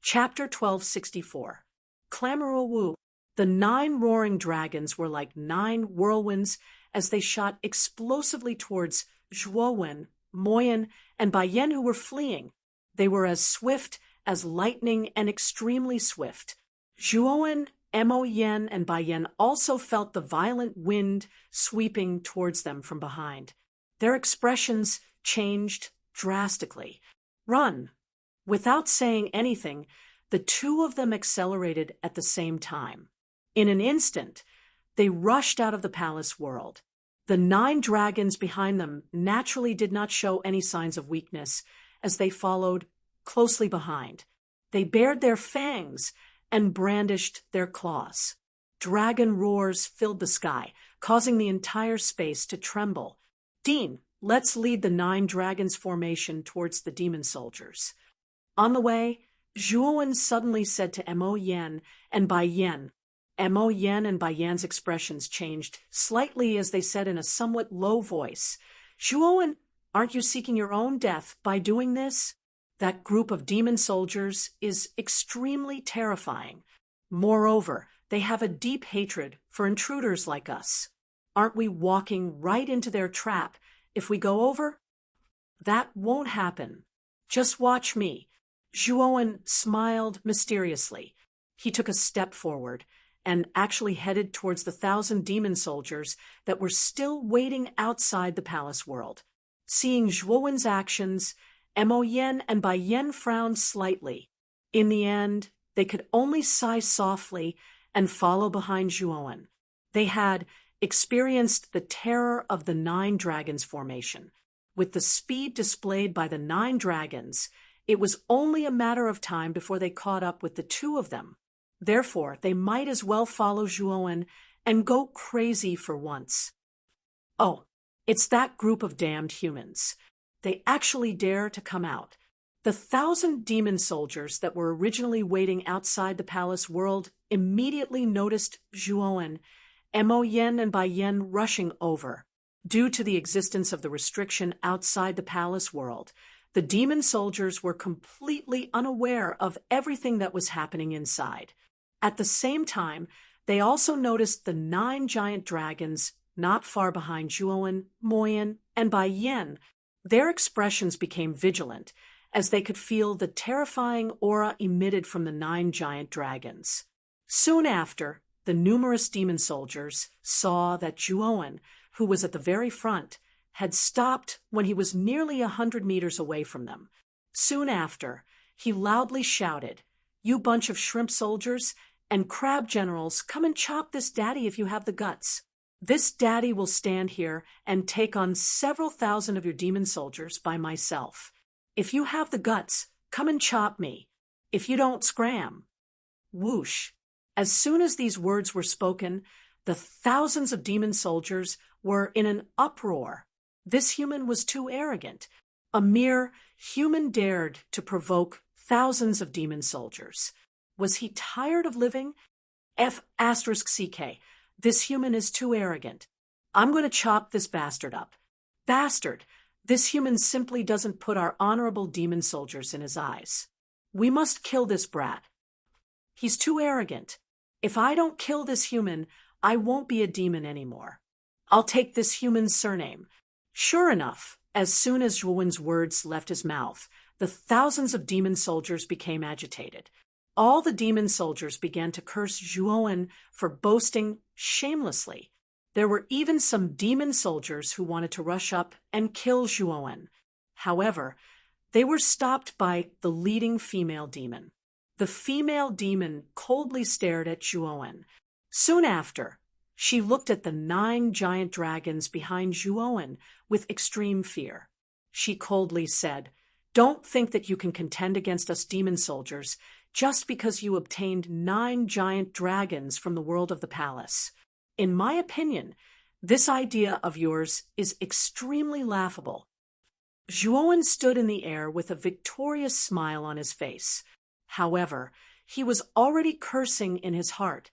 Chapter 1264. Clamorowu. The 9 roaring dragons were like 9 whirlwinds as they shot explosively towards Zhuowen, Moyen, and Bayen, who were fleeing. They were as swift as lightning and extremely swift. Zhuowen, Moyen, and Bayen also felt the violent wind sweeping towards them from behind. Their expressions changed drastically. Run! Without saying anything, the 2 of them accelerated at the same time. In an instant, they rushed out of the palace world. The 9 dragons behind them naturally did not show any signs of weakness as they followed closely behind. They bared their fangs and brandished their claws. Dragon roars filled the sky, causing the entire space to tremble. Dean, let's lead the 9 dragons formation towards the demon soldiers. On the way, Zhuowen suddenly said to Mo Yan and Bai Yan. Mo Yan and Bai Yan's expressions changed slightly as they said in a somewhat low voice, "Zhuowen, aren't you seeking your own death by doing this? That group of demon soldiers is extremely terrifying. Moreover, they have a deep hatred for intruders like us. Aren't we walking right into their trap if we go over?" "That won't happen. Just watch me." Zhuowen smiled mysteriously. He took a step forward and actually headed towards the 1,000 demon soldiers that were still waiting outside the palace world. Seeing Zhuowen's actions, Mo Yan and Bai Yan frowned slightly. In the end, they could only sigh softly and follow behind Zhuowen. They had experienced the terror of the 9 dragons formation. With the speed displayed by the 9 dragons, it was only a matter of time before they caught up with the 2 of them. Therefore, they might as well follow Zhuowen and go crazy for once. Oh, it's that group of damned humans. They actually dare to come out. The 1,000 demon soldiers that were originally waiting outside the palace world immediately noticed Zhuowen, Mo Yan, and Bai Yan rushing over. Due to the existence of the restriction outside the palace world, the demon soldiers were completely unaware of everything that was happening inside. At the same time, they also noticed the 9 giant dragons not far behind Zhuowen, Moyen, and Bai Yan. Their expressions became vigilant as they could feel the terrifying aura emitted from the 9 giant dragons. Soon after, the numerous demon soldiers saw that Zhuowen, who was at the very front, had stopped when he was nearly 100 meters away from them. Soon after, he loudly shouted, "You bunch of shrimp soldiers and crab generals, come and chop this daddy if you have the guts. This daddy will stand here and take on several thousand of your demon soldiers by myself. If you have the guts, come and chop me. If you don't, scram." Whoosh! As soon as these words were spoken, the thousands of demon soldiers were in an uproar. This human was too arrogant. A mere human dared to provoke thousands of demon soldiers. Was he tired of living? F***CK. This human is too arrogant. I'm going to chop this bastard up. Bastard! This human simply doesn't put our honorable demon soldiers in his eyes. We must kill this brat. He's too arrogant. If I don't kill this human, I won't be a demon anymore. I'll take this human's surname. Sure enough, as soon as Zhuowen's words left his mouth, the thousands of demon soldiers became agitated. All the demon soldiers began to curse Zhuowen for boasting shamelessly. There were even some demon soldiers who wanted to rush up and kill Zhuowen. However, they were stopped by the leading female demon. The female demon coldly stared at Zhuowen. Soon after, she looked at the 9 giant dragons behind Zhuowen with extreme fear. She coldly said, "Don't think that you can contend against us demon soldiers just because you obtained 9 giant dragons from the world of the palace. In my opinion, this idea of yours is extremely laughable." Zhuowen stood in the air with a victorious smile on his face. However, he was already cursing in his heart.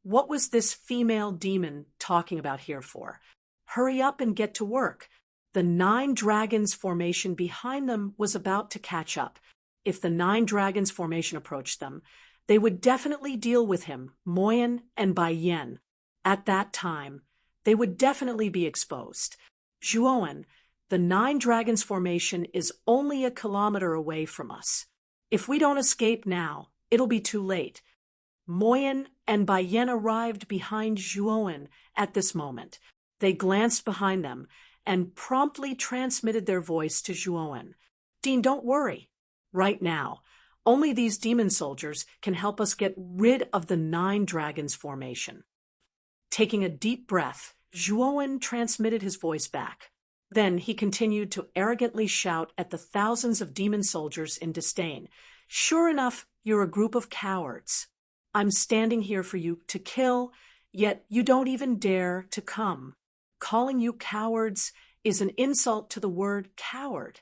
What was this female demon talking about here for? Hurry up and get to work. The 9 dragons formation behind them was about to catch up. if the 9 dragons formation approached them, they would definitely deal with him, Moyen and Bai Yen. At that time, they would definitely be exposed. Zhuowen, the 9 dragons formation is only a kilometer away from us. If we don't escape now, it'll be too late. Moyen and Bai Yen arrived behind Zhuowen at this moment. They glanced behind them and promptly transmitted their voice to Zhuowen. Dean, don't worry. Right now, only these demon soldiers can help us get rid of the 9 dragons formation. Taking a deep breath, Zhuowen transmitted his voice back. Then he continued to arrogantly shout at the thousands of demon soldiers in disdain. Sure enough, you're a group of cowards. I'm standing here for you to kill, yet you don't even dare to come. Calling you cowards is an insult to the word coward.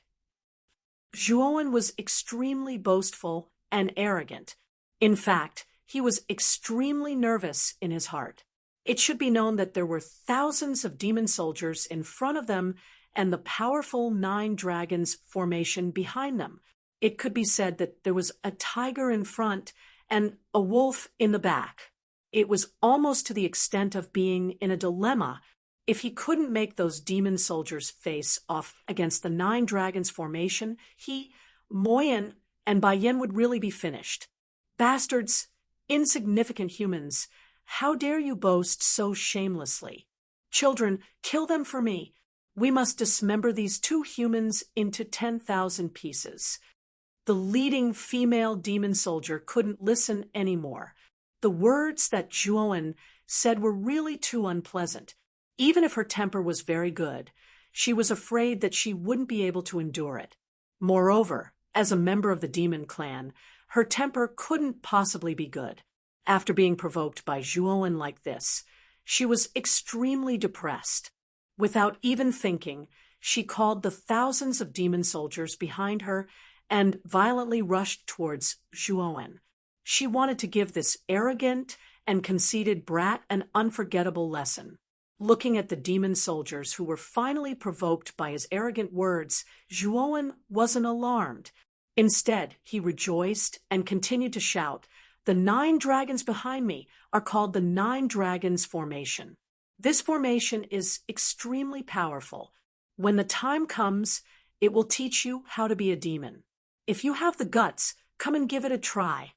Zhuowen was extremely boastful and arrogant. In fact, he was extremely nervous in his heart. It should be known that there were thousands of demon soldiers in front of them and the powerful 9 dragons formation behind them. It could be said that there was a tiger in front and a wolf in the back. It was almost to the extent of being in a dilemma. If he couldn't make those demon soldiers face off against the 9 dragons formation, he, Moyen, and Bai Yen would really be finished. Bastards, insignificant humans, how dare you boast so shamelessly? Children, kill them for me. We must dismember these 2 humans into 10,000 pieces. The leading female demon soldier couldn't listen anymore. The words that Zhuowen said were really too unpleasant. Even if her temper was very good, she was afraid that she wouldn't be able to endure it. Moreover, as a member of the demon clan, her temper couldn't possibly be good. After being provoked by Zhuowen like this, she was extremely depressed. Without even thinking, she called the thousands of demon soldiers behind her and violently rushed towards Zhuowen. She wanted to give this arrogant and conceited brat an unforgettable lesson. Looking at the demon soldiers who were finally provoked by his arrogant words, Zhuowen wasn't alarmed. Instead, he rejoiced and continued to shout, "The 9 dragons behind me are called the 9 dragons formation. This formation is extremely powerful. When the time comes, it will teach you how to be a demon. If you have the guts, come and give it a try."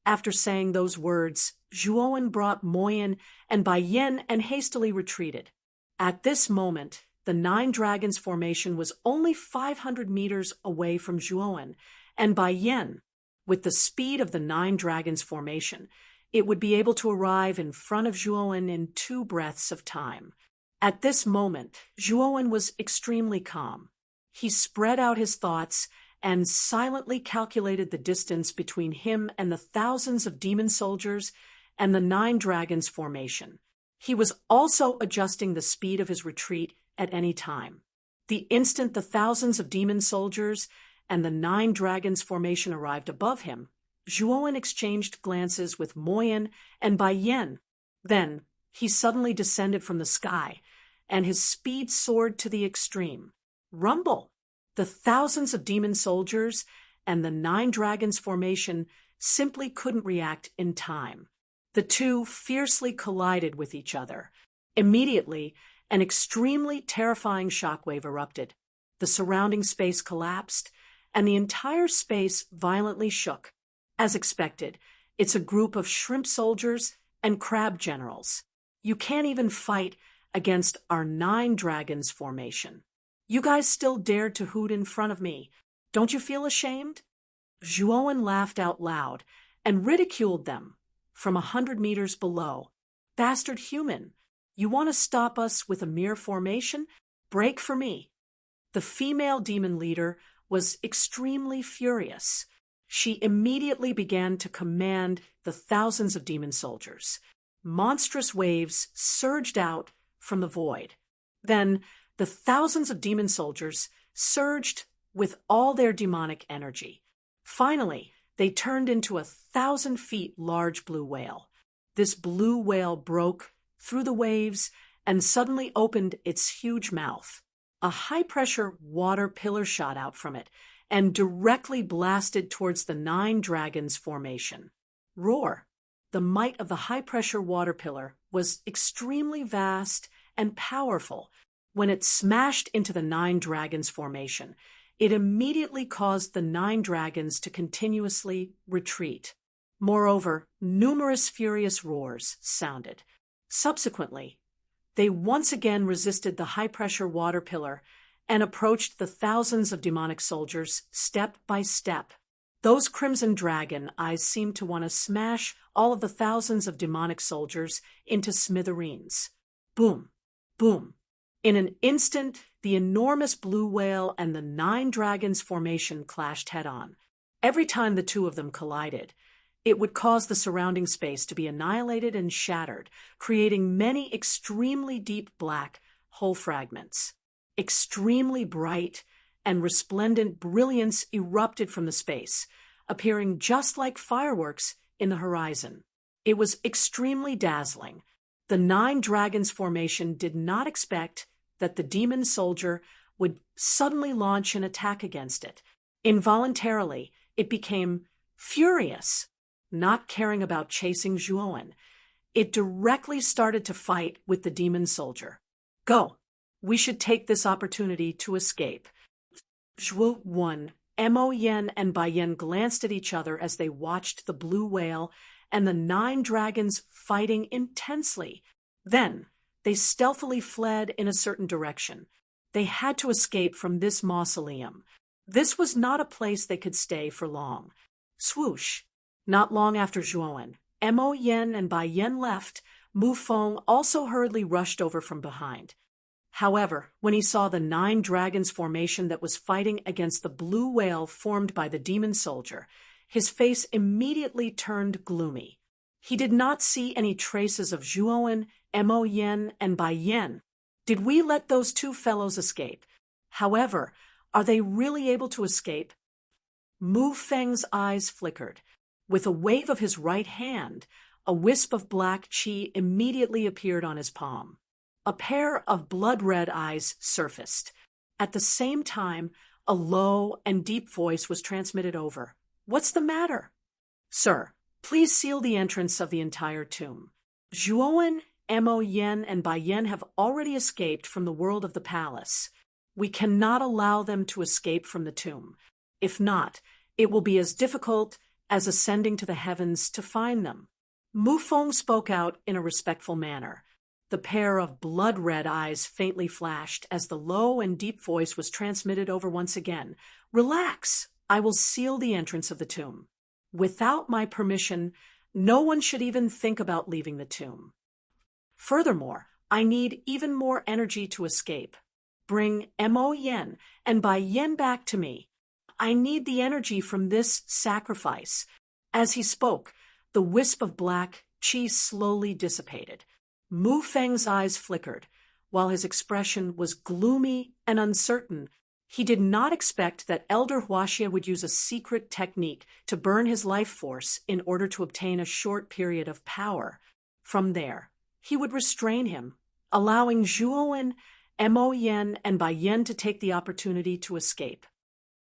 After saying those words, Zhuowen brought Moyen and Bai Yen and hastily retreated. At this moment, the 9 dragons formation was only 500 meters away from Zhuowen, and Bai Yen, with the speed of the 9 dragons formation, it would be able to arrive in front of Zhuowen in 2 breaths of time. At this moment, Zhuowen was extremely calm. He spread out his thoughts and silently calculated the distance between him and the thousands of demon soldiers and the 9 dragons formation. He was also adjusting the speed of his retreat at any time. The instant the thousands of demon soldiers and the 9 dragons formation arrived above him, Zhuowen exchanged glances with Moyen and Bai Yen. Then he suddenly descended from the sky, and his speed soared to the extreme. Rumble! The thousands of demon soldiers and the 9 dragons formation simply couldn't react in time. The 2 fiercely collided with each other. Immediately, an extremely terrifying shockwave erupted. The surrounding space collapsed, and the entire space violently shook. As expected, it's a group of shrimp soldiers and crab generals. You can't even fight against our 9 dragons formation. You guys still dared to hoot in front of me. Don't you feel ashamed? Zhuowen laughed out loud and ridiculed them from 100 meters below. Bastard human, you want to stop us with a mere formation? Break for me. The female demon leader was extremely furious. She immediately began to command the thousands of demon soldiers. Monstrous waves surged out from the void. Then the thousands of demon soldiers surged with all their demonic energy. Finally, they turned into a 1,000 feet large blue whale. This blue whale broke through the waves and suddenly opened its huge mouth. A high-pressure water pillar shot out from it, and directly blasted towards the 9 dragons formation. Roar! The might of the high-pressure water pillar was extremely vast and powerful. When it smashed into the 9 dragons formation, it immediately caused the 9 dragons to continuously retreat. Moreover, numerous furious roars sounded. Subsequently, they once again resisted the high-pressure water pillar and approached the thousands of demonic soldiers step by step. Those crimson dragon eyes seemed to want to smash all of the thousands of demonic soldiers into smithereens. Boom, boom. In an instant, the enormous blue whale and the 9 dragons formation clashed head-on. Every time the two of them collided, it would cause the surrounding space to be annihilated and shattered, creating many extremely deep black hole fragments. Extremely bright and resplendent brilliance erupted from the space, appearing just like fireworks in the horizon. It was extremely dazzling. The 9 dragons formation did not expect that the demon soldier would suddenly launch an attack against it. Involuntarily, it became furious, not caring about chasing Zhuowen. It directly started to fight with the demon soldier. Go! We should take this opportunity to escape. Zhuowen, Mo Yen, and Bai Yen glanced at each other as they watched the blue whale and the 9 dragons fighting intensely. Then, they stealthily fled in a certain direction. They had to escape from this mausoleum. This was not a place they could stay for long. Swoosh! Not long after Zhuowen, Mo Yen, and Bai Yen left, Mu Feng also hurriedly rushed over from behind. However, when he saw the 9 dragons formation that was fighting against the blue whale formed by the demon soldier, his face immediately turned gloomy. He did not see any traces of Zhuowen, Mo Yen, and Bai Yen. Did we let those 2 fellows escape? However, are they really able to escape? Mu Feng's eyes flickered. With a wave of his right hand, a wisp of black qi immediately appeared on his palm. A pair of blood-red eyes surfaced. At the same time, a low and deep voice was transmitted over. What's the matter? Sir, please seal the entrance of the entire tomb. Zhuowen, Mo Yen, and Bai Yen have already escaped from the world of the palace. We cannot allow them to escape from the tomb. If not, it will be as difficult as ascending to the heavens to find them. Mu Feng spoke out in a respectful manner. The pair of blood-red eyes faintly flashed as the low and deep voice was transmitted over once again. Relax! I will seal the entrance of the tomb. Without my permission, no one should even think about leaving the tomb. Furthermore, I need even more energy to escape. Bring Mo Yen and Bai Yen back to me. I need the energy from this sacrifice. As he spoke, the wisp of black qi slowly dissipated. Mu Feng's eyes flickered. While his expression was gloomy and uncertain, he did not expect that Elder Huaxia would use a secret technique to burn his life force in order to obtain a short period of power. From there, he would restrain him, allowing Zhuowen, Mo Yen, and Bai Yen to take the opportunity to escape.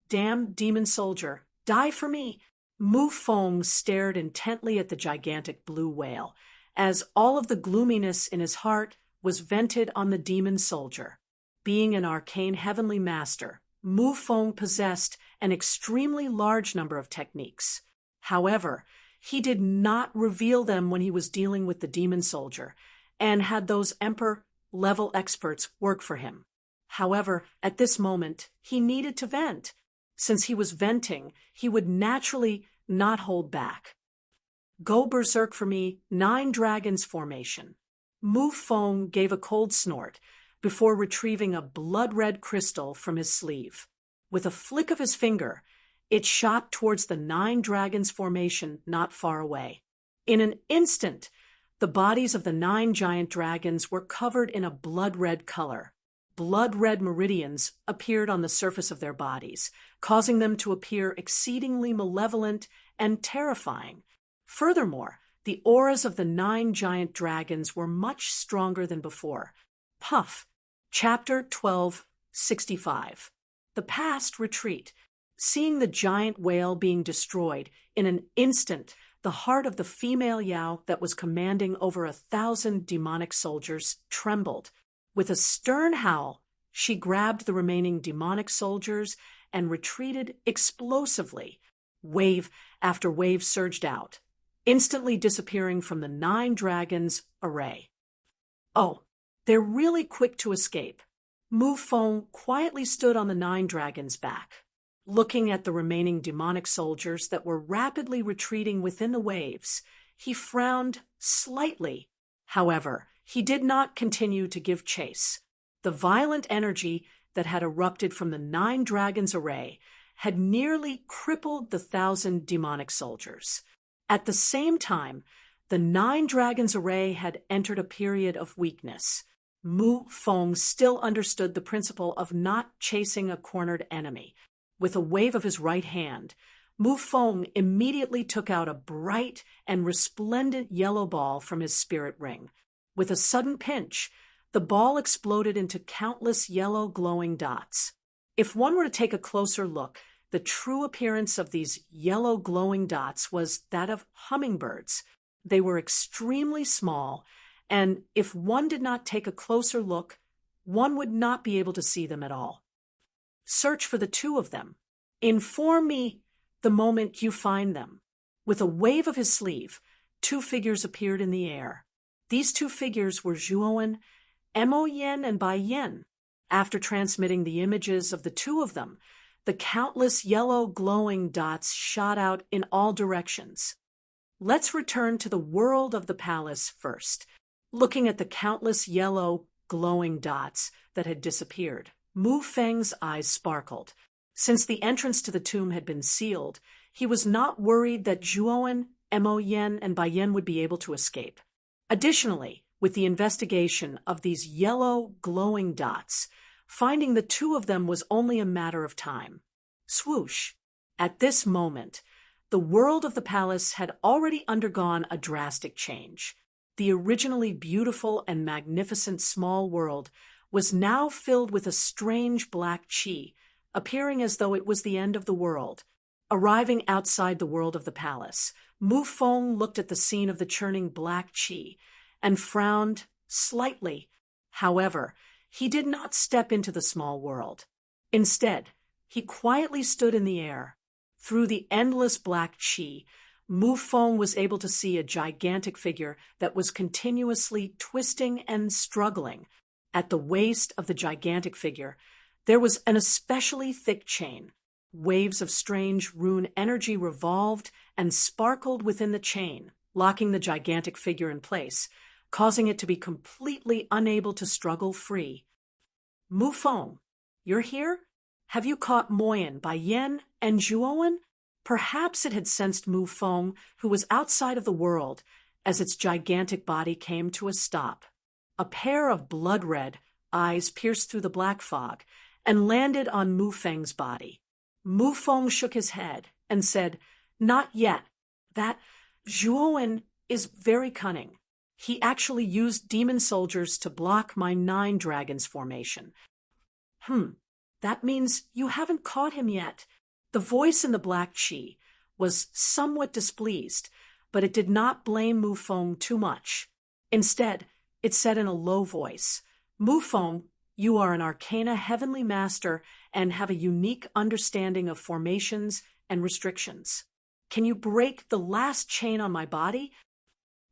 Damn demon soldier, die for me! Mu Feng stared intently at the gigantic blue whale, as all of the gloominess in his heart was vented on the demon soldier. Being an arcane heavenly master, Mu Feng possessed an extremely large number of techniques. However, he did not reveal them when he was dealing with the demon soldier, and had those emperor-level experts work for him. However, at this moment, he needed to vent. Since he was venting, he would naturally not hold back. Go berserk for me, 9 dragons formation. Mu Feng gave a cold snort before retrieving a blood-red crystal from his sleeve. With a flick of his finger, it shot towards the 9 dragons formation not far away. In an instant, the bodies of the 9 giant dragons were covered in a blood-red color. Blood-red meridians appeared on the surface of their bodies, causing them to appear exceedingly malevolent and terrifying. Furthermore, the auras of the 9 giant dragons were much stronger than before. Puff. Chapter 1265. The Past Retreat. Seeing the giant whale being destroyed, in an instant, the heart of the female Yao that was commanding over 1,000 demonic soldiers trembled. With a stern howl, she grabbed the remaining demonic soldiers and retreated explosively. Wave after wave surged out, instantly disappearing from the 9 dragons' array. Oh, they're really quick to escape. Mu Feng quietly stood on the 9 dragons' back, looking at the remaining demonic soldiers that were rapidly retreating within the waves. He frowned slightly. However, he did not continue to give chase. The violent energy that had erupted from the 9 dragons' array had nearly crippled the 1,000 demonic soldiers. At the same time, the 9 dragons' array had entered a period of weakness. Mu Feng still understood the principle of not chasing a cornered enemy. With a wave of his right hand, Mu Feng immediately took out a bright and resplendent yellow ball from his spirit ring. With a sudden pinch, the ball exploded into countless yellow glowing dots. If one were to take a closer look, the true appearance of these yellow glowing dots was that of hummingbirds. They were extremely small, and if one did not take a closer look, one would not be able to see them at all. Search for the 2 of them. Inform me the moment you find them. With a wave of his sleeve, 2 figures appeared in the air. These 2 figures were Zhuowen, Mo Yen, and Bai Yen. After transmitting the images of the 2 of them, the countless yellow glowing dots shot out in all directions. Let's return to the world of the palace first. Looking at the countless yellow glowing dots that had disappeared, Mu Feng's eyes sparkled. Since the entrance to the tomb had been sealed, he was not worried that Zhuowen, Mo Yen, and Bai Yen would be able to escape. Additionally, with the investigation of these yellow glowing dots, finding the 2 of them was only a matter of time. Swoosh! At this moment, the world of the palace had already undergone a drastic change. The originally beautiful and magnificent small world was now filled with a strange black chi, appearing as though it was the end of the world. Arriving outside the world of the palace, Mu Feng looked at the scene of the churning black chi and frowned slightly. However, he did not step into the small world. Instead, he quietly stood in the air. Through the endless black chi, Mu Feng was able to see a gigantic figure that was continuously twisting and struggling. At the waist of the gigantic figure, there was an especially thick chain. Waves of strange rune energy revolved and sparkled within the chain, locking the gigantic figure in place, causing it to be completely unable to struggle free. Mu Feng, you're here? Have you caught Moyen, Bai Yen, and Zhuowen? Perhaps it had sensed Mu Feng, who was outside of the world, as its gigantic body came to a stop. A pair of blood-red eyes pierced through the black fog and landed on Mu Feng's body. Mu Feng shook his head and said, "Not yet. That Zhuowen is very cunning. He actually used demon soldiers to block my 9 dragons formation." That means you haven't caught him yet. The voice in the black chi was somewhat displeased, but it did not blame Mu Feng too much. Instead, it said in a low voice, "Mu Feng, you are an arcana heavenly master and have a unique understanding of formations and restrictions. Can you break the last chain on my body?"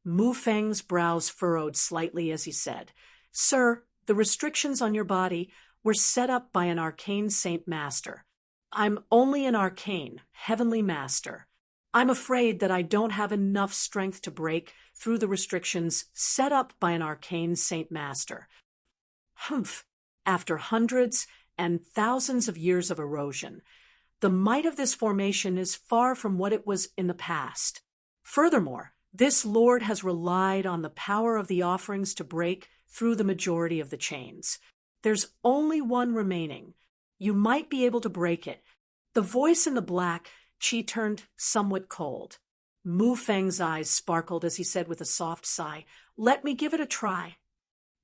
Mu Feng's brows furrowed slightly as he said, "Sir, the restrictions on your body were set up by an arcane saint master. I'm only an arcane, heavenly master. I'm afraid that I don't have enough strength to break through the restrictions set up by an arcane saint master." Humph! After hundreds and thousands of years of erosion, the might of this formation is far from what it was in the past. Furthermore, this lord has relied on the power of the offerings to break through the majority of the chains. There's only one remaining. You might be able to break it. The voice in the black chi turned somewhat cold. Mu Feng's eyes sparkled as he said with a soft sigh, "Let me give it a try."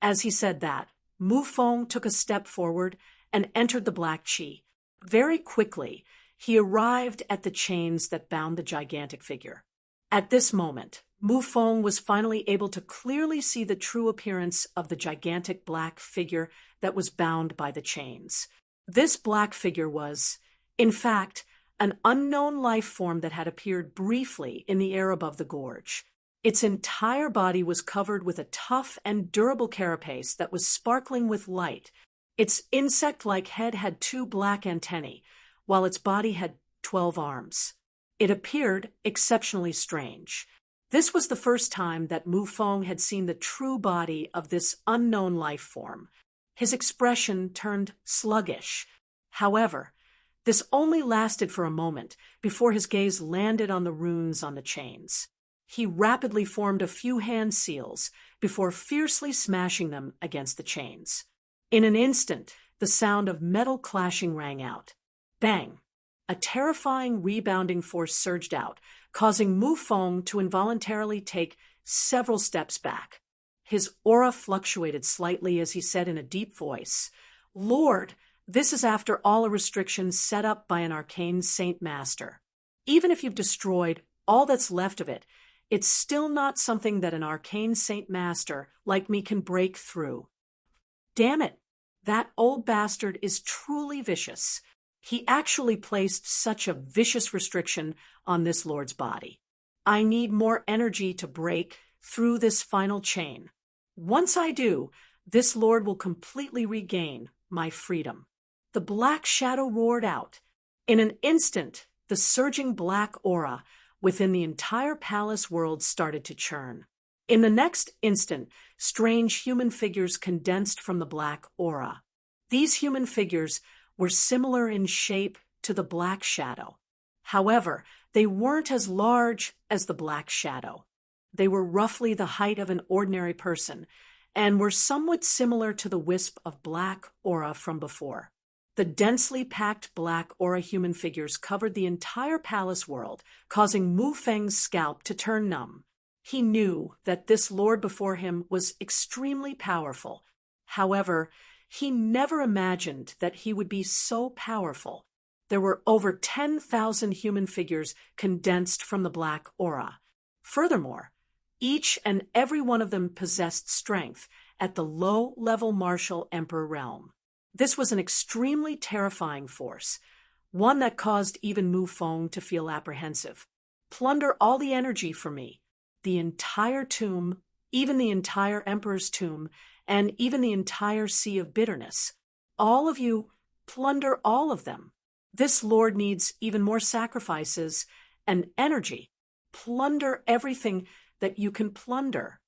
As he said that, Mu Feng took a step forward and entered the black chi. Very quickly, he arrived at the chains that bound the gigantic figure. At this moment, Mu Feng was finally able to clearly see the true appearance of the gigantic black figure that was bound by the chains. This black figure was, in fact, an unknown life form that had appeared briefly in the air above the gorge. Its entire body was covered with a tough and durable carapace that was sparkling with light. Its insect-like head had 2 black antennae, while its body had 12 arms. It appeared exceptionally strange. This was the first time that Mu Feng had seen the true body of this unknown life form. His expression turned sluggish. However, this only lasted for a moment before his gaze landed on the runes on the chains. He rapidly formed a few hand seals before fiercely smashing them against the chains. In an instant, the sound of metal clashing rang out. Bang! A terrifying rebounding force surged out, causing Mu Feng to involuntarily take several steps back. His aura fluctuated slightly as he said in a deep voice, "Lord, this is after all a restriction set up by an arcane saint master. Even if you've destroyed all that's left of it, it's still not something that an arcane saint master like me can break through. Damn it, that old bastard is truly vicious. He actually placed such a vicious restriction on this lord's body. I need more energy to break through this final chain. Once I do, this lord will completely regain my freedom." The black shadow roared out. In an instant, the surging black aura within the entire palace world started to churn. In the next instant, strange human figures condensed from the black aura. These human figures were similar in shape to the black shadow. However, they weren't as large as the black shadow. They were roughly the height of an ordinary person and were somewhat similar to the wisp of black aura from before. The densely packed black aura human figures covered the entire palace world, causing Mu Feng's scalp to turn numb. He knew that this lord before him was extremely powerful. However, he never imagined that he would be so powerful. There were over 10,000 human figures condensed from the black aura. Furthermore, each and every one of them possessed strength at the low-level martial emperor realm. This was an extremely terrifying force, one that caused even Mu Feng to feel apprehensive. "Plunder all the energy for me. The entire tomb, even the entire emperor's tomb, and even the entire sea of bitterness. All of you, plunder all of them. This lord needs even more sacrifices and energy. Plunder everything that you can plunder."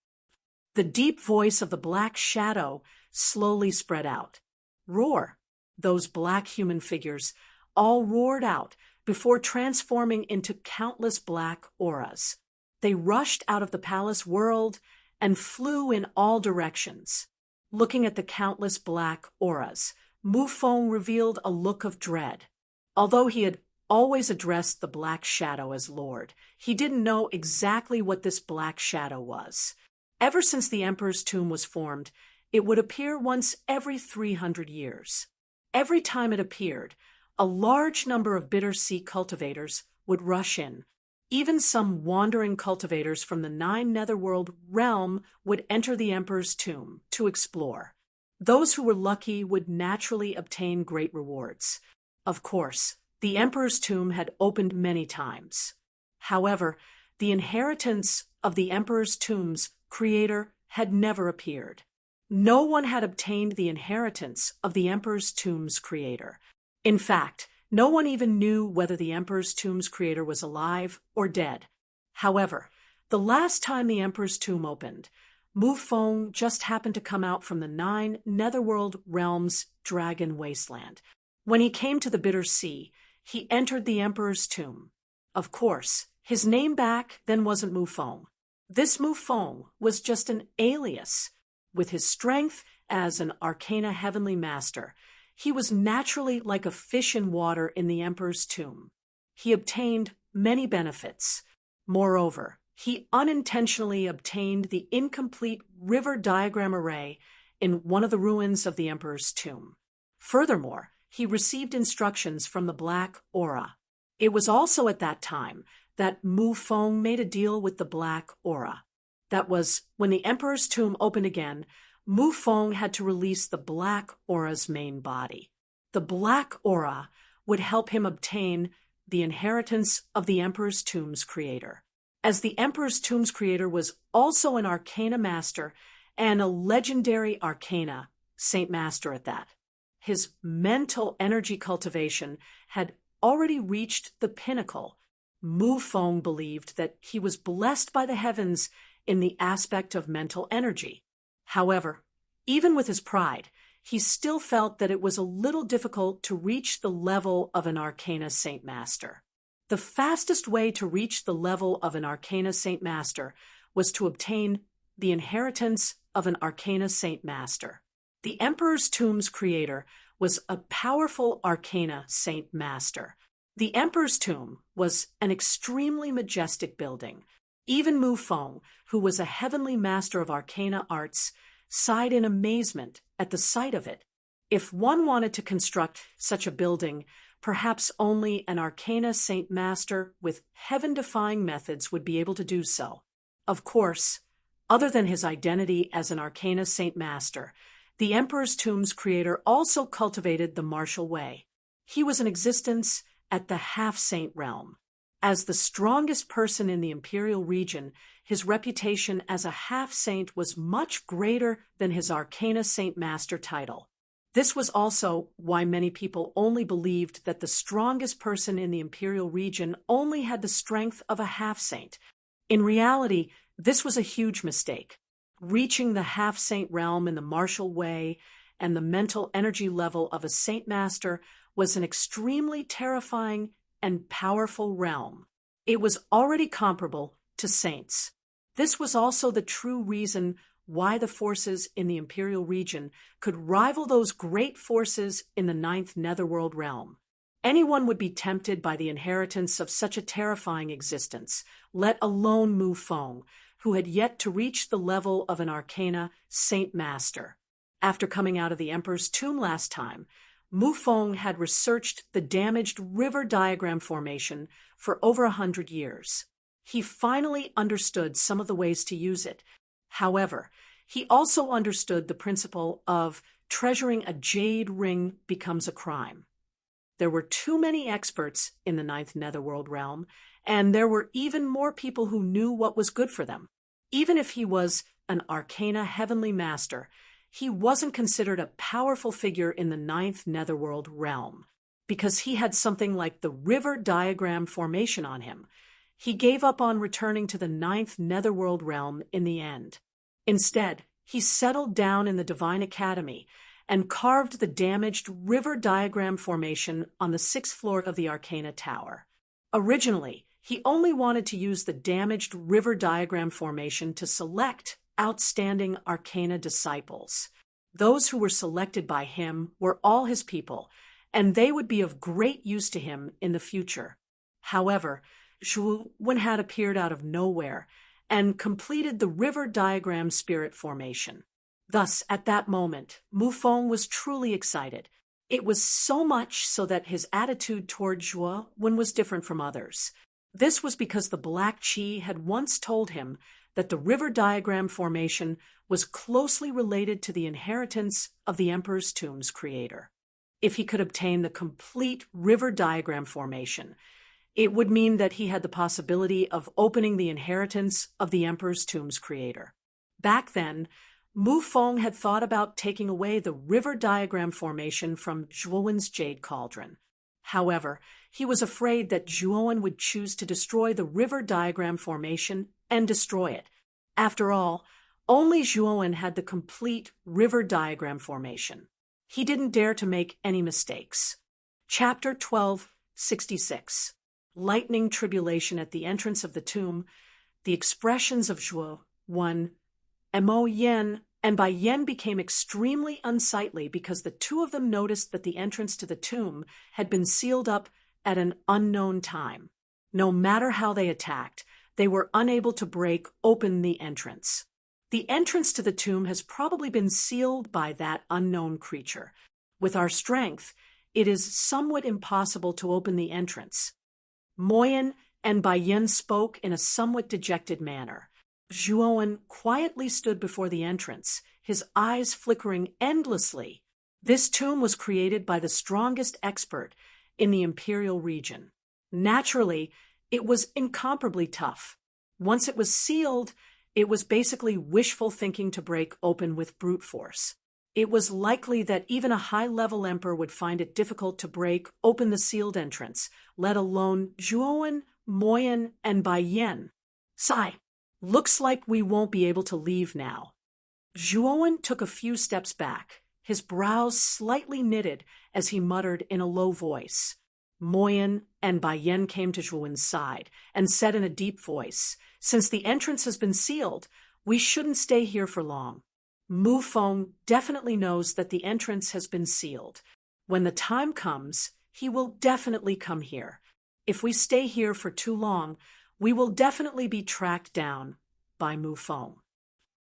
The deep voice of the black shadow slowly spread out. Roar! Those black human figures all roared out before transforming into countless black auras. They rushed out of the palace world and flew in all directions. Looking at the countless black auras, Mu Feng revealed a look of dread. Although he had always addressed the black shadow as Lord, he didn't know exactly what this black shadow was. Ever since the emperor's tomb was formed, it would appear once every 300 years. Every time it appeared, a large number of bitter sea cultivators would rush in. Even some wandering cultivators from the 9 Netherworld realm would enter the emperor's tomb to explore. Those who were lucky would naturally obtain great rewards. Of course, the emperor's tomb had opened many times. However, the inheritance of the emperor's tomb's creator had never appeared. No one had obtained the inheritance of the emperor's tomb's creator. In fact, no one even knew whether the emperor's tomb's creator was alive or dead. However, the last time the emperor's tomb opened, Mu Feng just happened to come out from the 9 Netherworld realms' dragon wasteland. When he came to the bitter sea, he entered the emperor's tomb. Of course, his name back then wasn't Mu Feng. This Mu Feng was just an alias. With his strength as an arcana heavenly master, he was naturally like a fish in water in the emperor's tomb. He obtained many benefits. Moreover, he unintentionally obtained the incomplete river diagram array in one of the ruins of the emperor's tomb. Furthermore, he received instructions from the black aura. It was also at that time that Mu Feng made a deal with the Black Aura. That was, when the Emperor's tomb opened again, Mu Feng had to release the Black Aura's main body. The Black Aura would help him obtain the inheritance of the Emperor's tomb's creator. As the Emperor's tomb's creator was also an arcana master and a legendary arcana Saint Master at that, his mental energy cultivation had already reached the pinnacle. Mu Feng believed that he was blessed by the heavens in the aspect of mental energy. However, even with his pride, he still felt that it was a little difficult to reach the level of an arcana Saint Master. The fastest way to reach the level of an arcana Saint Master was to obtain the inheritance of an arcana Saint Master. The Emperor's tomb's creator was a powerful arcana Saint Master. The Emperor's tomb was an extremely majestic building. Even Mu Feng, who was a heavenly master of arcana arts, sighed in amazement at the sight of it. If one wanted to construct such a building, perhaps only an arcana Saint Master with heaven-defying methods would be able to do so. Of course, other than his identity as an arcana Saint Master, the Emperor's tomb's creator also cultivated the martial way. He was in existence at the half-saint realm. As the strongest person in the imperial region, his reputation as a half-saint was much greater than his arcana Saint Master title. This was also why many people only believed that the strongest person in the imperial region only had the strength of a half-saint. In reality, this was a huge mistake. Reaching the half-saint realm in the martial way and the mental energy level of a Saint Master was an extremely terrifying and powerful realm. It was already comparable to saints. This was also the true reason why the forces in the imperial region could rival those great forces in the 9th Netherworld realm. Anyone would be tempted by the inheritance of such a terrifying existence, let alone Mu Feng, who had yet to reach the level of an arcana Saint Master. After coming out of the Emperor's tomb last time, Mu Feng had researched the damaged river diagram formation for over 100 years. He finally understood some of the ways to use it. However, he also understood the principle of treasuring a jade ring becomes a crime. There were too many experts in the 9th Netherworld realm, and there were even more people who knew what was good for them. Even if he was an arcana heavenly master, he wasn't considered a powerful figure in the 9th Netherworld realm, because he had something like the river diagram formation on him. He gave up on returning to the 9th Netherworld realm in the end. Instead, he settled down in the Divine Academy and carved the damaged river diagram formation on the 6th floor of the Arcana Tower. Originally, he only wanted to use the damaged river diagram formation to select outstanding Arcana disciples. Those who were selected by him were all his people, and they would be of great use to him in the future. However, Zhu Wen had appeared out of nowhere and completed the river diagram spirit formation. Thus, at that moment, Mu Feng was truly excited. It was so much so that his attitude toward Zhu Wen was different from others. This was because the Black Qi had once told him that the river diagram formation was closely related to the inheritance of the Emperor's tomb's creator. If he could obtain the complete river diagram formation, it would mean that he had the possibility of opening the inheritance of the Emperor's tomb's creator. Back then, Mu Feng had thought about taking away the river diagram formation from Zhu Wen's jade cauldron. However, he was afraid that Zhu Wen would choose to destroy the river diagram formation and destroy it. After all, only Zhu Wen had the complete river diagram formation. He didn't dare to make any mistakes. Chapter 1266. Lightning tribulation at the entrance of the tomb. The expressions of Zhu Wen and Mo Yan and Bai Yan became extremely unsightly because the two of them noticed that the entrance to the tomb had been sealed up at an unknown time. No matter how they attacked, they were unable to break open the entrance. The entrance to the tomb has probably been sealed by that unknown creature. With our strength, it is somewhat impossible to open the entrance. Moyen and Bayen spoke in a somewhat dejected manner. Zhuowen quietly stood before the entrance, his eyes flickering endlessly. This tomb was created by the strongest expert in the imperial region. Naturally, it was incomparably tough. Once it was sealed, it was basically wishful thinking to break open with brute force. It was likely that even a high-level emperor would find it difficult to break open the sealed entrance, let alone Zhuowen, Moyen, and Bayen. Sigh. Looks like we won't be able to leave now. Zhuowen took a few steps back, his brows slightly knitted as he muttered in a low voice. Moyen and Bayen came to Zhuowen's side and said in a deep voice, "Since the entrance has been sealed, we shouldn't stay here for long. Mu Feng definitely knows that the entrance has been sealed. When the time comes, he will definitely come here. If we stay here for too long, we will definitely be tracked down by Mu Feng."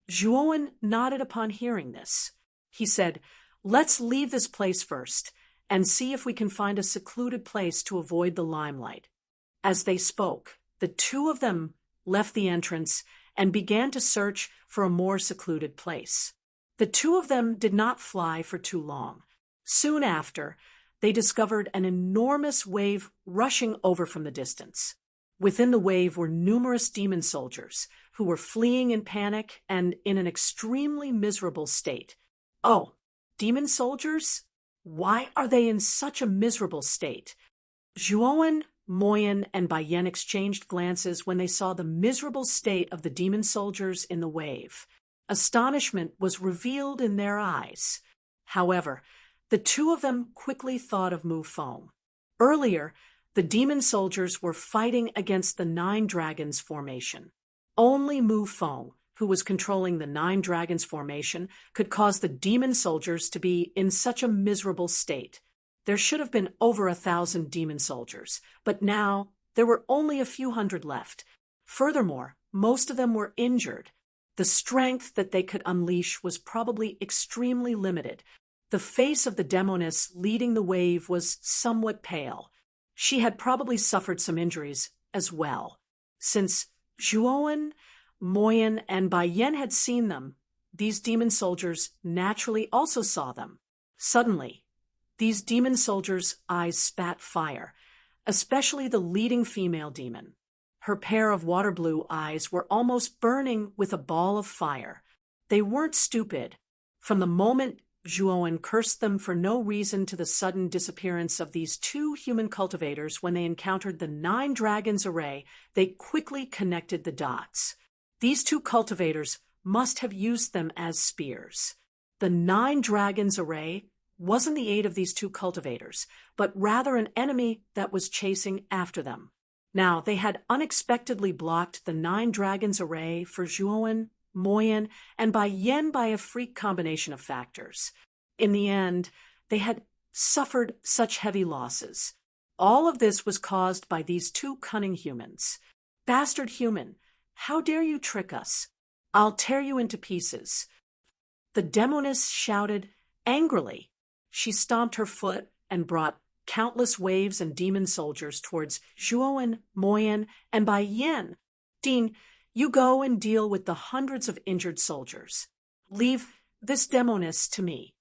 Zhuowen nodded upon hearing this. He said, "Let's leave this place first and see if we can find a secluded place to avoid the limelight." As they spoke, the two of them left the entrance and began to search for a more secluded place. The two of them did not fly for too long. Soon after, they discovered an enormous wave rushing over from the distance. Within the wave were numerous demon soldiers who were fleeing in panic and in an extremely miserable state. Oh, demon soldiers? Why are they in such a miserable state? Zhuowen, Moyen, and Bayen exchanged glances when they saw the miserable state of the demon soldiers in the wave. Astonishment was revealed in their eyes. However, the two of them quickly thought of Mu Feng. Earlier, the demon soldiers were fighting against the Nine Dragons formation. Only Mu Feng, who was controlling the Nine Dragons formation, could cause the demon soldiers to be in such a miserable state. There should have been over 1,000 demon soldiers, but now there were only a few hundred left. Furthermore, most of them were injured. The strength that they could unleash was probably extremely limited. The face of the demoness leading the wave was somewhat pale. She had probably suffered some injuries as well. Since Zhuowen, Moyen, and Bayen had seen them, these demon soldiers naturally also saw them. Suddenly, these demon soldiers' eyes spat fire, especially the leading female demon. Her pair of water blue eyes were almost burning with a ball of fire. They weren't stupid. From the moment Zhuowen cursed them for no reason to the sudden disappearance of these two human cultivators when they encountered the Nine Dragons array, they quickly connected the dots. These two cultivators must have used them as spears. The Nine Dragons array wasn't the aid of these two cultivators, but rather an enemy that was chasing after them. Now, they had unexpectedly blocked the Nine Dragons array for Zhuowen, Moyen, and Bayen by a freak combination of factors. In the end, they had suffered such heavy losses. All of this was caused by these two cunning humans. Bastard human, how dare you trick us? I'll tear you into pieces. The demoness shouted angrily. She stomped her foot and brought countless waves and demon soldiers towards Zhuowen, Moyen, and Bayen. Dean, you go and deal with the hundreds of injured soldiers. Leave this demoness to me.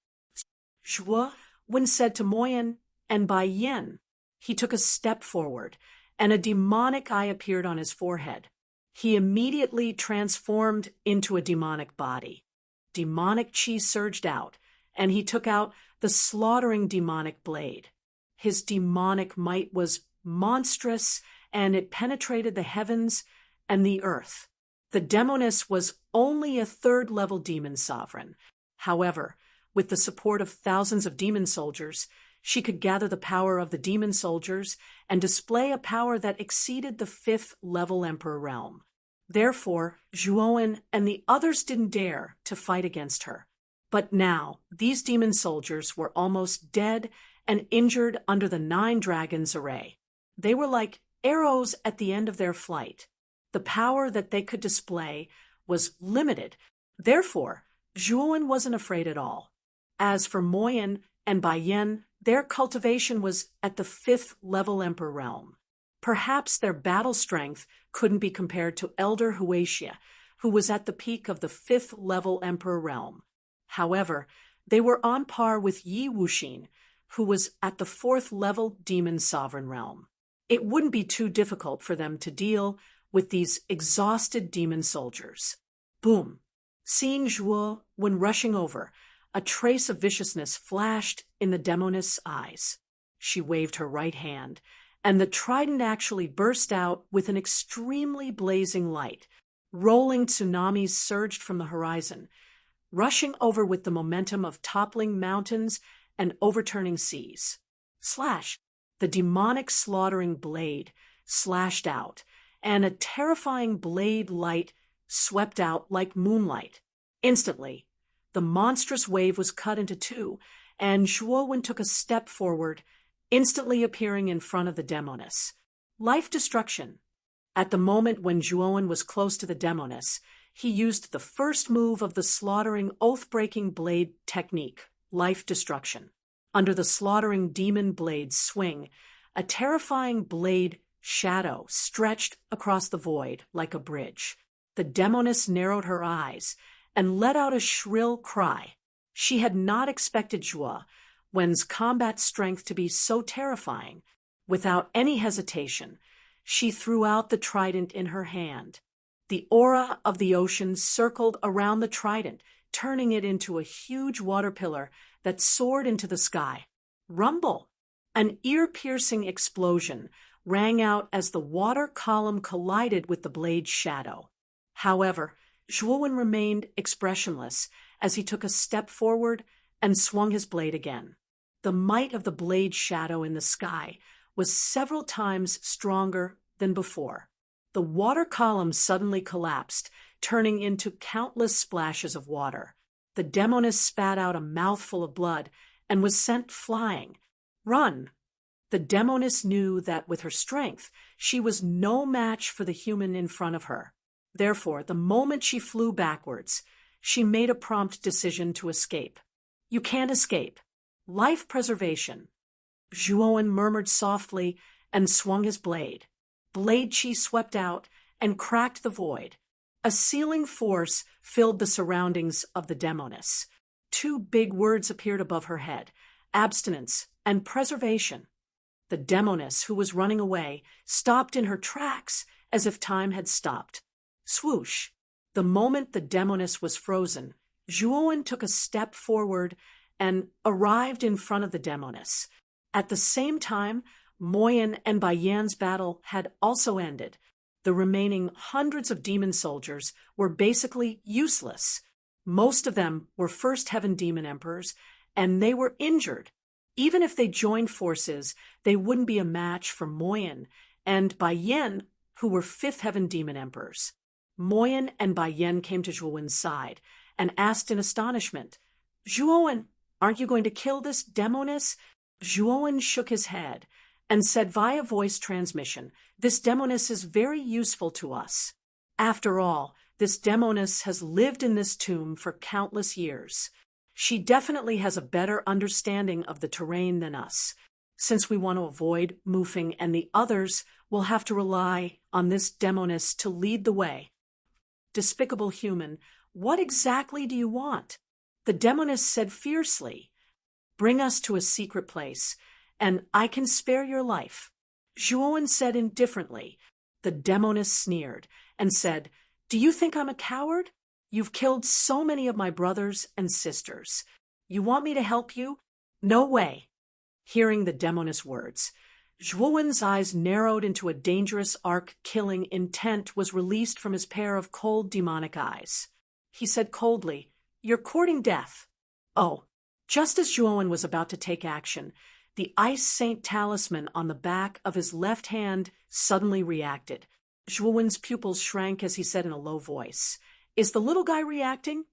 Zhuowen said to Moyen and Bayen. He took a step forward, and a demonic eye appeared on his forehead. He immediately transformed into a demonic body. Demonic chi surged out, and he took out the slaughtering demonic blade. His demonic might was monstrous, and it penetrated the heavens and the earth. The demoness was only a third-level demon sovereign. However, with the support of thousands of demon soldiers, she could gather the power of the demon soldiers and display a power that exceeded the fifth-level emperor realm. Therefore, Zhuowen and the others didn't dare to fight against her. But now, these demon soldiers were almost dead and injured under the Nine Dragons array. They were like arrows at the end of their flight. The power that they could display was limited. Therefore, Zhuowen wasn't afraid at all. As for Moyen and Bayen, their cultivation was at the fifth-level emperor realm. Perhaps their battle strength couldn't be compared to Elder Huaxia, who was at the peak of the 5th-level Emperor realm. However, they were on par with Yi Wuxin, who was at the 4th-level Demon Sovereign realm. It wouldn't be too difficult for them to deal with these exhausted demon soldiers. Boom! Seeing Zhuo when rushing over, a trace of viciousness flashed in the demoness' eyes. She waved her right hand, and the trident actually burst out with an extremely blazing light. Rolling tsunamis surged from the horizon, rushing over with the momentum of toppling mountains and overturning seas. Slash! The demonic slaughtering blade slashed out, and a terrifying blade light swept out like moonlight. Instantly, the monstrous wave was cut into two, and Zhuowen took a step forward, instantly appearing in front of the demoness. Life destruction. At the moment when Zhuowen was close to the demoness, he used the first move of the slaughtering, oath-breaking blade technique, life destruction. Under the slaughtering demon blade's swing, a terrifying blade shadow stretched across the void like a bridge. The demoness narrowed her eyes and let out a shrill cry. She had not expected Zhuowen's combat strength to be so terrifying. Without any hesitation, she threw out the trident in her hand. The aura of the ocean circled around the trident, turning it into a huge water pillar that soared into the sky. Rumble! An ear-piercing explosion rang out as the water column collided with the blade's shadow. However, Zhuowen remained expressionless as he took a step forward and swung his blade again. The might of the blade shadow in the sky was several times stronger than before. The water column suddenly collapsed, turning into countless splashes of water. The demoness spat out a mouthful of blood and was sent flying. Run! The demoness knew that with her strength, she was no match for the human in front of her. Therefore, the moment she flew backwards, she made a prompt decision to escape. You can't escape. Life preservation. Zhuowen murmured softly and swung his blade. Blade chi swept out and cracked the void. A sealing force filled the surroundings of the demoness. Two big words appeared above her head: abstinence and preservation. The demoness, who was running away, stopped in her tracks as if time had stopped. Swoosh! The moment the demoness was frozen, Zhuowen took a step forward and arrived in front of the demoness. At the same time, Moyen and Baiyan's battle had also ended. The remaining hundreds of demon soldiers were basically useless. Most of them were First Heaven Demon Emperors, and they were injured. Even if they joined forces, they wouldn't be a match for Moyen and Baiyan, who were Fifth Heaven Demon Emperors. Moyen and Baiyan came to Zhuowen's side and asked in astonishment, "Zhuowen, aren't you going to kill this demoness?" Zhuowen shook his head and said via voice transmission, "This demoness is very useful to us. After all, this demoness has lived in this tomb for countless years. She definitely has a better understanding of the terrain than us. Since we want to avoid Mufeng and the others, we'll have to rely on this demoness to lead the way." Despicable human, what exactly do you want? The demoness said fiercely, "Bring us to a secret place, and I can spare your life." Zhuowen said indifferently. The demoness sneered and said, "Do you think I'm a coward? You've killed so many of my brothers and sisters. You want me to help you? No way." Hearing the demoness words, Zhuowen's eyes narrowed into a dangerous arc-killing intent was released from his pair of cold demonic eyes. He said coldly, "You're courting death." Oh, just as Zhuowen was about to take action, the Ice Saint talisman on the back of his left hand suddenly reacted. Zhuowen's pupils shrank as he said in a low voice, "Is the little guy reacting?"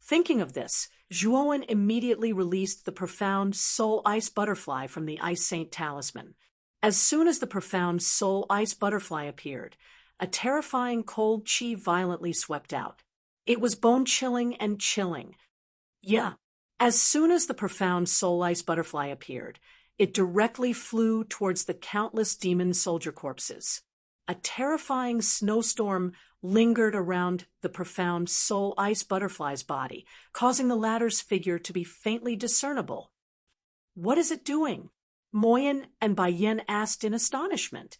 Thinking of this, Zhuowen immediately released the profound Soul Ice Butterfly from the Ice Saint talisman. As soon as the profound Soul Ice Butterfly appeared, a terrifying cold chi violently swept out. It was bone-chilling and chilling. Yeah. As soon as the profound Soul Ice Butterfly appeared, it directly flew towards the countless demon soldier corpses. A terrifying snowstorm lingered around the profound soul ice butterfly's body, causing the latter's figure to be faintly discernible. "What is it doing?" Moyen and Baiyan asked in astonishment.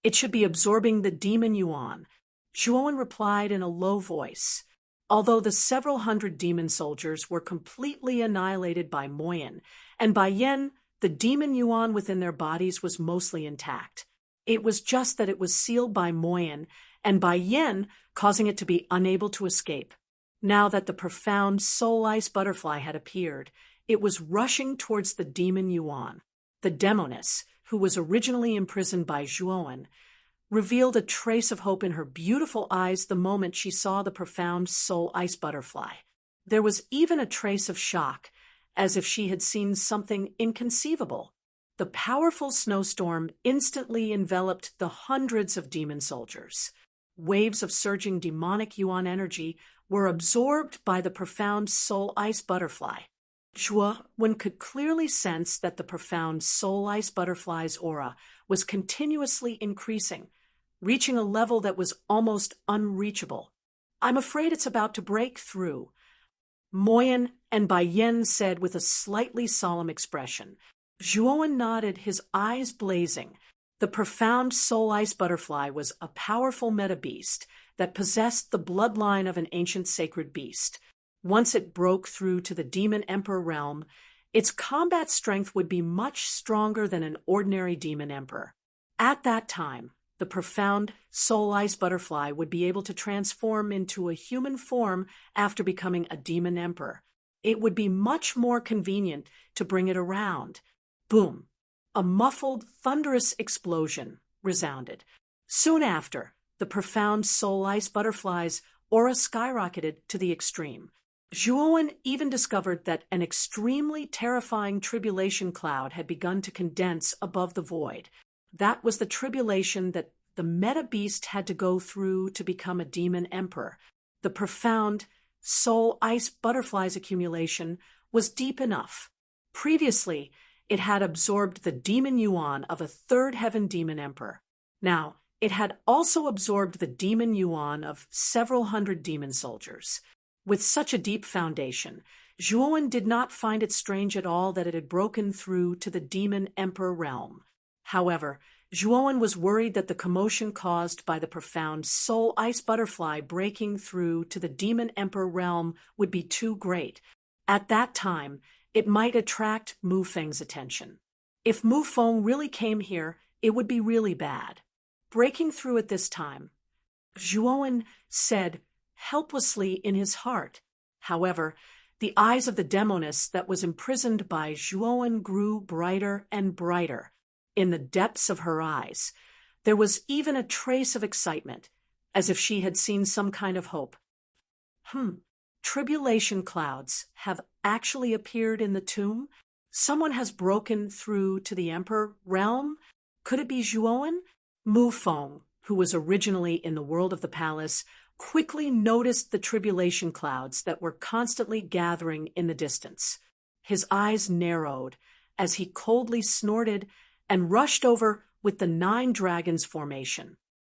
"It should be absorbing the demon yuan," Zhuowen replied in a low voice. Although the several hundred demon soldiers were completely annihilated by Moyen, and Baiyan, the demon yuan within their bodies was mostly intact. It was just that it was sealed by Moyen, and Baiyan causing it to be unable to escape. Now that the profound soul ice butterfly had appeared, it was rushing towards the demon yuan. The demoness, who was originally imprisoned by Zhuowen, revealed a trace of hope in her beautiful eyes the moment she saw the profound soul ice butterfly. There was even a trace of shock, as if she had seen something inconceivable. The powerful snowstorm instantly enveloped the hundreds of demon soldiers. Waves of surging demonic yuan energy were absorbed by the profound soul ice butterfly. Zhuowen could clearly sense that the profound soul ice butterfly's aura was continuously increasing, reaching a level that was almost unreachable. "I'm afraid it's about to break through," Moyen and Baiyan said with a slightly solemn expression. Zhuowen nodded, his eyes blazing. The profound soul ice butterfly was a powerful meta-beast that possessed the bloodline of an ancient sacred beast. Once it broke through to the demon emperor realm, its combat strength would be much stronger than an ordinary demon emperor. At that time, the profound soul ice butterfly would be able to transform into a human form after becoming a demon emperor. It would be much more convenient to bring it around. Boom! A muffled, thunderous explosion resounded. Soon after, the profound soul ice butterfly's aura skyrocketed to the extreme. Zhuowen even discovered that an extremely terrifying tribulation cloud had begun to condense above the void. That was the tribulation that the meta-beast had to go through to become a demon emperor. The profound soul ice butterfly's accumulation was deep enough. Previously, it had absorbed the demon yuan of a third heaven demon emperor. Now, it had also absorbed the demon yuan of several hundred demon soldiers. With such a deep foundation, Zhuowen did not find it strange at all that it had broken through to the demon emperor realm. However, Zhuowen was worried that the commotion caused by the profound soul ice butterfly breaking through to the demon emperor realm would be too great. At that time, it might attract Mu Feng's attention. If Mu Feng really came here, it would be really bad. Breaking through at this time, Zhuowen said helplessly in his heart. However, the eyes of the demoness that was imprisoned by Zhuowen grew brighter and brighter. In the depths of her eyes, there was even a trace of excitement, as if she had seen some kind of hope. Tribulation clouds have actually appeared in the tomb? Someone has broken through to the emperor realm? Could it be Zhuowen? Mu Feng, who was originally in the world of the palace, quickly noticed the tribulation clouds that were constantly gathering in the distance. His eyes narrowed as he coldly snorted and rushed over with the 9 dragons formation.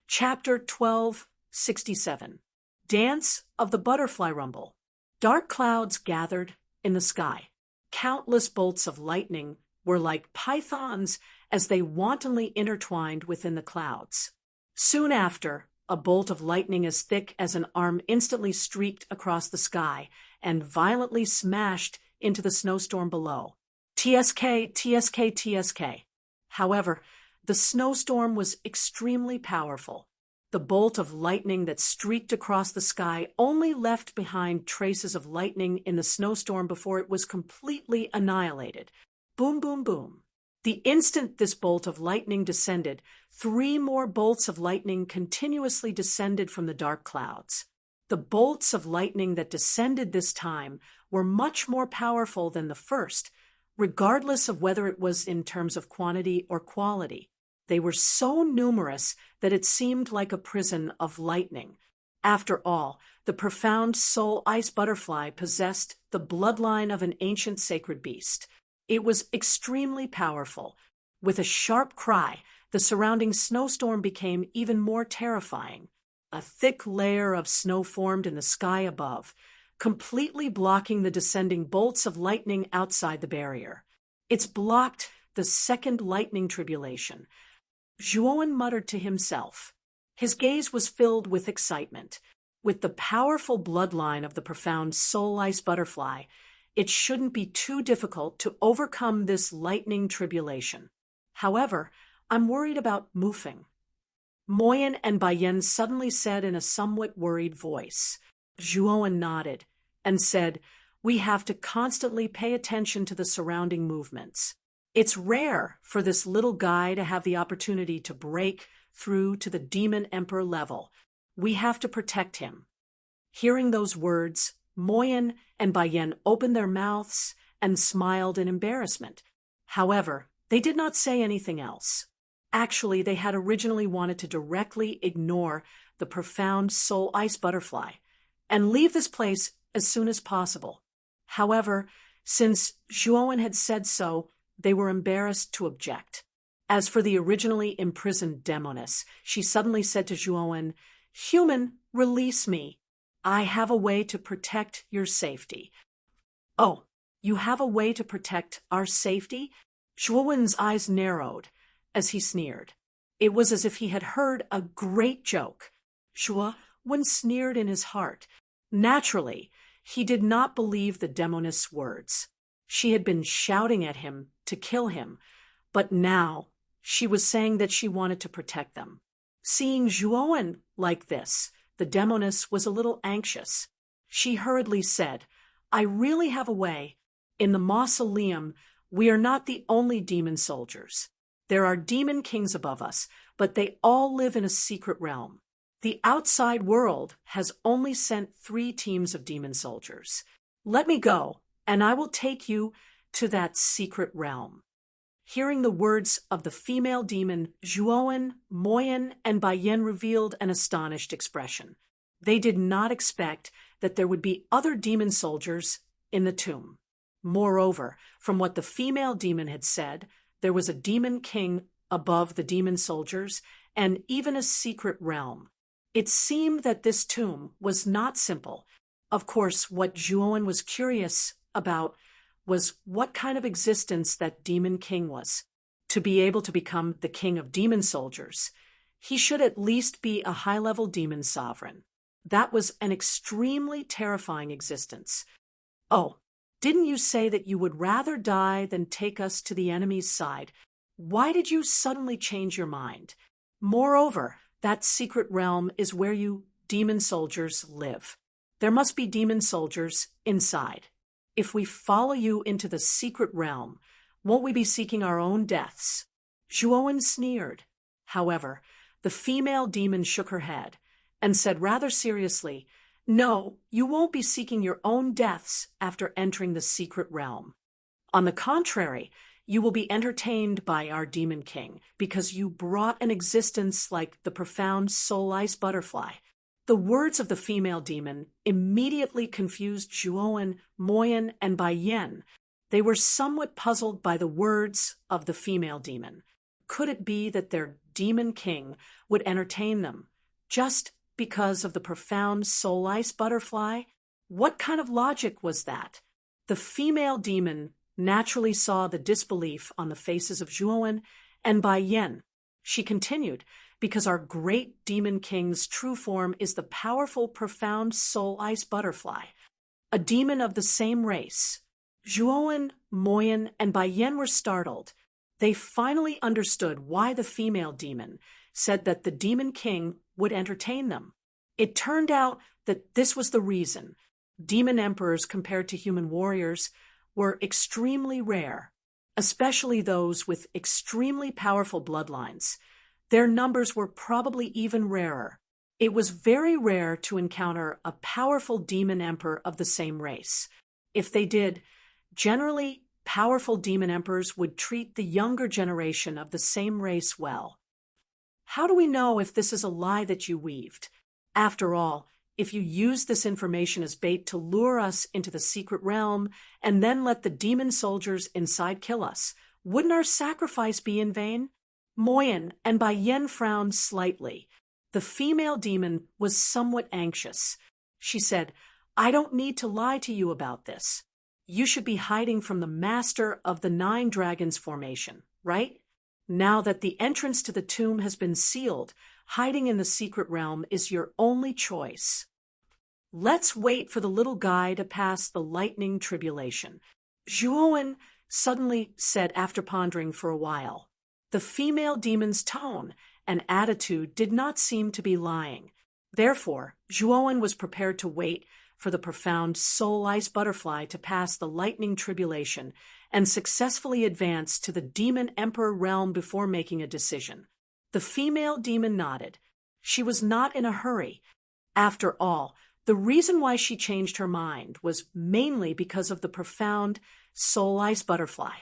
Chapter 1267. Dance of the Butterfly Rumble. Dark clouds gathered in the sky. Countless bolts of lightning were like pythons as they wantonly intertwined within the clouds. Soon after, a bolt of lightning as thick as an arm instantly streaked across the sky and violently smashed into the snowstorm below. TSK, TSK, TSK. However, the snowstorm was extremely powerful. The bolt of lightning that streaked across the sky only left behind traces of lightning in the snowstorm before it was completely annihilated. Boom, boom, boom. The instant this bolt of lightning descended, 3 more bolts of lightning continuously descended from the dark clouds. The bolts of lightning that descended this time were much more powerful than the first, regardless of whether it was in terms of quantity or quality. They were so numerous that it seemed like a prison of lightning. After all, the profound soul ice butterfly possessed the bloodline of an ancient sacred beast. It was extremely powerful. With a sharp cry, the surrounding snowstorm became even more terrifying. A thick layer of snow formed in the sky above, completely blocking the descending bolts of lightning outside the barrier. It's blocked the second lightning tribulation. Zhuowen muttered to himself. His gaze was filled with excitement. With the powerful bloodline of the profound soul ice butterfly, it shouldn't be too difficult to overcome this lightning tribulation. However, I'm worried about Mufeng. Moyen and Baiyan suddenly said in a somewhat worried voice. Zhuowen nodded and said, "We have to constantly pay attention to the surrounding movements. It's rare for this little guy to have the opportunity to break through to the Demon Emperor level. We have to protect him." Hearing those words, Moyen and Baiyan opened their mouths and smiled in embarrassment. However, they did not say anything else. Actually, they had originally wanted to directly ignore the profound soul ice butterfly and leave this place as soon as possible. However, since Zhuowen had said so, they were embarrassed to object. As for the originally imprisoned demoness, she suddenly said to Zhuowen, "Human, release me. I have a way to protect your safety." "Oh, you have a way to protect our safety?" Zhuowen's eyes narrowed as he sneered. It was as if he had heard a great joke. Zhuowen sneered in his heart. Naturally, he did not believe the demoness' words. She had been shouting at him to kill him, but now she was saying that she wanted to protect them. Seeing Zhuowen like this, the demoness was a little anxious. She hurriedly said, "I really have a way. In the mausoleum, we are not the only demon soldiers. There are demon kings above us, but they all live in a secret realm. The outside world has only sent 3 teams of demon soldiers. Let me go, and I will take you to that secret realm." Hearing the words of the female demon, Zhuowen, Moyen, and Baiyan revealed an astonished expression. They did not expect that there would be other demon soldiers in the tomb. Moreover, from what the female demon had said, there was a demon king above the demon soldiers and even a secret realm. It seemed that this tomb was not simple. Of course, what Zhuowen was curious about was what kind of existence that demon king was. To be able to become the king of demon soldiers, he should at least be a high-level demon sovereign. That was an extremely terrifying existence. "Oh, didn't you say that you would rather die than take us to the enemy's side? Why did you suddenly change your mind? Moreover, that secret realm is where you demon soldiers live. There must be demon soldiers inside. If we follow you into the secret realm, won't we be seeking our own deaths?" Zhuowen sneered. However, the female demon shook her head and said rather seriously, "No, you won't be seeking your own deaths after entering the secret realm. On the contrary, you will be entertained by our demon king because you brought an existence like the profound soul ice butterfly." The words of the female demon immediately confused Zhuowen, Moyen, and Baiyan. They were somewhat puzzled by the words of the female demon. Could it be that their demon king would entertain them just because of the profound soul ice butterfly? What kind of logic was that? The female demon naturally saw the disbelief on the faces of Zhuowen and Baiyan. She continued, "Because our great demon king's true form is the powerful, profound soul ice butterfly, a demon of the same race." Zhuowen, Moyen, and Baiyan were startled. They finally understood why the female demon said that the demon king would entertain them. It turned out that this was the reason. Demon emperors compared to human warriors were extremely rare, especially those with extremely powerful bloodlines. Their numbers were probably even rarer. It was very rare to encounter a powerful demon emperor of the same race. If they did, generally, powerful demon emperors would treat the younger generation of the same race well. How do we know if this is a lie that you weaved? After all, if you use this information as bait to lure us into the secret realm and then let the demon soldiers inside kill us, wouldn't our sacrifice be in vain? Moyen and Bai Yen frowned slightly. The female demon was somewhat anxious. She said, I don't need to lie to you about this. You should be hiding from the master of the 9 dragons formation, right? Now that the entrance to the tomb has been sealed, hiding in the secret realm is your only choice. Let's wait for the little guy to pass the lightning tribulation, Zhuowen suddenly said after pondering for a while. The female demon's tone and attitude did not seem to be lying. Therefore, Zhuowen was prepared to wait for the profound soul ice butterfly to pass the lightning tribulation and successfully advance to the demon emperor realm before making a decision. The female demon nodded. She was not in a hurry. After all, the reason why she changed her mind was mainly because of the profound soul ice butterfly.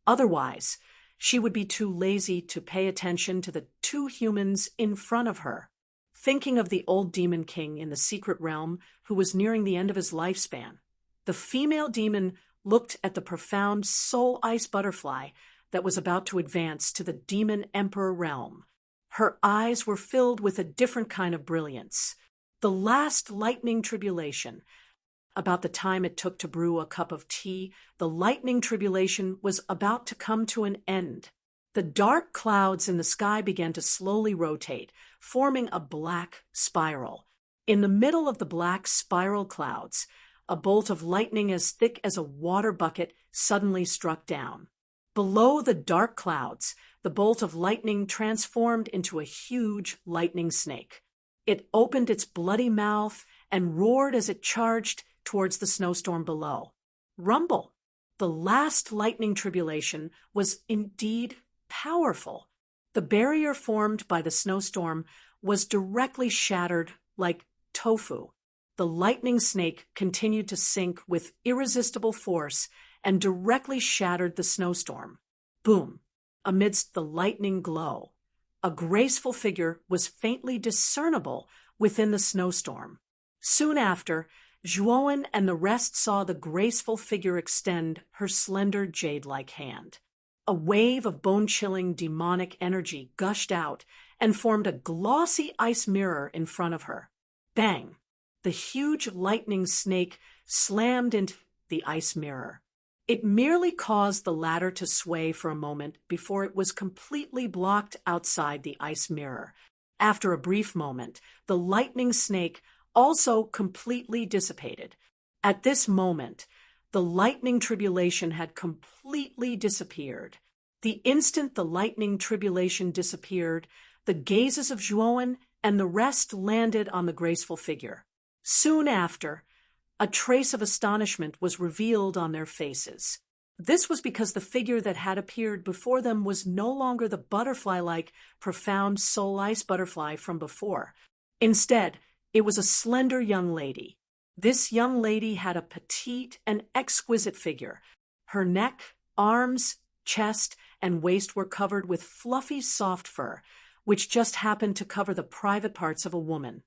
Otherwise, she would be too lazy to pay attention to the 2 humans in front of her. Thinking of the old demon king in the secret realm who was nearing the end of his lifespan, the female demon looked at the profound soul ice butterfly that was about to advance to the demon emperor realm. Her eyes were filled with a different kind of brilliance. The last lightning tribulation. About the time it took to brew a cup of tea, the lightning tribulation was about to come to an end. The dark clouds in the sky began to slowly rotate, forming a black spiral. In the middle of the black spiral clouds, a bolt of lightning as thick as a water bucket suddenly struck down. Below the dark clouds, the bolt of lightning transformed into a huge lightning snake. It opened its bloody mouth and roared as it charged towards the snowstorm below. Rumble! The last lightning tribulation was indeed powerful. The barrier formed by the snowstorm was directly shattered like tofu. The lightning snake continued to sink with irresistible force and directly shattered the snowstorm. Boom! Amidst the lightning glow, a graceful figure was faintly discernible within the snowstorm. Soon after, Zhuowen and the rest saw the graceful figure extend her slender jade-like hand. A wave of bone-chilling demonic energy gushed out and formed a glossy ice mirror in front of her. Bang! The huge lightning snake slammed into the ice mirror. It merely caused the latter to sway for a moment before it was completely blocked outside the ice mirror. After a brief moment, the lightning snake also completely dissipated. At this moment, the lightning tribulation had completely disappeared. The instant the lightning tribulation disappeared, the gazes of Zhuowen and the rest landed on the graceful figure. Soon after, a trace of astonishment was revealed on their faces. This was because the figure that had appeared before them was no longer the butterfly-like, profound soul ice butterfly from before. Instead, it was a slender young lady. This young lady had a petite and exquisite figure. Her neck, arms, chest, and waist were covered with fluffy soft fur, which just happened to cover the private parts of a woman.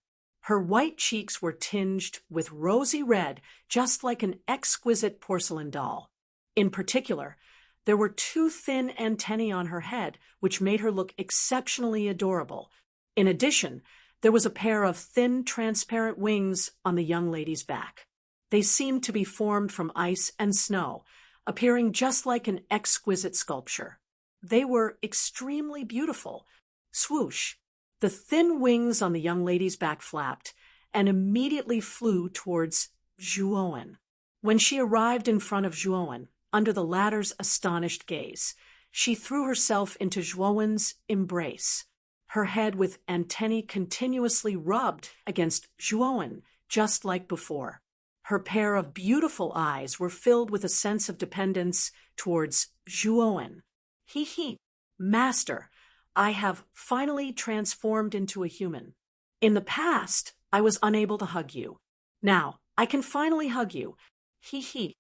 Her white cheeks were tinged with rosy red, just like an exquisite porcelain doll. In particular, there were 2 thin antennae on her head, which made her look exceptionally adorable. In addition, there was a pair of thin, transparent wings on the young lady's back. They seemed to be formed from ice and snow, appearing just like an exquisite sculpture. They were extremely beautiful. Swoosh! The thin wings on the young lady's back flapped and immediately flew towards Zhuowen. When she arrived in front of Zhuowen, under the latter's astonished gaze, she threw herself into Zhuowen's embrace. Her head with antennae continuously rubbed against Zhuowen, just like before. Her pair of beautiful eyes were filled with a sense of dependence towards Zhuowen. He, Master, I have finally transformed into a human. In the past, I was unable to hug you. Now, I can finally hug you. He.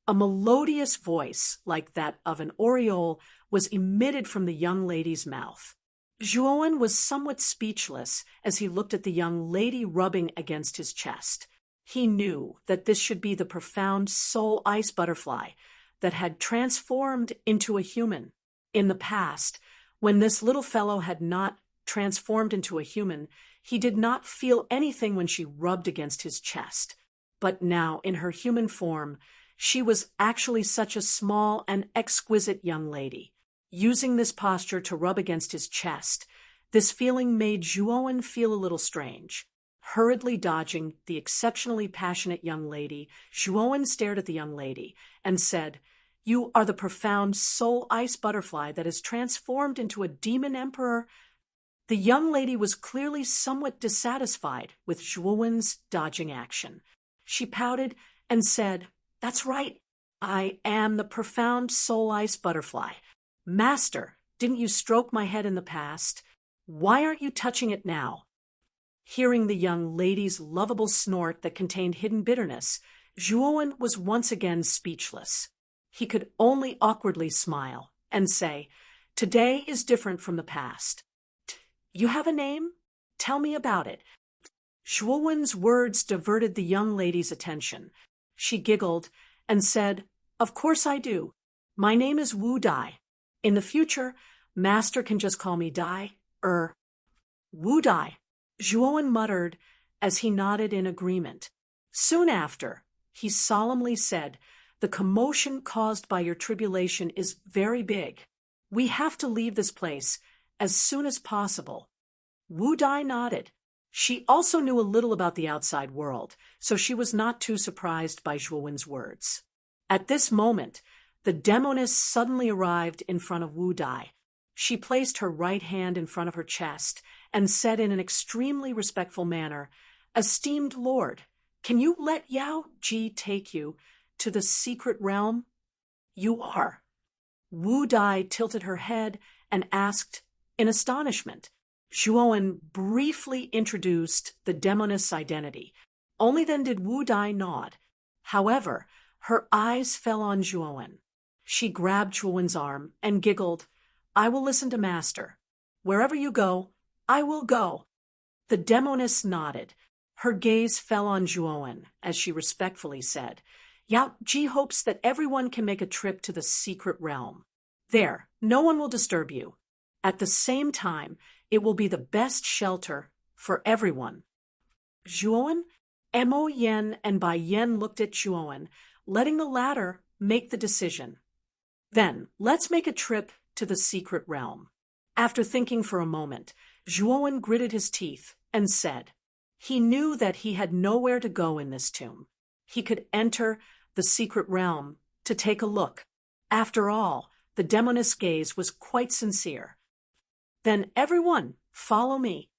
A melodious voice, like that of an oriole, was emitted from the young lady's mouth. Zhuowen was somewhat speechless as he looked at the young lady rubbing against his chest. He knew that this should be the profound soul ice butterfly that had transformed into a human. In the past, when this little fellow had not transformed into a human, he did not feel anything when she rubbed against his chest. But now, in her human form, she was actually such a small and exquisite young lady. Using this posture to rub against his chest, this feeling made Zhuowen feel a little strange. Hurriedly dodging the exceptionally passionate young lady, Zhuowen stared at the young lady and said, "You are the profound soul ice butterfly that is transformed into a demon emperor." The young lady was clearly somewhat dissatisfied with Zhuowen's dodging action. She pouted and said, "That's right. I am the profound soul ice butterfly. Master, didn't you stroke my head in the past? Why aren't you touching it now?" Hearing the young lady's lovable snort that contained hidden bitterness, Zhuowen was once again speechless. He could only awkwardly smile and say, "Today is different from the past. You have a name? Tell me about it." Zhuowen's words diverted the young lady's attention. She giggled and said, "Of course I do. My name is Wu Dai. In the future, Master can just call me Dai, Wu Dai." Zhuowen muttered as he nodded in agreement. Soon after, he solemnly said, "The commotion caused by your tribulation is very big. We have to leave this place as soon as possible." Wu Dai nodded. She also knew a little about the outside world, so she was not too surprised by Zhuowen's words. At this moment, the demoness suddenly arrived in front of Wu Dai. She placed her right hand in front of her chest and said in an extremely respectful manner, "Esteemed Lord, can you let Yao Ji take you to the secret realm?" "You are." Wu Dai tilted her head and asked in astonishment. Zhuowen briefly introduced the demoness' identity. Only then did Wu Dai nod. However, her eyes fell on Zhuowen. She grabbed Zhuowen's arm and giggled, "I will listen to Master. Wherever you go, I will go." The demoness nodded. Her gaze fell on Zhuowen as she respectfully said, "Yao Ji hopes that everyone can make a trip to the secret realm. There, no one will disturb you. At the same time, it will be the best shelter for everyone." Zhuowen, Mo Yen, and Bai Yen looked at Zhuowen, letting the latter make the decision. "Then, let's make a trip to the secret realm." After thinking for a moment, Zhuowen gritted his teeth and said, he knew that he had nowhere to go in this tomb. He could enter the secret realm to take a look. After all, the demoness' gaze was quite sincere. "Then everyone, follow me."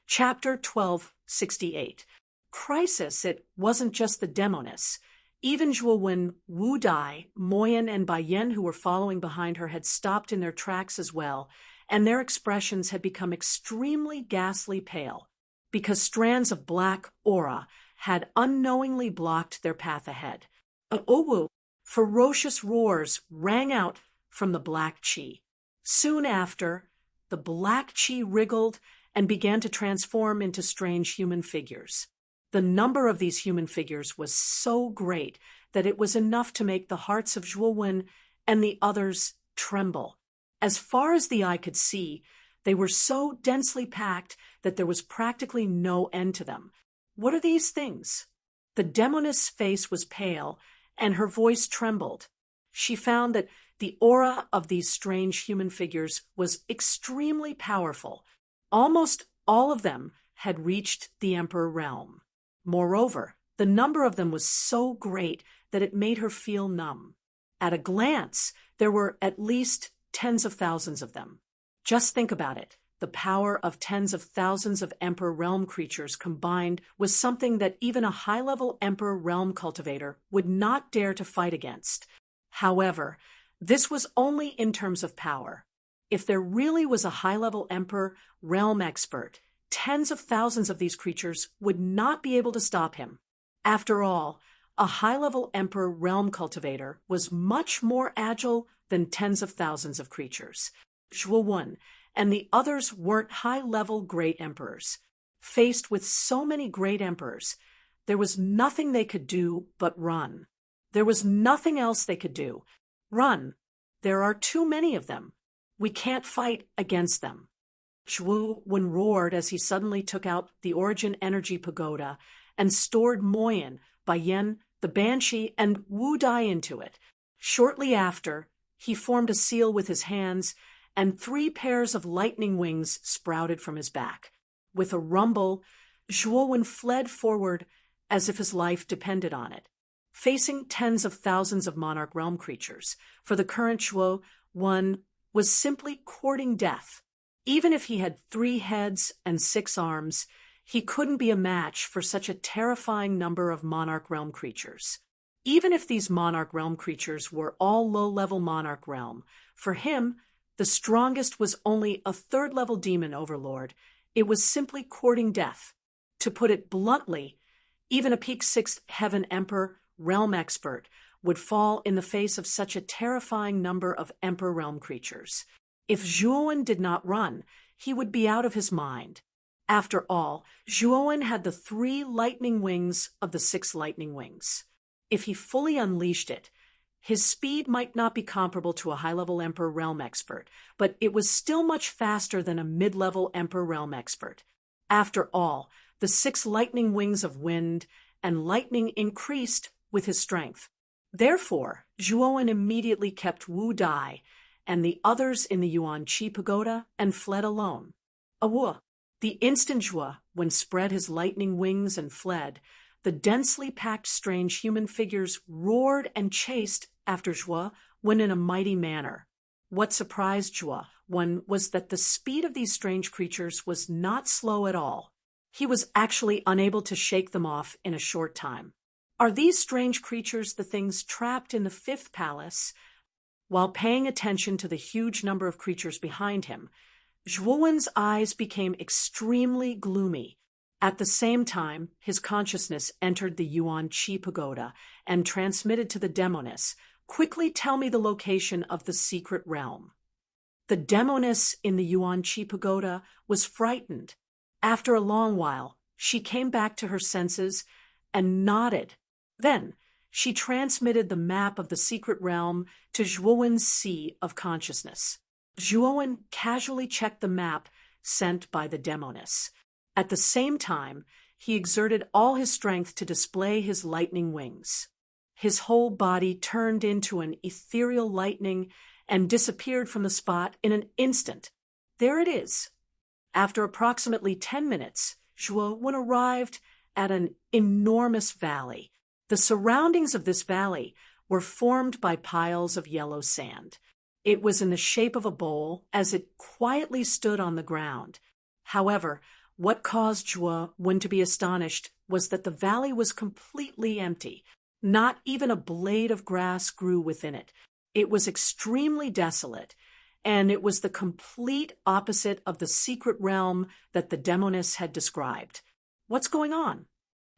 Chapter 1268. Crisis, it wasn't just the demoness. Even Zhuowen, Wu Dai, Moyen, and Bai Yen, who were following behind her, had stopped in their tracks as well, and their expressions had become extremely ghastly pale, because strands of black aura had unknowingly blocked their path ahead. Ferocious roars rang out from the black chi. Soon after, the black chi wriggled and began to transform into strange human figures. The number of these human figures was so great that it was enough to make the hearts of Zhuowen and the others tremble. As far as the eye could see, they were so densely packed that there was practically no end to them. What are these things? The demoness' face was pale, and her voice trembled. She found that the aura of these strange human figures was extremely powerful. Almost all of them had reached the Emperor realm. Moreover, the number of them was so great that it made her feel numb. At a glance, there were at least tens of thousands of them. Just think about it. The power of tens of thousands of Emperor realm creatures combined was something that even a high-level Emperor realm cultivator would not dare to fight against. However, this was only in terms of power. If there really was a high-level Emperor realm expert, tens of thousands of these creatures would not be able to stop him. After all, a high-level Emperor realm cultivator was much more agile than tens of thousands of creatures. Zhuowen, and the others weren't high-level great emperors. Faced with so many great emperors, there was nothing they could do but run. There was nothing else they could do. Run. There are too many of them. We can't fight against them. Zhuo Wen roared as he suddenly took out the Origin Energy Pagoda and stored Moyan, Baiyan, the Banshee, and Wu Dai into it. Shortly after, he formed a seal with his hands, and 3 pairs of lightning wings sprouted from his back. With a rumble, Zhuo Wen fled forward as if his life depended on it, facing tens of thousands of Monarch Realm creatures. For the current Zhuo Wen was simply courting death. Even if he had 3 heads and 6 arms, he couldn't be a match for such a terrifying number of Monarch Realm creatures. Even if these Monarch Realm creatures were all low-level Monarch Realm, for him, the strongest was only a 3rd-level demon overlord. It was simply courting death. To put it bluntly, even a peak 6th Heaven Emperor Realm expert would fall in the face of such a terrifying number of Emperor Realm creatures. If Zhuo Wen did not run, he would be out of his mind. After all, Zhuo Wen had the 3 lightning wings of the 6 lightning wings. If he fully unleashed it, his speed might not be comparable to a high-level Emperor Realm expert, but it was still much faster than a mid-level Emperor Realm expert. After all, the 6 lightning wings of wind and lightning increased with his strength. Therefore, Zhuo Wen immediately kept Wu Dai and the others in the Yuan Qi Pagoda and fled alone. Awu. The instant Zhuo Wen spread his lightning wings and fled, the densely packed strange human figures roared and chased after Zhuo Wen in a mighty manner. What surprised Zhuo Wen was that the speed of these strange creatures was not slow at all. He was actually unable to shake them off in a short time. Are these strange creatures the things trapped in the 5th palace? While paying attention to the huge number of creatures behind him, Zhuo Wen's eyes became extremely gloomy. At the same time, his consciousness entered the Yuan Qi Pagoda and transmitted to the Demoness, "Quickly tell me the location of the secret realm." The Demoness in the Yuan Qi Pagoda was frightened. After a long while, she came back to her senses and nodded. Then, she transmitted the map of the secret realm to Zhuo Wen's sea of consciousness. Zhuo Wen casually checked the map sent by the Demoness. At the same time, he exerted all his strength to display his lightning wings. His whole body turned into an ethereal lightning and disappeared from the spot in an instant. There it is. After approximately 10 minutes, Zhuo Wen arrived at an enormous valley. The surroundings of this valley were formed by piles of yellow sand. It was in the shape of a bowl as it quietly stood on the ground. However, what caused Zhuo Wen to be astonished was that the valley was completely empty. Not even a blade of grass grew within it. It was extremely desolate, and it was the complete opposite of the secret realm that the Demoness had described. What's going on?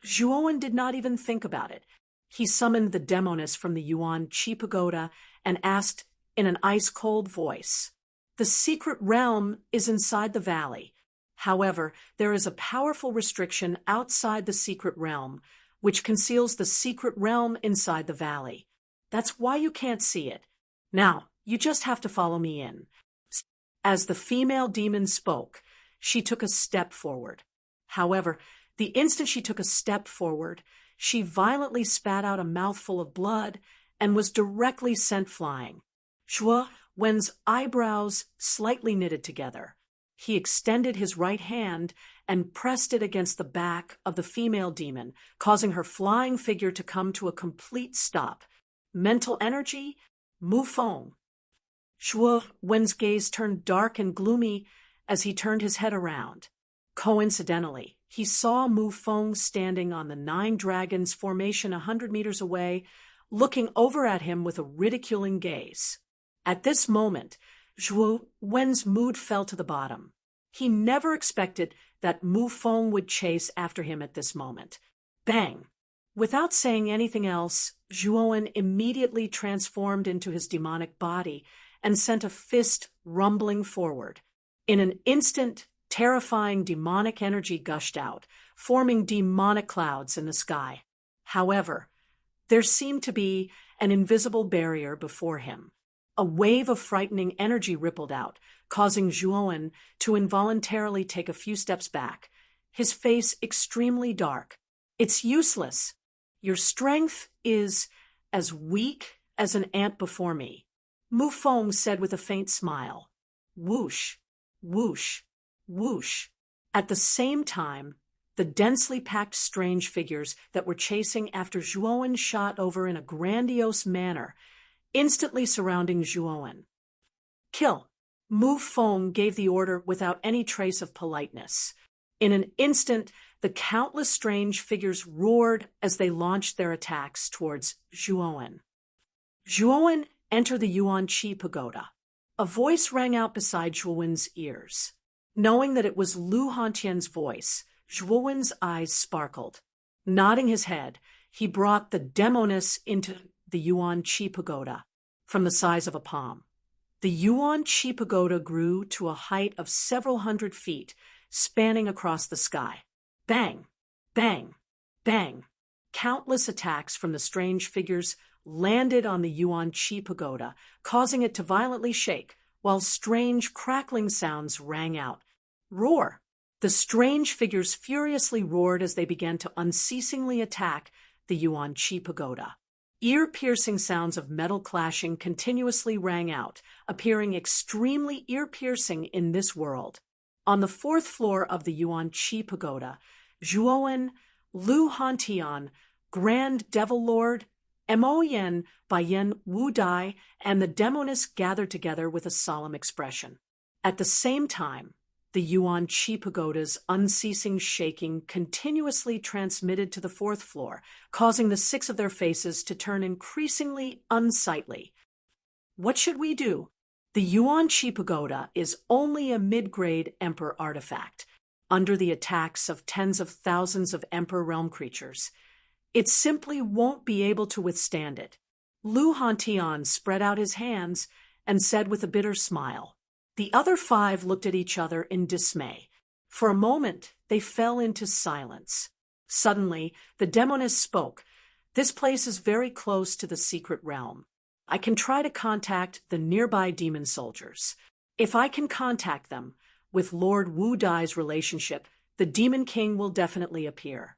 Zhuo Wen did not even think about it. He summoned the Demoness from the Yuan Qi Pagoda and asked in an ice-cold voice, "The secret realm is inside the valley. However, there is a powerful restriction outside the secret realm, which conceals the secret realm inside the valley. That's why you can't see it. Now, you just have to follow me in." As the female demon spoke, she took a step forward. However, the instant she took a step forward, she violently spat out a mouthful of blood and was directly sent flying. Zhuo Wen's eyebrows slightly knitted together. He extended his right hand and pressed it against the back of the female demon, causing her flying figure to come to a complete stop. Mental energy, Mu Feng. Zhuo Wen's gaze turned dark and gloomy as he turned his head around. Coincidentally, he saw Mu Feng standing on the 9 Dragons formation 100 meters away, looking over at him with a ridiculing gaze. At this moment, Zhuo Wen's mood fell to the bottom. He never expected that Mu Feng would chase after him at this moment. Bang! Without saying anything else, Zhuo Wen immediately transformed into his demonic body and sent a fist rumbling forward. In an instant, terrifying demonic energy gushed out, forming demonic clouds in the sky. However, there seemed to be an invisible barrier before him. A wave of frightening energy rippled out, causing Zhuowen to involuntarily take a few steps back, his face extremely dark. "It's useless. Your strength is as weak as an ant before me," Mu Feng said with a faint smile. Whoosh, whoosh, whoosh. At the same time, the densely packed strange figures that were chasing after Zhuowen shot over in a grandiose manner, instantly surrounding Zhuowen. "Kill!" Mu Feng gave the order without any trace of politeness. In an instant, the countless strange figures roared as they launched their attacks towards Zhuowen. "Zhuowen, enter the Yuan Qi Pagoda." A voice rang out beside Zhuowen's ears. Knowing that it was Lu Hantian's voice, Zhuowen's eyes sparkled. Nodding his head, he brought the demoness into the Yuan Qi Pagoda, from the size of a palm. The Yuan Qi Pagoda grew to a height of several hundred feet, spanning across the sky. Bang! Bang! Bang! Countless attacks from the strange figures landed on the Yuan Qi Pagoda, causing it to violently shake, while strange crackling sounds rang out. Roar! The strange figures furiously roared as they began to unceasingly attack the Yuan Qi Pagoda. Ear-piercing sounds of metal clashing continuously rang out, appearing extremely ear-piercing in this world. On the fourth floor of the Yuan Qi Pagoda, Zhuowen, Lu Hantian, Grand Devil Lord, Mo Yen, Baiyan Wu Dai, and the demoness gathered together with a solemn expression. At the same time, the Yuan Qi Pagoda's unceasing shaking continuously transmitted to the fourth floor, causing the six of their faces to turn increasingly unsightly. What should we do? The Yuan Qi Pagoda is only a mid-grade Emperor artifact, under the attacks of tens of thousands of Emperor realm creatures. It simply won't be able to withstand it. Lu Hantian spread out his hands and said with a bitter smile. The other five looked at each other in dismay. For a moment, they fell into silence. Suddenly, the demoness spoke. "This place is very close to the secret realm. I can try to contact the nearby demon soldiers. If I can contact them, with Lord Wu Dai's relationship, the Demon King will definitely appear.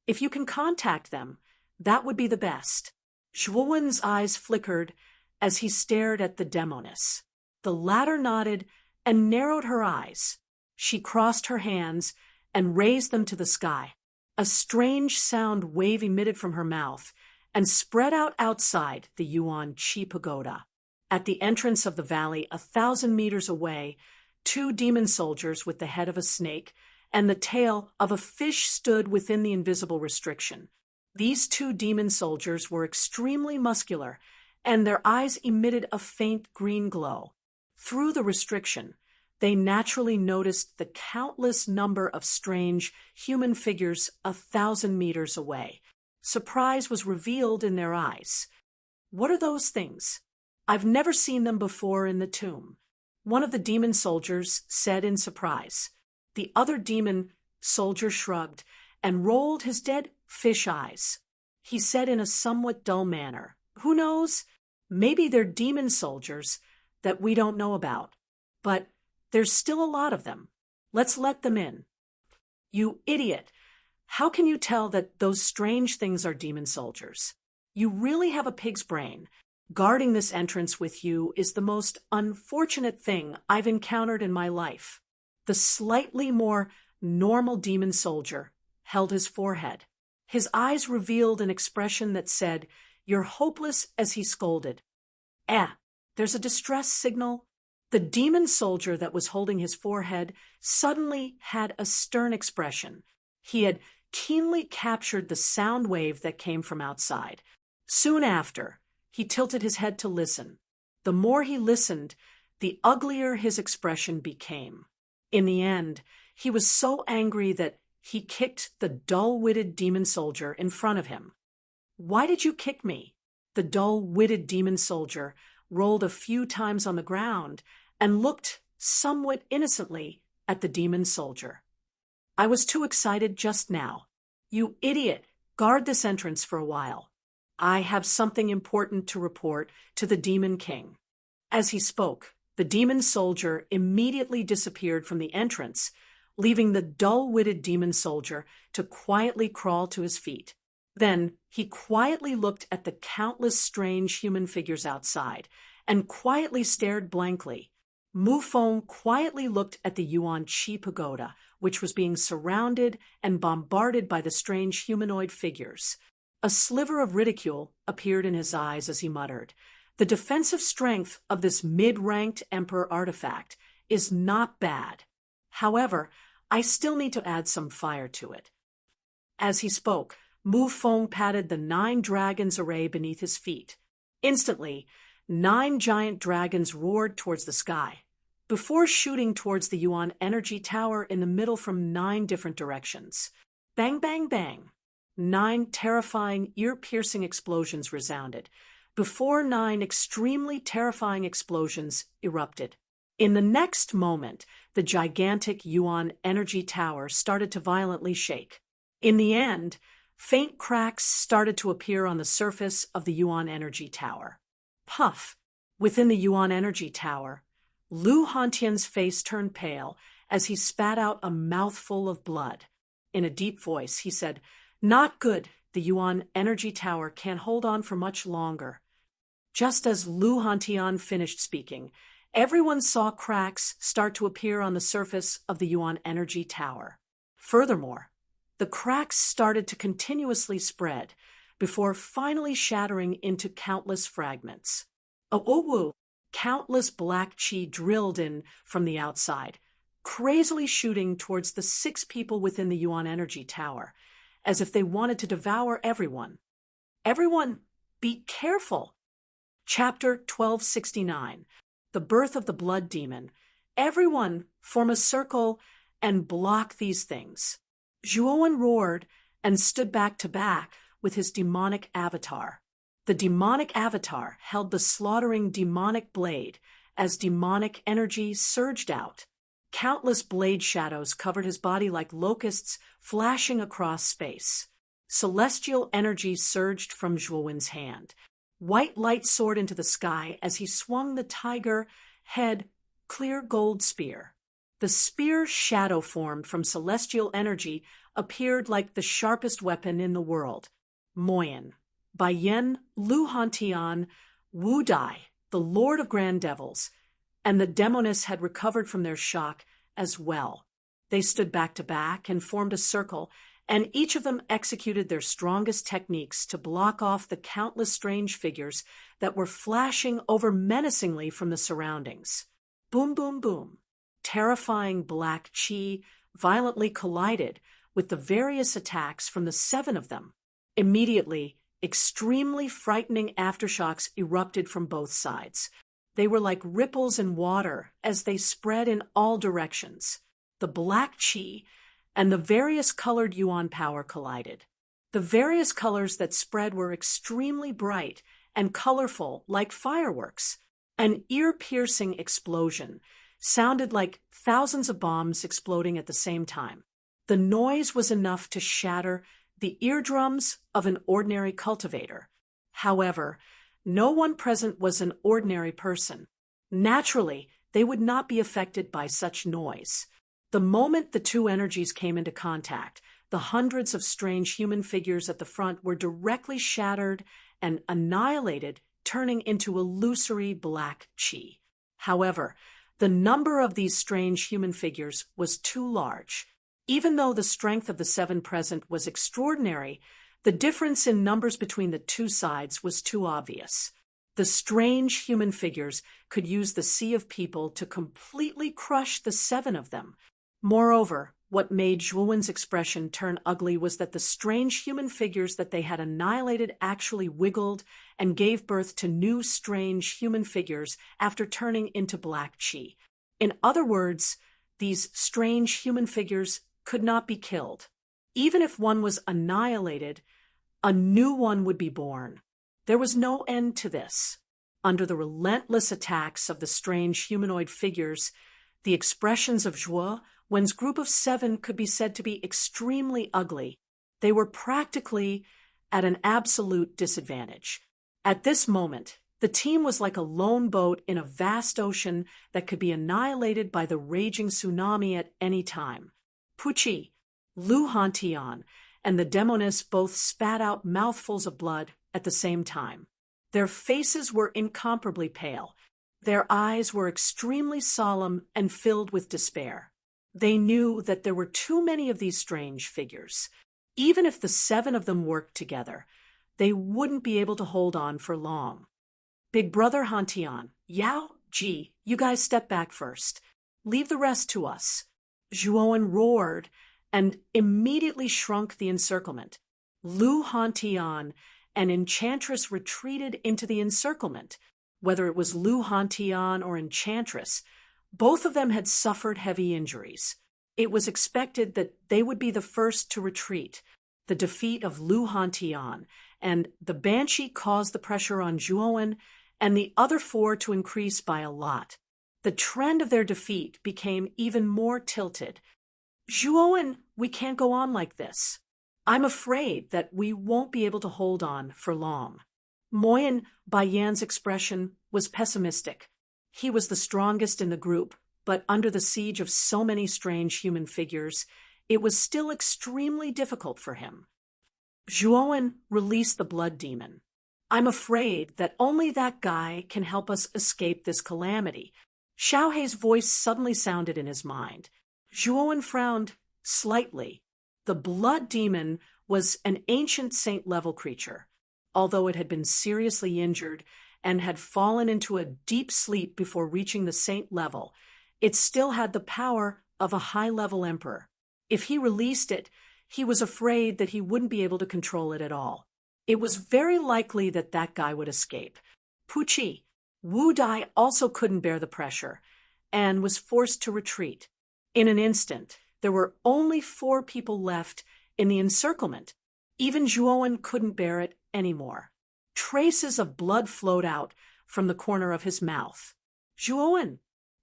If you can contact them, that would be the best." Zhuowen's eyes flickered as he stared at the demoness. The latter nodded and narrowed her eyes. She crossed her hands and raised them to the sky. A strange sound wave emitted from her mouth and spread out outside the Yuan Qi Pagoda. At the entrance of the valley, 1,000 meters away, 2 demon soldiers with the head of a snake and the tail of a fish stood within the invisible restriction. These 2 demon soldiers were extremely muscular, and their eyes emitted a faint green glow. Through the restriction, they naturally noticed the countless number of strange human figures 1,000 meters away. Surprise was revealed in their eyes. "What are those things? I've never seen them before in the tomb," one of the demon soldiers said in surprise. The other demon soldier shrugged and rolled his dead fish eyes. He said in a somewhat dull manner, "Who knows? Maybe they're demon soldiers that we don't know about. But there's still a lot of them. Let's let them in." "You idiot! How can you tell that those strange things are demon soldiers? You really have a pig's brain. Guarding this entrance with you is the most unfortunate thing I've encountered in my life." The slightly more normal demon soldier held his forehead. His eyes revealed an expression that said, "You're hopeless," as he scolded. There's a distress signal." The demon soldier that was holding his forehead suddenly had a stern expression. He had keenly captured the sound wave that came from outside. Soon after, he tilted his head to listen. The more he listened, the uglier his expression became. In the end, he was so angry that he kicked the dull-witted demon soldier in front of him. "Why did you kick me?" The dull-witted demon soldier rolled a few times on the ground and looked somewhat innocently, at the demon soldier. "I was too excited just now. You idiot, guard this entrance for a while. I have something important to report to the Demon King." As he spoke, the demon soldier immediately disappeared from the entrance, leaving the dull-witted demon soldier to quietly crawl to his feet. Then he quietly looked at the countless strange human figures outside and quietly stared blankly. Mufong quietly looked at the Yuan Chi pagoda, which was being surrounded and bombarded by the strange humanoid figures. A sliver of ridicule appeared in his eyes as he muttered, "The defensive strength of this mid-ranked emperor artifact is not bad. However, I still need to add some fire to it." As he spoke, Mufong patted the 9 dragons array beneath his feet. Instantly, 9 giant dragons roared towards the sky, before shooting towards the Yuan Energy Tower in the middle from 9 different directions. Bang, bang, bang. 9 terrifying, ear-piercing explosions resounded, before 9 extremely terrifying explosions erupted. In the next moment, the gigantic Yuan Energy Tower started to violently shake. In the end, faint cracks started to appear on the surface of the Yuan Energy Tower. Puff! Within the Yuan Energy Tower, Lu Hantian's face turned pale as he spat out a mouthful of blood. In a deep voice, he said, "Not good. The Yuan Energy Tower can't hold on for much longer." Just as Lu Hantian finished speaking, everyone saw cracks start to appear on the surface of the Yuan Energy Tower. Furthermore, the cracks started to continuously spread, before finally shattering into countless fragments. Oh, countless black chi drilled in from the outside, crazily shooting towards the 6 people within the Yuan Energy Tower, as if they wanted to devour everyone. Everyone, be careful! Chapter 1269, The Birth of the Blood Demon. Everyone, form a circle and block these things. Zhuowen roared and stood back to back with his demonic avatar. The demonic avatar held the slaughtering demonic blade as demonic energy surged out. Countless blade shadows covered his body like locusts flashing across space. Celestial energy surged from Zhuowen's hand. White light soared into the sky as he swung the tiger head clear gold spear. The spear shadow formed from celestial energy appeared like the sharpest weapon in the world. Moyen, Bai Yen, Lu Hantian, Wu Dai, the Lord of Grand Devils, and the Demoness had recovered from their shock as well. They stood back to back and formed a circle, and each of them executed their strongest techniques to block off the countless strange figures that were flashing over menacingly from the surroundings. Boom, boom, boom. Terrifying black chi violently collided with the various attacks from the 7 of them. Immediately, extremely frightening aftershocks erupted from both sides. They were like ripples in water as they spread in all directions. The black chi and the various colored Yuan power collided. The various colors that spread were extremely bright and colorful like fireworks. An ear-piercing explosion sounded like thousands of bombs exploding at the same time. The noise was enough to shatter the eardrums of an ordinary cultivator. However, no one present was an ordinary person. Naturally, they would not be affected by such noise. The moment the 2 energies came into contact, the hundreds of strange human figures at the front were directly shattered and annihilated, turning into illusory black chi. However, the number of these strange human figures was too large. Even though the strength of the 7 present was extraordinary, the difference in numbers between the 2 sides was too obvious. The strange human figures could use the sea of people to completely crush the 7 of them. Moreover, what made Zhuowen's expression turn ugly was that the strange human figures that they had annihilated actually wiggled and gave birth to new strange human figures after turning into black chi. In other words, these strange human figures could not be killed. Even if one was annihilated, a new one would be born. There was no end to this. Under the relentless attacks of the strange humanoid figures, The expressions of Zhuo Wen's group of 7 could be said to be extremely ugly. They were practically at an absolute disadvantage. At this moment, the team was like a lone boat in a vast ocean that could be annihilated by the raging tsunami at any time. Puqi, Lu Hantian, and the demoness both spat out mouthfuls of blood at the same time. Their faces were incomparably pale. Their eyes were extremely solemn and filled with despair. They knew that there were too many of these strange figures. Even if the 7 of them worked together, they wouldn't be able to hold on for long. Big Brother Hantian, Yao, Ji, you guys step back first. Leave the rest to us. Zhuowen roared and immediately shrunk the encirclement. Lu Hantian and Enchantress retreated into the encirclement. Whether it was Lu Hantian or Enchantress, both of them had suffered heavy injuries. It was expected that they would be the first to retreat. The defeat of Lu Hantian and the Banshee caused the pressure on Zhuowen and the other 4 to increase by a lot. The trend of their defeat became even more tilted. Zhuowen, we can't go on like this. I'm afraid that we won't be able to hold on for long. Moyen Baiyan's expression was pessimistic. He was the strongest in the group, but under the siege of so many strange human figures, it was still extremely difficult for him. Zhuowen released the blood demon. I'm afraid that only that guy can help us escape this calamity. Xiaohei's voice suddenly sounded in his mind. Zhuowen frowned slightly. The blood demon was an ancient saint-level creature. Although it had been seriously injured and had fallen into a deep sleep before reaching the saint level, it still had the power of a high-level emperor. If he released it, he was afraid that he wouldn't be able to control it at all. It was very likely that that guy would escape. Puqi, Wu Dai also couldn't bear the pressure and was forced to retreat. In an instant, there were only 4 people left in the encirclement. Even Zhuowen couldn't bear it anymore. Traces of blood flowed out from the corner of his mouth. Zhuowen,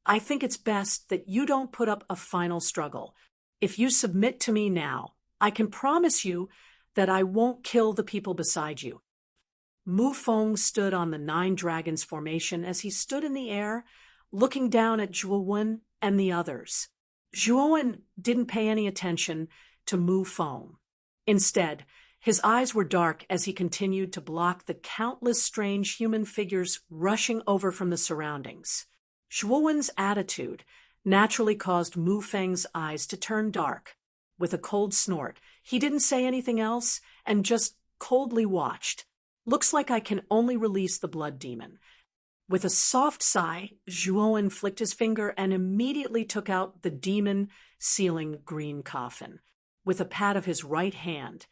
I think it's best that you don't put up a final struggle. If you submit to me now, I can promise you that I won't kill the people beside you. Mu Feng stood on the 9 dragons formation as he stood in the air, looking down at Zhuowen and the others. Zhuowen didn't pay any attention to Mu Feng. Instead, his eyes were dark as he continued to block the countless strange human figures rushing over from the surroundings. Zhuowen's attitude naturally caused Mu Feng's eyes to turn dark. With a cold snort, he didn't say anything else and just coldly watched. Looks like I can only release the blood demon. With a soft sigh, Zhuowen flicked his finger and immediately took out the demon-sealing green coffin. With a pat of his right hand,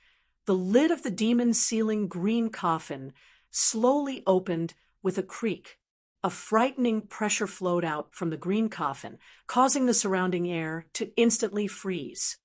the lid of the demon-sealing green coffin slowly opened with a creak. A frightening pressure flowed out from the green coffin, causing the surrounding air to instantly freeze.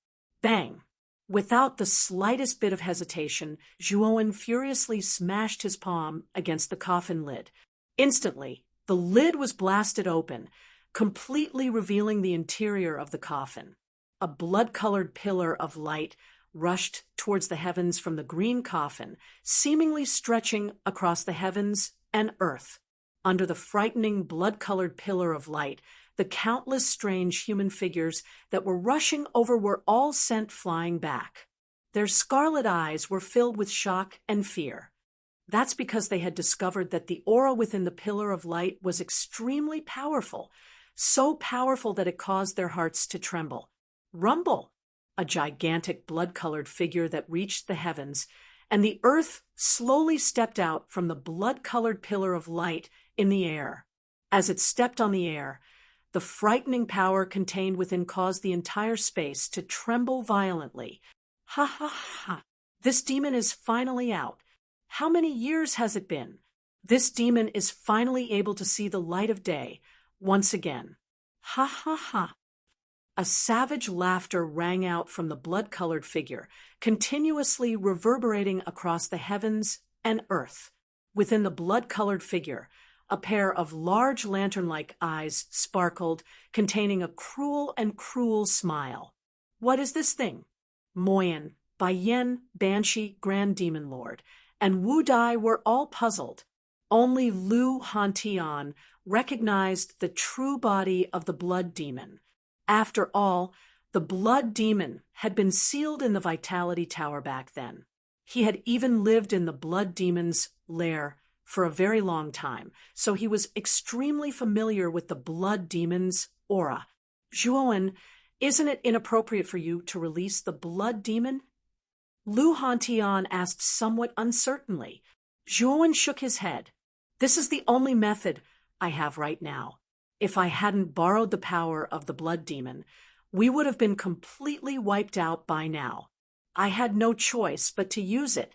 Bang! Without the slightest bit of hesitation, Zhuowen furiously smashed his palm against the coffin lid. Instantly, the lid was blasted open, completely revealing the interior of the coffin. A blood-colored pillar of light rushed towards the heavens from the green coffin, seemingly stretching across the heavens and earth. Under the frightening blood-colored pillar of light, the countless strange human figures that were rushing over were all sent flying back. Their scarlet eyes were filled with shock and fear. That's because they had discovered that the aura within the pillar of light was extremely powerful, so powerful that it caused their hearts to tremble. Rumble! A gigantic blood-colored figure that reached the heavens, and the earth slowly stepped out from the blood-colored pillar of light in the air. As it stepped on the air, the frightening power contained within caused the entire space to tremble violently. Ha ha ha! This demon is finally out. How many years has it been? This demon is finally able to see the light of day once again. Ha ha ha! A savage laughter rang out from the blood-colored figure, continuously reverberating across the heavens and earth. Within the blood-colored figure, A pair of large lantern-like eyes sparkled, containing a cruel and cruel smile. "What is this thing?" Moyen, Bai Yen, Banshee, Grand Demon Lord, and Wu Dai were all puzzled. Only Lu Hantian recognized the true body of the blood demon. After all, the blood demon had been sealed in the Vitality Tower back then. He had even lived in the blood demon's lair for a very long time, so he was extremely familiar with the blood demon's aura. "Zhuowen, isn't it inappropriate for you to release the blood demon?" Lu Hantian asked somewhat uncertainly. Zhuowen shook his head. "This is the only method I have right now. If I hadn't borrowed the power of the blood demon, we would have been completely wiped out by now. I had no choice but to use it."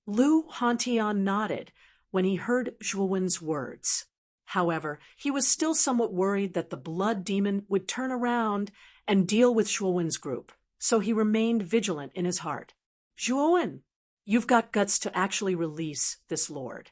Lu Hantian nodded when he heard Zhuowen's words. However, he was still somewhat worried that the blood demon would turn around and deal with Zhuowen's group, so he remained vigilant in his heart. "Zhuowen, you've got guts to actually release this lord."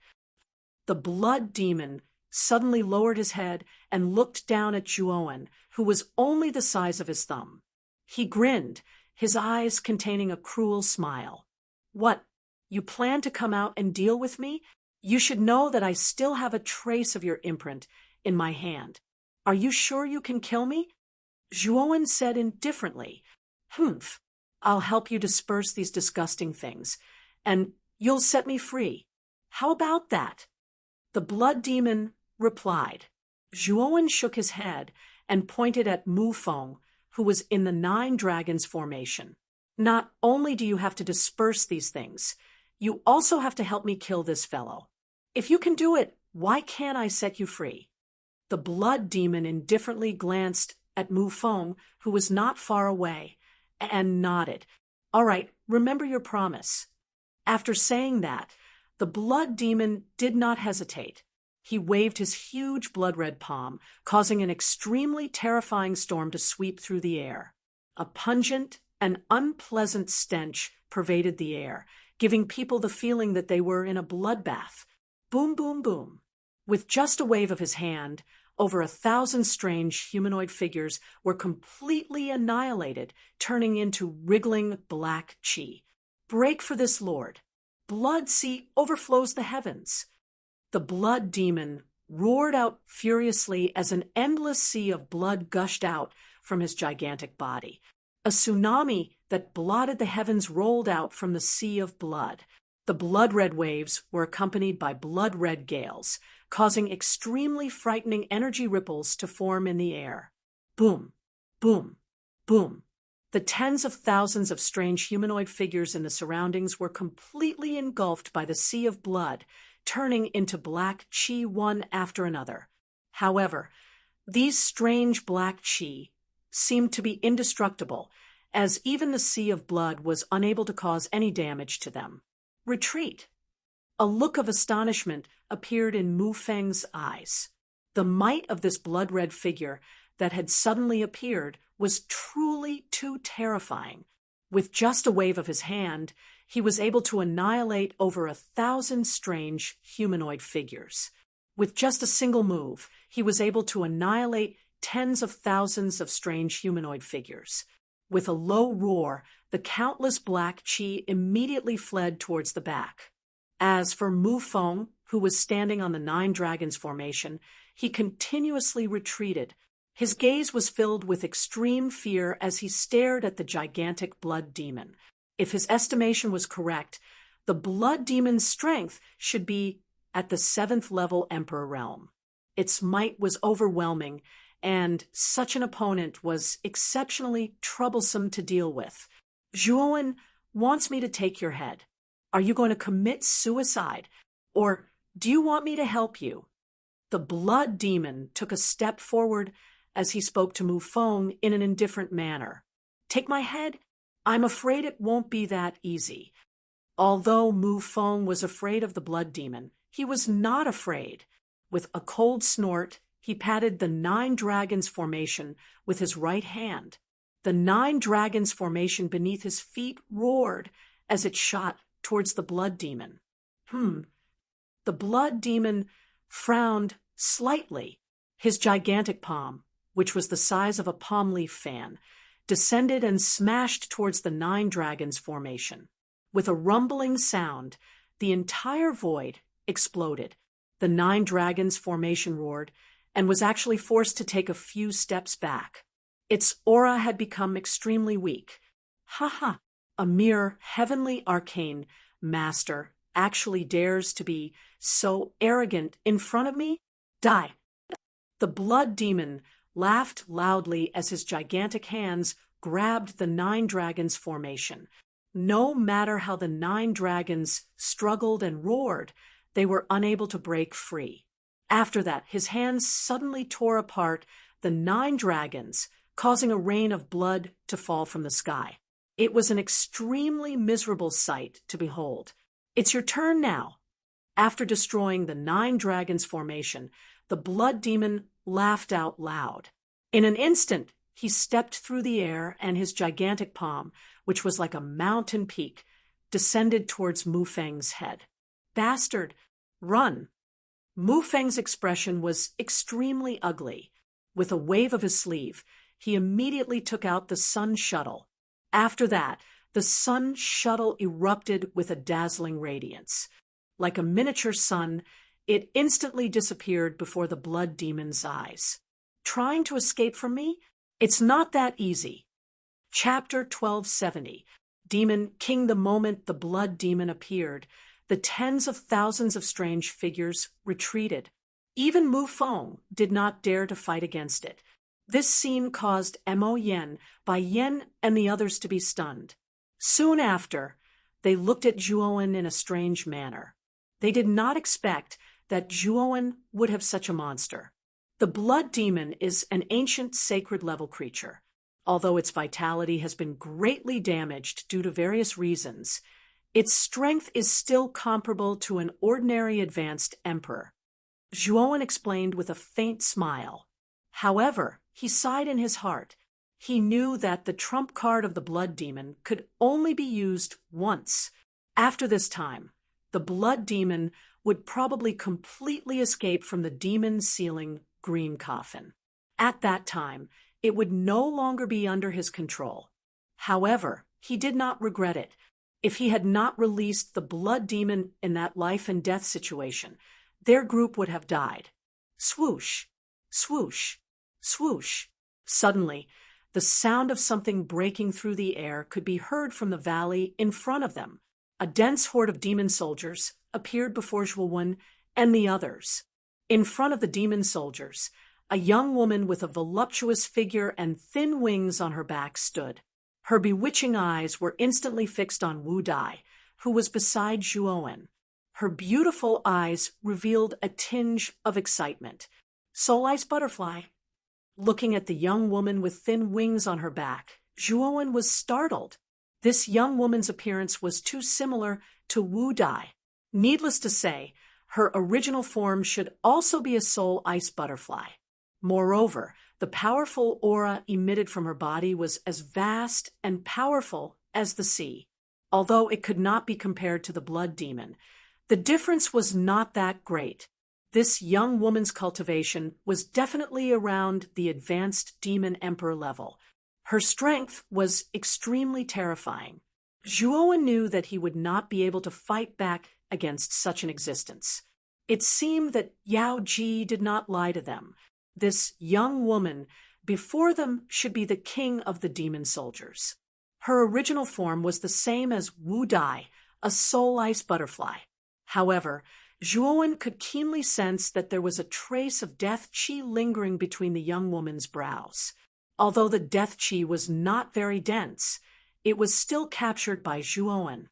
The blood demon suddenly lowered his head and looked down at Zhuowen, who was only the size of his thumb. He grinned, his eyes containing a cruel smile. "What, you plan to come out and deal with me? You should know that I still have a trace of your imprint in my hand. Are you sure you can kill me?" Zhuowen said indifferently, "Humph, I'll help you disperse these disgusting things, and you'll set me free. How about that?" The blood demon replied. Zhuowen shook his head and pointed at Mu Feng, who was in the 9 dragons formation. "Not only do you have to disperse these things, you also have to help me kill this fellow. If you can do it, why can't I set you free?" The blood demon indifferently glanced at Mu Feng, who was not far away, and nodded. "All right, remember your promise." After saying that, the blood demon did not hesitate. He waved his huge blood-red palm, causing an extremely terrifying storm to sweep through the air. A pungent and unpleasant stench pervaded the air, giving people the feeling that they were in a bloodbath. Boom, boom, boom. With just a wave of his hand, over 1,000 strange humanoid figures were completely annihilated, turning into wriggling black chi. "Break for this lord. Blood sea overflows the heavens." The blood demon roared out furiously as an endless sea of blood gushed out from his gigantic body. A tsunami that blotted the heavens rolled out from the sea of blood. The blood-red waves were accompanied by blood-red gales, causing extremely frightening energy ripples to form in the air. Boom, boom, boom. The tens of thousands of strange humanoid figures in the surroundings were completely engulfed by the sea of blood, turning into black chi one after another. However, these strange black chi seemed to be indestructible, as even the sea of blood was unable to cause any damage to them. "Retreat." A look of astonishment appeared in Mu Feng's eyes. The might of this blood-red figure that had suddenly appeared was truly too terrifying. With just a wave of his hand, he was able to annihilate over 1,000 strange humanoid figures. With just a single move, he was able to annihilate tens of thousands of strange humanoid figures. With a low roar, the countless black chi immediately fled towards the back. As for Mu Feng, who was standing on the 9 dragons formation, he continuously retreated. His gaze was filled with extreme fear as he stared at the gigantic blood demon. If his estimation was correct, the blood demon's strength should be at the 7th level Emperor realm. Its might was overwhelming, and such an opponent was exceptionally troublesome to deal with. "Zhuowen wants me to take your head. Are you going to commit suicide, or do you want me to help you?" The blood demon took a step forward as he spoke to Mu Feng in an indifferent manner. "Take my head? I'm afraid it won't be that easy." Although Mu Feng was afraid of the blood demon, he was not afraid. With a cold snort, he patted the 9 dragons formation with his right hand. The 9 dragons formation beneath his feet roared as it shot towards the blood demon. The blood demon frowned slightly. His gigantic palm, which was the size of a palm leaf fan, descended and smashed towards the 9 dragons formation. With a rumbling sound, the entire void exploded. The 9 dragons formation roared and was actually forced to take a few steps back. Its aura had become extremely weak. Ha! A mere heavenly arcane master actually dares to be so arrogant in front of me? Die! The blood demon laughed loudly as his gigantic hands grabbed the 9 dragons formation. No matter how the 9 dragons struggled and roared, they were unable to break free. After that, his hands suddenly tore apart the 9 dragons, causing a rain of blood to fall from the sky. It was an extremely miserable sight to behold. It's your turn now. After destroying the 9 dragons formation, the blood demon laughed out loud. In an instant, he stepped through the air and his gigantic palm, which was like a mountain peak, descended towards Mu Feng's head. Bastard, run! Mu Feng's expression was extremely ugly. With a wave of his sleeve, he immediately took out the sun shuttle. After that, the sun shuttle erupted with a dazzling radiance. Like a miniature sun, it instantly disappeared before the blood demon's eyes. Trying to escape from me? It's not that easy. Chapter 1270. Demon King. The moment the blood demon appeared, the tens of thousands of strange figures retreated. Even Mu Feng did not dare to fight against it. This scene caused Mo Yen, Bai Yen, and the others to be stunned. Soon after, they looked at Zhuowen in a strange manner. They did not expect that Zhuowen would have such a monster. The blood demon is an ancient sacred level creature. Although its vitality has been greatly damaged due to various reasons, its strength is still comparable to an ordinary advanced emperor. Zhuowen explained with a faint smile. However, he sighed in his heart. He knew that the trump card of the blood demon could only be used once. After this time, the blood demon would probably completely escape from the demon-sealing green coffin. At that time, it would no longer be under his control. However, he did not regret it. If he had not released the blood demon in that life and death situation, their group would have died. Swoosh, swoosh, swoosh. Suddenly, the sound of something breaking through the air could be heard from the valley in front of them. A dense horde of demon soldiers appeared before Zhuowen and the others. In front of the demon soldiers, a young woman with a voluptuous figure and thin wings on her back stood. Her bewitching eyes were instantly fixed on Wu Dai, who was beside Zhuowen. Her beautiful eyes revealed a tinge of excitement. Soul Ice Butterfly. Looking at the young woman with thin wings on her back, Zhuowen was startled. This young woman's appearance was too similar to Wu Dai. Needless to say, her original form should also be a soul ice butterfly. Moreover, the powerful aura emitted from her body was as vast and powerful as the sea. Although it could not be compared to the blood demon, the difference was not that great. This young woman's cultivation was definitely around the advanced demon emperor level. Her strength was extremely terrifying. Zhuowen knew that he would not be able to fight back against such an existence. It seemed that Yao Ji did not lie to them. This young woman before them should be the king of the demon soldiers. Her original form was the same as Wu Dai, a soul ice butterfly. However, Zhuowen could keenly sense that there was a trace of death qi lingering between the young woman's brows. Although the death qi was not very dense, it was still captured by Zhuowen.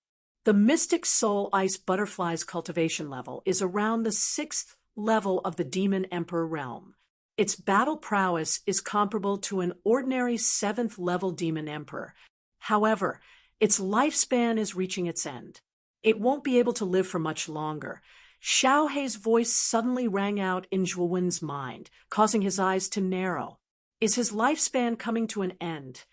The mystic soul ice butterfly's cultivation level is around the 6th level of the demon emperor realm. Its battle prowess is comparable to an ordinary 7th level demon emperor. However, its lifespan is reaching its end. It won't be able to live for much longer. Xiao Hei's voice suddenly rang out in Zhuowen's mind, causing his eyes to narrow. Is his lifespan coming to an end?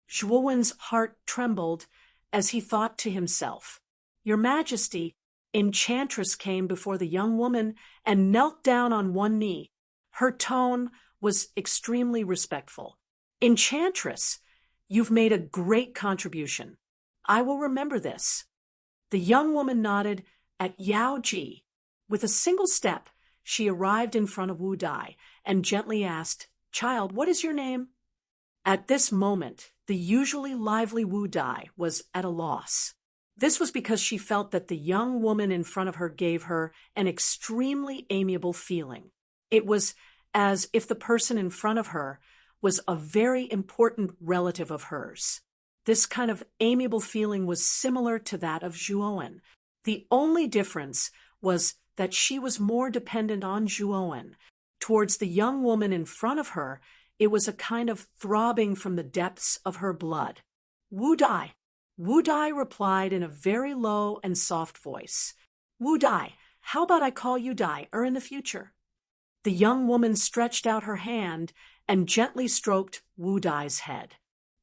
Zhuowen's heart trembled as he thought to himself, Your Majesty, Enchantress came before the young woman and knelt down on one knee. Her tone was extremely respectful. Enchantress, you've made a great contribution. I will remember this. The young woman nodded at Yao Ji. With a single step, she arrived in front of Wu Dai and gently asked, "Child, what is your name?" At this moment, the usually lively Wu Dai was at a loss. This was because she felt that the young woman in front of her gave her an extremely amiable feeling. It was as if the person in front of her was a very important relative of hers. This kind of amiable feeling was similar to that of Zhuowen. The only difference was that she was more dependent on Zhuowen. Towards the young woman in front of her, it was a kind of throbbing from the depths of her blood. "Wu Dai." Wu Dai replied in a very low and soft voice. "Wu Dai, how about I call you Dai, in the future?" The young woman stretched out her hand and gently stroked Wu Dai's head.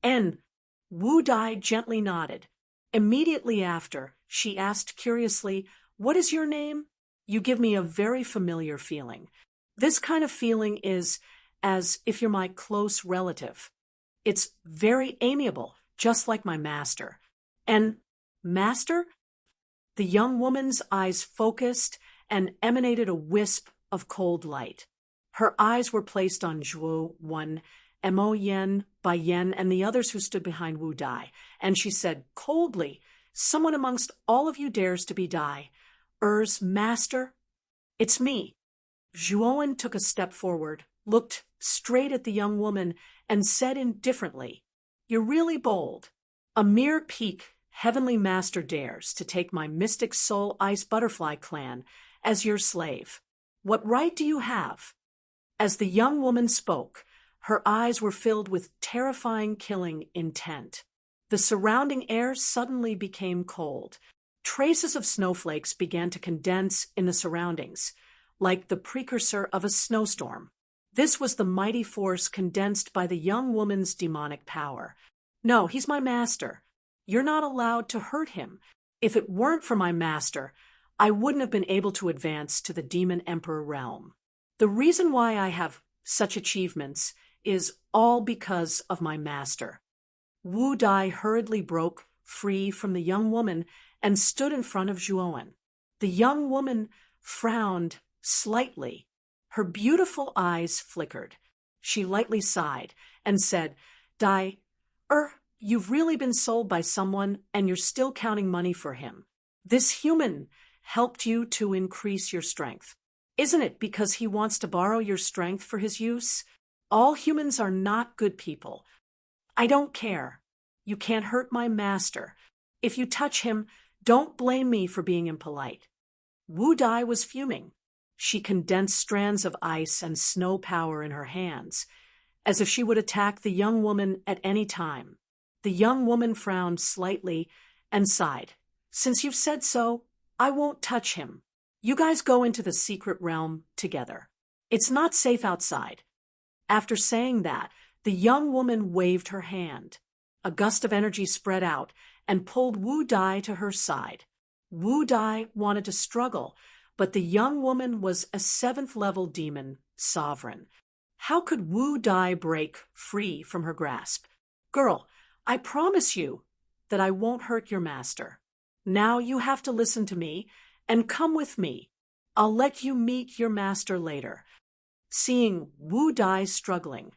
And Wu Dai gently nodded. Immediately after, she asked curiously, "What is your name?" "You give me a very familiar feeling. This kind of feeling is as if you're my close relative. It's very amiable, just like my master." "And master?" The young woman's eyes focused and emanated a wisp of cold light. Her eyes were placed on Zhuo Wen, Mo Yen, Bai Yen, and the others who stood behind Wu Dai, and she said coldly, "Someone amongst all of you dares to be Dai. Er's master?" "It's me." Zhuowen took a step forward, looked straight at the young woman, and said indifferently, "You're really bold. A mere peak heavenly master dares to take my mystic soul ice butterfly clan as your slave. What right do you have?" As the young woman spoke, her eyes were filled with terrifying killing intent. The surrounding air suddenly became cold. Traces of snowflakes began to condense in the surroundings, like the precursor of a snowstorm. This was the mighty force condensed by the young woman's demonic power. "No, he's my master. You're not allowed to hurt him. If it weren't for my master, I wouldn't have been able to advance to the Demon Emperor realm. The reason why I have such achievements is all because of my master." Wu Dai hurriedly broke free from the young woman and stood in front of Zhuowen. The young woman frowned slightly. Her beautiful eyes flickered. She lightly sighed and said, "Dai, you've really been sold by someone and you're still counting money for him. This human helped you to increase your strength. Isn't it because he wants to borrow your strength for his use? All humans are not good people. I don't care. You can't hurt my master. If you touch him, don't blame me for being impolite." Wu Dai was fuming. She condensed strands of ice and snow power in her hands, as if she would attack the young woman at any time. The young woman frowned slightly and sighed. "Since you've said so, I won't touch him. You guys go into the secret realm together. It's not safe outside." After saying that, the young woman waved her hand. A gust of energy spread out and pulled Wu Dai to her side. Wu Dai wanted to struggle, but the young woman was a 7th-level demon sovereign. How could Wu Dai break free from her grasp? "Girl, I promise you that I won't hurt your master. Now you have to listen to me and come with me. I'll let you meet your master later." Seeing Wu Dai struggling,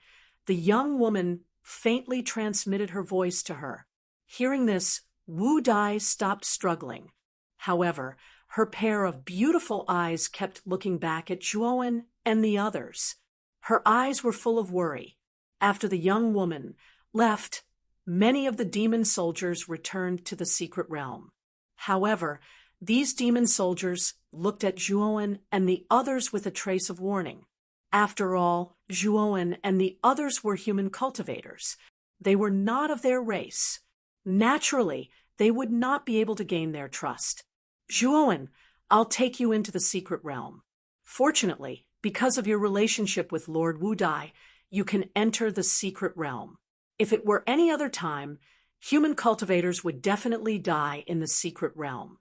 the young woman faintly transmitted her voice to her. Hearing this, Wu Dai stopped struggling. However, her pair of beautiful eyes kept looking back at Zhuowen and the others. Her eyes were full of worry. After the young woman left, many of the demon soldiers returned to the secret realm. However, these demon soldiers looked at Zhuowen and the others with a trace of warning. After all, Zhuowen and the others were human cultivators. They were not of their race. Naturally, they would not be able to gain their trust. "Zhuowen, I'll take you into the secret realm. Fortunately, because of your relationship with Lord Wu Dai, you can enter the secret realm. If it were any other time, human cultivators would definitely die in the secret realm."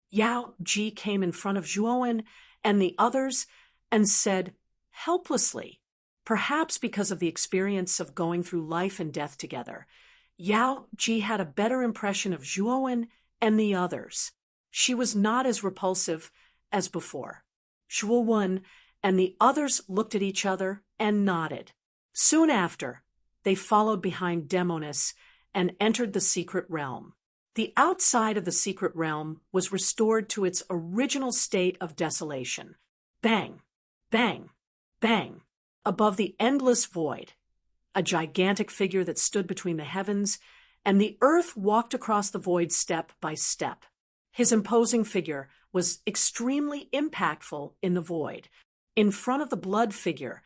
Yao Ji came in front of Zhuowen and the others and said, helplessly, perhaps because of the experience of going through life and death together, Yao Ji had a better impression of Zhuowen and the others. She was not as repulsive as before. Zhuowen and the others looked at each other and nodded. Soon after, they followed behind Demonis and entered the secret realm. The outside of the secret realm was restored to its original state of desolation. Bang, bang, bang. Above the endless void, a gigantic figure that stood between the heavens and the earth walked across the void step by step. His imposing figure was extremely impactful in the void. In front of the blood figure,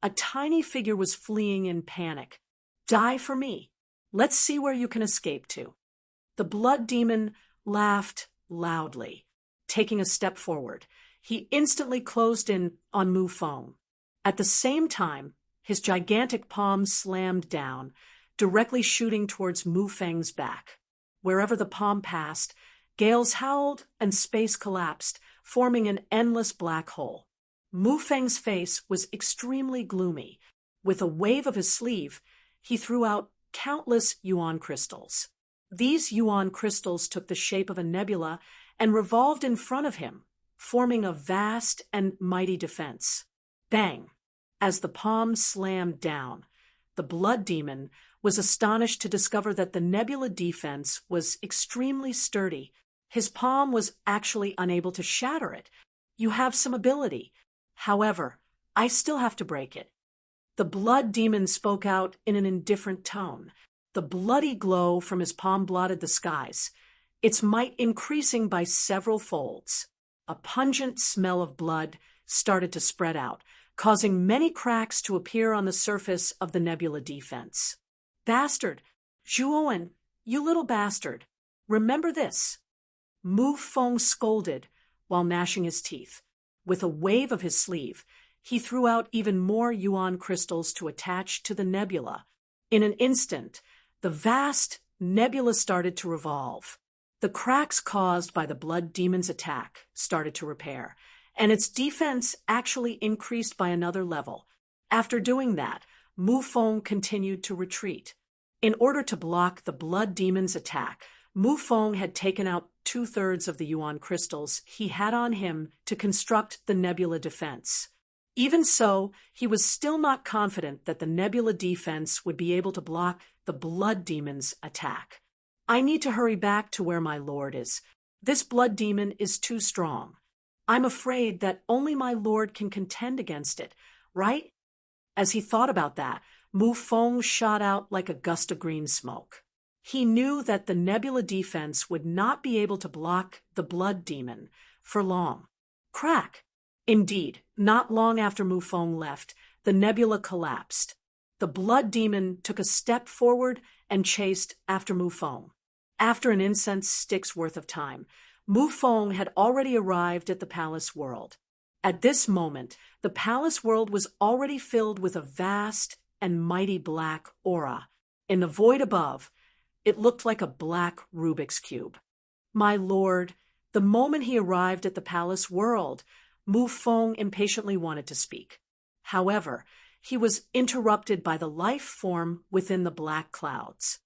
a tiny figure was fleeing in panic. Die for me. Let's see where you can escape to. The blood demon laughed loudly. Taking a step forward, he instantly closed in on Mu Feng. At the same time, his gigantic palm slammed down, directly shooting towards Mu Feng's back. Wherever the palm passed, gales howled and space collapsed, forming an endless black hole. Mu Feng's face was extremely gloomy. With a wave of his sleeve, he threw out countless yuan crystals. These yuan crystals took the shape of a nebula and revolved in front of him, forming a vast and mighty defense. Bang! As the palm slammed down, the blood demon was astonished to discover that the nebula defense was extremely sturdy. His palm was actually unable to shatter it. You have some ability. However, I still have to break it. The blood demon spoke out in an indifferent tone. The bloody glow from his palm blotted the skies, its might increasing by several folds. A pungent smell of blood started to spread out, causing many cracks to appear on the surface of the nebula defense. Bastard! Zhuowen, you little bastard! Remember this! Mu Feng scolded while gnashing his teeth. With a wave of his sleeve, he threw out even more yuan crystals to attach to the nebula. In an instant, the vast nebula started to revolve. The cracks caused by the blood demon's attack started to repair, and its defense actually increased by another level. After doing that, Mu Feng continued to retreat. In order to block the blood demon's attack, Mu Feng had taken out 2/3 of the yuan crystals he had on him to construct the nebula defense. Even so, he was still not confident that the nebula defense would be able to block the blood demon's attack. I need to hurry back to where my lord is. This blood demon is too strong. I'm afraid that only my lord can contend against it, right? As he thought about that, Mu Feng shot out like a gust of green smoke. He knew that the nebula defense would not be able to block the blood demon for long. Crack! Indeed, not long after Mu Feng left, the nebula collapsed. The blood demon took a step forward and chased after Mu Feng. After an incense stick's worth of time, Mu Feng had already arrived at the palace world. At this moment, the palace world was already filled with a vast and mighty black aura. In the void above, it looked like a black Rubik's Cube. My lord, the moment he arrived at the palace world, Mu Feng impatiently wanted to speak. However, he was interrupted by the life form within the black clouds.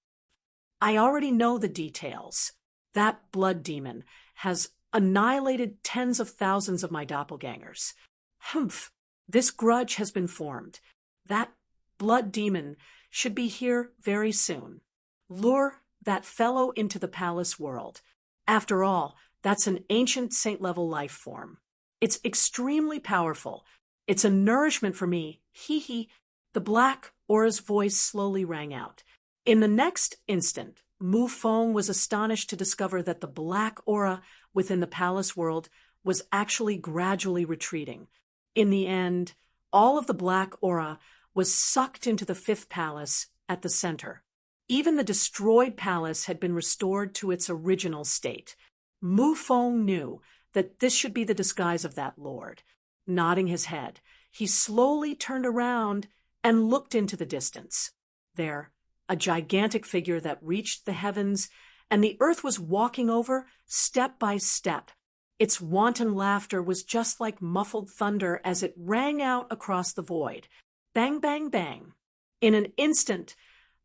I already know the details. That blood demon has annihilated tens of thousands of my doppelgangers. Humph, this grudge has been formed. That blood demon should be here very soon. Lure that fellow into the palace world. After all, that's an ancient saint-level life form. It's extremely powerful. It's a nourishment for me. Hee. The black aura's voice slowly rang out. In the next instant, Mu Feng was astonished to discover that the black aura within the palace world was actually gradually retreating. In the end, all of the black aura was sucked into the fifth palace at the center. Even the destroyed palace had been restored to its original state. Mu Feng knew that this should be the disguise of that lord. Nodding his head, he slowly turned around and looked into the distance. There, a gigantic figure that reached the heavens, and the earth was walking over step by step. Its wanton laughter was just like muffled thunder as it rang out across the void. Bang, bang, bang. In an instant,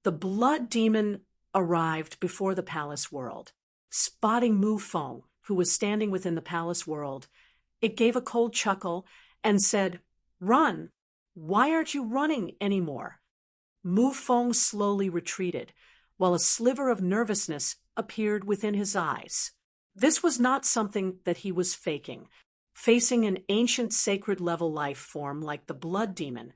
the blood demon arrived before the palace world. Spotting Mu Feng, who was standing within the palace world, it gave a cold chuckle and said, "Run! Why aren't you running anymore?" Mu Feng slowly retreated, while a sliver of nervousness appeared within his eyes. This was not something that he was faking. Facing an ancient sacred level life form like the blood demon,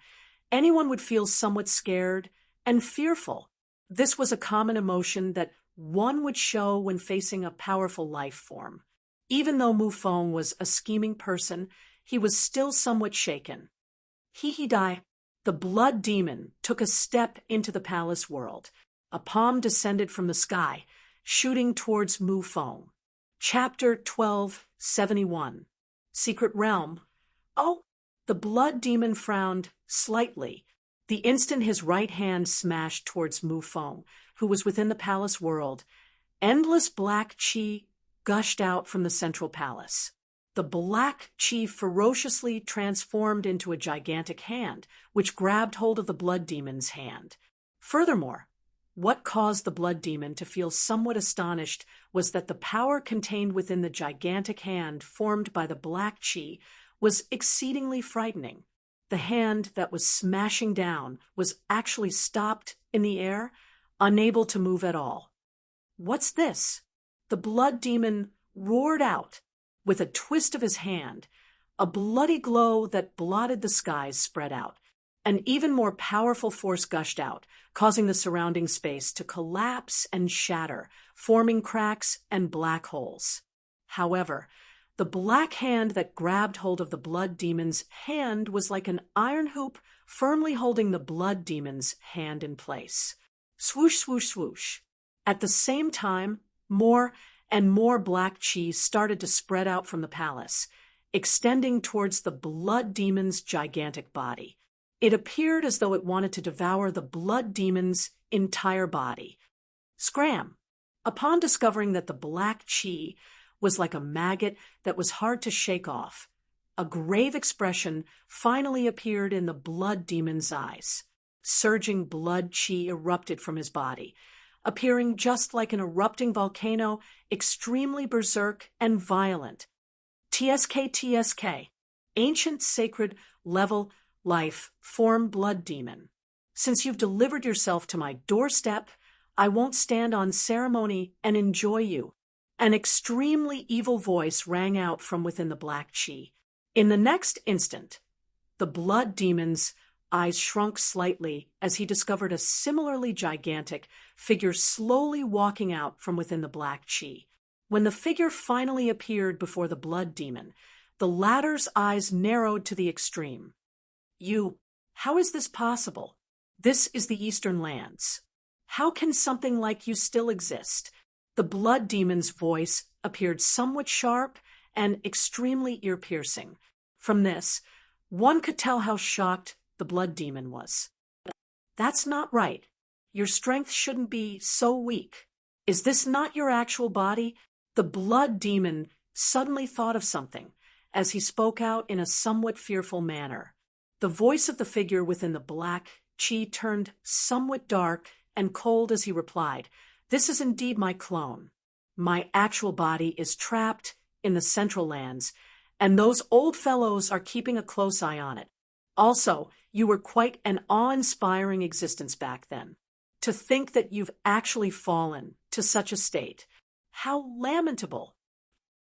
anyone would feel somewhat scared and fearful. This was a common emotion that one would show when facing a powerful life form. Even though Mu Feng was a scheming person, he was still somewhat shaken. Hihidai, the blood demon, took a step into the palace world. A palm descended from the sky, shooting towards Mu Feng. Chapter 1271. Secret Realm. Oh, the blood demon frowned slightly the instant his right hand smashed towards Mu Feng, who was within the palace world. Endless black qi gushed out from the central palace. The black qi ferociously transformed into a gigantic hand, which grabbed hold of the blood demon's hand. Furthermore, what caused the blood demon to feel somewhat astonished was that the power contained within the gigantic hand formed by the black qi was exceedingly frightening. The hand that was smashing down was actually stopped in the air, unable to move at all. "What's this?" The blood demon roared out. With a twist of his hand, a bloody glow that blotted the skies spread out. An even more powerful force gushed out, causing the surrounding space to collapse and shatter, forming cracks and black holes. However, the black hand that grabbed hold of the blood demon's hand was like an iron hoop firmly holding the blood demon's hand in place. Swoosh, swoosh, swoosh. At the same time, more and more black qi started to spread out from the palace, extending towards the blood demon's gigantic body. It appeared as though it wanted to devour the blood demon's entire body. Scram! Upon discovering that the black qi was like a maggot that was hard to shake off, a grave expression finally appeared in the blood demon's eyes. Surging blood qi erupted from his body, appearing just like an erupting volcano, extremely berserk and violent. TSK, ancient sacred level life form blood demon. Since you've delivered yourself to my doorstep, I won't stand on ceremony and enjoy you. An extremely evil voice rang out from within the black qi. In the next instant, the blood demon's eyes shrunk slightly as he discovered a similarly gigantic figure slowly walking out from within the black qi. When the figure finally appeared before the blood demon, the latter's eyes narrowed to the extreme. How is this possible? This is the Eastern Lands. How can something like you still exist? The blood demon's voice appeared somewhat sharp and extremely ear-piercing. From this, one could tell how shocked the blood demon was. That's not right. Your strength shouldn't be so weak. Is this not your actual body? The blood demon suddenly thought of something as he spoke out in a somewhat fearful manner. The voice of the figure within the black qi turned somewhat dark and cold as he replied, "This is indeed my clone. My actual body is trapped in the Central Lands, and those old fellows are keeping a close eye on it. Also, you were quite an awe-inspiring existence back then. To think that you've actually fallen to such a state. How lamentable.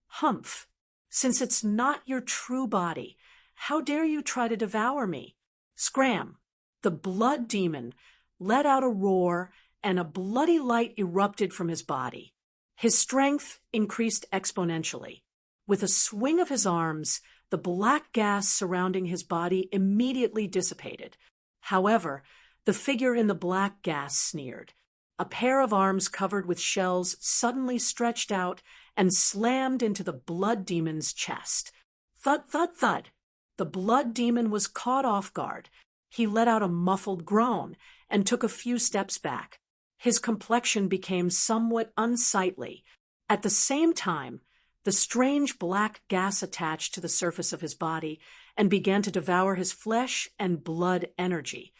Humph. Since it's not your true body, how dare you try to devour me?" Scram! The blood demon let out a roar, and a bloody light erupted from his body. His strength increased exponentially. With a swing of his arms, the black gas surrounding his body immediately dissipated. However, the figure in the black gas sneered. A pair of arms covered with shells suddenly stretched out and slammed into the blood demon's chest. Thud, thud, thud. The blood demon was caught off guard. He let out a muffled groan and took a few steps back. His complexion became somewhat unsightly. At the same time, The strange black gas attached to the surface of his body and began to devour his flesh and blood energy.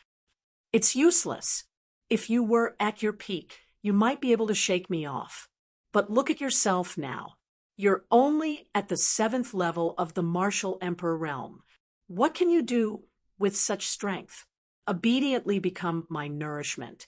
It's useless. If you were at your peak, you might be able to shake me off. But look at yourself now. You're only at the 7th level of the Martial Emperor realm. What can you do with such strength? Obediently become my nourishment,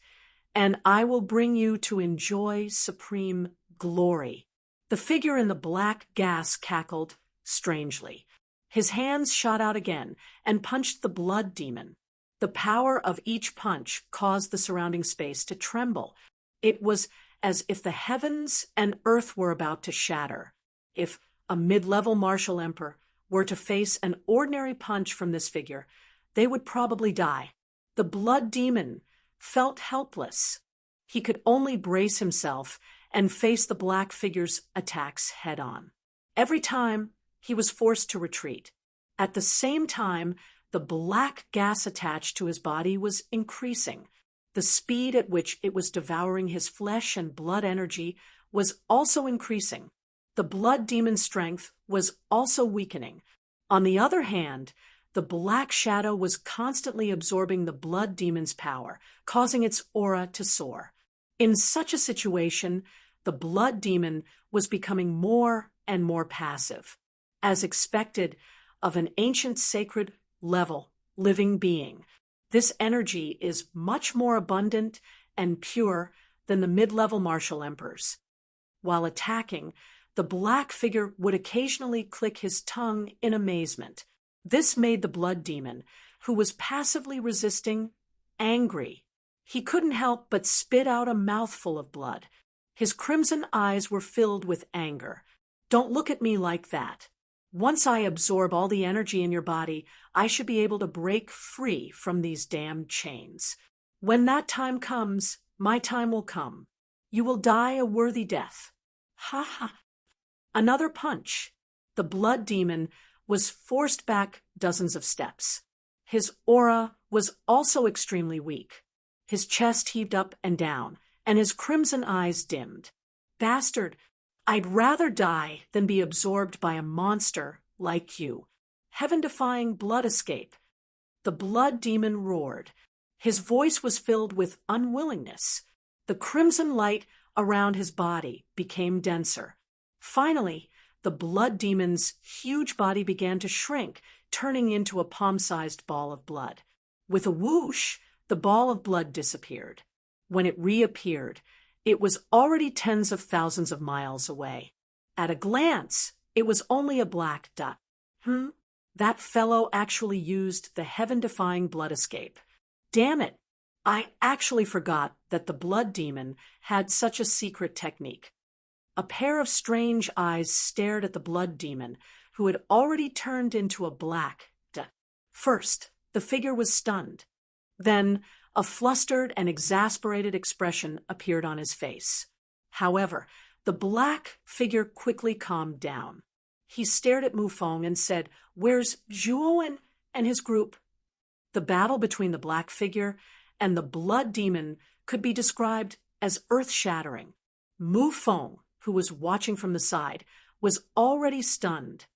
and I will bring you to enjoy supreme glory. The figure in the black gas cackled strangely. His hands shot out again and punched the blood demon. The power of each punch caused the surrounding space to tremble. It was as if the heavens and earth were about to shatter. If a mid-level martial emperor were to face an ordinary punch from this figure, they would probably die. The blood demon felt helpless. He could only brace himself and face the black figure's attacks head-on. Every time, he was forced to retreat. At the same time, the black gas attached to his body was increasing. The speed at which it was devouring his flesh and blood energy was also increasing. The blood demon's strength was also weakening. On the other hand, the black shadow was constantly absorbing the blood demon's power, causing its aura to soar. In such a situation, the blood demon was becoming more and more passive. As expected of an ancient sacred level living being, this energy is much more abundant and pure than the mid-level martial emperors. While attacking, the black figure would occasionally click his tongue in amazement. This made the blood demon, who was passively resisting, angry. He couldn't help but spit out a mouthful of blood. His crimson eyes were filled with anger. Don't look at me like that. Once I absorb all the energy in your body, I should be able to break free from these damned chains. When that time comes, my time will come. You will die a worthy death. Ha ha. Another punch. The blood demon was forced back dozens of steps. His aura was also extremely weak. His chest heaved up and down, and his crimson eyes dimmed. Bastard, I'd rather die than be absorbed by a monster like you. Heaven-defying blood escape. The blood demon roared. His voice was filled with unwillingness. The crimson light around his body became denser. Finally, the blood demon's huge body began to shrink, turning into a palm-sized ball of blood. With a whoosh, the ball of blood disappeared. When it reappeared, it was already tens of thousands of miles away. At a glance, it was only a black dot. That fellow actually used the heaven-defying blood escape. Damn it! I actually forgot that the blood demon had such a secret technique. A pair of strange eyes stared at the blood demon, who had already turned into a black dot. First, the figure was stunned. Then, a flustered and exasperated expression appeared on his face. However, the black figure quickly calmed down. He stared at Mufong and said, "Where's Zhuowen and his group?" The battle between the black figure and the blood demon could be described as earth-shattering. Mufong, who was watching from the side, was already stunned.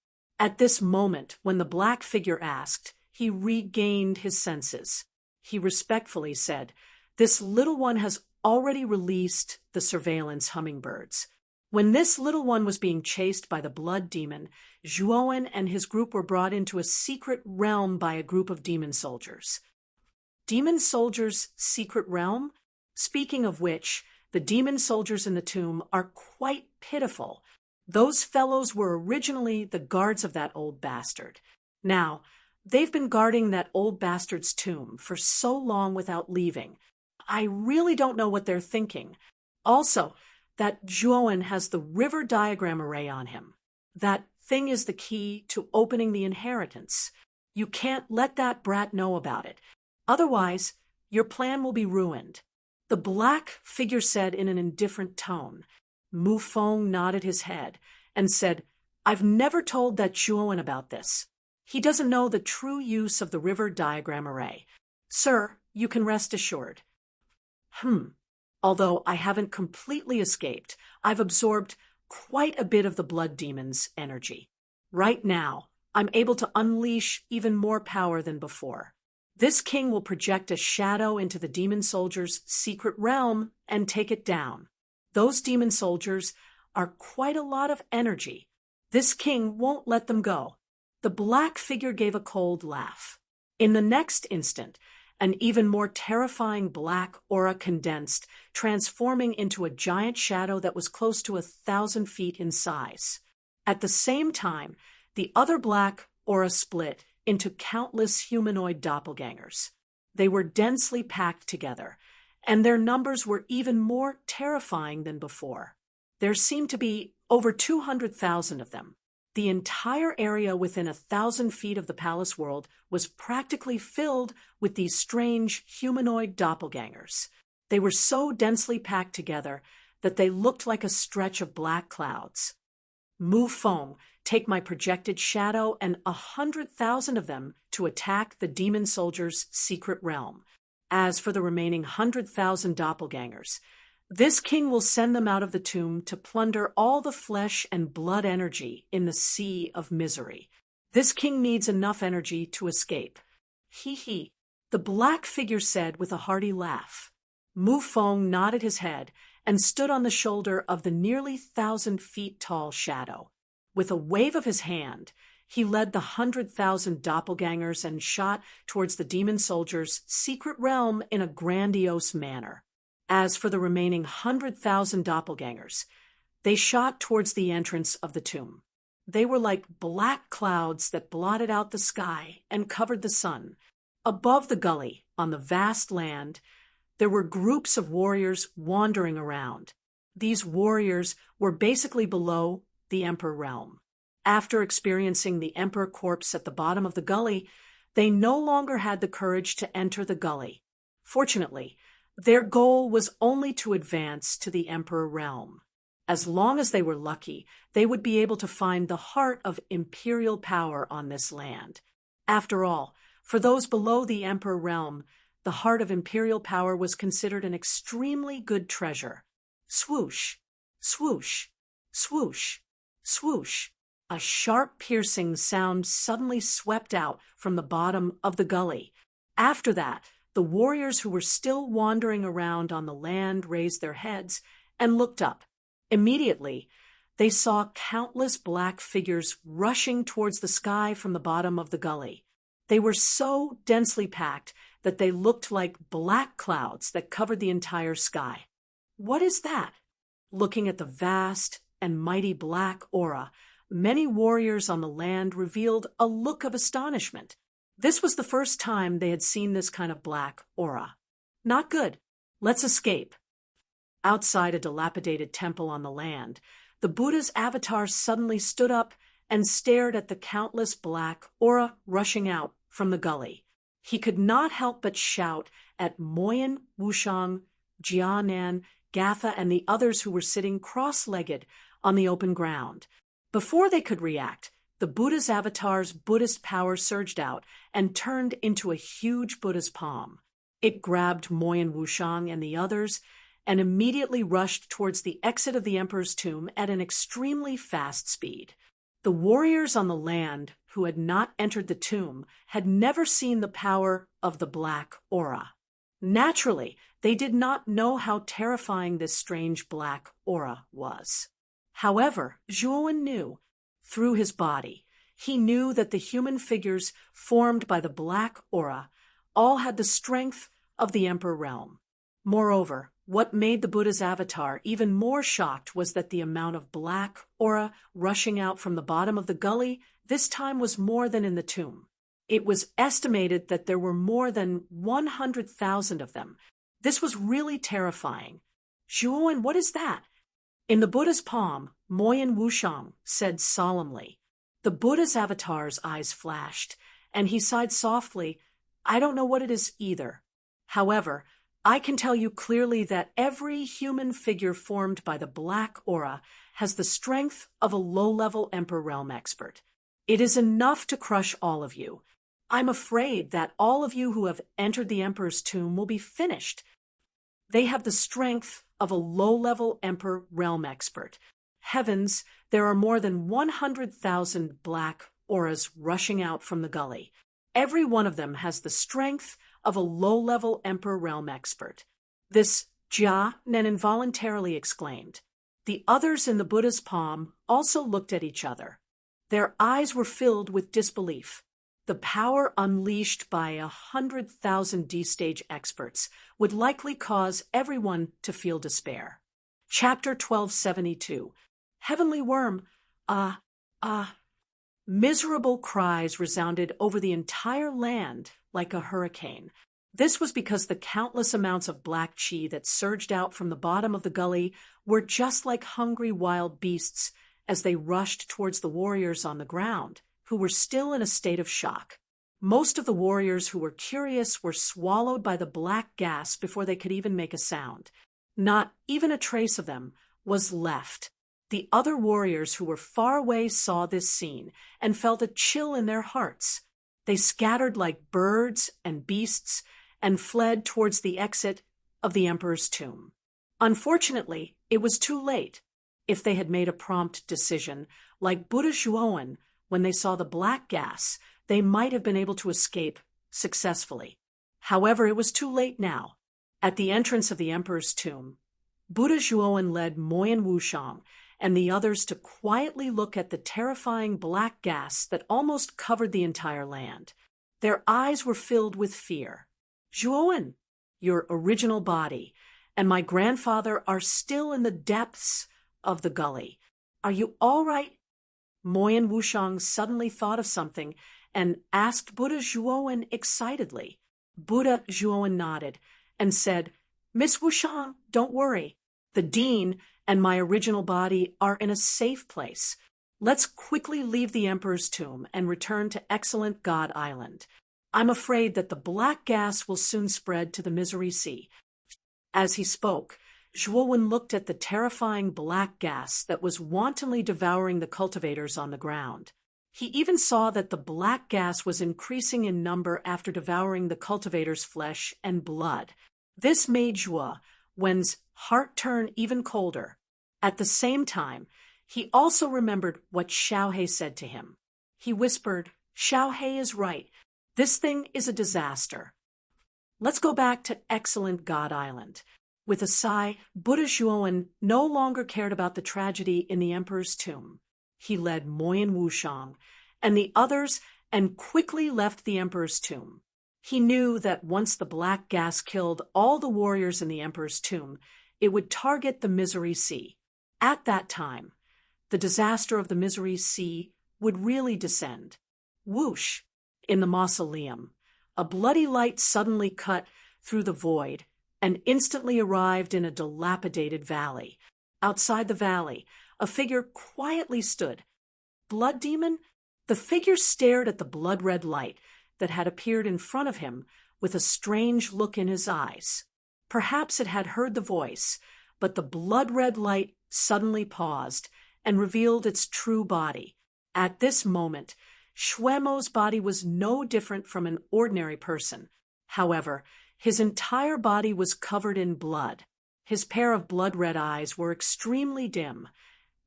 At this moment, when the black figure asked, he regained his senses. He respectfully said, "This little one has already released the surveillance hummingbirds." When this little one was being chased by the blood demon, Zhuowen and his group were brought into a secret realm by a group of demon soldiers. Demon soldiers' secret realm? Speaking of which, the demon soldiers in the tomb are quite pitiful. Those fellows were originally the guards of that old bastard. Now, they've been guarding that old bastard's tomb for so long without leaving. I really don't know what they're thinking. Also, that Zhuowen has the river diagram array on him. That thing is the key to opening the inheritance. You can't let that brat know about it. Otherwise, your plan will be ruined. The black figure said in an indifferent tone. Mufong nodded his head and said, "I've never told that Zhuowen about this. He doesn't know the true use of the river diagram array. Sir, you can rest assured." Although I haven't completely escaped, I've absorbed quite a bit of the blood demon's energy. Right now, I'm able to unleash even more power than before. This king will project a shadow into the demon soldier's secret realm and take it down. Those demon soldiers are quite a lot of energy. This king won't let them go. The black figure gave a cold laugh. In the next instant, an even more terrifying black aura condensed, transforming into a giant shadow that was close to 1,000 feet in size. At the same time, the other black aura split into countless humanoid doppelgangers. They were densely packed together, and their numbers were even more terrifying than before. There seemed to be over 200,000 of them. The entire area within 1,000 feet of the palace world was practically filled with these strange humanoid doppelgangers. They were so densely packed together that they looked like a stretch of black clouds. Mu Feng, take my projected shadow and 100,000 of them to attack the demon soldier's secret realm. As for the remaining 100,000 doppelgangers, this king will send them out of the tomb to plunder all the flesh and blood energy in the sea of misery. This king needs enough energy to escape. Hee hee, the black figure said with a hearty laugh. Mu Feng nodded his head and stood on the shoulder of the nearly 1,000 feet tall shadow. With a wave of his hand, he led the 100,000 doppelgangers and shot towards the demon soldier's secret realm in a grandiose manner. As for the remaining 100,000 doppelgangers, they shot towards the entrance of the tomb. They were like black clouds that blotted out the sky and covered the sun. Above the gully, on the vast land, there were groups of warriors wandering around. These warriors were basically below the Emperor realm. After experiencing the Emperor corpse at the bottom of the gully, they no longer had the courage to enter the gully. Fortunately, their goal was only to advance to the Emperor realm. As long as they were lucky, they would be able to find the heart of imperial power on this land. After all, for those below the Emperor realm, the heart of imperial power was considered an extremely good treasure. Swoosh, swoosh, swoosh, swoosh. A sharp, piercing sound suddenly swept out from the bottom of the gully. After that, the warriors who were still wandering around on the land raised their heads and looked up. Immediately, they saw countless black figures rushing towards the sky from the bottom of the gully. They were so densely packed that they looked like black clouds that covered the entire sky. What is that? Looking at the vast and mighty black aura, many warriors on the land revealed a look of astonishment. This was the first time they had seen this kind of black aura. Not good. Let's escape. Outside a dilapidated temple on the land, the Buddha's avatar suddenly stood up and stared at the countless black aura rushing out from the gully. He could not help but shout at Moyen, Wushang, Jianan, Gatha, and the others who were sitting cross-legged on the open ground. Before they could react, the Buddha's avatar's Buddhist power surged out and turned into a huge Buddha's palm. It grabbed Moyen Wushang and the others and immediately rushed towards the exit of the emperor's tomb at an extremely fast speed. The warriors on the land who had not entered the tomb had never seen the power of the black aura. Naturally, they did not know how terrifying this strange black aura was. However, Zhuowen knew. Through his body, he knew that the human figures formed by the black aura all had the strength of the Emperor realm. Moreover, what made the Buddha's avatar even more shocked was that the amount of black aura rushing out from the bottom of the gully this time was more than in the tomb. It was estimated that there were more than 100,000 of them. This was really terrifying. Zhuowen, what is that? In the Buddha's palm, Moyen Wushang said solemnly. The Buddha's avatar's eyes flashed, and he sighed softly, I don't know what it is either. However, I can tell you clearly that every human figure formed by the black aura has the strength of a low-level Emperor Realm expert. It is enough to crush all of you. I'm afraid that all of you who have entered the Emperor's tomb will be finished. They have the strength of a low-level Emperor Realm expert. Heavens, there are more than 100,000 black auras rushing out from the gully. Every one of them has the strength of a low-level Emperor Realm expert. This Jia Nen involuntarily exclaimed. The others in the Buddha's palm also looked at each other. Their eyes were filled with disbelief. The power unleashed by 100,000 D-stage experts would likely cause everyone to feel despair. Chapter 1272. Heavenly Worm, Miserable cries resounded over the entire land like a hurricane. This was because the countless amounts of black chi that surged out from the bottom of the gully were just like hungry wild beasts as they rushed towards the warriors on the ground, who were still in a state of shock. Most of the warriors who were curious were swallowed by the black gas before they could even make a sound. Not even a trace of them was left. The other warriors who were far away saw this scene and felt a chill in their hearts. They scattered like birds and beasts and fled towards the exit of the emperor's tomb. Unfortunately, it was too late. If they had made a prompt decision, like Buddha Zhuowen, when they saw the black gas, they might have been able to escape successfully. However, it was too late now. At the entrance of the emperor's tomb, Buddha Zhuowen led Moyan Wushang and the others to quietly look at the terrifying black gas that almost covered the entire land. Their eyes were filled with fear. Zhuowen, your original body, and my grandfather are still in the depths of the gully. Are you all right? Moyan Wushang suddenly thought of something and asked Buddha Zhuowen excitedly. Buddha Zhuowen nodded and said, Miss Wushang, don't worry. The dean and my original body are in a safe place. Let's quickly leave the emperor's tomb and return to excellent God Island. I'm afraid that the black gas will soon spread to the Misery Sea. As he spoke, Zhuowen looked at the terrifying black gas that was wantonly devouring the cultivators on the ground. He even saw that the black gas was increasing in number after devouring the cultivators' flesh and blood. This made Zhuowen's heart turn even colder. At the same time, he also remembered what Xiaohe said to him. He whispered, Xiaohe is right. This thing is a disaster. Let's go back to excellent God Island. With a sigh, Buddha Zhuowen no longer cared about the tragedy in the emperor's tomb. He led Moyan Wushang and the others and quickly left the emperor's tomb. He knew that once the black gas killed all the warriors in the emperor's tomb, it would target the Misery Sea. At that time, the disaster of the Misery Sea would really descend. Whoosh! In the mausoleum, a bloody light suddenly cut through the void and instantly arrived in a dilapidated valley. Outside the valley, a figure quietly stood. Blood Demon? The figure stared at the blood-red light that had appeared in front of him with a strange look in his eyes. Perhaps it had heard the voice, but the blood-red light suddenly paused and revealed its true body. At this moment, Shuemo's body was no different from an ordinary person. However, his entire body was covered in blood. His pair of blood-red eyes were extremely dim,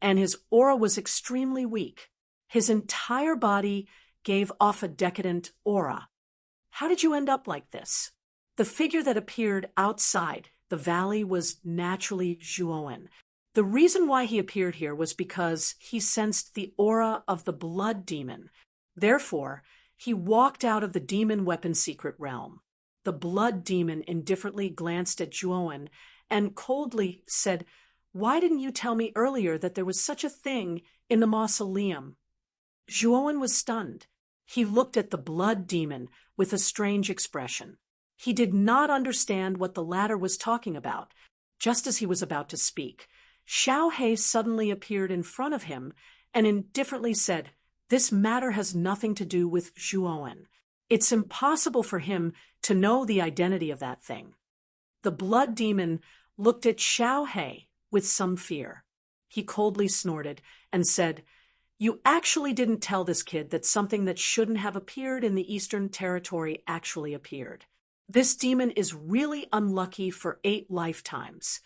and his aura was extremely weak. His entire body gave off a decadent aura. How did you end up like this? The figure that appeared outside the valley was naturally Zhuowen. The reason why he appeared here was because he sensed the aura of the blood demon. Therefore, he walked out of the demon weapon secret realm. The blood demon indifferently glanced at Zhuowen and coldly said, Why didn't you tell me earlier that there was such a thing in the mausoleum? Zhuowen was stunned. He looked at the blood demon with a strange expression. He did not understand what the latter was talking about. Just as he was about to speak, Xiaohe suddenly appeared in front of him and indifferently said, This matter has nothing to do with Zhuowen. It's impossible for him to know the identity of that thing. The blood demon looked at Xiaohe with some fear. He coldly snorted and said, You actually didn't tell this kid that something that shouldn't have appeared in the Eastern Territory actually appeared. This demon is really unlucky for 8 lifetimes.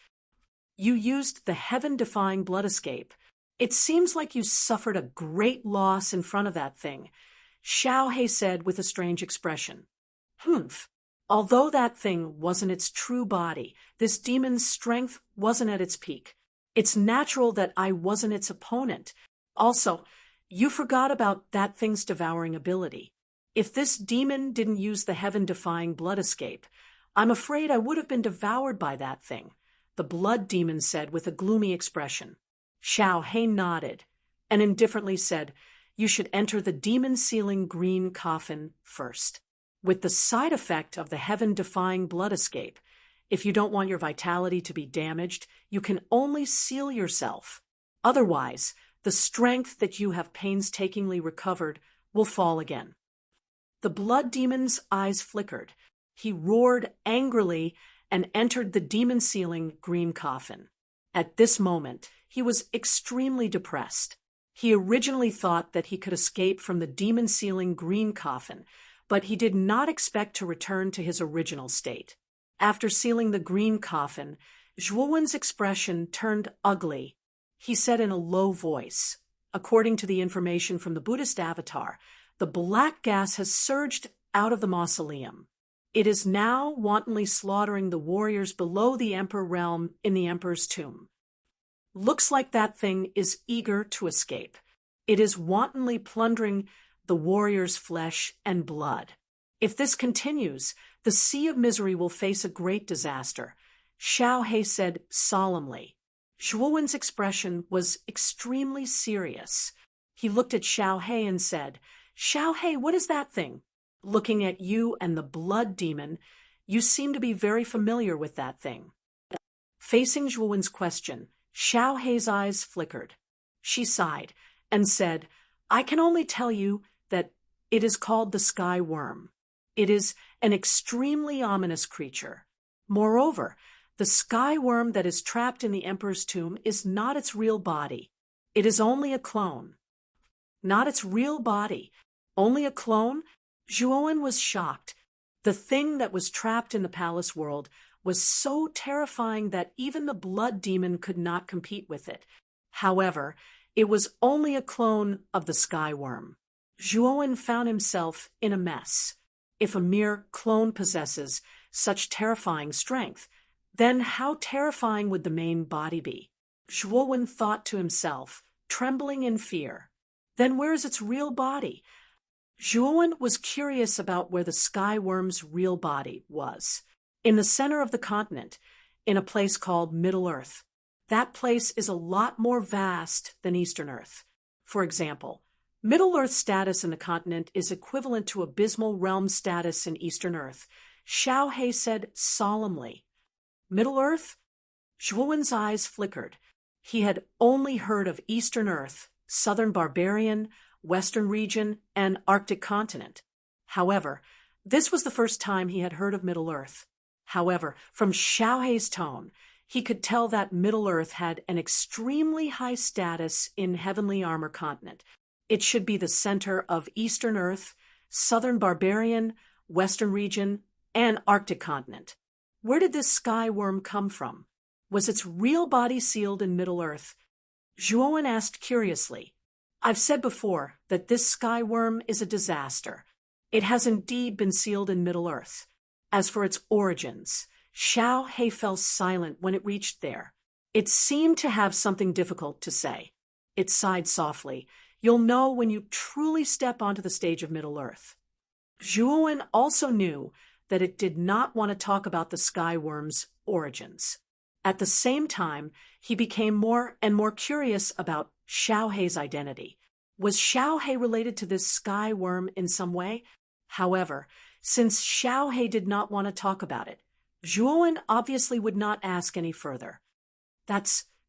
You used the heaven-defying blood escape, It seems like you suffered a great loss in front of that thing, Xiao He said with a strange expression. Humph. Although that thing wasn't its true body, this demon's strength wasn't at its peak. It's natural that I wasn't its opponent. Also, you forgot about that thing's devouring ability. If this demon didn't use the heaven-defying blood escape, I'm afraid I would have been devoured by that thing, the blood demon said with a gloomy expression. Xiao He nodded and indifferently said, You should enter the demon-sealing green coffin first. With the side effect of the heaven-defying blood escape, if you don't want your vitality to be damaged, you can only seal yourself. Otherwise, the strength that you have painstakingly recovered will fall again. The blood demon's eyes flickered. He roared angrily and entered the demon-sealing green coffin. At this moment, he was extremely depressed. He originally thought that he could escape from the demon-sealing green coffin, but he did not expect to return to his original state. After sealing the green coffin, Zhuowen's expression turned ugly. He said in a low voice, According to the information from the Buddhist avatar, the black gas has surged out of the mausoleum. It is now wantonly slaughtering the warriors below the Emperor realm in the Emperor's tomb. Looks like that thing is eager to escape. It is wantonly plundering the warrior's flesh and blood. If this continues, the Sea of Misery will face a great disaster, Xiao He said solemnly. Zhuowen's expression was extremely serious. He looked at Xiao He and said, Xiao He, what is that thing? Looking at you and the blood demon, you seem to be very familiar with that thing. Facing Zhuowen's question, Xiao He's eyes flickered. She sighed and said, I can only tell you that it is called the sky worm. It is an extremely ominous creature. Moreover, the sky worm that is trapped in the Emperor's tomb is not its real body. It is only a clone. Not its real body. Only a clone? Zhuowen was shocked. The thing that was trapped in the palace world was so terrifying that even the blood demon could not compete with it. However, it was only a clone of the sky worm. Zhuowen found himself in a mess. If a mere clone possesses such terrifying strength, then how terrifying would the main body be? Zhuowen thought to himself, trembling in fear. Then where is its real body? Zhuowen was curious about where the sky worm's real body was. In the center of the continent, in a place called Middle Earth. That place is a lot more vast than Eastern Earth. For example, Middle Earth status in the continent is equivalent to abysmal realm status in Eastern Earth, Xiao He said solemnly. Middle Earth? Zhuowen's eyes flickered. He had only heard of Eastern Earth, Southern Barbarian, Western region, and Arctic continent. However, this was the first time he had heard of Middle Earth. However, from Xiao He's tone, he could tell that Middle Earth had an extremely high status in Heavenly Armor continent. It should be the center of Eastern Earth, Southern Barbarian, Western region, and Arctic continent. Where did this sky worm come from? Was its real body sealed in Middle Earth? Zhuowen asked curiously. I've said before that this sky worm is a disaster. It has indeed been sealed in Middle Earth. As for its origins, Xiao He fell silent when it reached there. It seemed to have something difficult to say. It sighed softly. You'll know when you truly step onto the stage of Middle Earth. Zhuowen also knew that it did not want to talk about the sky worm's origins. At the same time, he became more and more curious about Xiao He's identity. Was Xiao He related to this sky worm in some way? However, since Xiao He did not want to talk about it, Zhuowen obviously would not ask any further.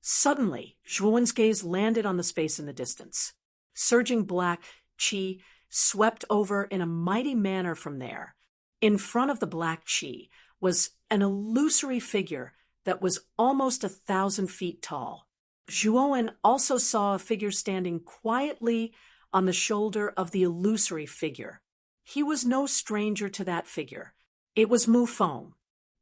Suddenly, Zhuowen's gaze landed on the space in the distance. Surging black qi swept over in a mighty manner from there. In front of the black qi was an illusory figure that was almost 1,000 feet tall. Zhuowen also saw a figure standing quietly on the shoulder of the illusory figure. He was no stranger to that figure. It was Mu Feng.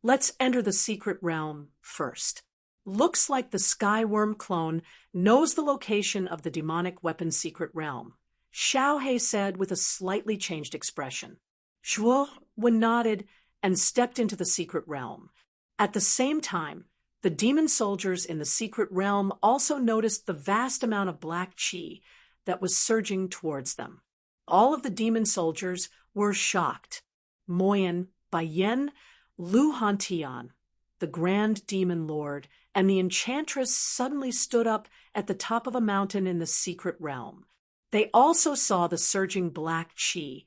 Let's enter the secret realm first. Looks like the Skyworm clone knows the location of the demonic weapon's secret realm, Xiao He said with a slightly changed expression. Zhuo Wen nodded and stepped into the secret realm. At the same time, the demon soldiers in the secret realm also noticed the vast amount of black qi that was surging towards them. All of the demon soldiers were shocked. Moyan, Baiyan, Lu Hantian, the Grand Demon Lord, and the Enchantress suddenly stood up at the top of a mountain in the secret realm. They also saw the surging black qi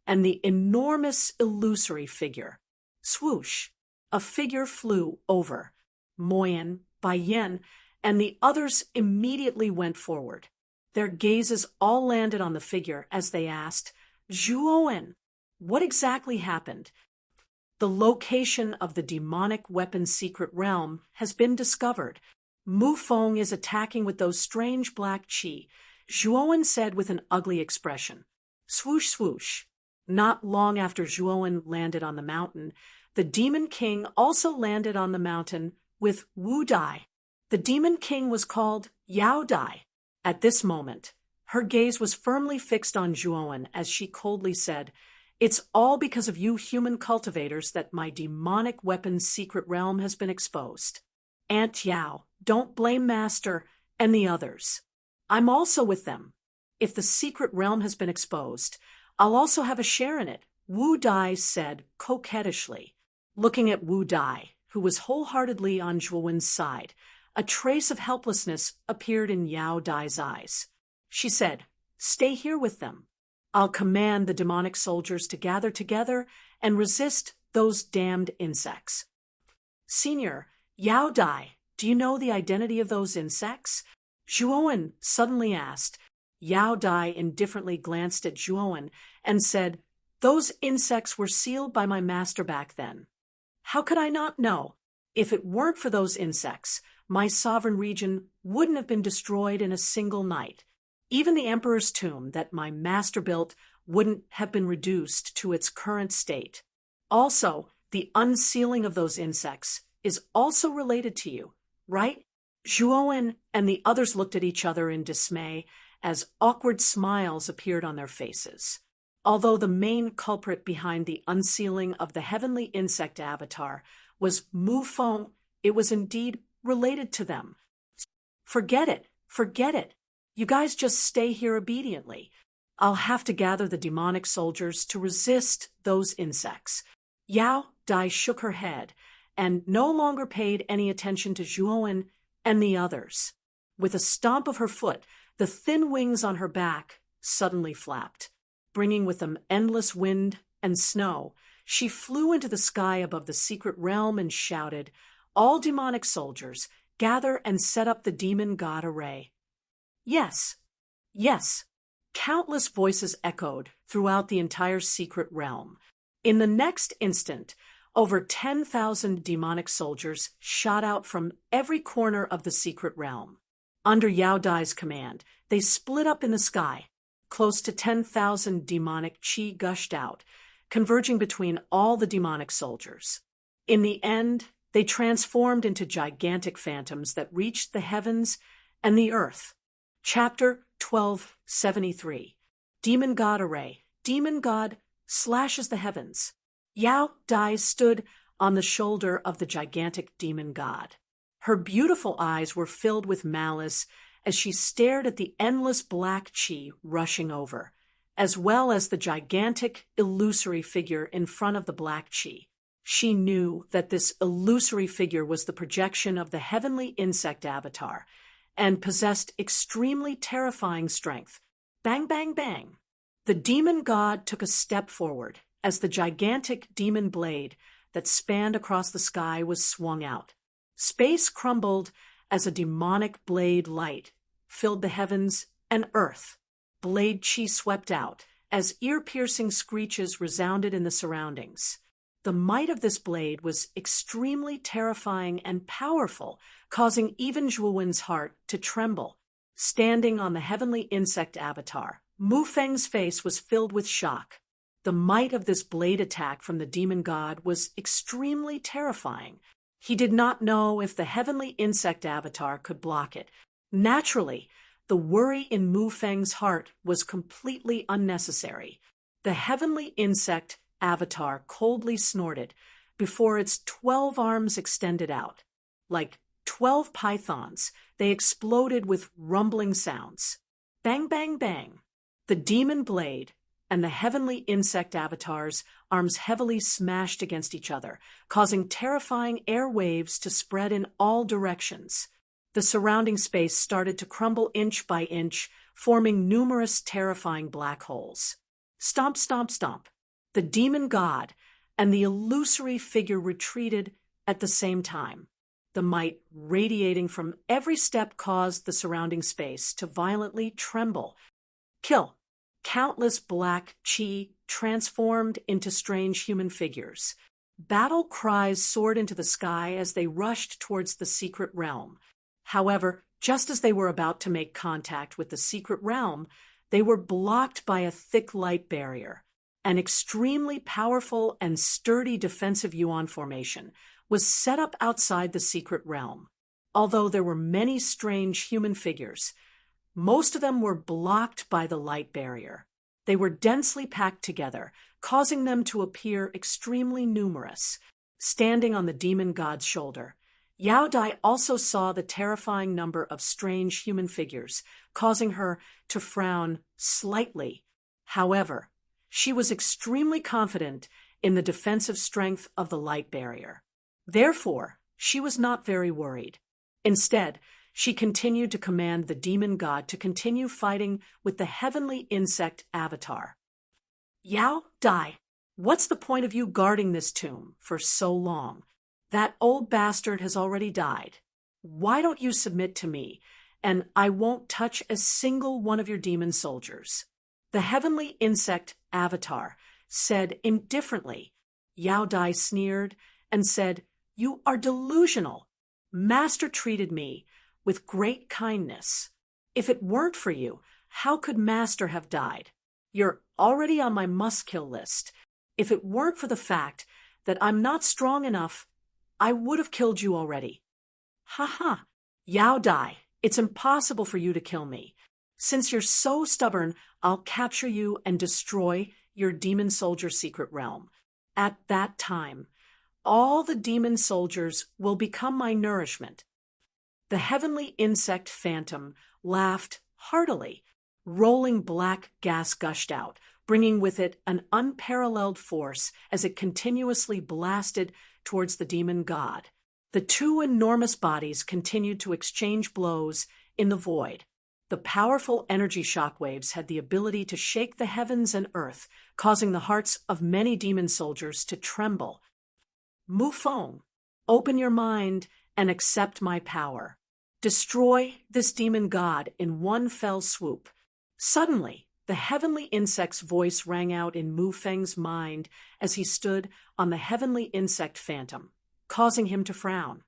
and the enormous illusory figure. Swoosh! A figure flew over. Moyan, Baiyan, and the others immediately went forward. Their gazes all landed on the figure as they asked, Zhuowen, what exactly happened? The location of the demonic weapon's secret realm has been discovered. Mu Feng is attacking with those strange black qi, Zhuowen said with an ugly expression. Swoosh, swoosh. Not long after Zhuowen landed on the mountain, the Demon King also landed on the mountain with Wu Dai. The Demon King was called Yao Dai. At this moment, her gaze was firmly fixed on Zhuowen as she coldly said, It's all because of you human cultivators that my demonic weapon's secret realm has been exposed. Aunt Yao, don't blame Master and the others. I'm also with them. If the secret realm has been exposed, I'll also have a share in it, Wu Dai said coquettishly. Looking at Wu Dai, who was wholeheartedly on Zhuowen's side, a trace of helplessness appeared in Yao Dai's eyes. She said, Stay here with them. I'll command the demonic soldiers to gather together and resist those damned insects. Senior, Yao Dai, do you know the identity of those insects? Zhuowen suddenly asked. Yao Dai indifferently glanced at Zhuowen and said, Those insects were sealed by my master back then. How could I not know? If it weren't for those insects, my sovereign region wouldn't have been destroyed in a single night. Even the emperor's tomb that my master built wouldn't have been reduced to its current state. Also, the unsealing of those insects is also related to you, right? Zhuowen and the others looked at each other in dismay as awkward smiles appeared on their faces. Although the main culprit behind the unsealing of the heavenly insect avatar was Mu Feng, it was indeed related to them. Forget it. You guys just stay here obediently. I'll have to gather the demonic soldiers to resist those insects. Yao Dai shook her head and no longer paid any attention to Zhuowen and the others. With a stomp of her foot, the thin wings on her back suddenly flapped. Bringing with them endless wind and snow, she flew into the sky above the secret realm and shouted, All demonic soldiers, gather and set up the demon god array. Yes. Countless voices echoed throughout the entire secret realm. In the next instant, over 10,000 demonic soldiers shot out from every corner of the secret realm. Under Yao Dai's command, they split up in the sky. Close to 10,000 demonic qi gushed out, converging between all the demonic soldiers. In the end, they transformed into gigantic phantoms that reached the heavens and the earth. Chapter 1273. Demon God Array. Demon God slashes the heavens. Yao Dai stood on the shoulder of the gigantic demon god. Her beautiful eyes were filled with malice as she stared at the endless black qi rushing over, as well as the gigantic, illusory figure in front of the black qi. She knew that this illusory figure was the projection of the heavenly insect avatar and possessed extremely terrifying strength. Bang, bang, bang. The demon god took a step forward as the gigantic demon blade that spanned across the sky was swung out. Space crumbled as a demonic blade light filled the heavens and earth. Blade qi swept out as ear-piercing screeches resounded in the surroundings. The might of this blade was extremely terrifying and powerful, causing even Zhuowen's heart to tremble. Standing on the heavenly insect avatar, Mu Feng's face was filled with shock. The might of this blade attack from the demon god was extremely terrifying. He did not know if the heavenly insect avatar could block it. Naturally, the worry in Mu Feng's heart was completely unnecessary. The heavenly insect avatar coldly snorted before its 12 arms extended out. Like 12 pythons, they exploded with rumbling sounds. Bang, bang, bang. The demon blade and the heavenly insect avatar's arms heavily smashed against each other, causing terrifying air waves to spread in all directions. The surrounding space started to crumble inch by inch, forming numerous terrifying black holes. Stomp, stomp, stomp. The demon god and the illusory figure retreated at the same time. The might radiating from every step caused the surrounding space to violently tremble. Kill. Countless black chi transformed into strange human figures. Battle cries soared into the sky as they rushed towards the secret realm. However, just as they were about to make contact with the secret realm, they were blocked by a thick light barrier. An extremely powerful and sturdy defensive yuan formation was set up outside the secret realm. Although there were many strange human figures, most of them were blocked by the light barrier. They were densely packed together, causing them to appear extremely numerous. Standing on the demon god's shoulder, Yao Dai also saw the terrifying number of strange human figures, causing her to frown slightly. However, she was extremely confident in the defensive strength of the light barrier. Therefore, she was not very worried. Instead, she continued to command the demon god to continue fighting with the heavenly insect avatar. Yao Dai, what's the point of you guarding this tomb for so long? That old bastard has already died. Why don't you submit to me, and I won't touch a single one of your demon soldiers? The heavenly insect avatar said indifferently. Yao Dai sneered and said, "You are delusional. Master treated me with great kindness. If it weren't for you, how could Master have died? You're already on my must-kill list. If it weren't for the fact that I'm not strong enough, I would have killed you already." Ha ha! Yao Dai, it's impossible for you to kill me. Since you're so stubborn, I'll capture you and destroy your demon soldier secret realm. At that time, all the demon soldiers will become my nourishment. The heavenly insect phantom laughed heartily. Rolling black gas gushed out, bringing with it an unparalleled force as it continuously blasted towards the demon god. The two enormous bodies continued to exchange blows in the void. The powerful energy shockwaves had the ability to shake the heavens and earth, causing the hearts of many demon soldiers to tremble. Mu Feng, open your mind and accept my power. Destroy this demon god in one fell swoop. Suddenly, the heavenly insect's voice rang out in Mu Feng's mind as he stood on the heavenly insect phantom, causing him to frown.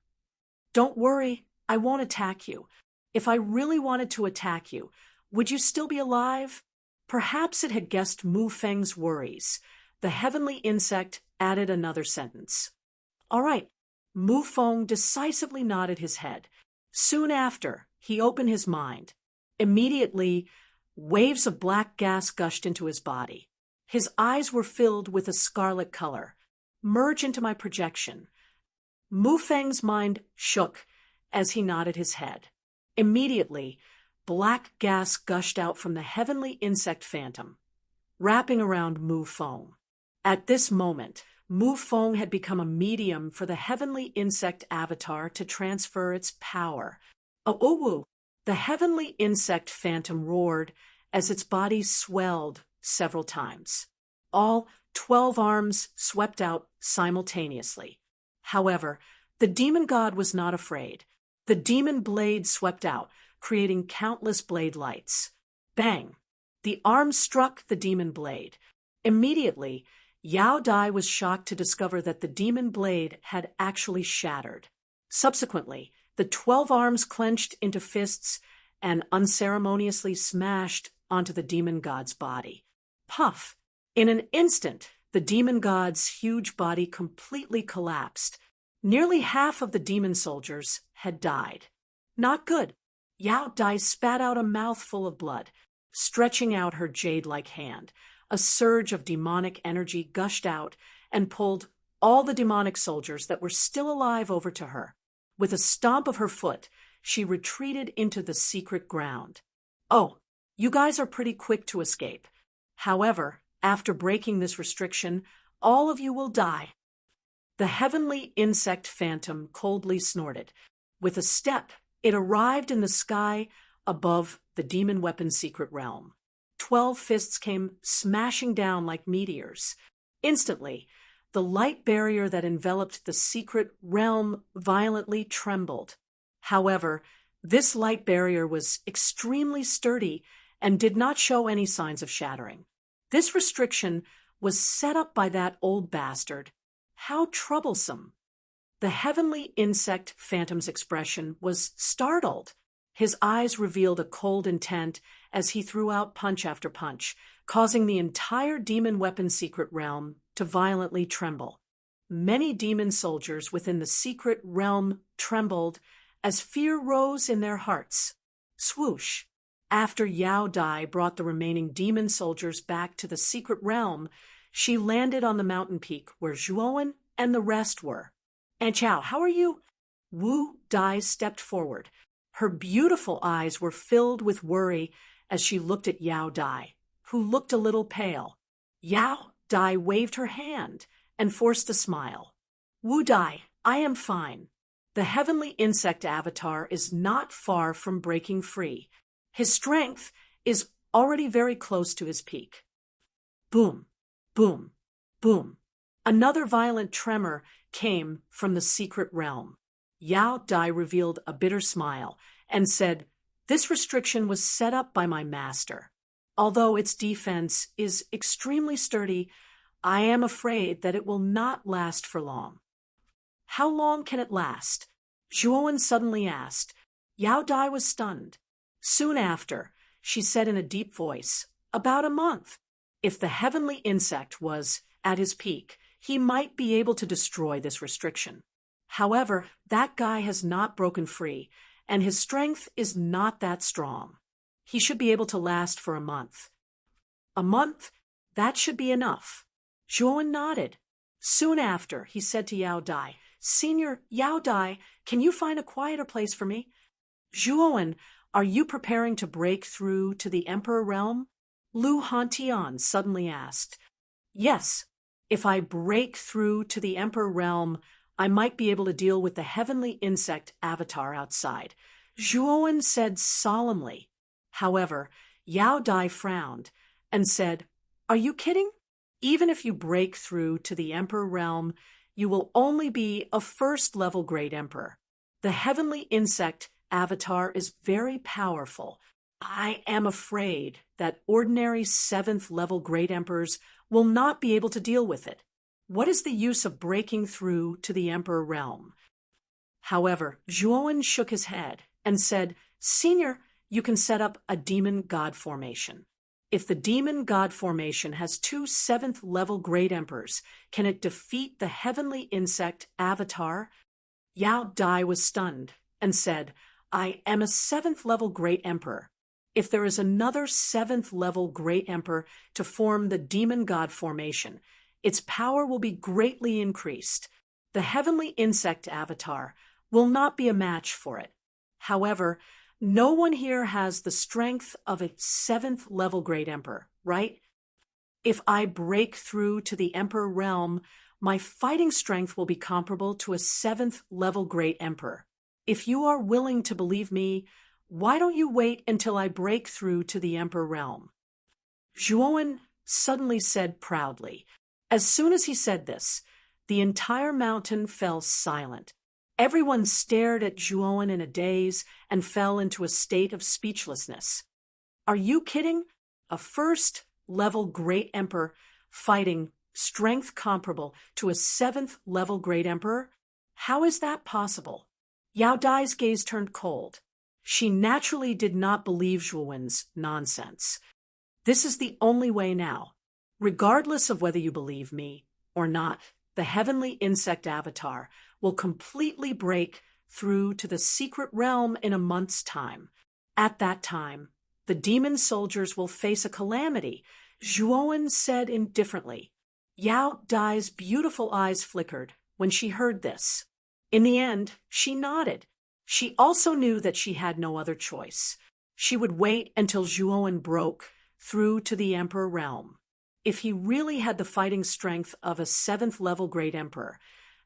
Don't worry, I won't attack you. If I really wanted to attack you, would you still be alive? Perhaps it had guessed Mu Feng's worries. The heavenly insect added another sentence. All right. Mu Feng decisively nodded his head. Soon after, he opened his mind. Immediately, waves of black gas gushed into his body. His eyes were filled with a scarlet color. Merge into my projection. Mu Feng's mind shook as he nodded his head. Immediately, black gas gushed out from the heavenly insect phantom, wrapping around Mu Feng. At this moment, Mu Feng had become a medium for the heavenly insect avatar to transfer its power. Oh, the heavenly insect phantom roared as its body swelled several times. All 12 arms swept out simultaneously. However, the demon god was not afraid. The demon blade swept out, creating countless blade lights. Bang! The arm struck the demon blade. Immediately, Yao Dai was shocked to discover that the demon blade had actually shattered. Subsequently, the 12 arms clenched into fists and unceremoniously smashed onto the demon god's body. Puff! In an instant, the demon god's huge body completely collapsed. Nearly half of the demon soldiers had died. Not good. Yao Dai spat out a mouthful of blood, stretching out her jade-like hand. A surge of demonic energy gushed out and pulled all the demonic soldiers that were still alive over to her. With a stomp of her foot, she retreated into the secret ground. Oh, you guys are pretty quick to escape. However, after breaking this restriction, all of you will die. The heavenly insect phantom coldly snorted. With a step, it arrived in the sky above the demon weapon secret realm. 12 fists came smashing down like meteors. Instantly, the light barrier that enveloped the secret realm violently trembled. However, this light barrier was extremely sturdy and did not show any signs of shattering. This restriction was set up by that old bastard. How troublesome. The heavenly insect phantom's expression was startled. His eyes revealed a cold intent as he threw out punch after punch, causing the entire demon weapon secret realm to violently tremble. Many demon soldiers within the secret realm trembled as fear rose in their hearts. Swoosh! After Yao Dai brought the remaining demon soldiers back to the secret realm, she landed on the mountain peak where Zhuowen and the rest were. "Aunt Chow, how are you?" Wu Dai stepped forward. Her beautiful eyes were filled with worry as she looked at Yao Dai, who looked a little pale. Yao Dai waved her hand and forced a smile. "Wu Dai, I am fine. The heavenly insect avatar is not far from breaking free. His strength is already very close to his peak." Boom, boom, boom. Another violent tremor came from the secret realm. Yao Dai revealed a bitter smile and said, "This restriction was set up by my master. Although its defense is extremely sturdy, I am afraid that it will not last for long." "How long can it last?" Zhuowen suddenly asked. Yao Dai was stunned. Soon after, she said in a deep voice, "About a month. If the heavenly insect was at his peak, he might be able to destroy this restriction. However, that guy has not broken free, and his strength is not that strong. He should be able to last for a month." "A month? That should be enough." Zhuowen nodded. Soon after, he said to Yao Dai, "Senior Yao Dai, can you find a quieter place for me?" "Zhuowen, are you preparing to break through to the Emperor realm?" Lu Hantian suddenly asked. "Yes. If I break through to the Emperor realm, I might be able to deal with the heavenly insect avatar outside," Zhuowen said solemnly. However, Yao Dai frowned and said, "Are you kidding? Even if you break through to the Emperor realm, you will only be a first-level Great Emperor. The heavenly insect avatar is very powerful. I am afraid that ordinary 7th-level Great Emperors will not be able to deal with it. What is the use of breaking through to the Emperor realm?" However, Zhuowen shook his head and said, "Senior, you can set up a demon god formation. If the demon god formation has 2 7th-level Great Emperors, can it defeat the heavenly insect avatar?" Yao Dai was stunned and said, "I am a 7th-level Great Emperor. If there is another 7th-level Great Emperor to form the demon god formation, its power will be greatly increased. The heavenly insect avatar will not be a match for it. However, no one here has the strength of a 7th-level Great Emperor, right? If I break through to the Emperor realm, my fighting strength will be comparable to a 7th-level Great Emperor. If you are willing to believe me, why don't you wait until I break through to the Emperor realm?" Zhuowen suddenly said proudly. As soon as he said this, the entire mountain fell silent. Everyone stared at Zhuowen in a daze and fell into a state of speechlessness. "Are you kidding? A first-level Great Emperor fighting strength comparable to a 7th-level Great Emperor? How is that possible?" Yao Dai's gaze turned cold. She naturally did not believe Zhuowen's nonsense. "This is the only way now. Regardless of whether you believe me or not, the heavenly insect avatar, will completely break through to the secret realm in a month's time. At that time, the demon soldiers will face a calamity, Zhuowen said indifferently. Yao Dai's beautiful eyes flickered when she heard this. In the end, she nodded. She also knew that she had no other choice. She would wait until Zhuowen broke through to the Emperor realm. If he really had the fighting strength of a 7th-level Great Emperor,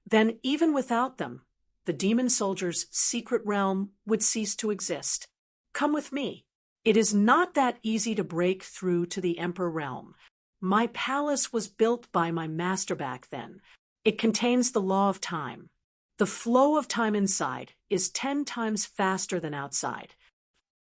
then even without them, the demon soldiers' secret realm would cease to exist. Come with me. It is not that easy to break through to the Emperor realm. My palace was built by my master back then. It contains the law of time. The flow of time inside is 10 times faster than outside.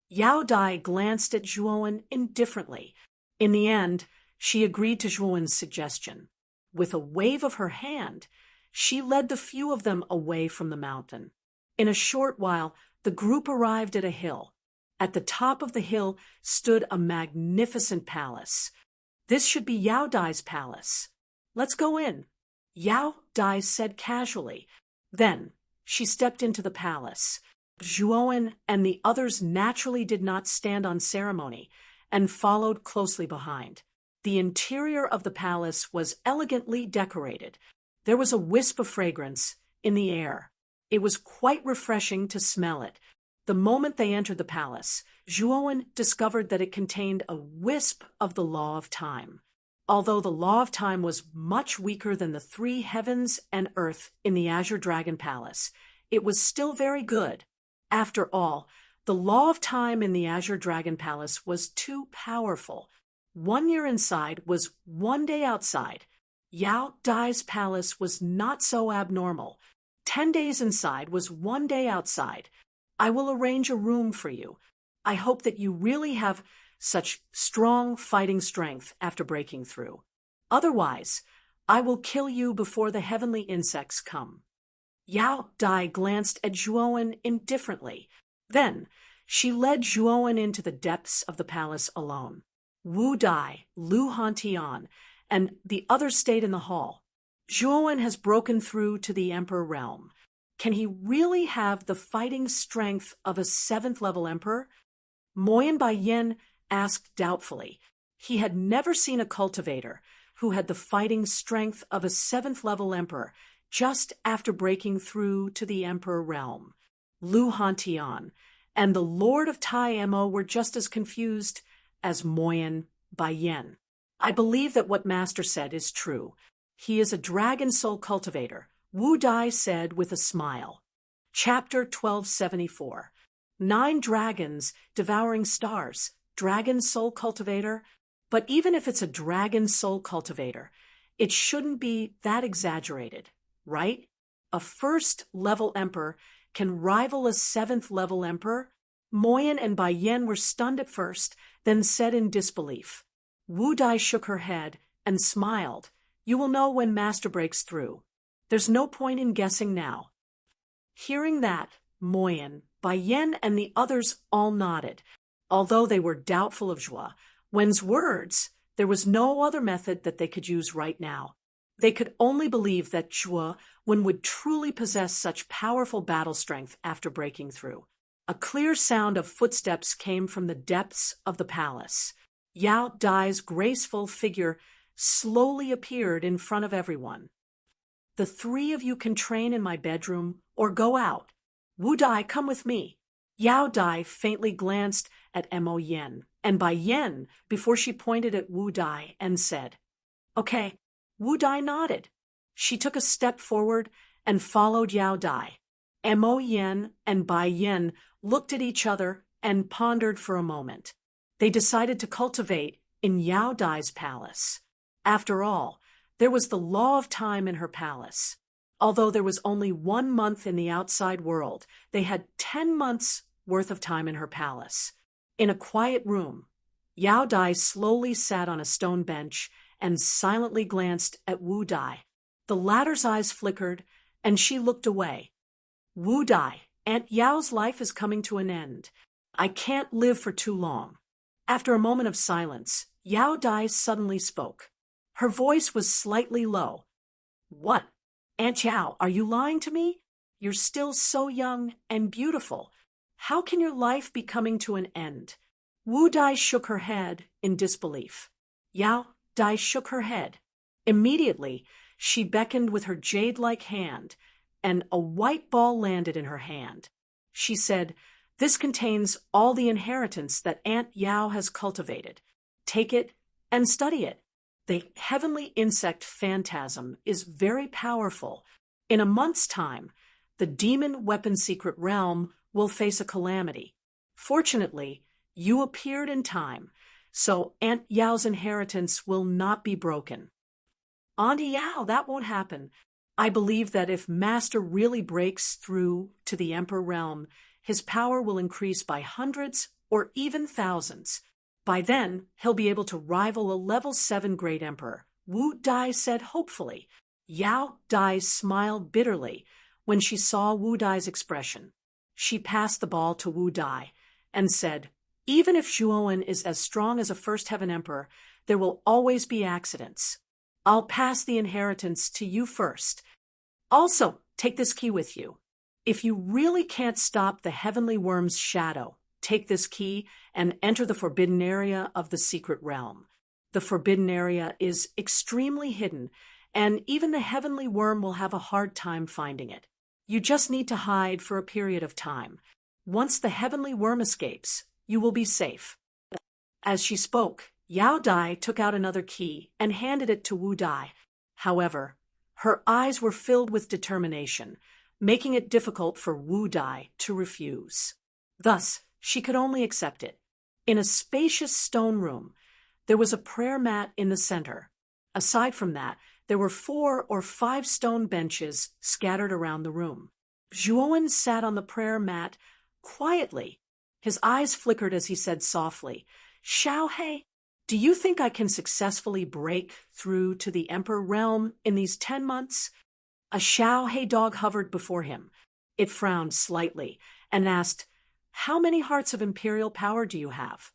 Yao Dai glanced at Zhuowen indifferently. In the end, she agreed to Zhuowen's suggestion. With a wave of her hand, she led the few of them away from the mountain. In a short while, the group arrived at a hill. At the top of the hill stood a magnificent palace. This should be Yao Dai's palace. Let's go in, Yao Dai said casually. Then she stepped into the palace. Zhuowen and the others naturally did not stand on ceremony and followed closely behind. The interior of the palace was elegantly decorated. There was a wisp of fragrance in the air. It was quite refreshing to smell it. The moment they entered the palace, Zhuowen discovered that it contained a wisp of the law of time. Although the law of time was much weaker than the 3 heavens and earth in the Azure Dragon Palace, it was still very good. After all, the law of time in the Azure Dragon Palace was too powerful. 1 year inside was 1 day outside. Yao Dai's palace was not so abnormal. 10 days inside was 1 day outside. I will arrange a room for you. I hope that you really have such strong fighting strength after breaking through. Otherwise, I will kill you before the heavenly insects come. Yao Dai glanced at Zhuowen indifferently. Then she led Zhuowen into the depths of the palace alone. Wu Dai, Lu Hantian, and the others stayed in the hall. Zhuowen has broken through to the Emperor realm. Can he really have the fighting strength of a 7th-level emperor? Moyen Baiyan asked doubtfully. He had never seen a cultivator who had the fighting strength of a 7th-level emperor just after breaking through to the Emperor realm. Lu Hantian and the Lord of Tai Mo were just as confused as Moyen Baiyan. I believe that what Master said is true. He is a dragon soul cultivator, Wu Dai said with a smile. Chapter 1274. 9 dragons devouring stars. Dragon soul cultivator? But even if it's a dragon soul cultivator, it shouldn't be that exaggerated, right? A 1st-level emperor can rival a 7th-level emperor? Moyen and Baiyan were stunned at first, then said in disbelief. Wu Dai shook her head and smiled. You will know when Master breaks through. There's no point in guessing now. Hearing that, Moyen, Baiyan, and the others all nodded. Although they were doubtful of Zhuowen's words, there was no other method that they could use right now. They could only believe that Zhuowen would truly possess such powerful battle strength after breaking through. A clear sound of footsteps came from the depths of the palace. Yao Dai's graceful figure slowly appeared in front of everyone. The 3 of you can train in my bedroom or go out. Wu Dai, come with me. Yao Dai faintly glanced at Mo Yen and Baiyan before she pointed at Wu Dai and said, Okay. Wu Dai nodded. She took a step forward and followed Yao Dai. Mo Yen and Baiyan looked at each other and pondered for a moment. They decided to cultivate in Yao Dai's palace. After all, there was the law of time in her palace. Although there was only 1 month in the outside world, they had 10 months worth of time in her palace. In a quiet room, Yao Dai slowly sat on a stone bench and silently glanced at Wu Dai. The latter's eyes flickered, and she looked away. Wu Dai, Aunt Yao's life is coming to an end. I can't live for too long. After a moment of silence, Yao Dai suddenly spoke. Her voice was slightly low. What? Aunt Chow, are you lying to me? You're still so young and beautiful. How can your life be coming to an end? Wu Dai shook her head in disbelief. Yao Dai shook her head. Immediately, she beckoned with her jade-like hand, and a white ball landed in her hand. She said, "This contains all the inheritance that Aunt Yao has cultivated. Take it and study it. The heavenly insect phantasm is very powerful. In a month's time, the demon weapon secret realm will face a calamity. Fortunately, you appeared in time, so Aunt Yao's inheritance will not be broken." Auntie Yao, that won't happen. I believe that if Master really breaks through to the Emperor realm, his power will increase by hundreds or even thousands. By then, he'll be able to rival a level 7 Great Emperor, Wu Dai said hopefully. Yao Dai smiled bitterly when she saw Wu Dai's expression. She passed the ball to Wu Dai and said, "Even if Zhuowen is as strong as a First Heaven Emperor, there will always be accidents. I'll pass the inheritance to you first. Also, take this key with you. If you really can't stop the heavenly worm's shadow, take this key and enter the forbidden area of the secret realm. The forbidden area is extremely hidden, and even the heavenly worm will have a hard time finding it. You just need to hide for a period of time. Once the heavenly worm escapes, you will be safe." As she spoke, Yao Dai took out another key and handed it to Wu Dai. However, her eyes were filled with determination, making it difficult for Wu Dai to refuse. Thus, she could only accept it. In a spacious stone room, there was a prayer mat in the center. Aside from that, there were 4 or 5 stone benches scattered around the room. Zhuowen sat on the prayer mat quietly. His eyes flickered as he said softly, "Xiaohei, do you think I can successfully break through to the Emperor realm in these 10 months? A Xiaohei dog hovered before him. It frowned slightly and asked, "How many hearts of imperial power do you have?"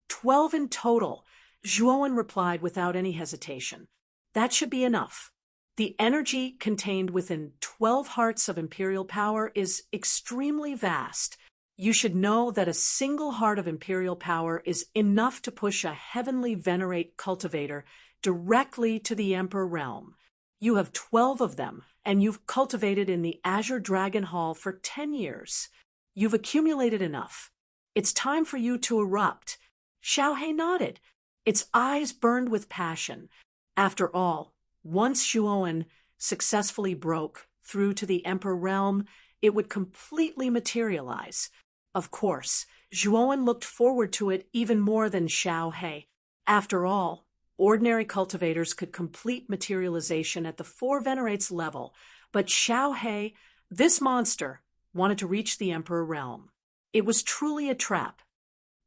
12 in total, Zhuowen replied without any hesitation. That should be enough. The energy contained within 12 hearts of imperial power is extremely vast. You should know that a single heart of imperial power is enough to push a heavenly venerate cultivator directly to the Emperor realm. You have 12 of them, and you've cultivated in the Azure Dragon Hall for 10 years. You've accumulated enough. It's time for you to erupt. Xiaohei nodded. Its eyes burned with passion. After all, once Zhuowen successfully broke through to the Emperor realm, it would completely materialize. Of course, Zhuowen looked forward to it even more than Xiaohei. After all, ordinary cultivators could complete materialization at the 4 venerates level, but Xiaohei, this monster, wanted to reach the Emperor realm. It was truly a trap.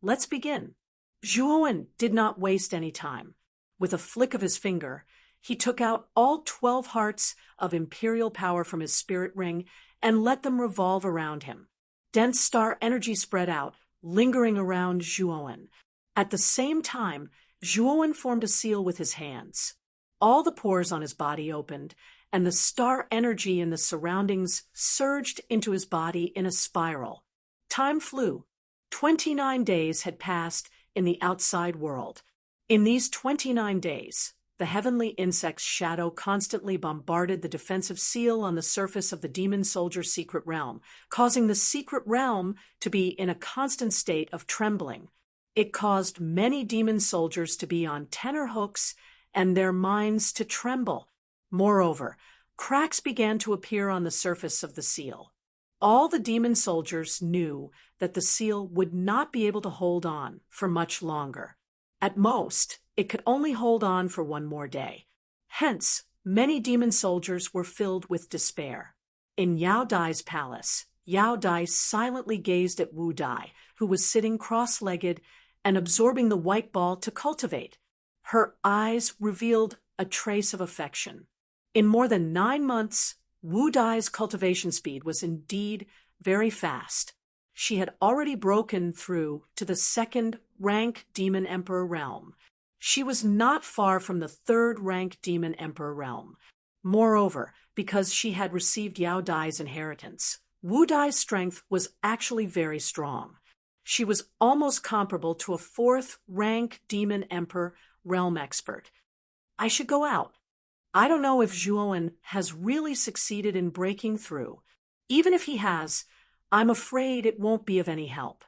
Let's begin. Zhuowen did not waste any time. With a flick of his finger, he took out all 12 hearts of imperial power from his spirit ring and let them revolve around him. Dense star energy spread out, lingering around Zhuowen. At the same time, Zhuowen formed a seal with his hands. All the pores on his body opened, and the star energy in the surroundings surged into his body in a spiral. Time flew. 29 days had passed in the outside world. In these 29 days, the heavenly insect's shadow constantly bombarded the defensive seal on the surface of the demon soldier's secret realm, causing the secret realm to be in a constant state of trembling. It caused many demon soldiers to be on tenterhooks and their minds to tremble. Moreover, cracks began to appear on the surface of the seal. All the demon soldiers knew that the seal would not be able to hold on for much longer. At most, it could only hold on for 1 more day. Hence, many demon soldiers were filled with despair. In Yao Dai's palace, Yao Dai silently gazed at Wu Dai, who was sitting cross-legged and absorbing the white ball to cultivate. Her eyes revealed a trace of affection. In more than 9 months, Wu Dai's cultivation speed was indeed very fast. She had already broken through to the 2nd rank Demon Emperor realm. She was not far from the 3rd rank Demon Emperor realm. Moreover, because she had received Yao Dai's inheritance, Wu Dai's strength was actually very strong. She was almost comparable to a fourth-rank demon emperor realm expert. I should go out. I don't know if Zhuowen has really succeeded in breaking through. Even if he has, I'm afraid it won't be of any help.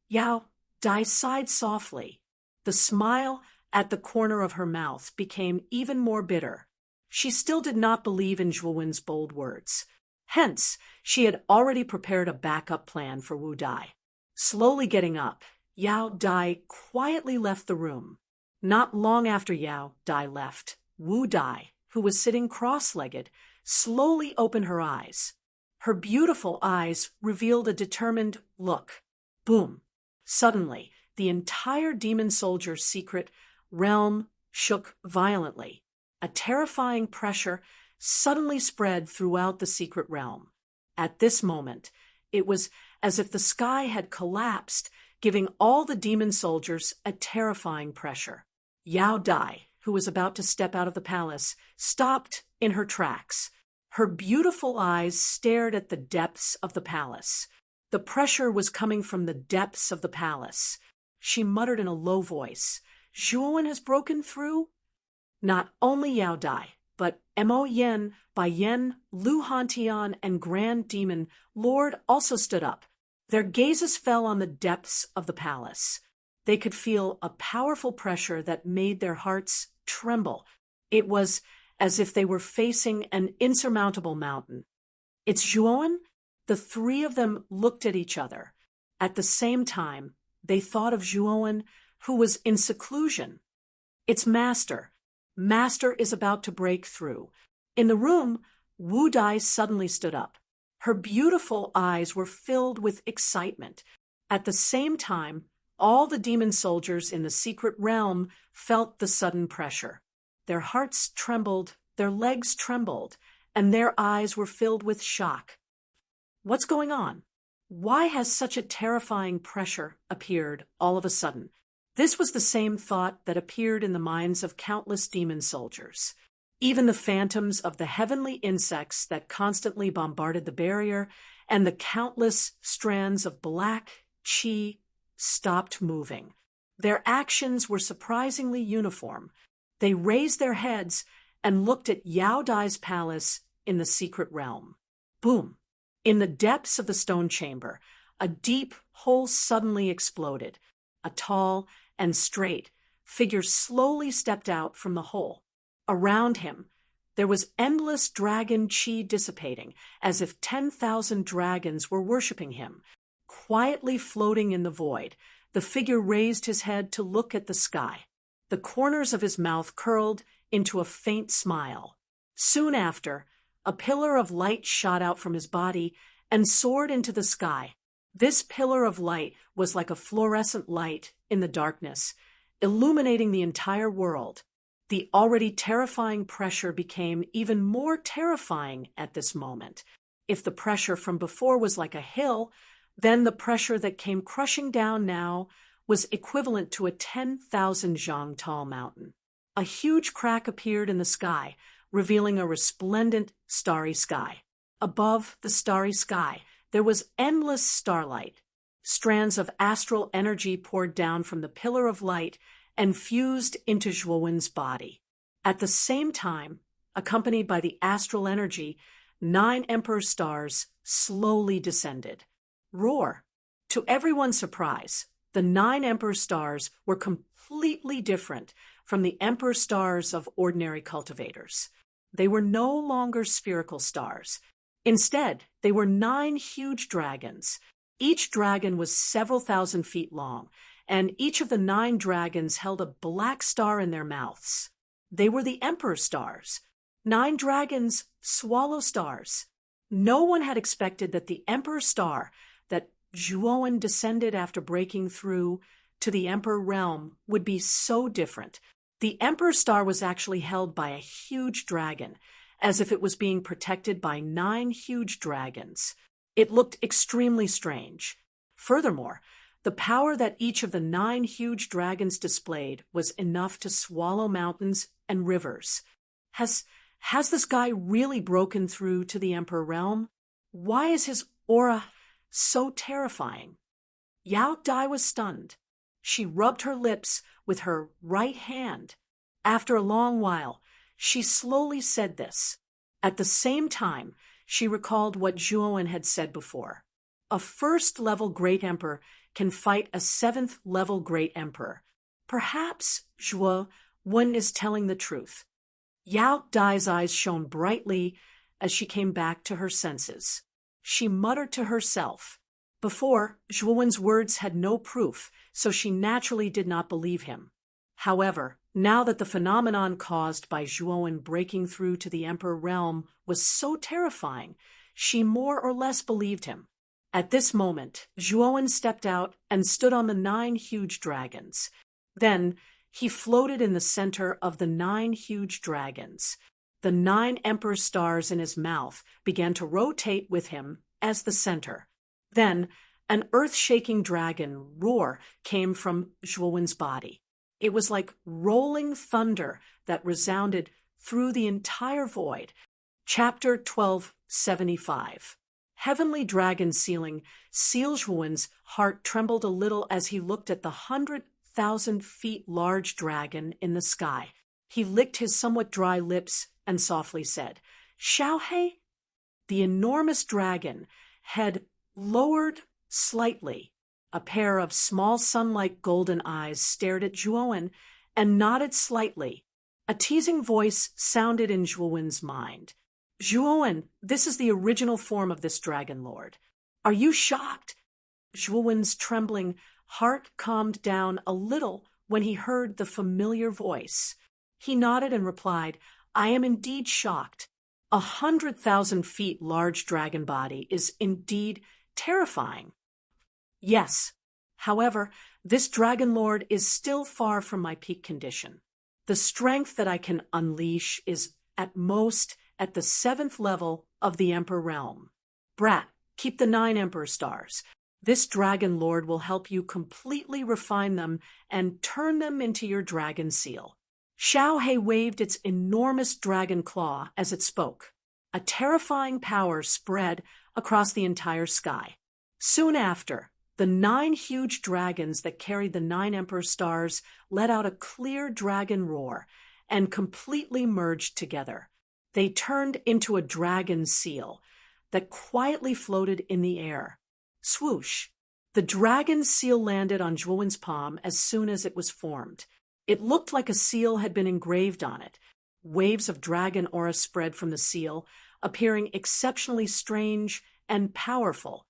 Yao Dai sighed softly. The smile at the corner of her mouth became even more bitter. She still did not believe in Zhuowen's bold words. Hence, she had already prepared a backup plan for Wu Dai. Slowly getting up, Yao Dai quietly left the room. Not long after Yao Dai left, Wu Dai, who was sitting cross-legged, slowly opened her eyes. Her beautiful eyes revealed a determined look. Boom! Suddenly, the entire demon soldier's secret realm shook violently. A terrifying pressure suddenly spread throughout the secret realm. At this moment, it was as if the sky had collapsed, giving all the demon soldiers a terrifying pressure. Yao Dai, who was about to step out of the palace, stopped in her tracks. Her beautiful eyes stared at the depths of the palace. The pressure was coming from the depths of the palace. She muttered in a low voice, "Zhuowen has broken through?" Not only Yao Dai, but Mo Yen, Bai Yen, Lu Hantian, and Grand Demon Lord also stood up. Their gazes fell on the depths of the palace. They could feel a powerful pressure that made their hearts tremble. It was as if they were facing an insurmountable mountain. "It's Zhuowen?" The three of them looked at each other. At the same time, they thought of Zhuowen, who was in seclusion. "It's Master. Master is about to break through." In the room, Wu Dai suddenly stood up. Her beautiful eyes were filled with excitement. At the same time, all the demon soldiers in the secret realm felt the sudden pressure. Their hearts trembled, their legs trembled, and their eyes were filled with shock. What's going on? Why has such a terrifying pressure appeared all of a sudden? This was the same thought that appeared in the minds of countless demon soldiers. Even the phantoms of the heavenly insects that constantly bombarded the barrier and the countless strands of black qi stopped moving. Their actions were surprisingly uniform. They raised their heads and looked at Yao Dai's palace in the secret realm. Boom! In the depths of the stone chamber, a deep hole suddenly exploded. A tall and straight figure slowly stepped out from the hole. Around him, there was endless dragon qi dissipating, as if 10,000 dragons were worshipping him. Quietly floating in the void, the figure raised his head to look at the sky. The corners of his mouth curled into a faint smile. Soon after, a pillar of light shot out from his body and soared into the sky. This pillar of light was like a fluorescent light in the darkness, illuminating the entire world. The already terrifying pressure became even more terrifying at this moment. If the pressure from before was like a hill, then the pressure that came crushing down now was equivalent to a 10,000 zhang tall mountain. A huge crack appeared in the sky, revealing a resplendent starry sky. Above the starry sky, there was endless starlight. Strands of astral energy poured down from the pillar of light and fused into Zhuowen's body. At the same time, accompanied by the astral energy, 9 emperor stars slowly descended. Roar! To everyone's surprise, the 9 emperor stars were completely different from the emperor stars of ordinary cultivators. They were no longer spherical stars. Instead, they were 9 huge dragons. Each dragon was several thousand feet long, and each of the 9 dragons held a black star in their mouths. They were the emperor stars. 9 dragons swallow stars. No one had expected that the emperor star that Zhuowen descended after breaking through to the emperor realm would be so different. The emperor star was actually held by a huge dragon, as if it was being protected by 9 huge dragons. It looked extremely strange. Furthermore, the power that each of the 9 huge dragons displayed was enough to swallow mountains and rivers. Has Has this guy really broken through to the Emperor realm? Why is his aura so terrifying? Yao Dai was stunned. She rubbed her lips with her right hand. After a long while, she slowly said this. At the same time, she recalled what Zhuowen had said before. A first-level Great Emperor can fight a seventh-level Great Emperor. Perhaps Zhuowen is telling the truth. Yao Dai's eyes shone brightly as she came back to her senses. She muttered to herself. Before, Zhuowen's words had no proof, so she naturally did not believe him. However, now that the phenomenon caused by Zhuowen breaking through to the Emperor realm was so terrifying, she more or less believed him. At this moment, Zhuowen stepped out and stood on the 9 huge dragons. Then, he floated in the center of the 9 huge dragons. The 9 emperor stars in his mouth began to rotate with him as the center. Then, an earth-shaking dragon roar came from Zhuowen's body. It was like rolling thunder that resounded through the entire void. Chapter 1275. Heavenly dragon sealing. Zhuowen's heart trembled a little as he looked at the 100,000 feet large dragon in the sky. He licked his somewhat dry lips and softly said, "Xiaohei?" The enormous dragon had lowered slightly. A pair of small sun-like golden eyes stared at Zhuowen and nodded slightly. A teasing voice sounded in Zhuowen's mind. "Zhuowen, this is the original form of this dragon lord. Are you shocked?" Zhuowen's trembling heart calmed down a little when he heard the familiar voice. He nodded and replied, "I am indeed shocked. 100,000 feet large dragon body is indeed terrifying." "Yes. However, this dragon lord is still far from my peak condition. The strength that I can unleash is at most at the 7th level of the Emperor realm. Brat, keep the 9 emperor stars. This dragon lord will help you completely refine them and turn them into your dragon seal." Xiaohei waved its enormous dragon claw as it spoke. A terrifying power spread across the entire sky. Soon after, the 9 huge dragons that carried the 9 emperor stars let out a clear dragon roar and completely merged together. They turned into a dragon seal that quietly floated in the air. Swoosh! The dragon seal landed on Zhuowen's palm as soon as it was formed. It looked like a seal had been engraved on it. Waves of dragon aura spread from the seal, appearing exceptionally strange and powerful.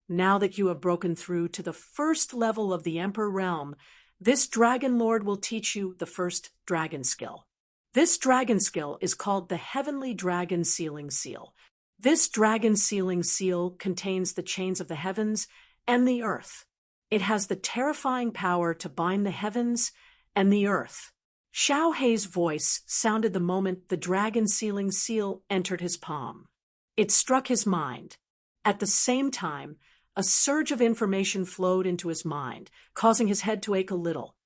Now that you have broken through to the 1st level of the Emperor realm, this dragon lord will teach you the first dragon skill. This dragon skill is called the Heavenly Dragon Sealing Seal. This dragon sealing seal contains the chains of the heavens and the earth. It has the terrifying power to bind the heavens and the earth. Xiaohei's voice sounded the moment the dragon sealing seal entered his palm. It struck his mind. At the same time, a surge of information flowed into his mind, causing his head to ache a little.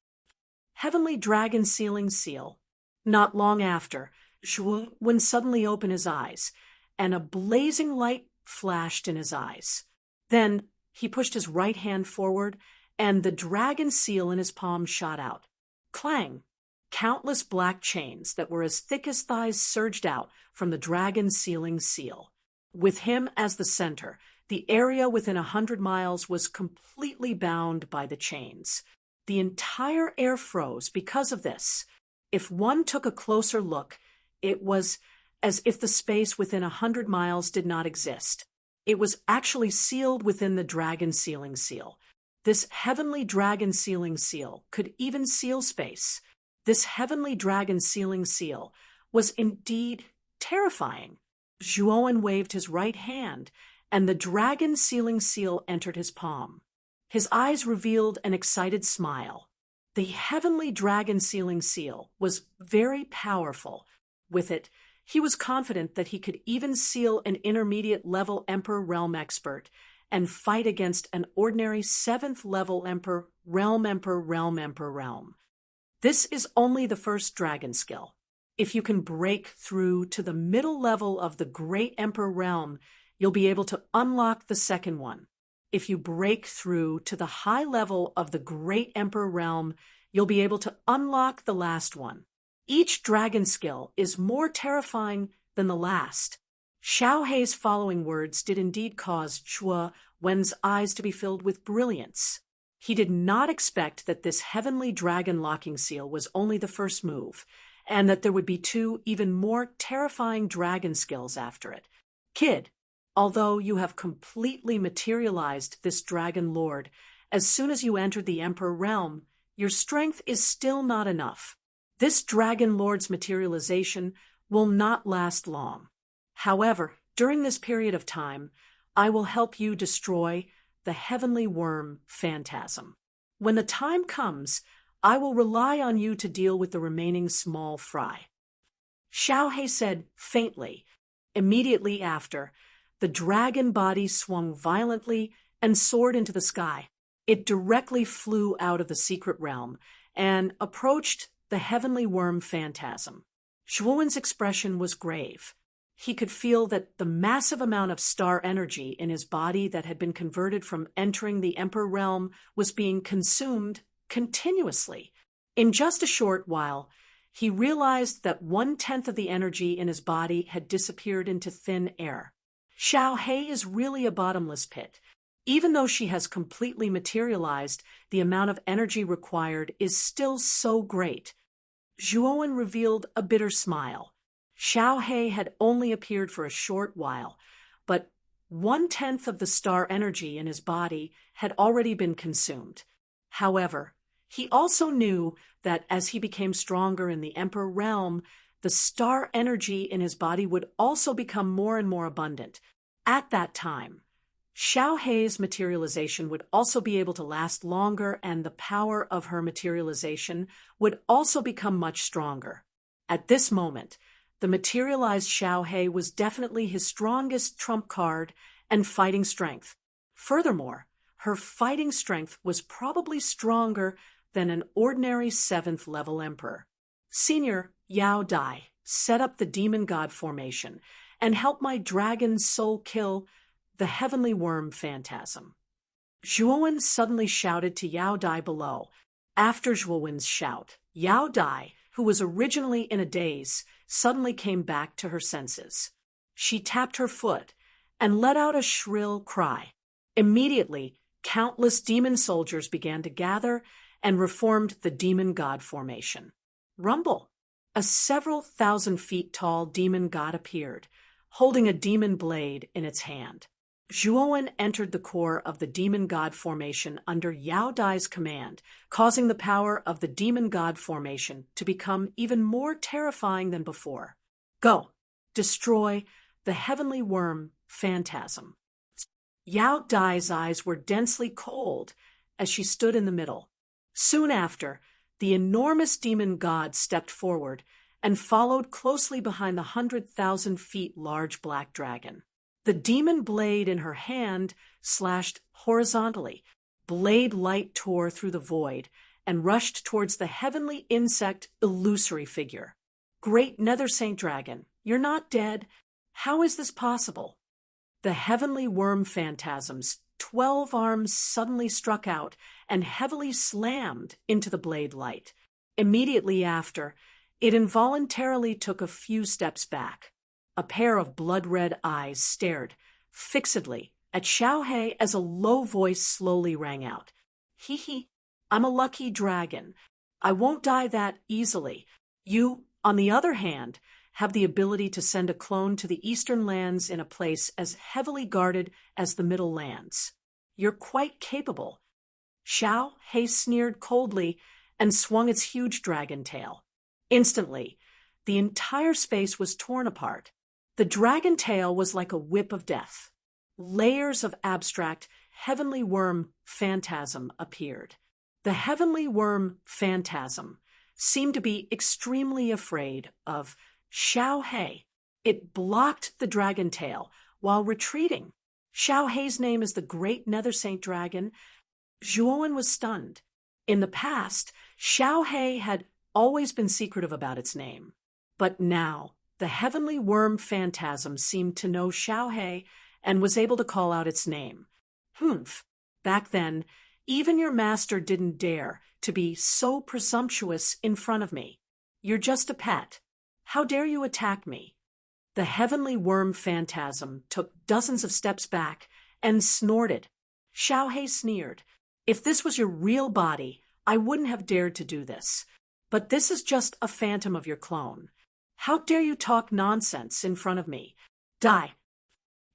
Heavenly dragon sealing seal. Not long after, Zhuowen suddenly opened his eyes, and a blazing light flashed in his eyes. Then he pushed his right hand forward, and the dragon seal in his palm shot out. Clang! Countless black chains that were as thick as thighs surged out from the dragon sealing seal. With him as the center, the area within 100 miles was completely bound by the chains. The entire air froze because of this. If one took a closer look, it was as if the space within 100 miles did not exist. It was actually sealed within the dragon sealing seal. This heavenly dragon sealing seal could even seal space. This heavenly dragon sealing seal was indeed terrifying. Zhuowen waved his right hand, and the dragon sealing seal entered his palm. His eyes revealed an excited smile. The heavenly dragon sealing seal was very powerful. With it, he was confident that he could even seal an intermediate-level Emperor Realm expert and fight against an ordinary 7th-level Emperor Realm. This is only the first dragon skill. If you can break through to the middle level of the Great Emperor realm, you'll be able to unlock the second one. If you break through to the high level of the Great Emperor realm, you'll be able to unlock the last one. Each dragon skill is more terrifying than the last. Xiao Hei's following words did indeed cause Chua Wen's eyes to be filled with brilliance. He did not expect that this heavenly dragon locking seal was only the first move, and that there would be 2 even more terrifying dragon skills after it. Kid, although you have completely materialized this dragon lord, as soon as you entered the Emperor realm, your strength is still not enough. This dragon lord's materialization will not last long. However, during this period of time, I will help you destroy the heavenly worm phantasm. When the time comes, I will rely on you to deal with the remaining small fry. Xiao Hei said faintly. Immediately after, the dragon body swung violently and soared into the sky. It directly flew out of the secret realm and approached the heavenly worm phantasm. Zhuowen's expression was grave. He could feel that the massive amount of star energy in his body that had been converted from entering the Emperor realm was being consumed continuously. In just a short while, he realized that 1/10 of the energy in his body had disappeared into thin air. Xiao Hei is really a bottomless pit. Even though she has completely materialized, the amount of energy required is still so great. Zhuowen revealed a bitter smile. Xiao Hei had only appeared for a short while, but 1/10 of the star energy in his body had already been consumed. However, he also knew that as he became stronger in the Emperor realm, the star energy in his body would also become more and more abundant. At that time, Xiao Hei's materialization would also be able to last longer, and the power of her materialization would also become much stronger. At this moment, the materialized Xiao Hei was definitely his strongest trump card and fighting strength. Furthermore, her fighting strength was probably stronger than an ordinary 7th level emperor. Senior Yao Dai, set up the demon god formation and help my dragon soul kill the heavenly worm phantasm. Zhuowen suddenly shouted to Yao Dai below. After Zhuowen's shout, Yao Dai, who was originally in a daze, suddenly came back to her senses. She tapped her foot and let out a shrill cry. Immediately, countless demon soldiers began to gather and reformed the demon god formation. Rumble! A several thousand feet tall demon god appeared, holding a demon blade in its hand. Zhuowen entered the core of the demon god formation under Yao Dai's command, causing the power of the demon god formation to become even more terrifying than before. Go! Destroy the heavenly worm phantasm. Yao Dai's eyes were densely cold as she stood in the middle. Soon after, the enormous demon god stepped forward and followed closely behind the 100,000 feet large black dragon. The demon blade in her hand slashed horizontally. Blade light tore through the void and rushed towards the heavenly insect illusory figure. Great Nether Saint Dragon, you're not dead. How is this possible? The heavenly worm phantasm's 12 arms suddenly struck out and heavily slammed into the blade light. Immediately after, it involuntarily took a few steps back. A pair of blood-red eyes stared fixedly at Xiao Hei as a low voice slowly rang out. Hee hee, I'm a lucky dragon. I won't die that easily. You, on the other hand, have the ability to send a clone to the eastern lands in a place as heavily guarded as the middle lands. You're quite capable. Xiao Hei sneered coldly and swung its huge dragon tail. Instantly, the entire space was torn apart. The dragon tail was like a whip of death. Layers of abstract heavenly worm phantasm appeared. The heavenly worm phantasm seemed to be extremely afraid of Xiao Hei. It blocked the dragon tail while retreating. Xiao Hei's name is the Great Nether Saint Dragon. Zhuowen was stunned. In the past, Xiao Hei had always been secretive about its name. But now, the heavenly worm phantasm seemed to know Xiaohe and was able to call out its name. Humph! Back then, even your master didn't dare to be so presumptuous in front of me. You're just a pet. How dare you attack me? The heavenly worm phantasm took dozens of steps back and snorted. Xiaohe sneered. If this was your real body, I wouldn't have dared to do this. But this is just a phantom of your clone. How dare you talk nonsense in front of me? Die!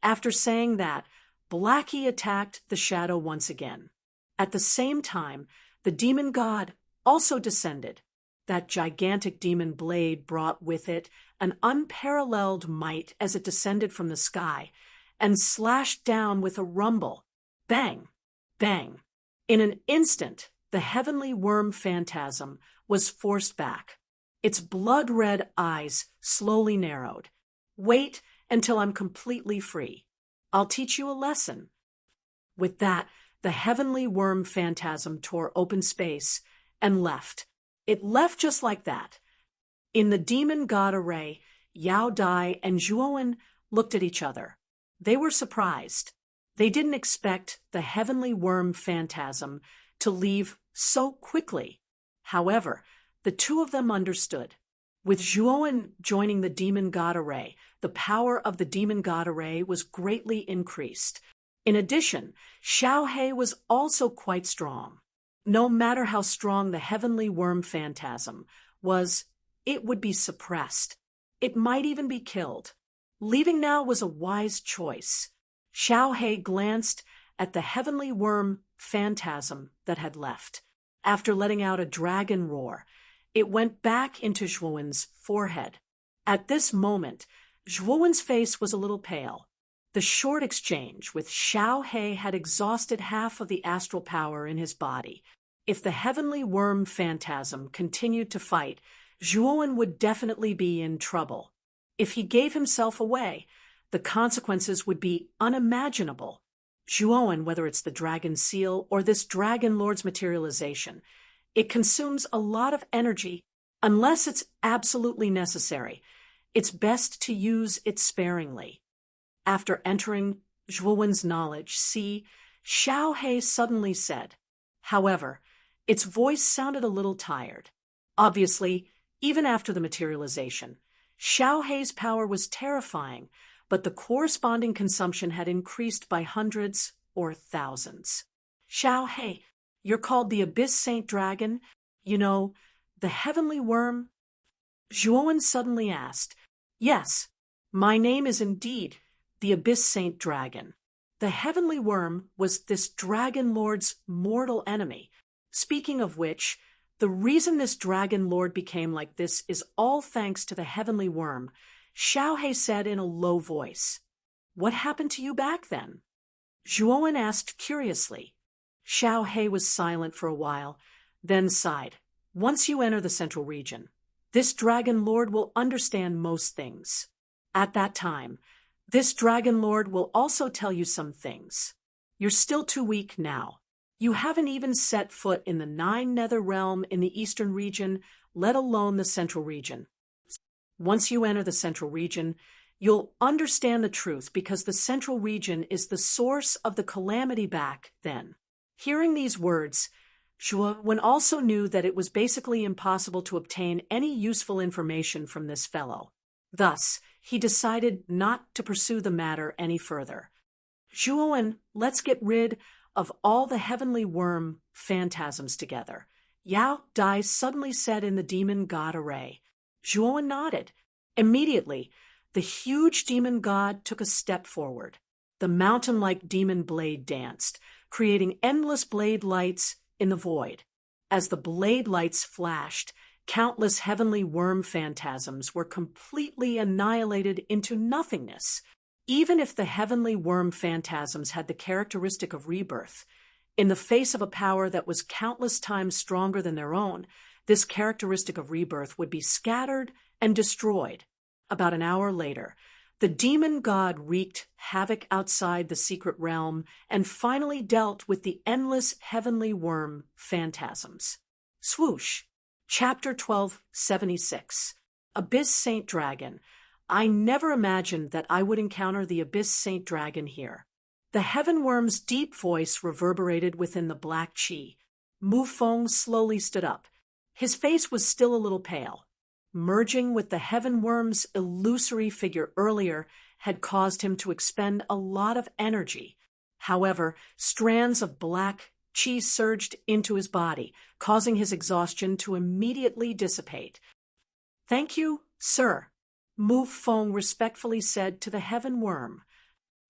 After saying that, Blackie attacked the shadow once again. At the same time, the demon god also descended. That gigantic demon blade brought with it an unparalleled might as it descended from the sky and slashed down with a rumble. Bang! Bang! In an instant, the heavenly worm phantasm was forced back. Its blood-red eyes slowly narrowed. Wait until I'm completely free. I'll teach you a lesson. With that, the heavenly worm phantasm tore open space and left. It left just like that. In the demon god array, Yao Dai and Zhuowen looked at each other. They were surprised. They didn't expect the heavenly worm phantasm to leave so quickly. However, the two of them understood. With Zhuowen joining the demon god array, the power of the demon god array was greatly increased. In addition, Xiaohe was also quite strong. No matter how strong the heavenly worm phantasm was, it would be suppressed. It might even be killed. Leaving now was a wise choice. Xiaohe glanced at the heavenly worm phantasm that had left. After letting out a dragon roar, it went back into Zhuowen's forehead. At this moment, Zhuowen's face was a little pale. The short exchange with Xiaohe had exhausted half of the astral power in his body. If the heavenly worm phantasm continued to fight, Zhuowen would definitely be in trouble. If he gave himself away, the consequences would be unimaginable. Zhuowen, whether it's the dragon seal or this dragon lord's materialization, it consumes a lot of energy unless it's absolutely necessary. It's best to use it sparingly. After entering Zhuowen's knowledge, Xiaohe suddenly said. However, its voice sounded a little tired. Obviously, even after the materialization, Xiaohe's power was terrifying, but the corresponding consumption had increased by hundreds or thousands. Xiaohe, you're called the Abyss Saint Dragon? You know, the heavenly worm? Zhuowen suddenly asked. Yes, my name is indeed the Abyss Saint Dragon. The heavenly worm was this dragon lord's mortal enemy. Speaking of which, the reason this dragon lord became like this is all thanks to the heavenly worm, Xiaohe said in a low voice. What happened to you back then? Zhuowen asked curiously. Xiaohe was silent for a while, then sighed. Once you enter the central region, this dragon lord will understand most things. At that time, this dragon lord will also tell you some things. You're still too weak now. You haven't even set foot in the 9 nether realm in the eastern region, let alone the central region. Once you enter the central region, you'll understand the truth because the central region is the source of the calamity back then. Hearing these words, Zhuowen also knew that it was basically impossible to obtain any useful information from this fellow. Thus, he decided not to pursue the matter any further. Zhuowen, let's get rid of all the heavenly worm phantasms together. Yao Dai suddenly said in the demon god array. Zhuowen nodded. Immediately, the huge demon god took a step forward. The mountain-like demon blade danced, creating endless blade lights in the void. As the blade lights flashed, countless heavenly worm phantasms were completely annihilated into nothingness. Even if the heavenly worm phantasms had the characteristic of rebirth, in the face of a power that was countless times stronger than their own, this characteristic of rebirth would be scattered and destroyed. About an hour later, the demon god wreaked havoc outside the secret realm and finally dealt with the endless heavenly worm phantasms. Swoosh. Chapter 1276. Abyss Saint Dragon. I never imagined that I would encounter the Abyss Saint Dragon here. The heaven worm's deep voice reverberated within the black chi. Mu Feng slowly stood up. His face was still a little pale. Merging with the heaven worm's illusory figure earlier had caused him to expend a lot of energy. However, strands of black chi surged into his body, causing his exhaustion to immediately dissipate. "Thank you, sir," Mu Feng respectfully said to the heaven worm.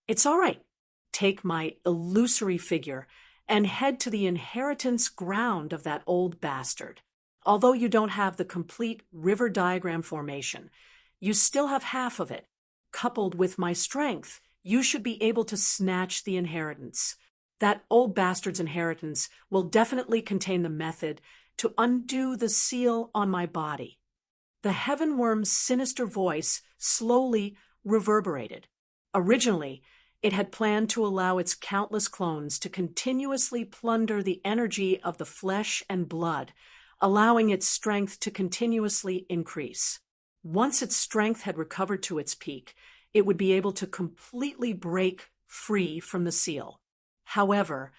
"It's all right. Take my illusory figure and head to the inheritance ground of that old bastard. Although you don't have the complete river diagram formation, you still have half of it. Coupled with my strength, you should be able to snatch the inheritance. That old bastard's inheritance will definitely contain the method to undo the seal on my body." The heaven worm's sinister voice slowly reverberated. Originally, it had planned to allow its countless clones to continuously plunder the energy of the flesh and blood, allowing its strength to continuously increase. Once its strength had recovered to its peak, it would be able to completely break free from the seal. However,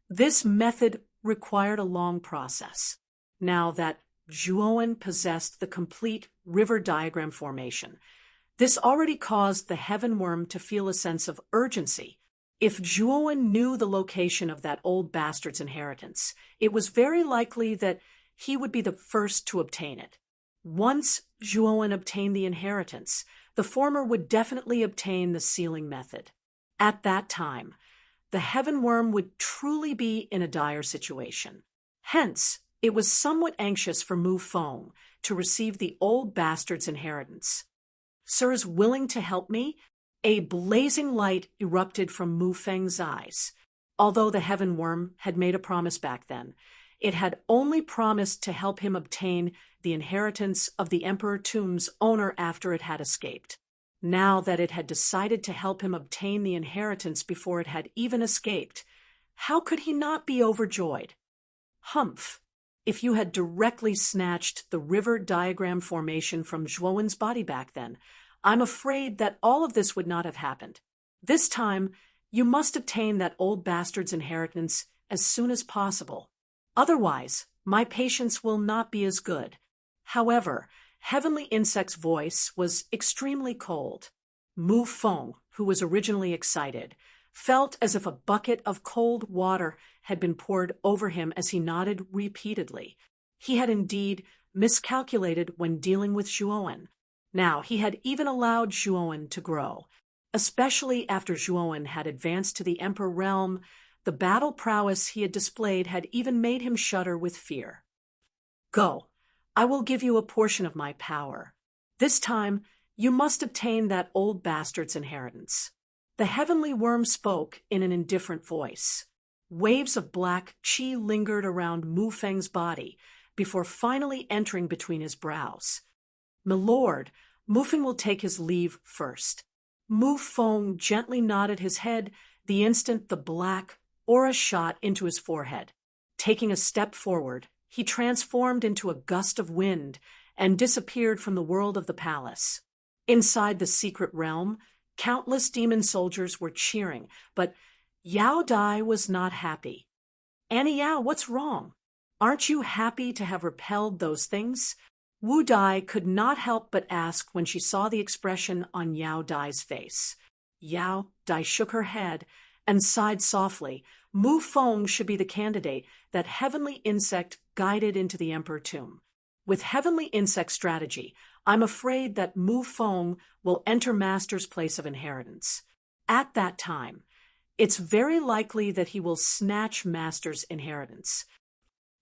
this method required a long process. Now that Zhuowen possessed the complete river diagram formation, this already caused the heaven worm to feel a sense of urgency. If Zhuowen knew the location of that old bastard's inheritance, it was very likely that he would be the first to obtain it. Once Zhuowen obtained the inheritance, the former would definitely obtain the sealing method. At that time, the heaven worm would truly be in a dire situation. Hence, it was somewhat anxious for Mu Feng to receive the old bastard's inheritance. "Sir is willing to help me?" A blazing light erupted from Mu Feng's eyes. Although the heaven worm had made a promise back then, it had only promised to help him obtain the inheritance of the Emperor Tomb's owner after it had escaped. Now that it had decided to help him obtain the inheritance before it had even escaped, how could he not be overjoyed? "Humph! If you had directly snatched the river diagram formation from Zhuowen's body back then, I'm afraid that all of this would not have happened. This time, you must obtain that old bastard's inheritance as soon as possible. Otherwise, my patience will not be as good." However, Heavenly Insect's voice was extremely cold. Mu Feng, who was originally excited, felt as if a bucket of cold water had been poured over him as he nodded repeatedly. He had indeed miscalculated when dealing with Zhuowen. Now, he had even allowed Zhuowen to grow. Especially after Zhuowen had advanced to the Emperor realm, the battle prowess he had displayed had even made him shudder with fear. "Go. I will give you a portion of my power. This time, you must obtain that old bastard's inheritance." The heavenly worm spoke in an indifferent voice. Waves of black chi lingered around Mu Feng's body before finally entering between his brows. "Milord, Mu Feng will take his leave first." Mu Feng gently nodded his head the instant the black aura shot into his forehead. Taking a step forward, he transformed into a gust of wind and disappeared from the world of the palace. Inside the secret realm, countless demon soldiers were cheering, but Yao Dai was not happy. "Annie Yao, what's wrong? Aren't you happy to have repelled those things?" Wu Dai could not help but ask when she saw the expression on Yao Dai's face. Yao Dai shook her head and sighed softly. Mu Feng should be the candidate that Heavenly Insect guided into the Emperor Tomb. With Heavenly Insect strategy, I'm afraid that Mu Feng will enter Master's place of inheritance. At that time, it's very likely that he will snatch Master's inheritance.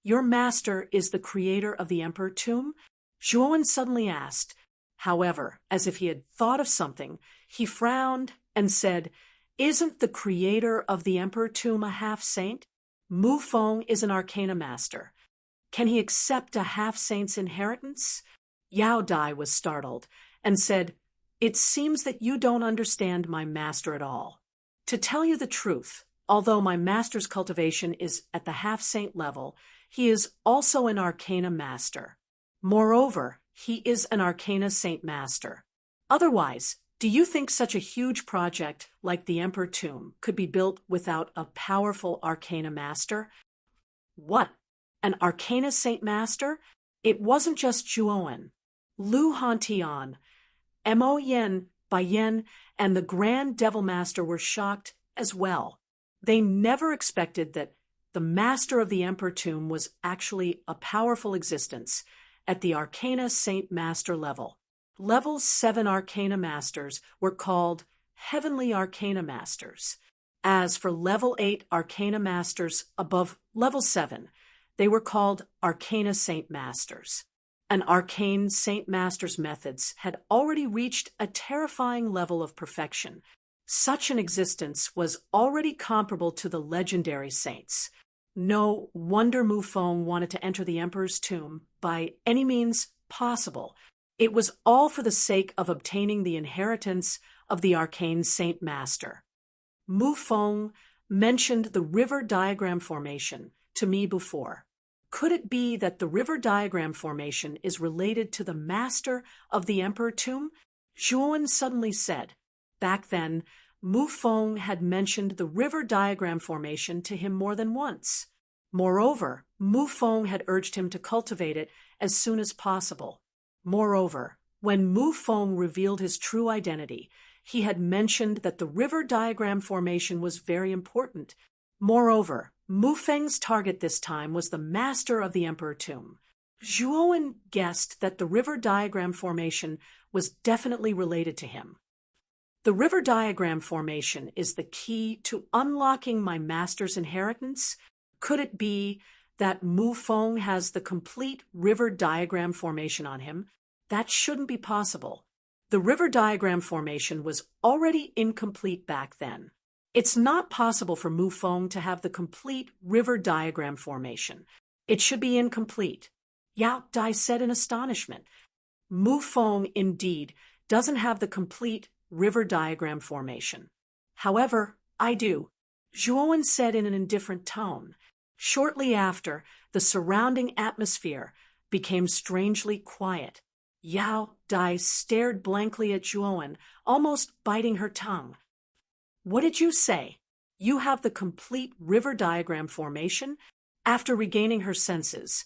"Your master is the creator of the Emperor Tomb?" Zhuowen suddenly asked. However, as if he had thought of something, he frowned and said, "Isn't the creator of the Emperor Tomb a half-saint? Mu Feng is an arcana master. Can he accept a half-saint's inheritance?" Yao Dai was startled and said, "It seems that you don't understand my master at all. To tell you the truth, although my master's cultivation is at the half-saint level, he is also an arcana master. Moreover, he is an Arcana Saint Master. Otherwise, do you think such a huge project like the Emperor Tomb could be built without a powerful Arcana Master? What? An Arcana Saint Master? It wasn't just Zhuowen. Lu Hantian, Mo Yen, Baiyan, and the Grand Devil Master were shocked as well. They never expected that the Master of the Emperor Tomb was actually a powerful existence at the Arcana Saint Master level. Level 7 Arcana Masters were called Heavenly Arcana Masters. As for Level 8 Arcana Masters above Level 7, they were called Arcana Saint Masters. An Arcane Saint Master's methods had already reached a terrifying level of perfection. Such an existence was already comparable to the legendary saints. No wonder Mu Feng wanted to enter the Emperor's tomb by any means possible. It was all for the sake of obtaining the inheritance of the Arcane Saint Master. Mu Feng mentioned the river diagram formation to me before. Could it be that the river diagram formation is related to the Master of the Emperor Tomb? Zhuowen suddenly said. Back then, Mu Feng had mentioned the river diagram formation to him more than once. Moreover, Mu Feng had urged him to cultivate it as soon as possible. Moreover, when Mu Feng revealed his true identity, he had mentioned that the river diagram formation was very important. Moreover, Mu Feng's target this time was the Master of the Emperor Tomb. Zhuowen guessed that the river diagram formation was definitely related to him. The river diagram formation is the key to unlocking my master's inheritance. Could it be that Mu Feng has the complete river diagram formation on him? That shouldn't be possible. The river diagram formation was already incomplete back then. It's not possible for Mu Feng to have the complete river diagram formation. It should be incomplete. Yao Dai said in astonishment. Mu Feng indeed doesn't have the complete river diagram formation. However, I do, Zhuowen said in an indifferent tone. Shortly after, the surrounding atmosphere became strangely quiet. Yao Dai stared blankly at Zhuowen, almost biting her tongue. What did you say? You have the complete river diagram formation? After regaining her senses,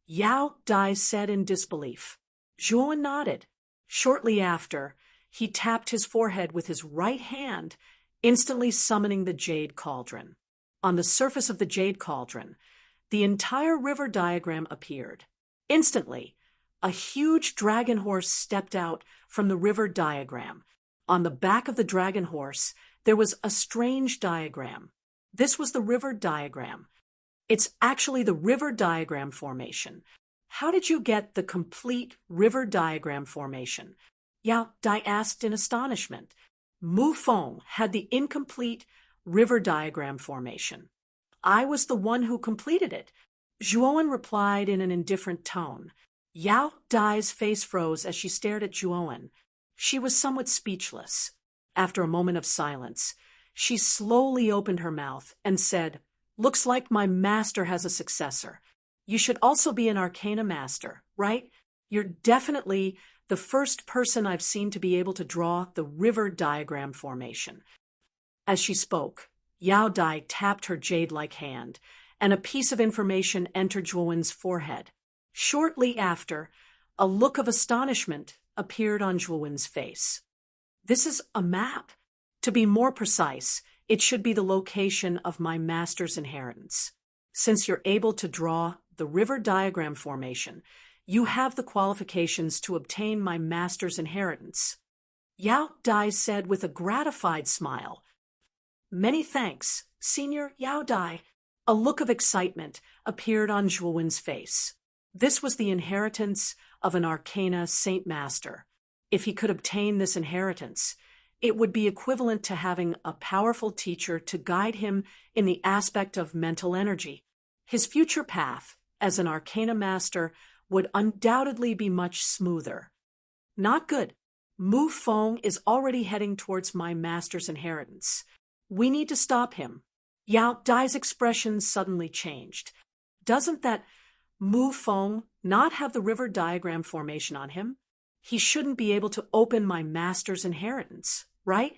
Yao Dai said in disbelief. Zhuowen nodded. Shortly after, he tapped his forehead with his right hand, instantly summoning the Jade Cauldron. On the surface of the Jade Cauldron, the entire river diagram appeared. Instantly, a huge dragon horse stepped out from the river diagram. On the back of the dragon horse, there was a strange diagram. This was the river diagram. It's actually the river diagram formation. How did you get the complete river diagram formation? Yao Dai asked in astonishment. Mu Feng had the incomplete river diagram formation. I was the one who completed it. Zhuowen replied in an indifferent tone. Yao Dai's face froze as she stared at Zhuowen. She was somewhat speechless. After a moment of silence, she slowly opened her mouth and said, Looks like my master has a successor. You should also be an Arcana Master, right? You're definitely the first person I've seen to be able to draw the river diagram formation. As she spoke, Yao Dai tapped her jade-like hand, and a piece of information entered Zhuowen's forehead. Shortly after, a look of astonishment appeared on Zhuowen's face. This is a map. To be more precise, it should be the location of my master's inheritance. Since you're able to draw the river diagram formation, you have the qualifications to obtain my master's inheritance. Yao Dai said with a gratified smile. Many thanks, Senior Yao Dai. A look of excitement appeared on Zhuowen's face. This was the inheritance of an Arcana Saint Master. If he could obtain this inheritance, it would be equivalent to having a powerful teacher to guide him in the aspect of mental energy. His future path as an Arcana Master would undoubtedly be much smoother. Not good. Mu Feng is already heading towards my master's inheritance. We need to stop him. Yao Dai's expression suddenly changed. Doesn't that Mu Feng not have the river diagram formation on him? He shouldn't be able to open my master's inheritance, right?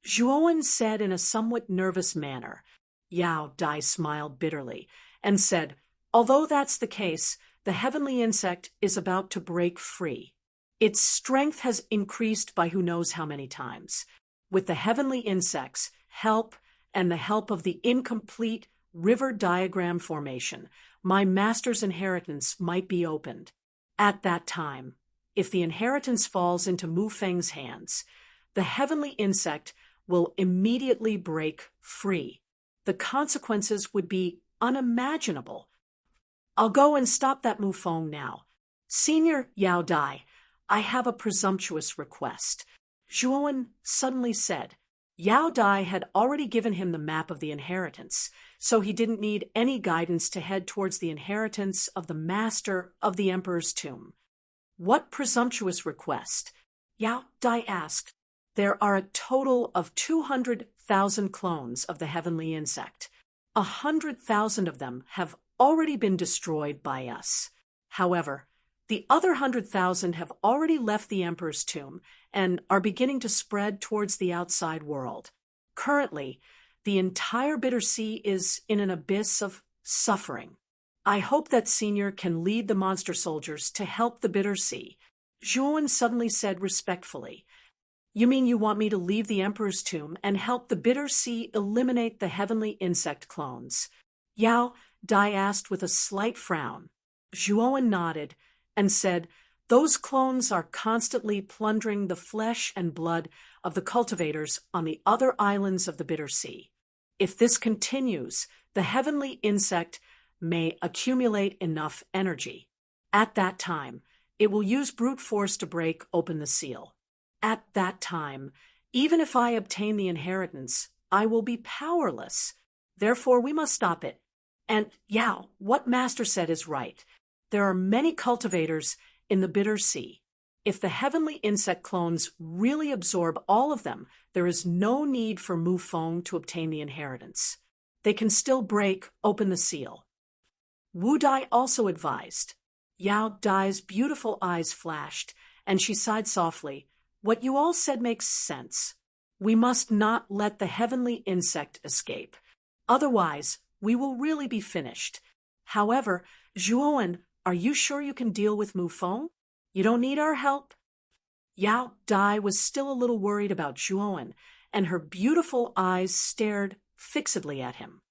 Zhuowen said in a somewhat nervous manner. Yao Dai smiled bitterly and said, although that's the case, the heavenly insect is about to break free. Its strength has increased by who knows how many times. With the heavenly insect's help and the help of the incomplete river diagram formation, my master's inheritance might be opened. At that time, if the inheritance falls into Mu Feng's hands, the heavenly insect will immediately break free. The consequences would be unimaginable. I'll go and stop that Mu Feng now. Senior Yao Dai, I have a presumptuous request. Zhuowen suddenly said. Yao Dai had already given him the map of the inheritance, so he didn't need any guidance to head towards the inheritance of the master of the emperor's tomb. What presumptuous request? Yao Dai asked. There are a total of 200,000 clones of the heavenly insect. 100,000 of them have already been destroyed by us. However, the other 100,000 have already left the emperor's tomb and are beginning to spread towards the outside world. Currently, the entire Bitter Sea is in an abyss of suffering. I hope that Senior can lead the monster soldiers to help the Bitter Sea. Zhuowen suddenly said respectfully. You mean you want me to leave the emperor's tomb and help the Bitter Sea eliminate the heavenly insect clones? Yao Dai asked with a slight frown. Zhuowen nodded and said, those clones are constantly plundering the flesh and blood of the cultivators on the other islands of the Bitter Sea. If this continues, the heavenly insect may accumulate enough energy. At that time, it will use brute force to break open the seal. At that time, even if I obtain the inheritance, I will be powerless. Therefore, we must stop it. And Yao, what Master said is right. There are many cultivators in the Bitter Sea. If the heavenly insect clones really absorb all of them, there is no need for Mu Feng to obtain the inheritance. They can still break open the seal. Wu Dai also advised. Yao Dai's beautiful eyes flashed, and she sighed softly. What you all said makes sense. We must not let the heavenly insect escape. Otherwise, we will really be finished. However, Zhuowen, are you sure you can deal with Mu Feng? You don't need our help? Yao Dai was still a little worried about Zhuowen, and her beautiful eyes stared fixedly at him.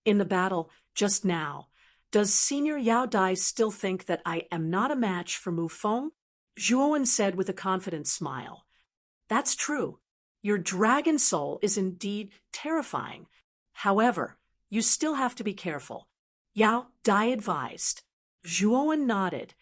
In the battle just now, does Senior Yao Dai still think that I am not a match for Mu Feng? Zhuowen said with a confident smile. That's true. Your dragon soul is indeed terrifying. However, you still have to be careful. Yao Dai advised. Zhuowen nodded,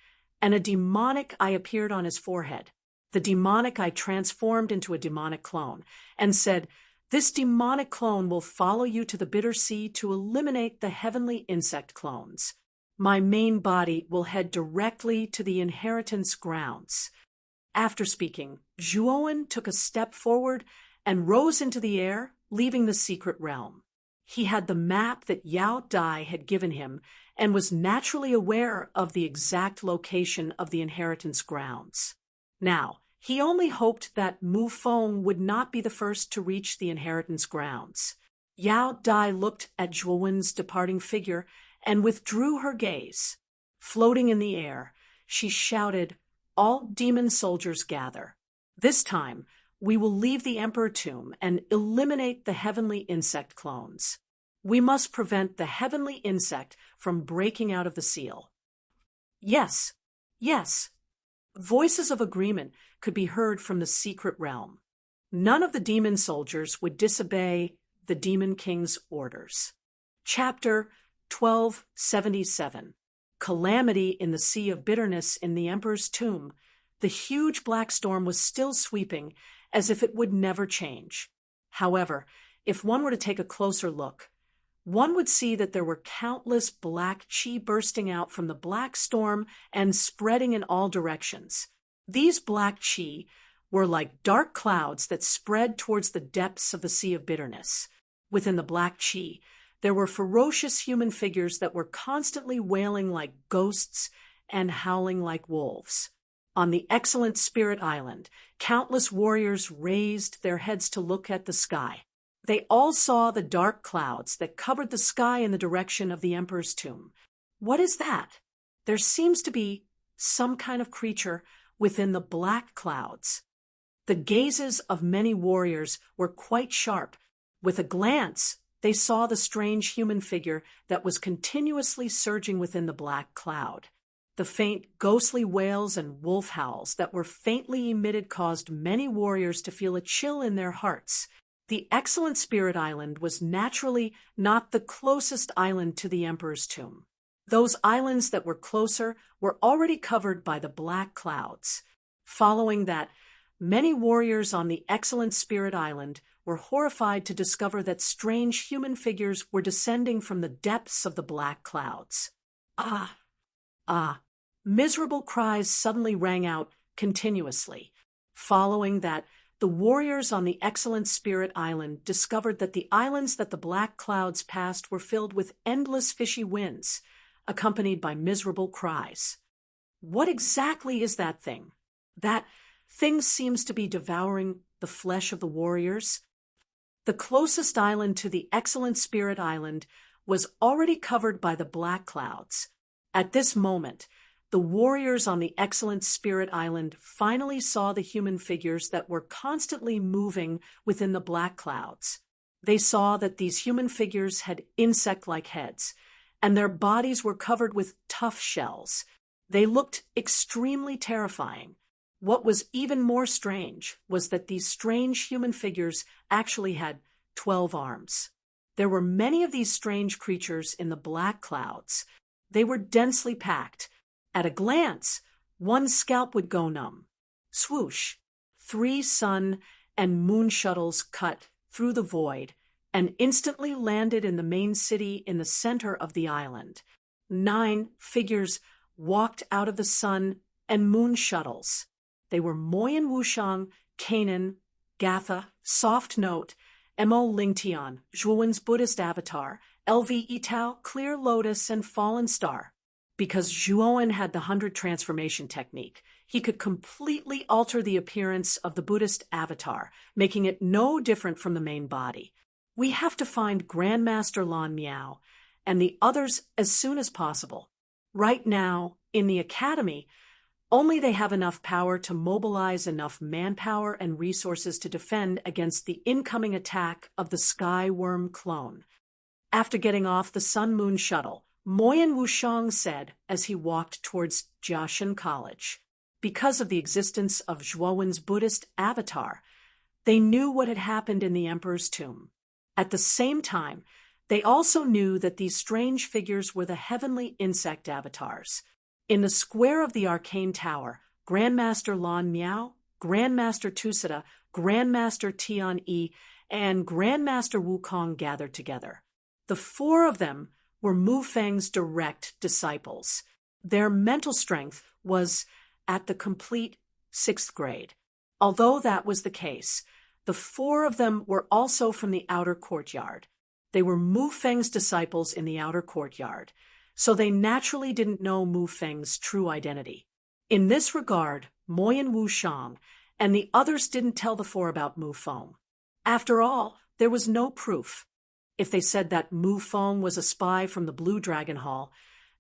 and a demonic eye appeared on his forehead. The demonic eye transformed into a demonic clone, and said, this demonic clone will follow you to the Bitter Sea to eliminate the heavenly insect clones. My main body will head directly to the inheritance grounds. After speaking, Zhuowen took a step forward and rose into the air, leaving the secret realm. He had the map that Yao Dai had given him and was naturally aware of the exact location of the inheritance grounds. Now, he only hoped that Mu Feng would not be the first to reach the inheritance grounds. Yao Dai looked at Zhuowen's departing figure and withdrew her gaze. Floating in the air, she shouted, all demon soldiers gather. This time, we will leave the Emperor Tomb and eliminate the heavenly insect clones. We must prevent the heavenly insect from breaking out of the seal. Yes, yes. Voices of agreement could be heard from the secret realm. None of the demon soldiers would disobey the Demon King's orders. Chapter 1277. Calamity in the Sea of Bitterness in the Emperor's Tomb. The huge black storm was still sweeping as if it would never change. However, if one were to take a closer look, one would see that there were countless black chi bursting out from the black storm and spreading in all directions. These black chi were like dark clouds that spread towards the depths of the Sea of Bitterness. Within the black chi, There were ferocious human figures that were constantly wailing like ghosts and howling like wolves. On the excellent Spirit Island, countless warriors raised their heads to look at the sky. They all saw the dark clouds that covered the sky in the direction of the Emperor's tomb. What is that? There seems to be some kind of creature within the black clouds. The gazes of many warriors were quite sharp. With a glance, they saw the strange human figure that was continuously surging within the black cloud. The faint, ghostly wails and wolf howls that were faintly emitted caused many warriors to feel a chill in their hearts. The excellent Spirit Island was naturally not the closest island to the Emperor's tomb. Those islands that were closer were already covered by the black clouds. Following that, many warriors on the excellent Spirit Island were horrified to discover that strange human figures were descending from the depths of the black clouds. Ah! Ah! Miserable cries suddenly rang out continuously. Following that, the warriors on the excellent Spirit Island discovered that the islands that the black clouds passed were filled with endless fishy winds, accompanied by miserable cries. What exactly is that thing? That thing seems to be devouring the flesh of the warriors. The closest island to the excellent Spirit Island was already covered by the black clouds. At this moment, the warriors on the excellent Spirit Island finally saw the human figures that were constantly moving within the black clouds. They saw that these human figures had insect-like heads, and their bodies were covered with tough shells. They looked extremely terrifying. What was even more strange was that these strange human figures actually had 12 arms. There were many of these strange creatures in the black clouds. They were densely packed. At a glance, one scalp would go numb. Swoosh! 3 sun and moon shuttles cut through the void and instantly landed in the main city in the center of the island. 9 figures walked out of the sun and moon shuttles. They were Moyen Wushang, Kanan, Gatha, Soft Note, Mo Lingtian, Zhuowen's Buddhist avatar, LV Itao, Clear Lotus, and Fallen Star. Because Zhuowen had the 100 transformation technique, he could completely alter the appearance of the Buddhist avatar, making it no different from the main body. We have to find Grandmaster Lan Miao and the others as soon as possible. Right now, in the academy, only they have enough power to mobilize enough manpower and resources to defend against the incoming attack of the Sky Worm clone. After getting off the Sun-Moon shuttle, Moyen Wushang said as he walked towards Jiaxin College, because of the existence of Zhuowen's Buddhist avatar, they knew what had happened in the Emperor's tomb. At the same time, they also knew that these strange figures were the heavenly insect avatars. In the square of the Arcane Tower, Grandmaster Lan Miao, Grandmaster Tusida, Grandmaster Tian Yi, and Grandmaster Wukong gathered together. The 4 of them were Mu Feng's direct disciples. Their mental strength was at the complete 6th grade. Although that was the case, the 4 of them were also from the outer courtyard. They were Mu Feng's disciples in the outer courtyard, so they naturally didn't know Mu Feng's true identity. In this regard, Moyen Wushang and the others didn't tell the 4 about Mu Feng. After all, there was no proof. If they said that Mu Feng was a spy from the Blue Dragon Hall,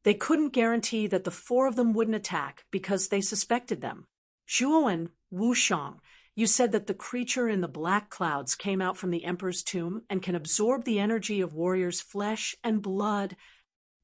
they couldn't guarantee that the 4 of them wouldn't attack because they suspected them. Zhuowen, Wushang, you said that the creature in the black clouds came out from the Emperor's tomb and can absorb the energy of warriors' flesh and blood.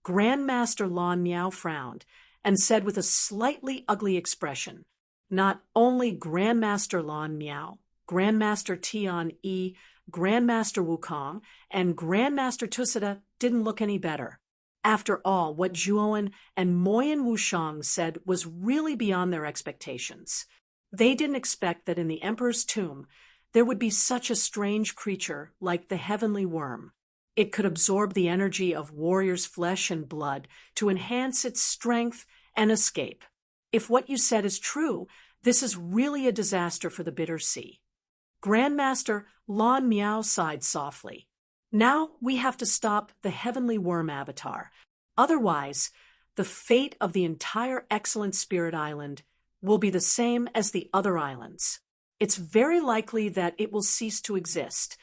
Grandmaster Lan Miao frowned and said with a slightly ugly expression, not only Grandmaster Lan Miao, Grandmaster Tian Yi, Grandmaster Wukong, and Grandmaster Tusida didn't look any better. After all, what Zhuowen and Moyen Wushang said was really beyond their expectations. They didn't expect that in the Emperor's tomb there would be such a strange creature like the heavenly worm. It could absorb the energy of warriors' flesh and blood to enhance its strength and escape. If what you said is true, this is really a disaster for the Bitter Sea. Grandmaster Lan Miao sighed softly. Now we have to stop the heavenly worm avatar. Otherwise, the fate of the entire Excellent Spirit Island will be the same as the other islands. It's very likely that it will cease to exist.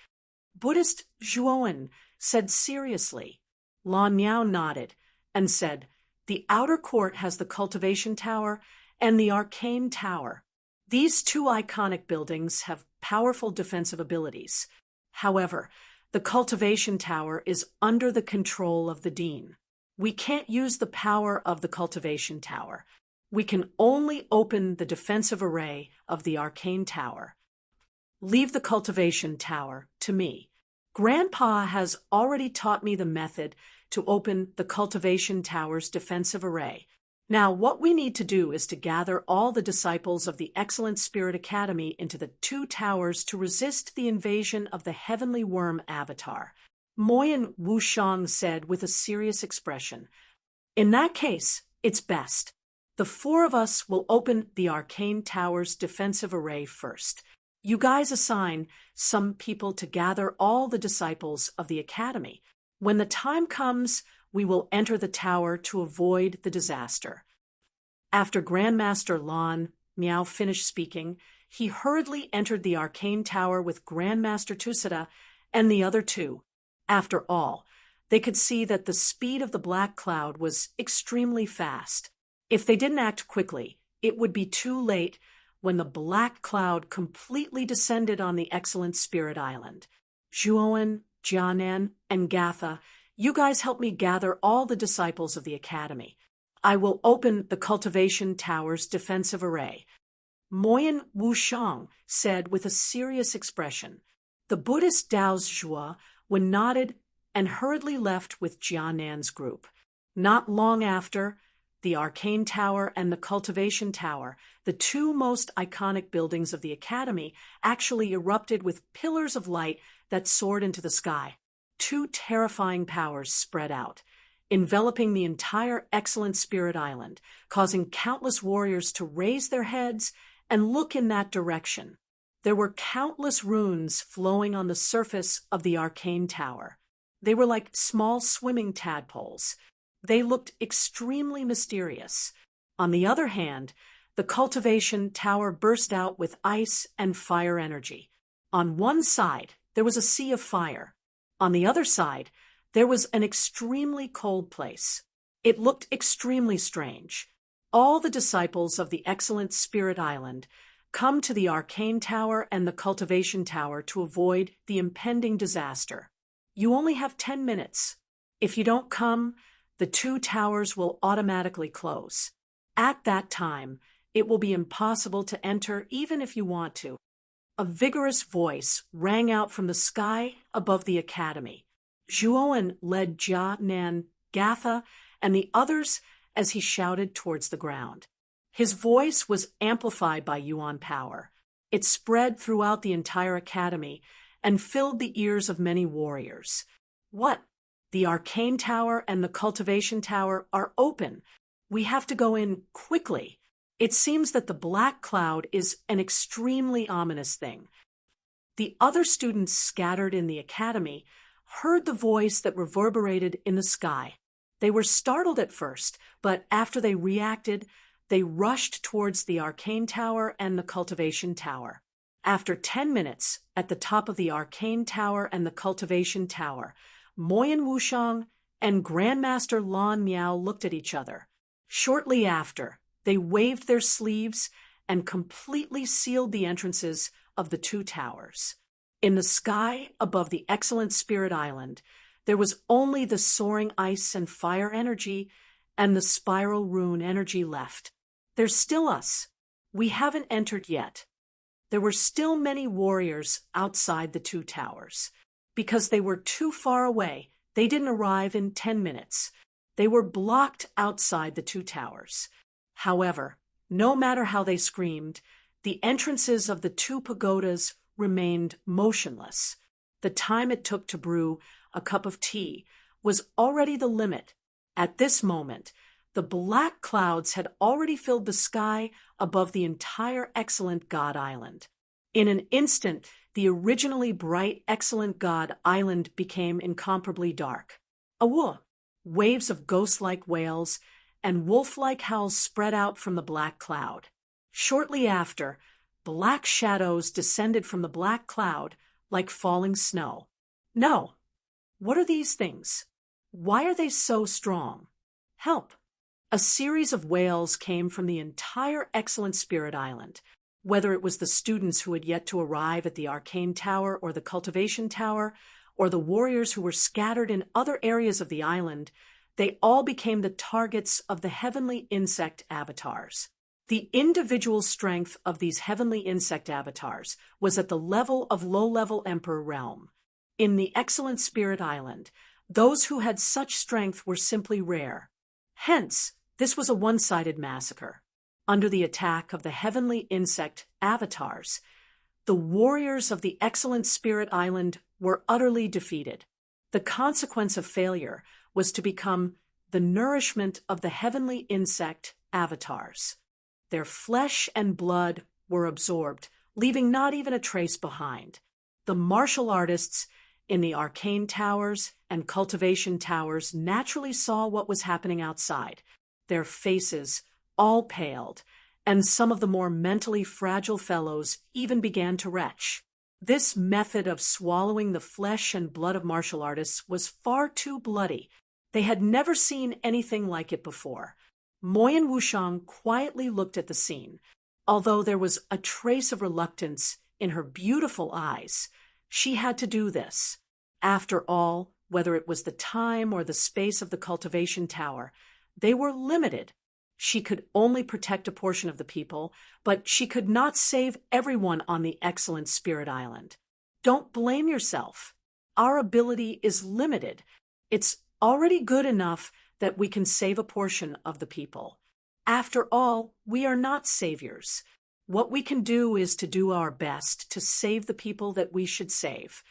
Buddhist Zhuowen said seriously. Lan Miao nodded and said, the outer court has the cultivation tower and the arcane tower. These two iconic buildings have powerful defensive abilities. However, the cultivation tower is under the control of the dean. We can't use the power of the cultivation tower. We can only open the defensive array of the arcane tower. Leave the cultivation tower to me. Grandpa has already taught me the method to open the cultivation tower's defensive array. Now, what we need to do is to gather all the disciples of the Excellent Spirit Academy into the two towers to resist the invasion of the heavenly worm avatar. Moyan Wushang said with a serious expression. In that case, it's best. The four of us will open the arcane tower's defensive array first. You guys assign some people to gather all the disciples of the academy. When the time comes, we will enter the tower to avoid the disaster. After Grandmaster Lan Miao finished speaking, he hurriedly entered the arcane tower with Grandmaster Tusada and the other two. After all, they could see that the speed of the black cloud was extremely fast. If they didn't act quickly, it would be too late when the black cloud completely descended on the Excellent Spirit Island. Zhuowen, Jianan, and Gatha, you guys help me gather all the disciples of the academy. I will open the cultivation tower's defensive array. Moyan Wushang said with a serious expression. The Buddhist Dao's Zhua nodded and hurriedly left with Jianan's group. Not long after, the arcane tower and the cultivation tower, the two most iconic buildings of the academy, actually erupted with pillars of light that soared into the sky. Two terrifying powers spread out, enveloping the entire Excellent Spirit Island, causing countless warriors to raise their heads and look in that direction. There were countless runes flowing on the surface of the arcane tower. They were like small swimming tadpoles. They looked extremely mysterious. On the other hand, the cultivation tower burst out with ice and fire energy. On one side, there was a sea of fire. On the other side, there was an extremely cold place. It looked extremely strange. All the disciples of the Excellent Spirit Island come to the arcane tower and the cultivation tower to avoid the impending disaster. You only have 10 minutes. If you don't come, the two towers will automatically close. At that time, it will be impossible to enter even if you want to. A vigorous voice rang out from the sky above the academy. Zhuowen led Jia Nan, Gatha, and the others as he shouted towards the ground. His voice was amplified by Yuan power. It spread throughout the entire academy and filled the ears of many warriors. What? The arcane tower and the cultivation tower are open. We have to go in quickly. It seems that the black cloud is an extremely ominous thing. The other students scattered in the academy heard the voice that reverberated in the sky. They were startled at first, but after they reacted, they rushed towards the arcane tower and the cultivation tower. After 10 minutes, at the top of the arcane tower and the cultivation tower, Moyan Wushang and Grandmaster Lan Miao looked at each other. Shortly after, they waved their sleeves and completely sealed the entrances of the two towers. In the sky above the Excellent Spirit Island, there was only the soaring ice and fire energy and the spiral rune energy left. There's still us. We haven't entered yet. There were still many warriors outside the two towers. Because they were too far away, they didn't arrive in 10 minutes. They were blocked outside the two towers. However, no matter how they screamed, the entrances of the two pagodas remained motionless. The time it took to brew a cup of tea was already the limit. At this moment, the black clouds had already filled the sky above the entire excellent God Island. In an instant, the originally bright, excellent god island became incomparably dark. Awoo! Waves of ghost-like wails and wolf-like howls spread out from the black cloud. Shortly after, black shadows descended from the black cloud like falling snow. No! What are these things? Why are they so strong? Help! A series of wails came from the entire Excellent Spirit Island. Whether it was the students who had yet to arrive at the Arcane Tower or the Cultivation Tower, or the warriors who were scattered in other areas of the island, they all became the targets of the heavenly insect avatars. The individual strength of these heavenly insect avatars was at the level of low-level Emperor Realm. In the Excellent Spirit Island, those who had such strength were simply rare. Hence, this was a one-sided massacre. Under the attack of the heavenly insect avatars, the warriors of the Excellent Spirit Island were utterly defeated. The consequence of failure was to become the nourishment of the heavenly insect avatars. Their flesh and blood were absorbed, leaving not even a trace behind. The martial artists in the Arcane Towers and Cultivation Towers naturally saw what was happening outside. Their faces all paled, and some of the more mentally fragile fellows even began to retch. This method of swallowing the flesh and blood of martial artists was far too bloody. They had never seen anything like it before. Moyen Wushang quietly looked at the scene. Although there was a trace of reluctance in her beautiful eyes, she had to do this. After all, whether it was the time or the space of the Cultivation Tower, they were limited. She could only protect a portion of the people, but she could not save everyone on the Excellent Spirit Island. Don't blame yourself. Our ability is limited. It's already good enough that we can save a portion of the people. After all, we are not saviors. What we can do is to do our best to save the people that we should save.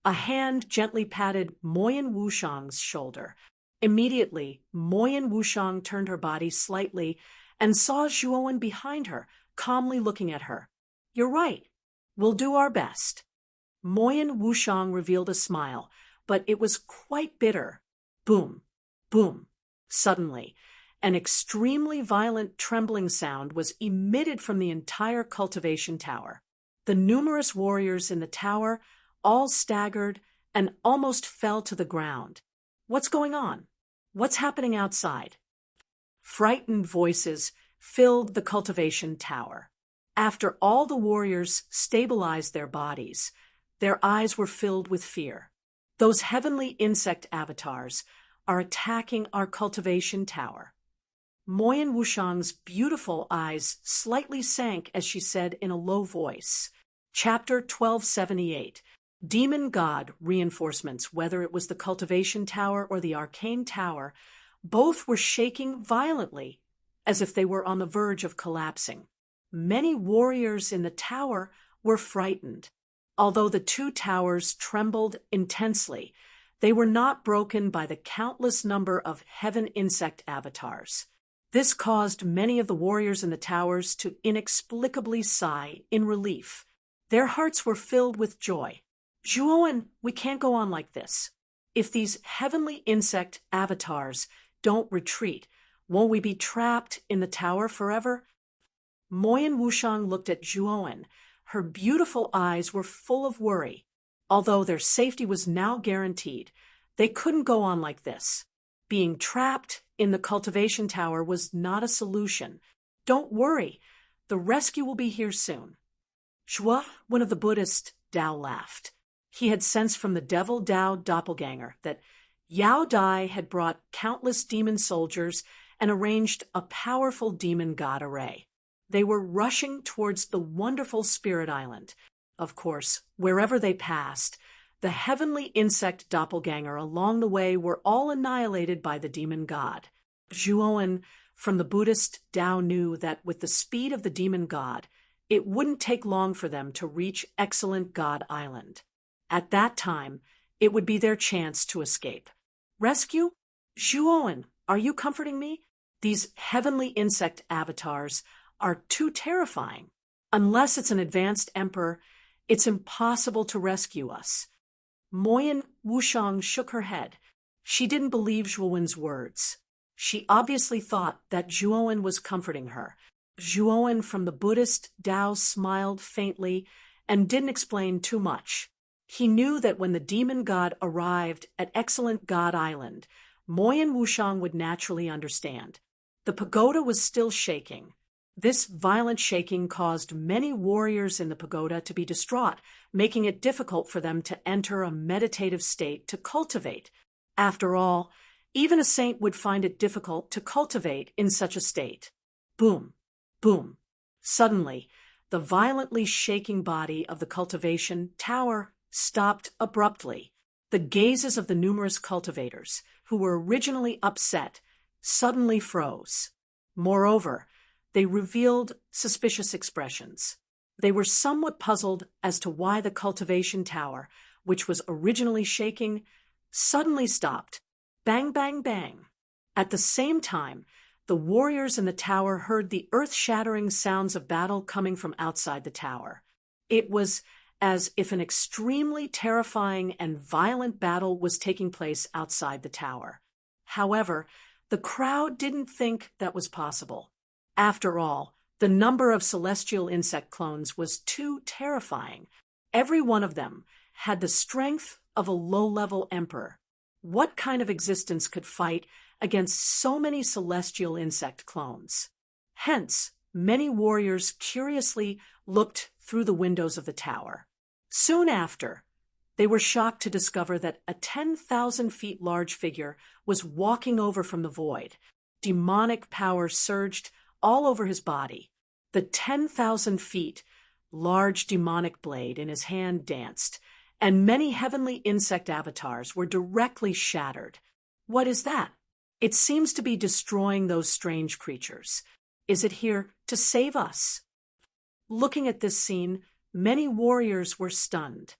A hand gently patted Moyen Wushang's shoulder. Immediately, Moyen Wushang turned her body slightly and saw Zhuowen behind her, calmly looking at her. You're right. We'll do our best. Moyen Wushang revealed a smile, but it was quite bitter. Boom, boom. Suddenly, an extremely violent trembling sound was emitted from the entire Cultivation Tower. The numerous warriors in the tower all staggered and almost fell to the ground. What's going on? What's happening outside? Frightened voices filled the Cultivation Tower. After all the warriors stabilized their bodies, their eyes were filled with fear. Those heavenly insect avatars are attacking our Cultivation Tower. Moyen Wushang's beautiful eyes slightly sank as she said in a low voice, Chapter 1278, Demon God reinforcements, whether it was the Cultivation Tower or the Arcane Tower, both were shaking violently, as if they were on the verge of collapsing. Many warriors in the tower were frightened. Although the two towers trembled intensely, they were not broken by the countless number of heaven insect avatars. This caused many of the warriors in the towers to inexplicably sigh in relief. Their hearts were filled with joy. Zhuowen, we can't go on like this. If these heavenly insect avatars don't retreat, won't we be trapped in the tower forever? Moyen Wushang looked at Zhuowen. Her beautiful eyes were full of worry. Although their safety was now guaranteed, they couldn't go on like this. Being trapped in the Cultivation Tower was not a solution. Don't worry, the rescue will be here soon. Zhuo, one of the Buddhists, Dao laughed. He had sensed from the devil Dao doppelganger that Yao Dai had brought countless demon soldiers and arranged a powerful demon god array. They were rushing towards the wonderful Spirit Island. Of course, wherever they passed, the heavenly insect doppelganger along the way were all annihilated by the demon god. Zhuowen from the Buddhist Dao knew that with the speed of the demon god, it wouldn't take long for them to reach Excellent God Island. At that time, it would be their chance to escape. Rescue? Zhuowen, are you comforting me? These heavenly insect avatars are too terrifying. Unless it's an advanced emperor, It's impossible to rescue us. Moyan Wushang shook her head. She didn't believe Zhuowen's words. She obviously thought that Zhuowen was comforting her. Zhuowen from the Buddhist Tao smiled faintly and didn't explain too much. He knew that when the demon god arrived at Excellent God Island, Moyan Wushang would naturally understand. The pagoda was still shaking. This violent shaking caused many warriors in the pagoda to be distraught, making it difficult for them to enter a meditative state to cultivate. After all, even a saint would find it difficult to cultivate in such a state. Boom, boom. Suddenly, the violently shaking body of the cultivation tower stopped abruptly. The gazes of the numerous cultivators, who were originally upset, suddenly froze. Moreover, they revealed suspicious expressions. They were somewhat puzzled as to why the cultivation tower, which was originally shaking, suddenly stopped. Bang, bang, bang. At the same time, the warriors in the tower heard the earth-shattering sounds of battle coming from outside the tower. It was as if an extremely terrifying and violent battle was taking place outside the tower. However, the crowd didn't think that was possible. After all, the number of celestial insect clones was too terrifying. Every one of them had the strength of a low-level emperor. What kind of existence could fight against so many celestial insect clones? Hence, many warriors curiously looked through the windows of the tower. Soon after, they were shocked to discover that a 10,000 feet large figure was walking over from the void. Demonic power surged all over his body. The 10,000 feet large demonic blade in his hand danced, and many heavenly insect avatars were directly shattered. What is that? It seems to be destroying those strange creatures. Is it here to save us? Looking at this scene, many warriors were stunned.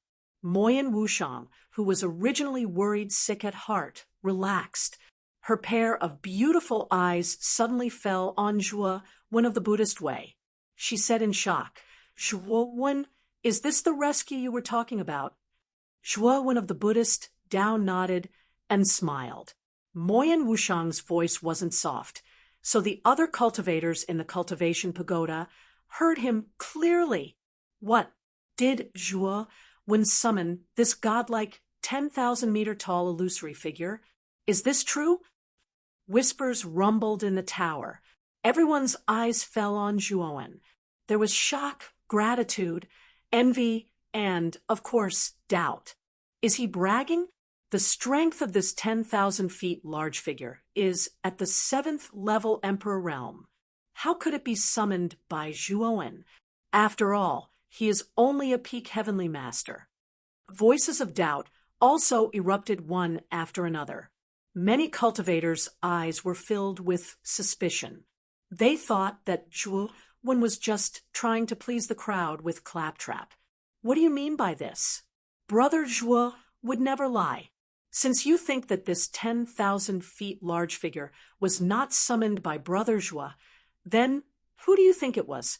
Moyan Wushang, who was originally worried sick at heart, relaxed. Her pair of beautiful eyes suddenly fell on Zhuowen of the Buddhist way. She said in shock, "Zhuowen, is this the rescue you were talking about?" Zhuowen of the Buddhist Tao nodded and smiled. Moyan Wushang's voice wasn't soft, so the other cultivators in the cultivation pagoda heard him clearly. What? Did Zhuowen summon this godlike 10,000-meter tall illusory figure? Is this true? Whispers rumbled in the tower. Everyone's eyes fell on Zhuowen. There was shock, gratitude, envy, and, of course, doubt. Is he bragging? The strength of this 10,000 feet large figure is at the 7th level Emperor realm. How could it be summoned by Zhuowen? After all, he is only a peak heavenly master. Voices of doubt also erupted one after another. Many cultivators' eyes were filled with suspicion. They thought that Zhuowen was just trying to please the crowd with claptrap. What do you mean by this? Brother Zhuowen would never lie. Since you think that this 10,000 feet large figure was not summoned by Brother Zhuowen, then who do you think it was?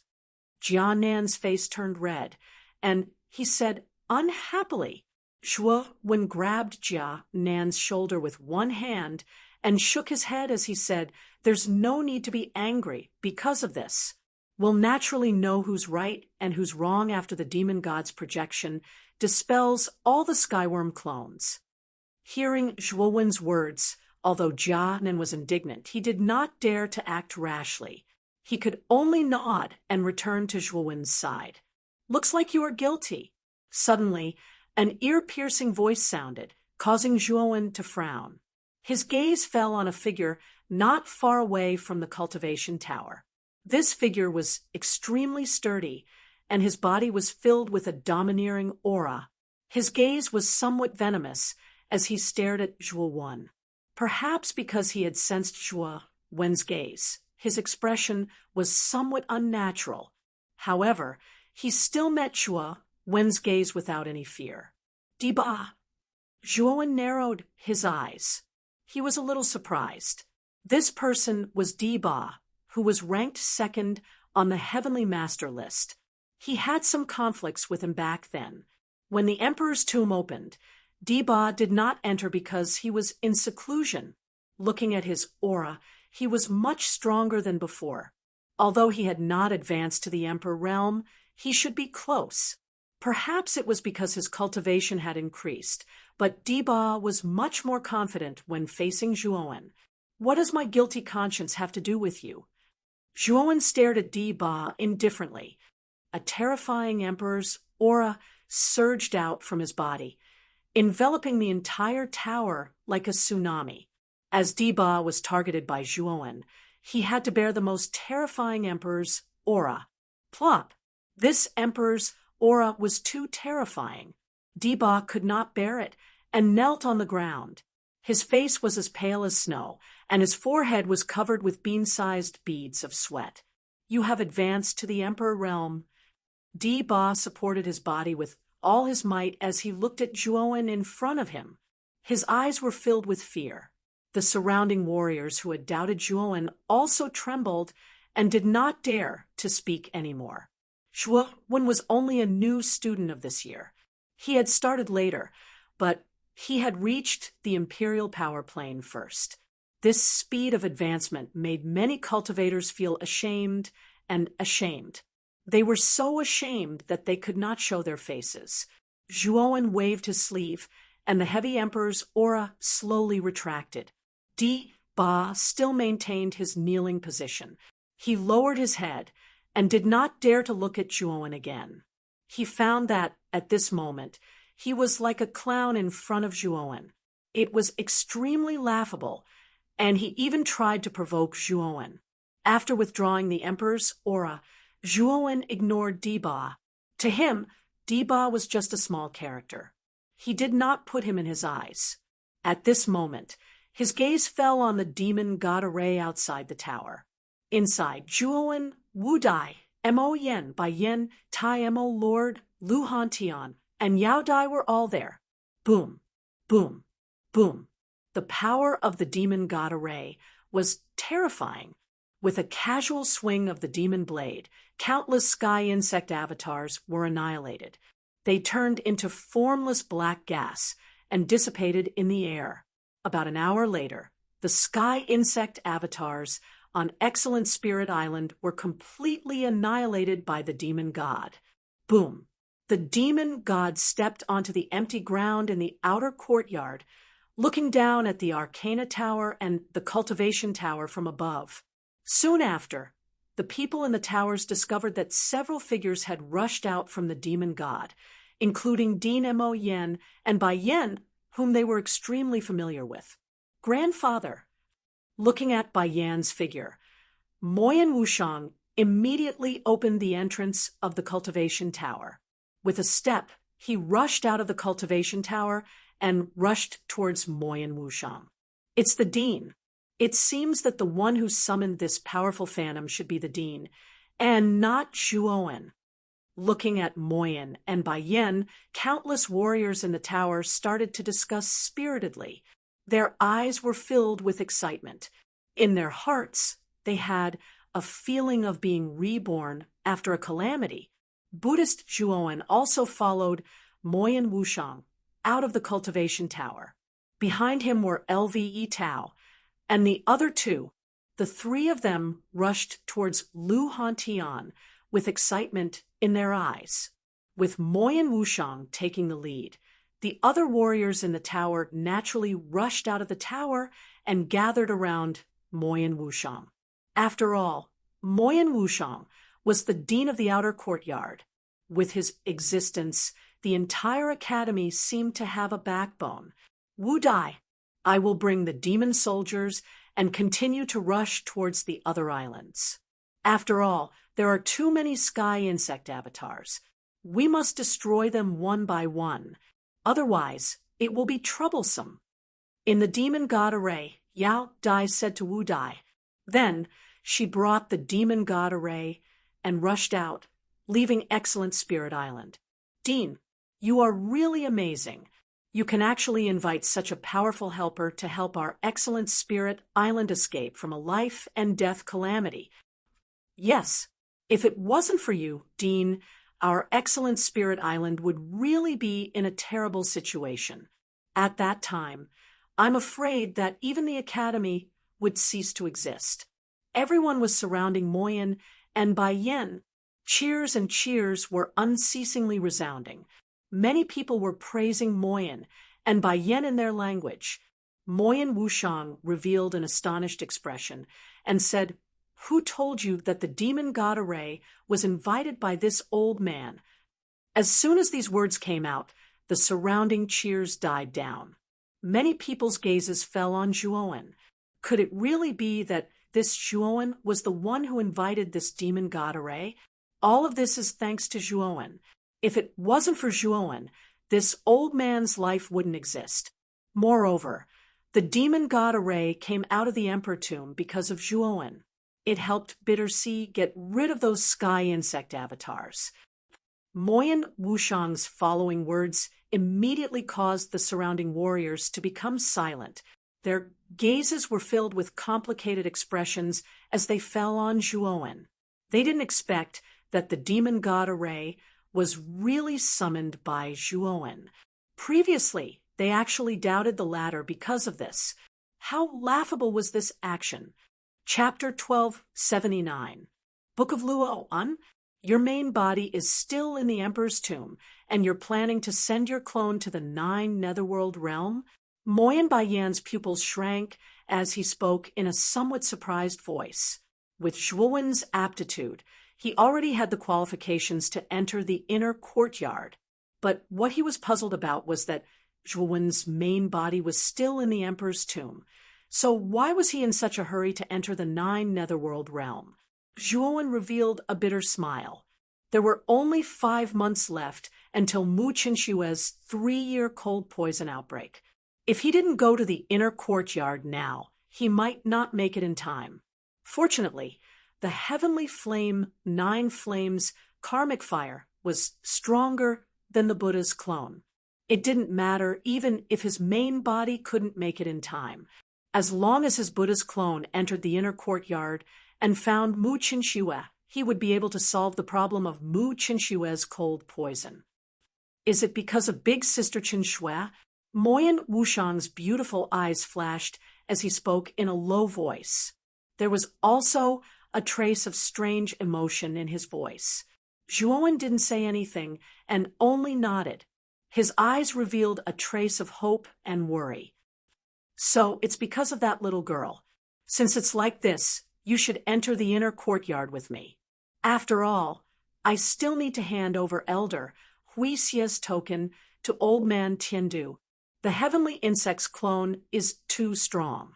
Jianan's face turned red, and he said unhappily. Zhuowen grabbed Jianan's shoulder with one hand and shook his head as he said, "There's no need to be angry because of this. We'll naturally know who's right and who's wrong after the demon god's projection dispels all the Skyworm clones." Hearing Zhuowen's words, although Jianan was indignant, he did not dare to act rashly. He could only nod and return to Zhuowen's side. "Looks like you are guilty." Suddenly, an ear-piercing voice sounded, causing Zhuowen to frown. His gaze fell on a figure not far away from the cultivation tower. This figure was extremely sturdy, and his body was filled with a domineering aura. His gaze was somewhat venomous as he stared at Zhuowen. Perhaps because he had sensed Zhuowen's gaze, his expression was somewhat unnatural. However, he still met Zhuowen's gaze without any fear. "Diba." Zhuowen narrowed his eyes. He was a little surprised. This person was Diba, who was ranked second on the Heavenly Master list. He had some conflicts with him back then. When the emperor's tomb opened, Deba did not enter because he was in seclusion. Looking at his aura, he was much stronger than before. Although he had not advanced to the emperor realm, he should be close. Perhaps it was because his cultivation had increased, but Deba was much more confident when facing Zhuowen. "What does my guilty conscience have to do with you?" Zhuowen stared at Deba indifferently. A terrifying emperor's aura surged out from his body, enveloping the entire tower like a tsunami. As Deba was targeted by Zhuowen, he had to bear the most terrifying emperor's aura. Plop! This emperor's aura was too terrifying. Deba could not bear it and knelt on the ground. His face was as pale as snow, and his forehead was covered with bean-sized beads of sweat. "You have advanced to the emperor realm." Deba supported his body with all his might as he looked at Zhuowen in front of him. His eyes were filled with fear. The surrounding warriors who had doubted Zhuowen also trembled and did not dare to speak anymore. Zhuowen was only a new student of this year. He had started later, but he had reached the imperial power plane first. This speed of advancement made many cultivators feel ashamed and ashamed. They were so ashamed that they could not show their faces. Zhuowen waved his sleeve, and the heavy emperor's aura slowly retracted. Deba still maintained his kneeling position. He lowered his head and did not dare to look at Zhuowen again. He found that, at this moment, he was like a clown in front of Zhuowen. It was extremely laughable, and he even tried to provoke Zhuowen. After withdrawing the emperor's aura, Zhuowen ignored Deba. To him, Deba was just a small character. He did not put him in his eyes. At this moment, his gaze fell on the demon god array outside the tower. Inside, Zhuowen, Wu Dai, Mo Yen, Bai Yen, Tai Mo Lord, Lu Hantian, and Yao Dai were all there. Boom, boom, boom. The power of the demon god array was terrifying. With a casual swing of the demon blade, countless sky insect avatars were annihilated. They turned into formless black gas and dissipated in the air. About an hour later, the sky insect avatars on Excellent Spirit Island were completely annihilated by the demon god. Boom! The demon god stepped onto the empty ground in the outer courtyard, looking down at the Arcana Tower and the Cultivation Tower from above. Soon after, the people in the towers discovered that several figures had rushed out from the demon god, including Dean Mo Yen and Bai Yen, whom they were extremely familiar with. Grandfather. Looking at Bai Yan's figure, Moyen Wushang immediately opened the entrance of the Cultivation Tower. With a step, he rushed out of the Cultivation Tower and rushed towards Moyen Wushang. "It's the Dean. It seems that the one who summoned this powerful phantom should be the Dean, and not Zhuowen." Looking at Moyen and Bai Yen, countless warriors in the tower started to discuss spiritedly. Their eyes were filled with excitement. In their hearts, they had a feeling of being reborn after a calamity. Buddhist Zhuowen also followed Moyen Wushang out of the Cultivation Tower. Behind him were Lve Tao and the other two. The three of them rushed towards Lu Hantian with excitement in their eyes. With Moyen Wushang taking the lead, the other warriors in the tower naturally rushed out of the tower and gathered around Moyen Wushang. After all, Moyen Wushang was the dean of the outer courtyard. With his existence, the entire academy seemed to have a backbone. Wu Dai, I will bring the demon soldiers and continue to rush towards the other islands. After all, there are too many sky insect avatars. We must destroy them one by one. Otherwise, it will be troublesome. In the demon god array, Yao Dai said to Wu Dai. Then she brought the demon god array and rushed out, leaving Excellent Spirit Island. Dean, you are really amazing. You can actually invite such a powerful helper to help our Excellent Spirit Island escape from a life and death calamity. Yes, if it wasn't for you, Dean, our excellent Spirit Island would really be in a terrible situation. At that time, I'm afraid that even the Academy would cease to exist. Everyone was surrounding Moyen, and by Yen, cheers and cheers were unceasingly resounding. Many people were praising Moyen, and by Yen in their language. Moyen Wushang revealed an astonished expression and said, "Who told you that the demon god Array was invited by this old man?" As soon as these words came out, the surrounding cheers died down. Many people's gazes fell on Zhuowen. Could it really be that this Zhuowen was the one who invited this demon god Array? All of this is thanks to Zhuowen. If it wasn't for Zhuowen, this old man's life wouldn't exist. Moreover, the demon god Array came out of the Emperor tomb because of Zhuowen. It helped Bitter Sea get rid of those sky insect avatars. Moyen Wushang's following words immediately caused the surrounding warriors to become silent. Their gazes were filled with complicated expressions as they fell on Zhuowen. They didn't expect that the demon god Array was really summoned by Zhuowen. Previously, they actually doubted the latter because of this. How laughable was this action? Chapter 1279. Book of Luoan. Your main body is still in the Emperor's tomb, and you're planning to send your clone to the 9 Netherworld realm? Moyen Baiyan's pupils shrank as he spoke in a somewhat surprised voice. With Zhuowen's aptitude, he already had the qualifications to enter the inner courtyard. But what he was puzzled about was that Zhuowen's main body was still in the Emperor's tomb. So why was he in such a hurry to enter the 9 Netherworld realm? Zhuowen revealed a bitter smile. There were only 5 months left until Mu Qinshue's 3-year cold poison outbreak. If he didn't go to the inner courtyard now, he might not make it in time. Fortunately, the heavenly flame 9 flames karmic fire was stronger than the Buddha's clone. It didn't matter even if his main body couldn't make it in time. As long as his Buddha's clone entered the inner courtyard and found Mu Qinshui, he would be able to solve the problem of Mu Qinshue's cold poison. Is it because of Big Sister Qinshui? Moyen Wushang's beautiful eyes flashed as he spoke in a low voice. There was also a trace of strange emotion in his voice. Zhuowen didn't say anything and only nodded. His eyes revealed a trace of hope and worry. So it's because of that little girl. Since it's like this, you should enter the inner courtyard with me. After all, I still need to hand over Elder Huixie's token to Old Man Tiandu. The heavenly insect's clone is too strong.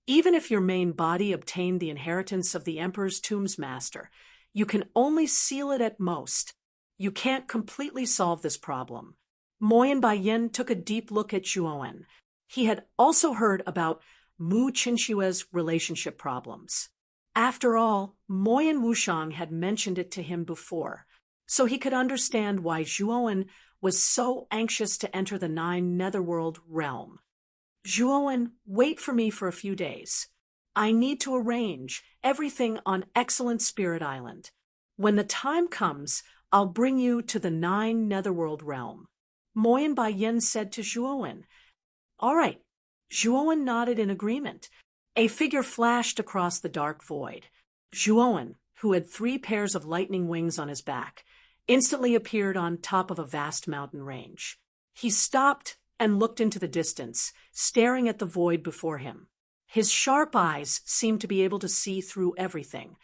Even if your main body obtained the inheritance of the Emperor's tomb's master, you can only seal it at most. You can't completely solve this problem. Moyen Baiyan took a deep look at Zhuowen. He had also heard about Mu Qinshue's relationship problems. After all, Moyen Wushang had mentioned it to him before, so he could understand why Zhuowen was so anxious to enter the 9 Netherworld realm. Zhuowen, wait for me for a few days. I need to arrange everything on Excellent Spirit Island. When the time comes, I'll bring you to the 9 Netherworld realm. Moyen Baiyan said to Zhuowen. All right. Zhuowen nodded in agreement. A figure flashed across the dark void. Zhuowen, who had 3 pairs of lightning wings on his back, instantly appeared on top of a vast mountain range. He stopped and looked into the distance, staring at the void before him. His sharp eyes seemed to be able to see through everything.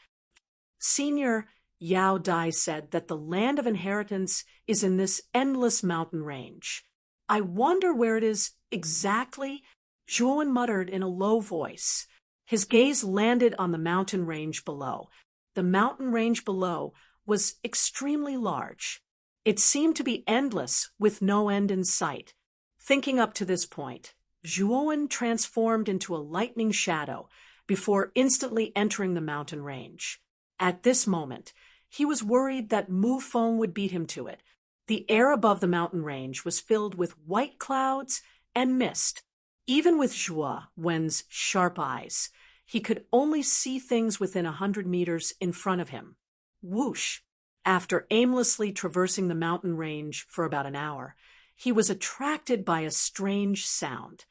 Senior Yao Dai said that the land of inheritance is in this endless mountain range. I wonder where it is exactly, Zhuowen muttered in a low voice. His gaze landed on the mountain range below. The mountain range below was extremely large. It seemed to be endless with no end in sight. Thinking up to this point, Zhuowen transformed into a lightning shadow before instantly entering the mountain range. At this moment, he was worried that Mu Feng would beat him to it. The air above the mountain range was filled with white clouds and mist. Even with Zhuowen's sharp eyes, he could only see things within 100 meters in front of him. Whoosh! After aimlessly traversing the mountain range for about an hour, he was attracted by a strange sound.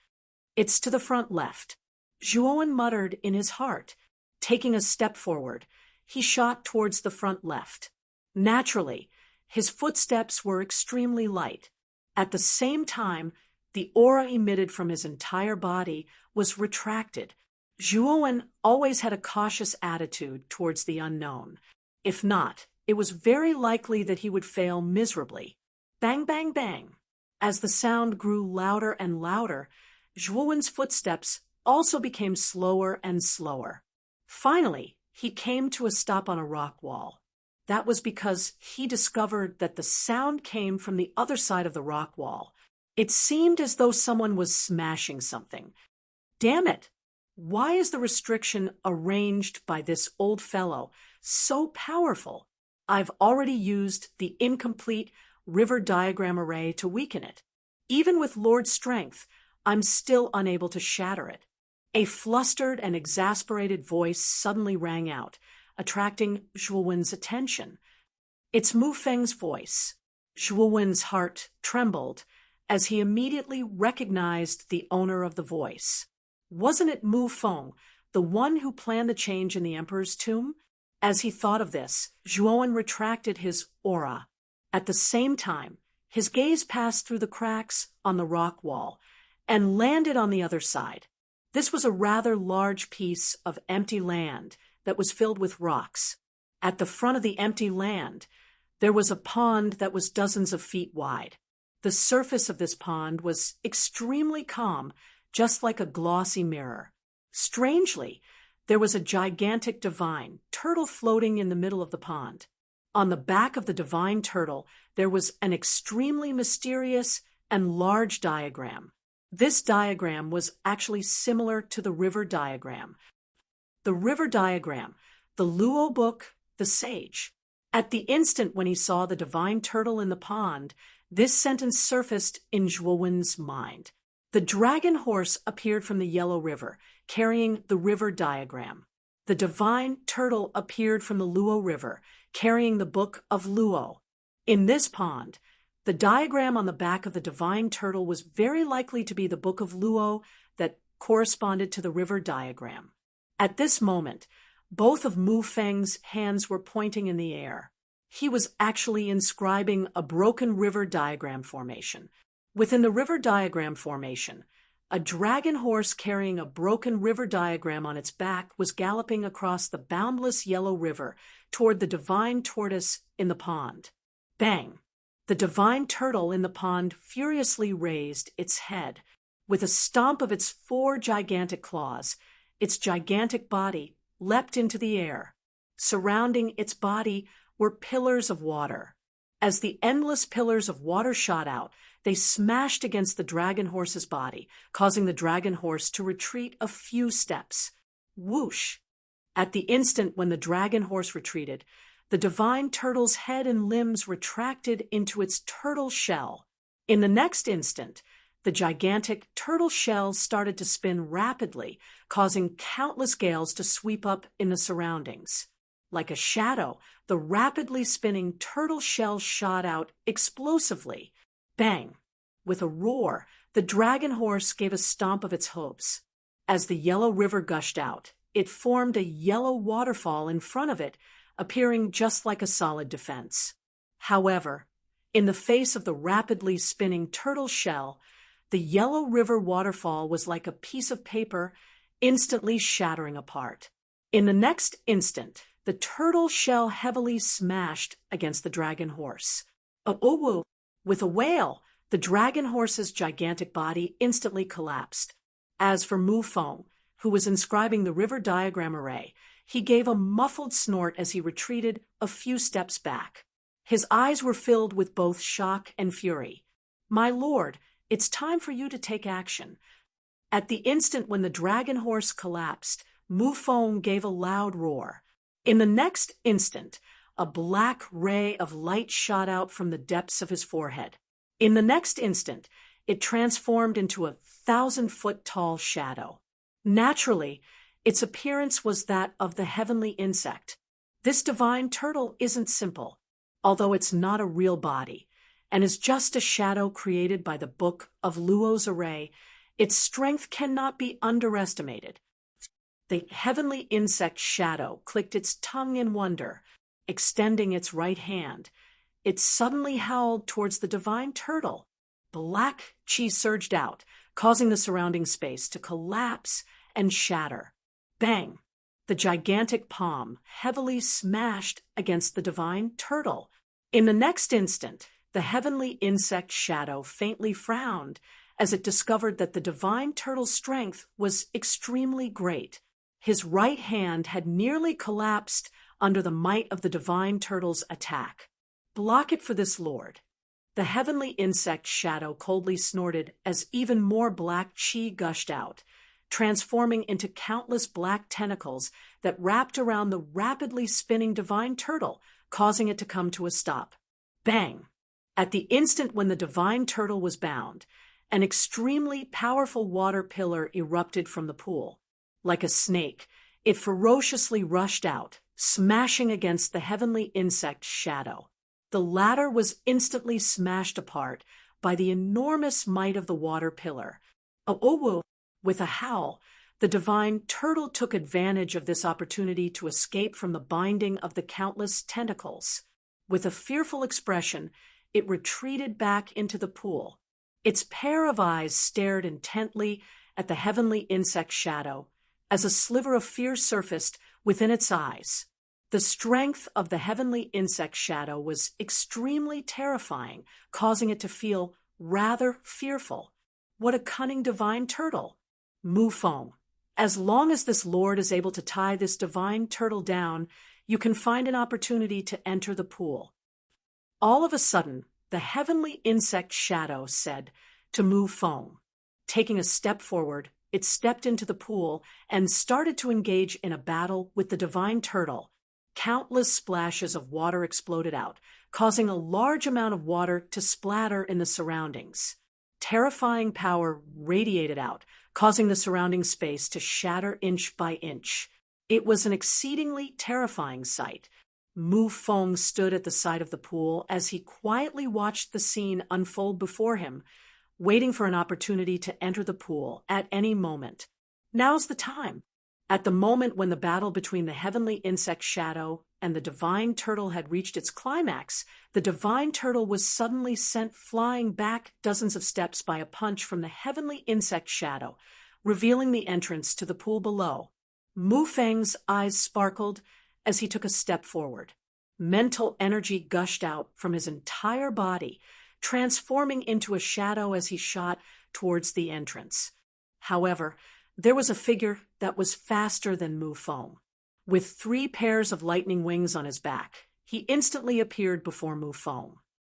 "It's to the front left," Zhuowen muttered in his heart. Taking a step forward, he shot towards the front left. Naturally, his footsteps were extremely light. At the same time, the aura emitted from his entire body was retracted. Zhuowen always had a cautious attitude towards the unknown. If not, it was very likely that he would fail miserably. Bang, bang, bang. As the sound grew louder and louder, Zhuowen's footsteps also became slower and slower. Finally, he came to a stop on a rock wall. That was because he discovered that the sound came from the other side of the rock wall. It seemed as though someone was smashing something. Damn it! Why is the restriction arranged by this old fellow so powerful? I've already used the incomplete river diagram array to weaken it. Even with Lord Strength, I'm still unable to shatter it. A flustered and exasperated voice suddenly rang out, attracting Zhuowen's attention. It's Mu Feng's voice. Zhuowen's heart trembled as he immediately recognized the owner of the voice. Wasn't it Mu Feng, the one who planned the change in the emperor's tomb? As he thought of this, Zhuowen retracted his aura. At the same time, his gaze passed through the cracks on the rock wall and landed on the other side. This was a rather large piece of empty land that was filled with rocks. At the front of the empty land, there was a pond that was dozens of feet wide. The surface of this pond was extremely calm, just like a glossy mirror. Strangely, there was a gigantic divine turtle floating in the middle of the pond. On the back of the divine turtle, there was an extremely mysterious and large diagram. This diagram was actually similar to the river diagram. The river diagram, the Audiobook, the sage. At the instant when he saw the divine turtle in the pond, this sentence surfaced in Zhuowen's mind. The dragon horse appeared from the Yellow River, carrying the river diagram. The divine turtle appeared from the Luo River, carrying the Book of Luo. In this pond, the diagram on the back of the divine turtle was very likely to be the Book of Luo that corresponded to the river diagram. At this moment, both of Mu Feng's hands were pointing in the air. He was actually inscribing a broken river diagram formation. Within the river diagram formation, a dragon horse carrying a broken river diagram on its back was galloping across the boundless Yellow River toward the divine tortoise in the pond. Bang! The divine turtle in the pond furiously raised its head. With a stomp of its 4 gigantic claws, its gigantic body leapt into the air. Surrounding its body were pillars of water. As the endless pillars of water shot out, they smashed against the dragon horse's body, causing the dragon horse to retreat a few steps. Whoosh! At the instant when the dragon horse retreated, the divine turtle's head and limbs retracted into its turtle shell. In the next instant, the gigantic turtle shell started to spin rapidly, causing countless gales to sweep up in the surroundings. Like a shadow, the rapidly spinning turtle shell shot out explosively. Bang! With a roar, the dragon horse gave a stomp of its hooves. As the Yellow River gushed out, it formed a yellow waterfall in front of it, appearing just like a solid defense. However, in the face of the rapidly spinning turtle shell, the Yellow River waterfall was like a piece of paper, instantly shattering apart. In the next instant, the turtle shell heavily smashed against the dragon horse. With a wail, the dragon horse's gigantic body instantly collapsed. As for Mu Feng, who was inscribing the river diagram array, he gave a muffled snort as he retreated a few steps back. His eyes were filled with both shock and fury. "My lord, it's time for you to take action." At the instant when the dragon horse collapsed, Mu Feng gave a loud roar. In the next instant, a black ray of light shot out from the depths of his forehead. In the next instant, it transformed into a 1,000-foot-tall shadow. Naturally, its appearance was that of the heavenly insect. This divine turtle isn't simple. although it's not a real body, and is just a shadow created by the Book of Luo's array, its strength cannot be underestimated. The heavenly insect shadow clicked its tongue in wonder, extending its right hand. It suddenly howled towards the divine turtle. Black chi surged out, causing the surrounding space to collapse and shatter. Bang! The gigantic palm heavily smashed against the divine turtle. In the next instant, the heavenly insect shadow faintly frowned as it discovered that the divine turtle's strength was extremely great. His right hand had nearly collapsed under the might of the divine turtle's attack. Block it for this, Lord. The heavenly insect shadow coldly snorted as even more black chi gushed out, transforming into countless black tentacles that wrapped around the rapidly spinning divine turtle, causing it to come to a stop. Bang! At the instant when the divine turtle was bound, an extremely powerful water pillar erupted from the pool. Like a snake, it ferociously rushed out, smashing against the heavenly insect shadow. The latter was instantly smashed apart by the enormous might of the water pillar. Oh! With a howl, the divine turtle took advantage of this opportunity to escape from the binding of the countless tentacles. With a fearful expression, it retreated back into the pool. Its pair of eyes stared intently at the heavenly insect shadow as a sliver of fear surfaced within its eyes. The strength of the heavenly insect shadow was extremely terrifying, causing it to feel rather fearful. What a cunning divine turtle! Mufeng. As long as this lord is able to tie this divine turtle down, you can find an opportunity to enter the pool. All of a sudden, the heavenly insect shadow said to Mufeng. Taking a step forward, it stepped into the pool and started to engage in a battle with the divine turtle. Countless splashes of water exploded out, causing a large amount of water to splatter in the surroundings. Terrifying power radiated out, causing the surrounding space to shatter inch by inch. It was an exceedingly terrifying sight. Mufeng stood at the side of the pool as he quietly watched the scene unfold before him, waiting for an opportunity to enter the pool at any moment. Now's the time. At the moment when the battle between the heavenly insect shadow and the divine turtle had reached its climax, the divine turtle was suddenly sent flying back dozens of steps by a punch from the heavenly insect shadow, revealing the entrance to the pool below. Mufeng's eyes sparkled as he took a step forward. Mental energy gushed out from his entire body, transforming into a shadow as he shot towards the entrance. However, there was a figure that was faster than Mufeng. With 3 pairs of lightning wings on his back, he instantly appeared before Mufeng.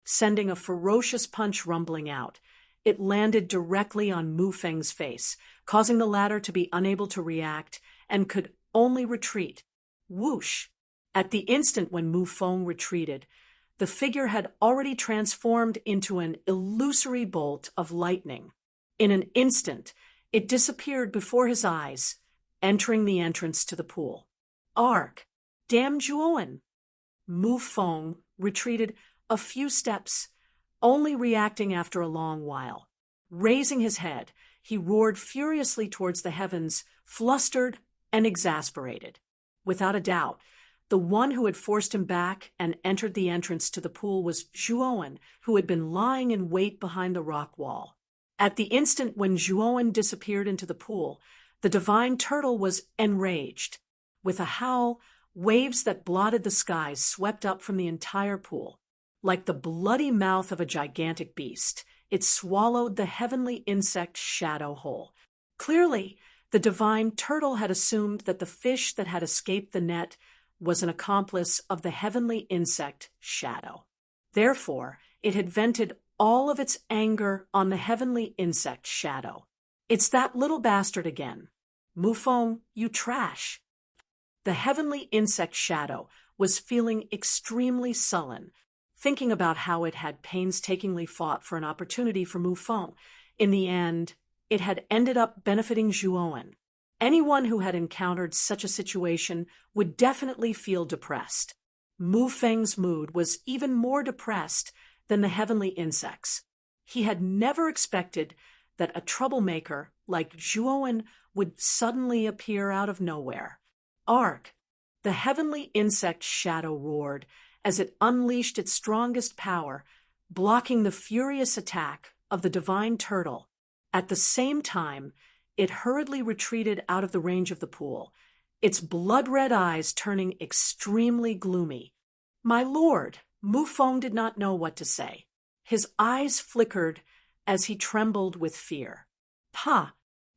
Sending a ferocious punch rumbling out, it landed directly on Mufeng's face, causing the latter to be unable to react and could only retreat. Whoosh! At the instant when Mufeng retreated, the figure had already transformed into an illusory bolt of lightning. In an instant, it disappeared before his eyes, entering the entrance to the pool. Ark! Damn Juoan! Mufeng retreated a few steps, only reacting after a long while. Raising his head, he roared furiously towards the heavens, flustered and exasperated. Without a doubt, the one who had forced him back and entered the entrance to the pool was Juoan, who had been lying in wait behind the rock wall. At the instant when Juoan disappeared into the pool, the divine turtle was enraged. With a howl, waves that blotted the skies swept up from the entire pool. Like the bloody mouth of a gigantic beast, it swallowed the heavenly insect shadow whole. Clearly, the divine turtle had assumed that the fish that had escaped the net was an accomplice of the heavenly insect shadow. Therefore, it had vented all of its anger on the heavenly insect shadow. It's that little bastard again. Mufeng, you trash. The heavenly insect shadow was feeling extremely sullen, thinking about how it had painstakingly fought for an opportunity for Mufeng. In the end, it had ended up benefiting Juoan. Anyone who had encountered such a situation would definitely feel depressed. Mu Feng's mood was even more depressed than the heavenly insects. He had never expected that a troublemaker like Zhuowen would suddenly appear out of nowhere. Arg! The heavenly insect shadow roared as it unleashed its strongest power, blocking the furious attack of the divine turtle. At the same time, it hurriedly retreated out of the range of the pool, its blood-red eyes turning extremely gloomy. My lord, Mu Feng did not know what to say. His eyes flickered as he trembled with fear.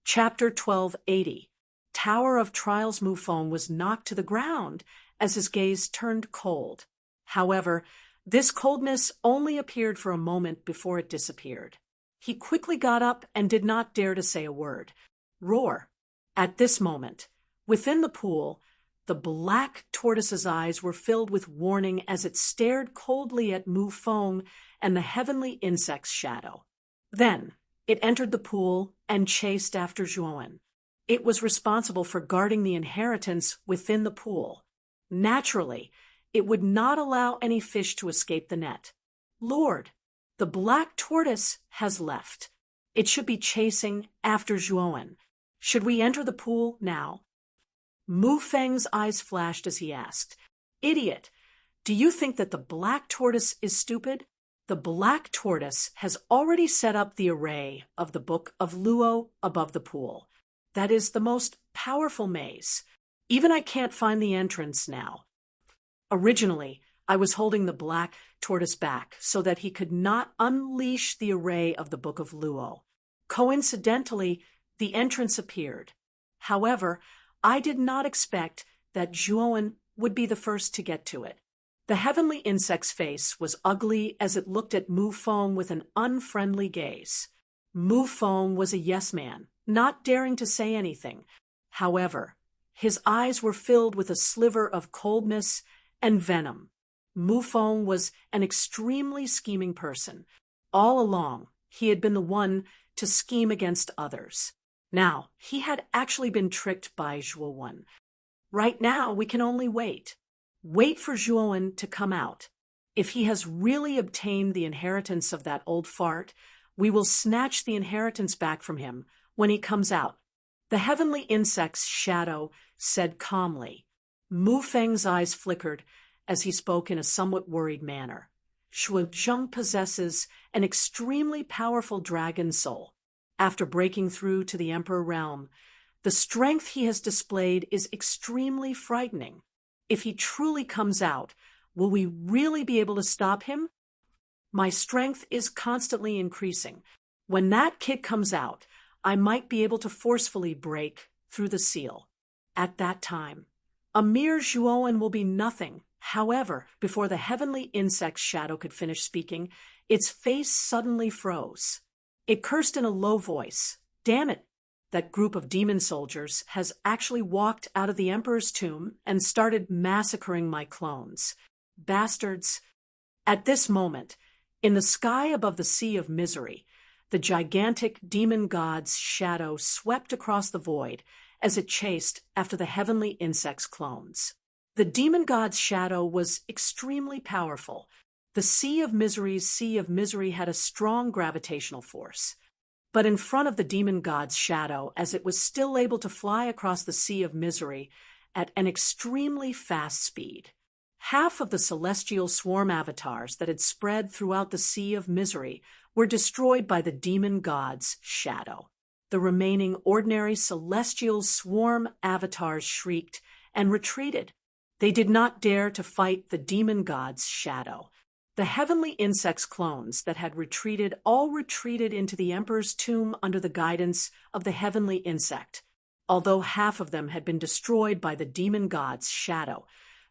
Chapter 1280. Tower of Trials. Mu Feng was knocked to the ground as his gaze turned cold. However, this coldness only appeared for a moment before it disappeared. He quickly got up and did not dare to say a word. Roar! At this moment, within the pool, the black tortoise's eyes were filled with warning as it stared coldly at Mu Feng and the heavenly insect's shadow. Then, it entered the pool and chased after Zhuowen. It was responsible for guarding the inheritance within the pool. Naturally, it would not allow any fish to escape the net. Lord, the black tortoise has left. It should be chasing after Zhuowen. Should we enter the pool now? Mu Feng's eyes flashed as he asked, Idiot, do you think that the black tortoise is stupid? The black tortoise has already set up the array of the Book of Luo above the pool. That is the most powerful maze. Even I can't find the entrance now. Originally, I was holding the black tortoise back so that he could not unleash the array of the Book of Luo. Coincidentally, the entrance appeared. However, I did not expect that Zhuowen would be the first to get to it. The heavenly insect's face was ugly as it looked at Mu Feng with an unfriendly gaze. Mu Feng was a yes man, not daring to say anything. However, his eyes were filled with a sliver of coldness and venom. Mu Feng was an extremely scheming person. All along, he had been the one to scheme against others. Now, he had actually been tricked by Zhuowen. Right now, we can only wait. Wait for Zhuowen to come out. If he has really obtained the inheritance of that old fart, we will snatch the inheritance back from him when he comes out. The heavenly insect's shadow said calmly. Mu Feng's eyes flickered as he spoke in a somewhat worried manner. Shuozheng possesses an extremely powerful dragon soul. After breaking through to the Emperor realm, the strength he has displayed is extremely frightening. If he truly comes out, will we really be able to stop him? My strength is constantly increasing. When that kid comes out, I might be able to forcefully break through the seal. At that time, a mere Zhuowen will be nothing. However, before the heavenly insect's shadow could finish speaking, its face suddenly froze. It cursed in a low voice. Damn it! That group of demon soldiers has actually walked out of the Emperor's tomb and started massacring my clones. Bastards! At this moment, in the sky above the Sea of Misery, the gigantic demon god's shadow swept across the void as it chased after the heavenly insect's clones. The demon god's shadow was extremely powerful. The Sea of Misery had a strong gravitational force. But in front of the demon god's shadow, as it was still able to fly across the Sea of Misery at an extremely fast speed, half of the celestial swarm avatars that had spread throughout the Sea of Misery were destroyed by the demon god's shadow. The remaining ordinary celestial swarm avatars shrieked and retreated. They did not dare to fight the demon god's shadow. The heavenly insect's clones that had retreated all retreated into the Emperor's tomb under the guidance of the heavenly insect. Although half of them had been destroyed by the demon god's shadow,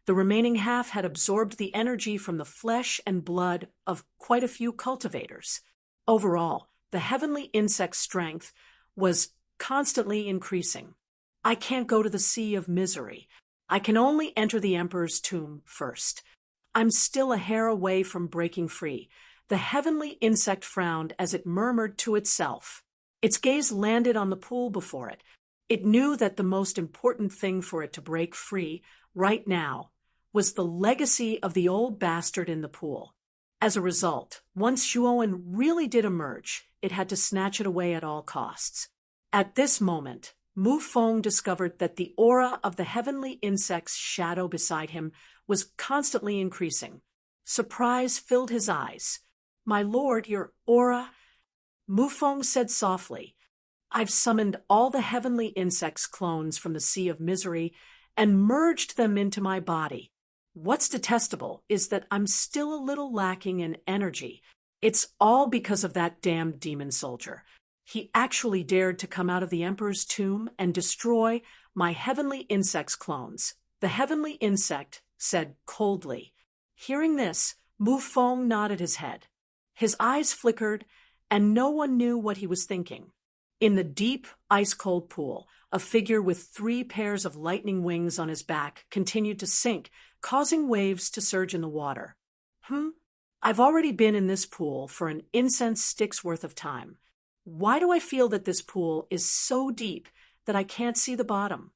the remaining half had absorbed the energy from the flesh and blood of quite a few cultivators. Overall, the heavenly insect's strength was constantly increasing. I can't go to the Sea of Misery. I can only enter the Emperor's tomb first. I'm still a hair away from breaking free. The heavenly insect frowned as it murmured to itself. Its gaze landed on the pool before it. It knew that the most important thing for it to break free right now was the legacy of the old bastard in the pool. As a result, once Zhuowen really did emerge, it had to snatch it away at all costs. At this moment, Mu Feng discovered that the aura of the heavenly insect's shadow beside him was constantly increasing. Surprise filled his eyes. "My lord, your aura—" Mu Feng said softly, "I've summoned all the heavenly insect's clones from the Sea of Misery and merged them into my body. What's detestable is that I'm still a little lacking in energy. It's all because of that damned demon soldier. He actually dared to come out of the Emperor's tomb and destroy my heavenly insect's clones." The heavenly insect said coldly. Hearing this, Mu Feng nodded his head. His eyes flickered, and no one knew what he was thinking. In the deep, ice-cold pool, a figure with 3 pairs of lightning wings on his back continued to sink, causing waves to surge in the water. I've already been in this pool for an incense stick's worth of time. Why do I feel that this pool is so deep that I can't see the bottom?"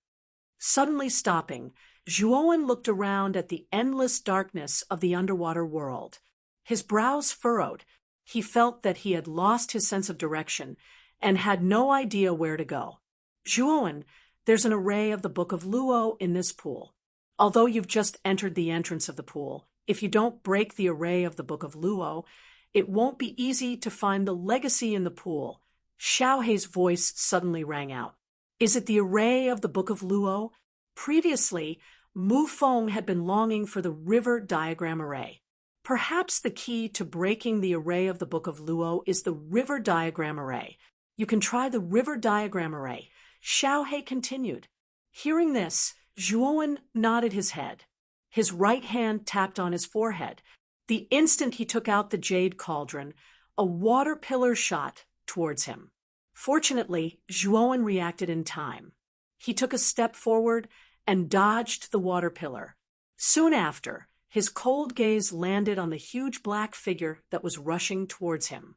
Suddenly stopping, Zhuowen looked around at the endless darkness of the underwater world. His brows furrowed. He felt that he had lost his sense of direction and had no idea where to go. "Zhuowen, there's an array of the Book of Luo in this pool. Although you've just entered the entrance of the pool, if you don't break the array of the Book of Luo, it won't be easy to find the legacy in the pool." Xiaohei's voice suddenly rang out. "Is it the array of the Book of Luo?" Previously, Mu Feng had been longing for the river diagram array. Perhaps the key to breaking the array of the Book of Luo is the river diagram array. "You can try the river diagram array," Xiaohei continued. Hearing this, Zhuowen nodded his head. His right hand tapped on his forehead. The instant he took out the jade cauldron, a water pillar shot towards him. Fortunately, Zhuowen reacted in time. He took a step forward and dodged the water pillar. Soon after, his cold gaze landed on the huge black figure that was rushing towards him.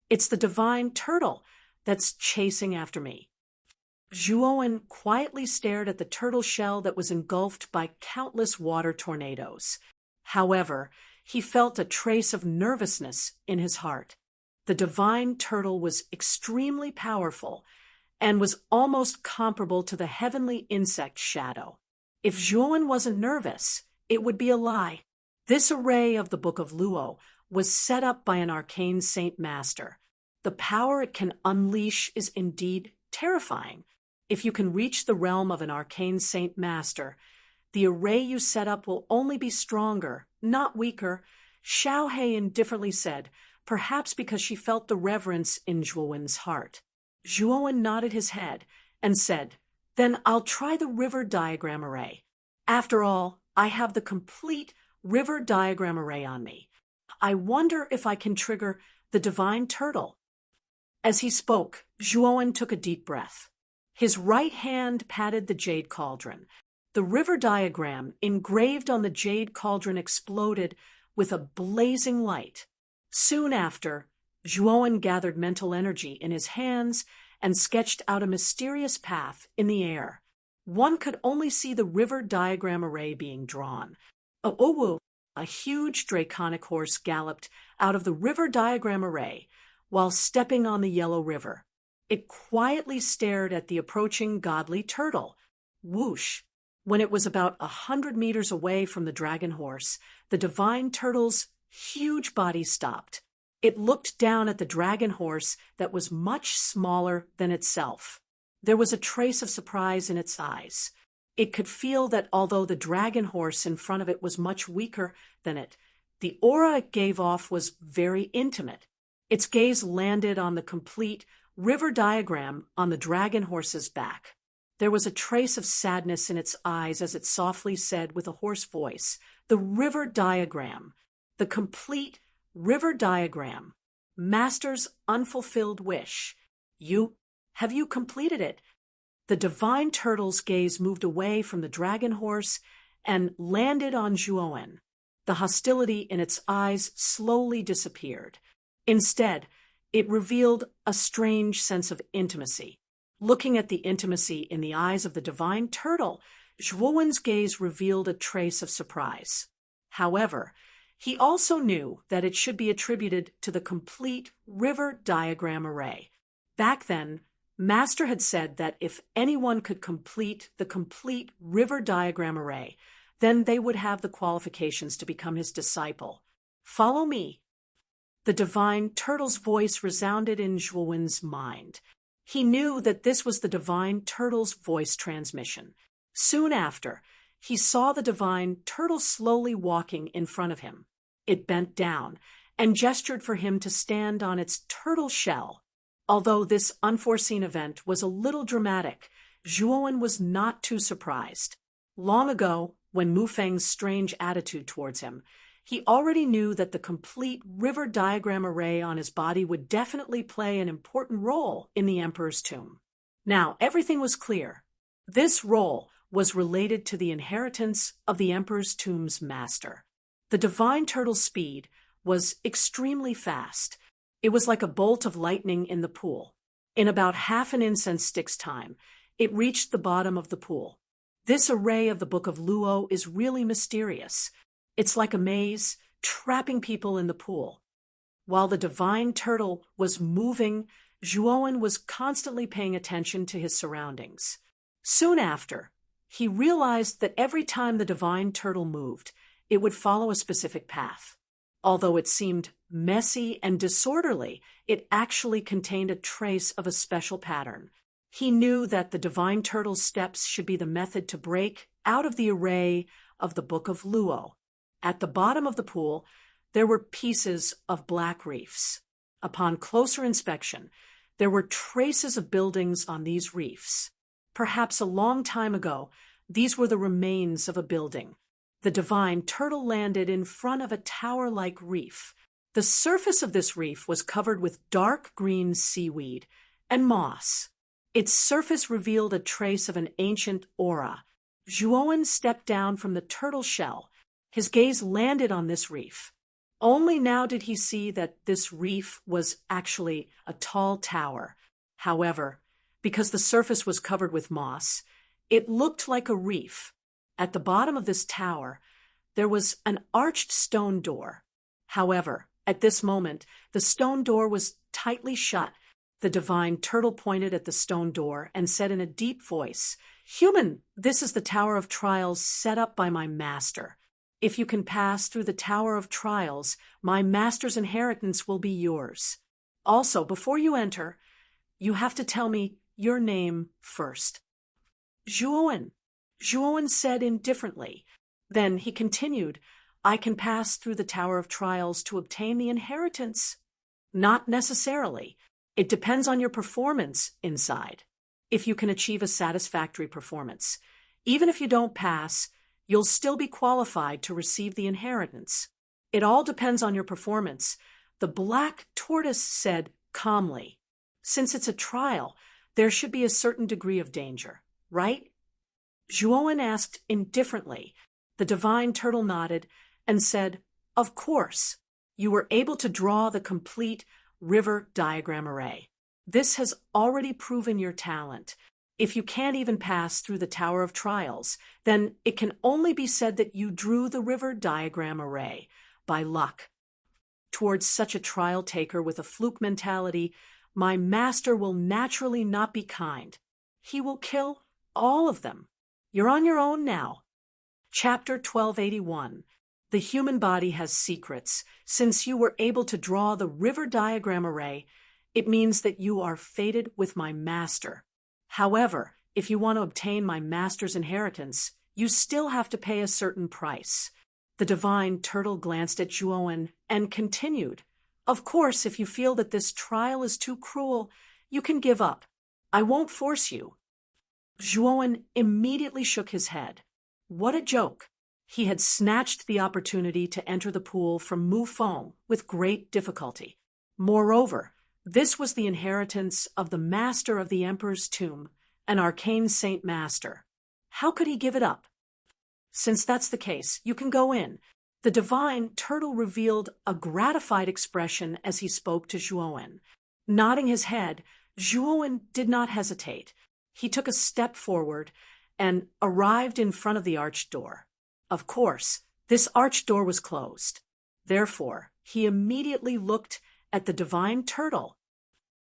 "It's the divine turtle that's chasing after me." Zhuowen quietly stared at the turtle shell that was engulfed by countless water tornadoes. However, he felt a trace of nervousness in his heart. The divine turtle was extremely powerful and was almost comparable to the heavenly insect shadow. If Zhuowen wasn't nervous, it would be a lie. This array of the Book of Luo was set up by an arcane saint master. The power it can unleash is indeed terrifying. If you can reach the realm of an arcane saint master, the array you set up will only be stronger, not weaker, Xiaohei indifferently said, perhaps because she felt the reverence in Zhuowen's heart. Zhuowen nodded his head and said, "Then I'll try the river diagram array. After all, I have the complete river diagram array on me. I wonder if I can trigger the divine turtle." As he spoke, Zhuowen took a deep breath. His right hand patted the jade cauldron. The river diagram engraved on the jade cauldron exploded with a blazing light. Soon after, Zhuowen gathered mental energy in his hands and sketched out a mysterious path in the air. One could only see the river diagram array being drawn. A huge draconic horse galloped out of the river diagram array while stepping on the yellow river. It quietly stared at the approaching godly turtle. Whoosh! When it was about 100 meters away from the dragon horse, the divine turtle's huge body stopped. It looked down at the dragon horse that was much smaller than itself. There was a trace of surprise in its eyes. It could feel that although the dragon horse in front of it was much weaker than it, the aura it gave off was very intimate. Its gaze landed on the complete river diagram on the dragon horse's back. There was a trace of sadness in its eyes as it softly said with a hoarse voice, "The river diagram, the complete river diagram, Master's unfulfilled wish. Have you completed it?" The divine turtle's gaze moved away from the dragon horse and landed on Zhuowen. The hostility in its eyes slowly disappeared. Instead, it revealed a strange sense of intimacy. Looking at the intimacy in the eyes of the divine turtle, Zhuowen's gaze revealed a trace of surprise. However, he also knew that it should be attributed to the complete river diagram array. Back then, Master had said that if anyone could complete the complete river diagram array, then they would have the qualifications to become his disciple. Follow me. The divine turtle's voice resounded in Zhuowen's mind. He knew that this was the divine turtle's voice transmission. Soon after, he saw the divine turtle slowly walking in front of him. It bent down and gestured for him to stand on its turtle shell. Although this unforeseen event was a little dramatic, Zhuowen was not too surprised. Long ago, when Mu Feng's strange attitude towards him, he already knew that the complete river diagram array on his body would definitely play an important role in the emperor's tomb. Now, everything was clear. This role was related to the inheritance of the emperor's tomb's master. The divine turtle's speed was extremely fast. It was like a bolt of lightning in the pool. In about half an incense stick's time, it reached the bottom of the pool. This array of the Book of Luo is really mysterious. It's like a maze, trapping people in the pool. While the divine turtle was moving, Zhuowen was constantly paying attention to his surroundings. Soon after, he realized that every time the divine turtle moved, it would follow a specific path. Although it seemed messy and disorderly, it actually contained a trace of a special pattern. He knew that the divine turtle's steps should be the method to break out of the array of the Book of Luo. At the bottom of the pool, there were pieces of black reefs. Upon closer inspection, there were traces of buildings on these reefs. Perhaps a long time ago, these were the remains of a building. The divine turtle landed in front of a tower-like reef. The surface of this reef was covered with dark green seaweed and moss. Its surface revealed a trace of an ancient aura. Zhuowen stepped down from the turtle shell. His gaze landed on this reef. Only now did he see that this reef was actually a tall tower. However, because the surface was covered with moss, it looked like a reef. At the bottom of this tower, there was an arched stone door. However, at this moment, the stone door was tightly shut. The divine turtle pointed at the stone door and said in a deep voice, "Human, this is the Tower of Trials set up by my master. If you can pass through the Tower of Trials, my master's inheritance will be yours. Also, before you enter, you have to tell me your name first." "Zhuowen," Zhuowen said indifferently. Then he continued, "I can pass through the Tower of Trials to obtain the inheritance." "Not necessarily. It depends on your performance inside. If you can achieve a satisfactory performance, even if you don't pass, you'll still be qualified to receive the inheritance. It all depends on your performance," the black tortoise said calmly. "Since it's a trial, there should be a certain degree of danger, right?" Zhuowen asked indifferently. The divine turtle nodded and said, "Of course. You were able to draw the complete river diagram array. This has already proven your talent. If you can't even pass through the Tower of Trials, then it can only be said that you drew the river diagram array by luck. Towards such a trial taker with a fluke mentality, my master will naturally not be kind. He will kill all of them. You're on your own now." Chapter 1281. The human body has secrets. Since you were able to draw the river diagram array, it means that you are fated with my master. However, if you want to obtain my master's inheritance, you still have to pay a certain price. The divine turtle glanced at Zhuowen and continued, "Of course, if you feel that this trial is too cruel, you can give up. I won't force you." Zhuowen immediately shook his head. What a joke! He had snatched the opportunity to enter the pool from Mu Feng with great difficulty. Moreover, this was the inheritance of the master of the emperor's tomb, an arcane saint master. How could he give it up? "Since that's the case, you can go in." The divine turtle revealed a gratified expression as he spoke to Zhuowen. Nodding his head, Zhuowen did not hesitate. He took a step forward and arrived in front of the arched door. Of course, this arched door was closed. Therefore, he immediately looked at the divine turtle.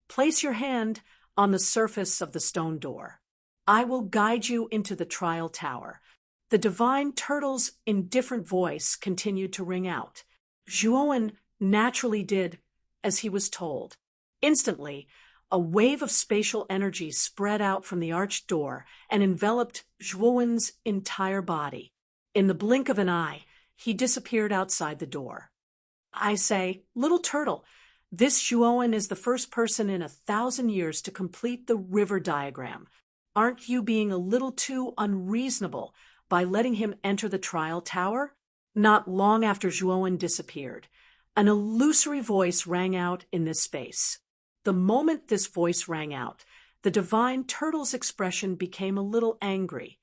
Place your hand on the surface of the stone door. I will guide you into the trial tower. The divine turtle's indifferent voice continued to ring out. Zhuowen naturally did as he was told. Instantly, a wave of spatial energy spread out from the arched door and enveloped Zhuowen's entire body. In the blink of an eye, he disappeared outside the door. I say, little turtle, this Zhuowen is the first person in 1,000 years to complete the river diagram. Aren't you being a little too unreasonable by letting him enter the trial tower? Not long after Zhuowen disappeared, an illusory voice rang out in this space. The moment this voice rang out, the divine turtle's expression became a little angry.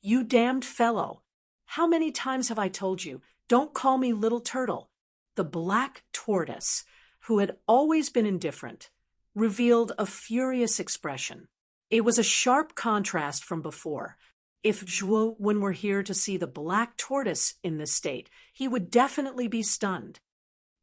You damned fellow! How many times have I told you, don't call me little turtle? The black tortoise, who had always been indifferent, revealed a furious expression. It was a sharp contrast from before. If Zhuowen were here to see the black tortoise in this state, he would definitely be stunned.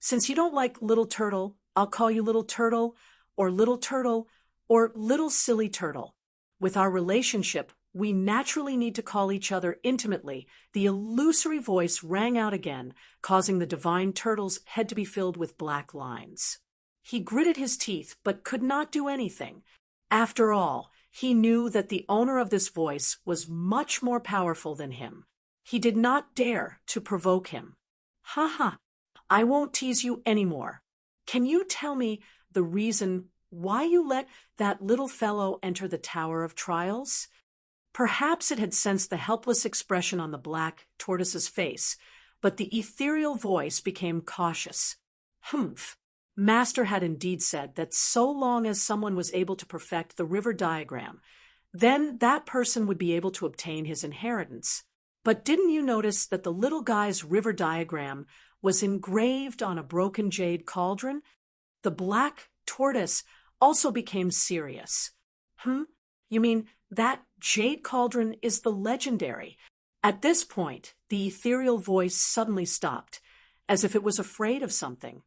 Since you don't like little turtle, I'll call you little turtle, or little silly turtle. With our relationship, we naturally need to call each other intimately. The illusory voice rang out again, causing the divine turtle's head to be filled with black lines. He gritted his teeth, but could not do anything. After all, he knew that the owner of this voice was much more powerful than him. He did not dare to provoke him. Ha ha, I won't tease you anymore. Can you tell me the reason why you let that little fellow enter the Tower of Trials? Perhaps it had sensed the helpless expression on the black tortoise's face, but the ethereal voice became cautious. Humph. Master had indeed said that so long as someone was able to perfect the river diagram, then that person would be able to obtain his inheritance. But didn't you notice that the little guy's river diagram was engraved on a broken jade cauldron? The black tortoise also became serious. You mean that jade cauldron is the legendary? At this point, the ethereal voice suddenly stopped, as if it was afraid of something.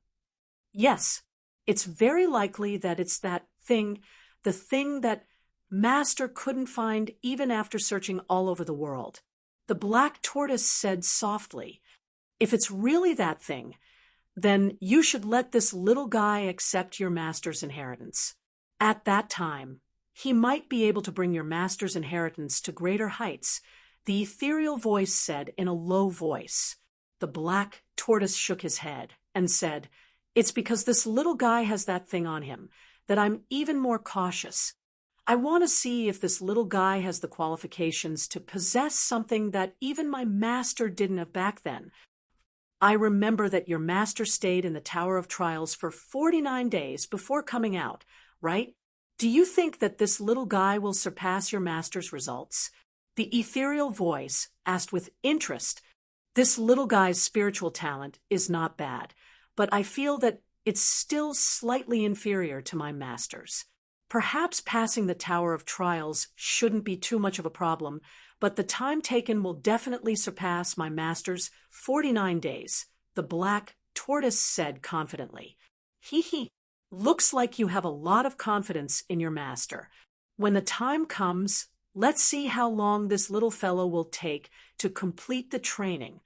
Yes, it's very likely that it's that thing, the thing that Master couldn't find even after searching all over the world. The black tortoise said softly, if it's really that thing, then you should let this little guy accept your master's inheritance. At that time, he might be able to bring your master's inheritance to greater heights, the ethereal voice said in a low voice. The black tortoise shook his head and said, it's because this little guy has that thing on him that I'm even more cautious. I want to see if this little guy has the qualifications to possess something that even my master didn't have back then. I remember that your master stayed in the Tower of Trials for 49 days before coming out, right? Do you think that this little guy will surpass your master's results? The ethereal voice asked with interest. This little guy's spiritual talent is not bad, but I feel that it's still slightly inferior to my master's. Perhaps passing the Tower of Trials shouldn't be too much of a problem, but the time taken will definitely surpass my master's 49 days, the black tortoise said confidently. Hee. Looks like you have a lot of confidence in your master. When the time comes, let's see how long this little fellow will take to complete the training.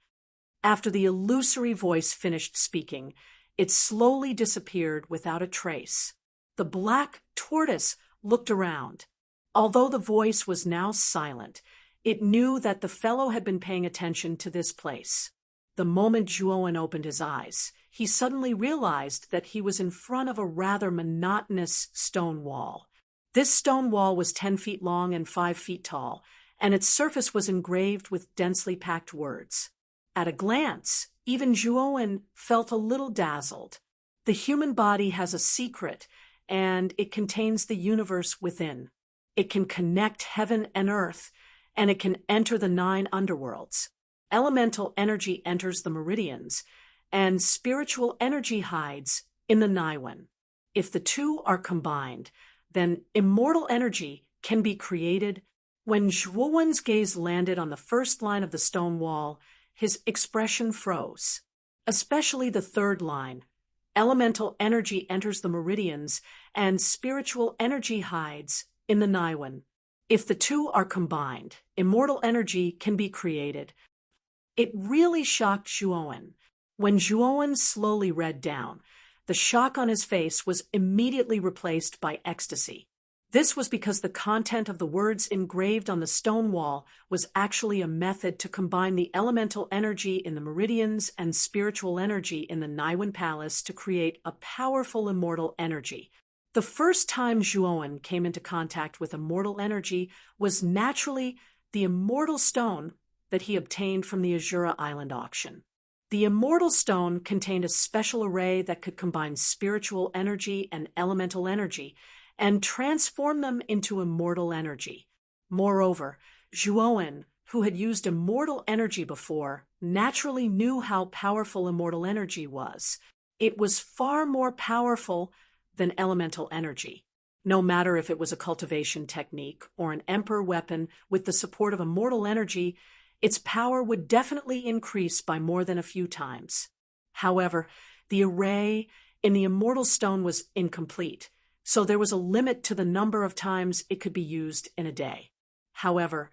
After the illusory voice finished speaking, it slowly disappeared without a trace. The black tortoise looked around. Although the voice was now silent, it knew that the fellow had been paying attention to this place. The moment Zhuowen opened his eyes, he suddenly realized that he was in front of a rather monotonous stone wall. This stone wall was 10 feet long and 5 feet tall, and its surface was engraved with densely packed words. At a glance, even Zhuowen felt a little dazzled. The human body has a secret, and it contains the universe within. It can connect heaven and earth, and it can enter the 9 underworlds. Elemental energy enters the meridians, and spiritual energy hides in the Naiwen. If the two are combined, then immortal energy can be created When Zhuowen's gaze landed on the first line of the stone wall, his expression froze. Especially the third line. Elemental energy enters the meridians, and spiritual energy hides in the Naiwen. If the two are combined, immortal energy can be created. It really shocked Zhuowen. When Zhuowen slowly read down, the shock on his face was immediately replaced by ecstasy. This was because the content of the words engraved on the stone wall was actually a method to combine the elemental energy in the meridians and spiritual energy in the Naiwen Palace to create a powerful immortal energy. The first time Zhuowen came into contact with immortal energy was naturally the immortal stone that he obtained from the Azura Island auction. The immortal stone contained a special array that could combine spiritual energy and elemental energy, and transform them into immortal energy. Moreover, Zhuowen, who had used immortal energy before, naturally knew how powerful immortal energy was. It was far more powerful than elemental energy. No matter if it was a cultivation technique or an emperor weapon with the support of immortal energy, its power would definitely increase by more than a few times. However, the array in the immortal stone was incomplete, so there was a limit to the number of times it could be used in a day. However,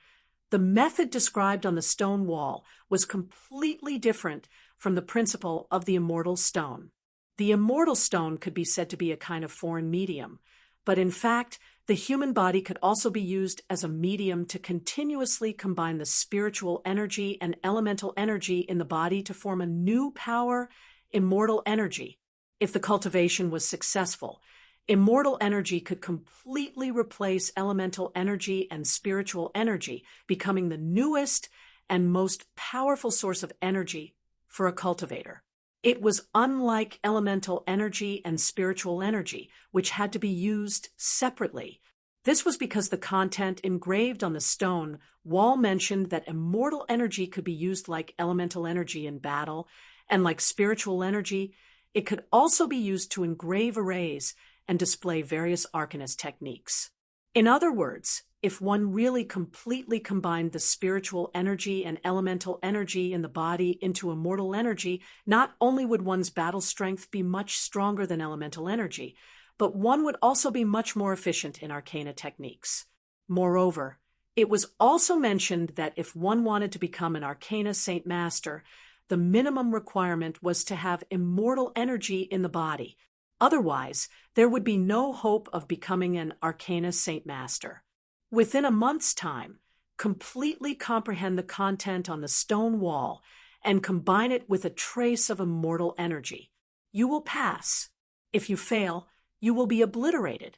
the method described on the stone wall was completely different from the principle of the immortal stone. The immortal stone could be said to be a kind of foreign medium, but in fact, the human body could also be used as a medium to continuously combine the spiritual energy and elemental energy in the body to form a new power, immortal energy. If the cultivation was successful, immortal energy could completely replace elemental energy and spiritual energy, becoming the newest and most powerful source of energy for a cultivator. It was unlike elemental energy and spiritual energy, which had to be used separately. This was because the content engraved on the stone wall mentioned that immortal energy could be used like elemental energy in battle, and like spiritual energy, it could also be used to engrave arrays and display various arcanist techniques. In other words, if one really completely combined the spiritual energy and elemental energy in the body into immortal energy, not only would one's battle strength be much stronger than elemental energy, but one would also be much more efficient in arcana techniques. Moreover, it was also mentioned that if one wanted to become an arcana Saint Master, the minimum requirement was to have immortal energy in the body. Otherwise, there would be no hope of becoming an arcana Saint Master. Within a month's time, completely comprehend the content on the stone wall and combine it with a trace of immortal energy. You will pass. If you fail, you will be obliterated.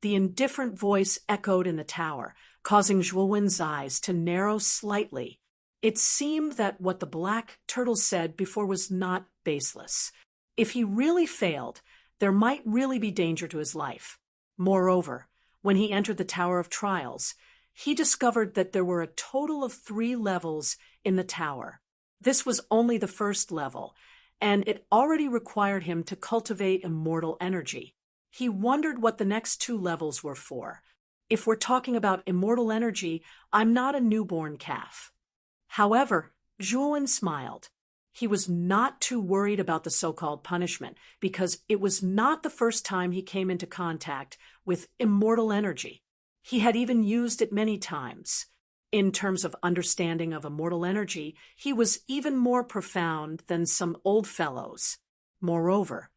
The indifferent voice echoed in the tower, causing Zhuowen's eyes to narrow slightly. It seemed that what the black turtle said before was not baseless. If he really failed, there might really be danger to his life. Moreover, when he entered the Tower of Trials, he discovered that there were a total of 3 levels in the tower. This was only the first level, and it already required him to cultivate immortal energy. He wondered what the next 2 levels were for. If we're talking about immortal energy, I'm not a newborn calf. However, Zhuowen smiled. He was not too worried about the so-called punishment, because it was not the first time he came into contact with immortal energy. He had even used it many times. In terms of understanding of immortal energy, he was even more profound than some old fellows. Moreover,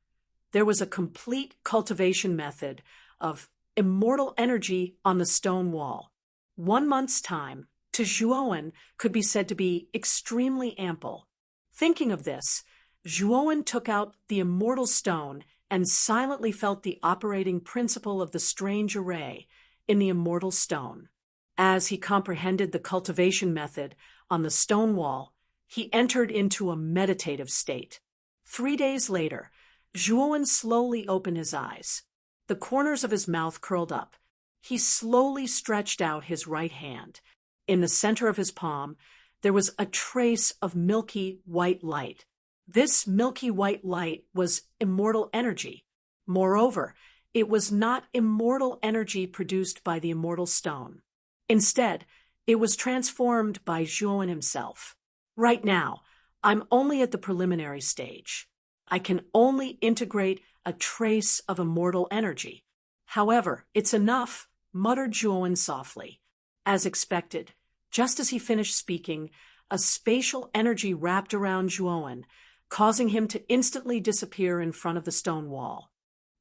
there was a complete cultivation method of immortal energy on the stone wall. 1 month's time, to Zhuowen, could be said to be extremely ample. Thinking of this, Zhuowen took out the immortal stone and silently felt the operating principle of the strange array in the immortal stone. As he comprehended the cultivation method on the stone wall, he entered into a meditative state. 3 days later, Zhuowen slowly opened his eyes. The corners of his mouth curled up. He slowly stretched out his right hand. In the center of his palm, there was a trace of milky white light. This milky white light was immortal energy. Moreover, it was not immortal energy produced by the immortal stone. Instead, it was transformed by Zhuowen himself. Right now, I'm only at the preliminary stage. I can only integrate a trace of immortal energy. However, it's enough, muttered Zhuowen softly. As expected, just as he finished speaking, a spatial energy wrapped around Zhuowen, causing him to instantly disappear in front of the stone wall.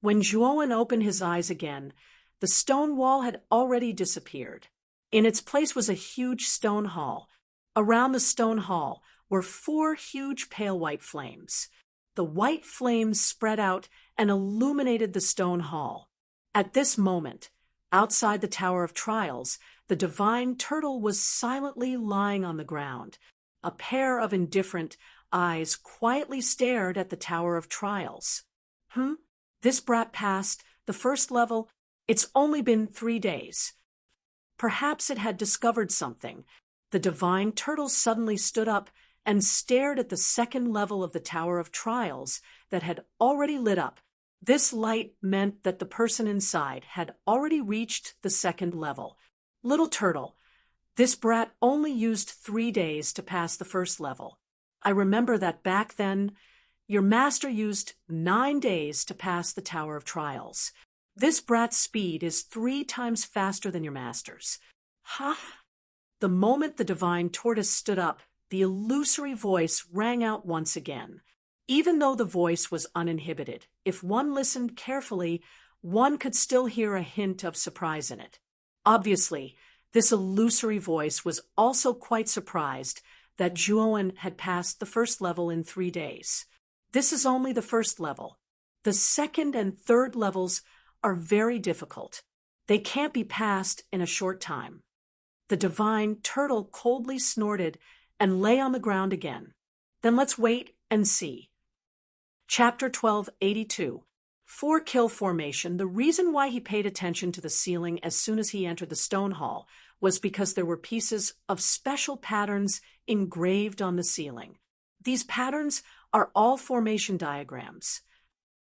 When Zhuowen opened his eyes again, the stone wall had already disappeared. In its place was a huge stone hall. Around the stone hall were 4 huge pale white flames. The white flames spread out and illuminated the stone hall. At this moment, outside the Tower of Trials, the divine turtle was silently lying on the ground. A pair of indifferent eyes quietly stared at the Tower of Trials. This brat passed the first level. It's only been 3 days. Perhaps it had discovered something. The divine turtle suddenly stood up and stared at the second level of the Tower of Trials that had already lit up. This light meant that the person inside had already reached the second level. Little turtle, this brat only used 3 days to pass the first level. I remember that back then, your master used 9 days to pass the Tower of Trials. This brat's speed is 3 times faster than your master's. Ha! The moment the divine tortoise stood up, the illusory voice rang out once again. Even though the voice was uninhibited, if one listened carefully, one could still hear a hint of surprise in it. Obviously, this illusory voice was also quite surprised that Zhuowen had passed the first level in 3 days. This is only the first level. The second and third levels are very difficult. They can't be passed in a short time. The divine turtle coldly snorted and lay on the ground again. Then let's wait and see. Chapter 1282. 4-kill formation. The reason why he paid attention to the ceiling as soon as he entered the stone hall was because there were pieces of special patterns engraved on the ceiling. These patterns are all formation diagrams.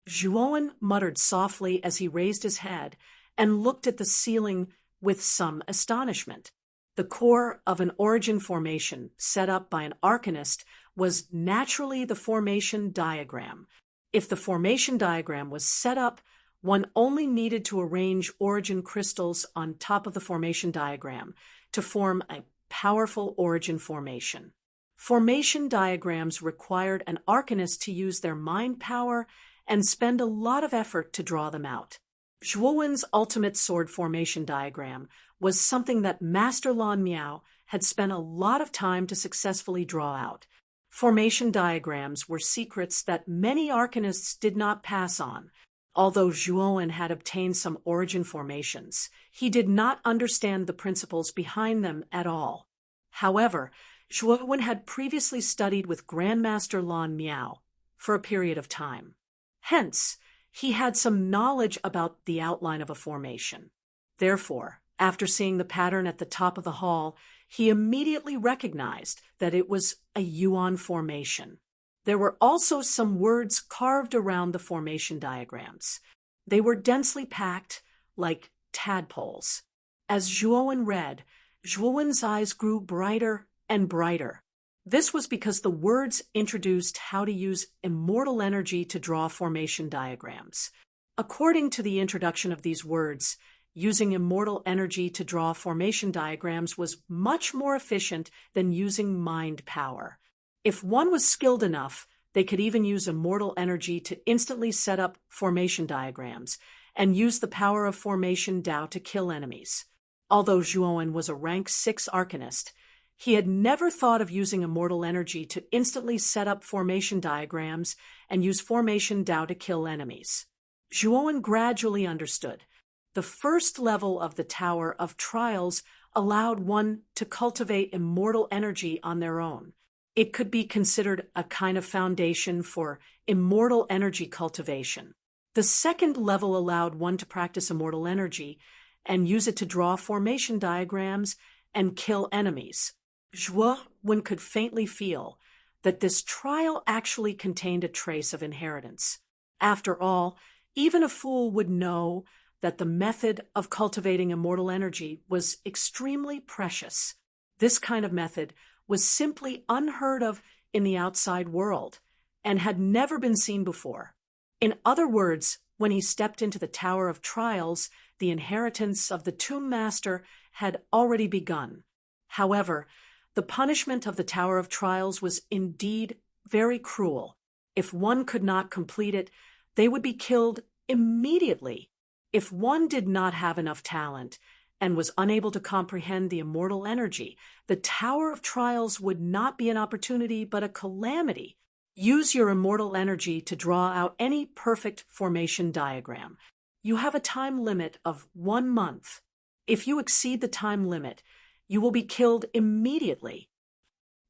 Zhuowen muttered softly as he raised his head and looked at the ceiling with some astonishment. The core of an origin formation set up by an arcanist was naturally the formation diagram. If the formation diagram was set up, one only needed to arrange origin crystals on top of the formation diagram to form a powerful origin formation. Formation diagrams required an arcanist to use their mind power and spend a lot of effort to draw them out. Zhuowen's ultimate sword formation diagram was something that Master Lan Miao had spent a lot of time to successfully draw out. Formation diagrams were secrets that many arcanists did not pass on. Although Zhuowen had obtained some origin formations, he did not understand the principles behind them at all. However, Zhuowen had previously studied with Grandmaster Lan Miao for a period of time. Hence, he had some knowledge about the outline of a formation. Therefore, after seeing the pattern at the top of the hall, he immediately recognized that it was a Yuan formation. There were also some words carved around the formation diagrams. They were densely packed, like tadpoles. As Zhuowen read, Zhuowen's eyes grew brighter and brighter. This was because the words introduced how to use immortal energy to draw formation diagrams. According to the introduction of these words, using immortal energy to draw formation diagrams was much more efficient than using mind power. If one was skilled enough, they could even use immortal energy to instantly set up formation diagrams and use the power of formation Dao to kill enemies. Although Zhuowen was a rank 6 arcanist, he had never thought of using immortal energy to instantly set up formation diagrams and use formation Dao to kill enemies. Zhuowen gradually understood. The first level of the Tower of Trials allowed one to cultivate immortal energy on their own. It could be considered a kind of foundation for immortal energy cultivation. The second level allowed one to practice immortal energy and use it to draw formation diagrams and kill enemies. Zhuowen could faintly feel that this trial actually contained a trace of inheritance. After all, even a fool would know that the method of cultivating immortal energy was extremely precious. This kind of method was simply unheard of in the outside world and had never been seen before. In other words, when he stepped into the Tower of Trials, the inheritance of the Tomb Master had already begun. However, the punishment of the Tower of Trials was indeed very cruel. If one could not complete it, they would be killed immediately. If one did not have enough talent and was unable to comprehend the immortal energy, the Tower of Trials would not be an opportunity but a calamity. Use your immortal energy to draw out any perfect formation diagram. You have a time limit of 1 month. If you exceed the time limit, you will be killed immediately.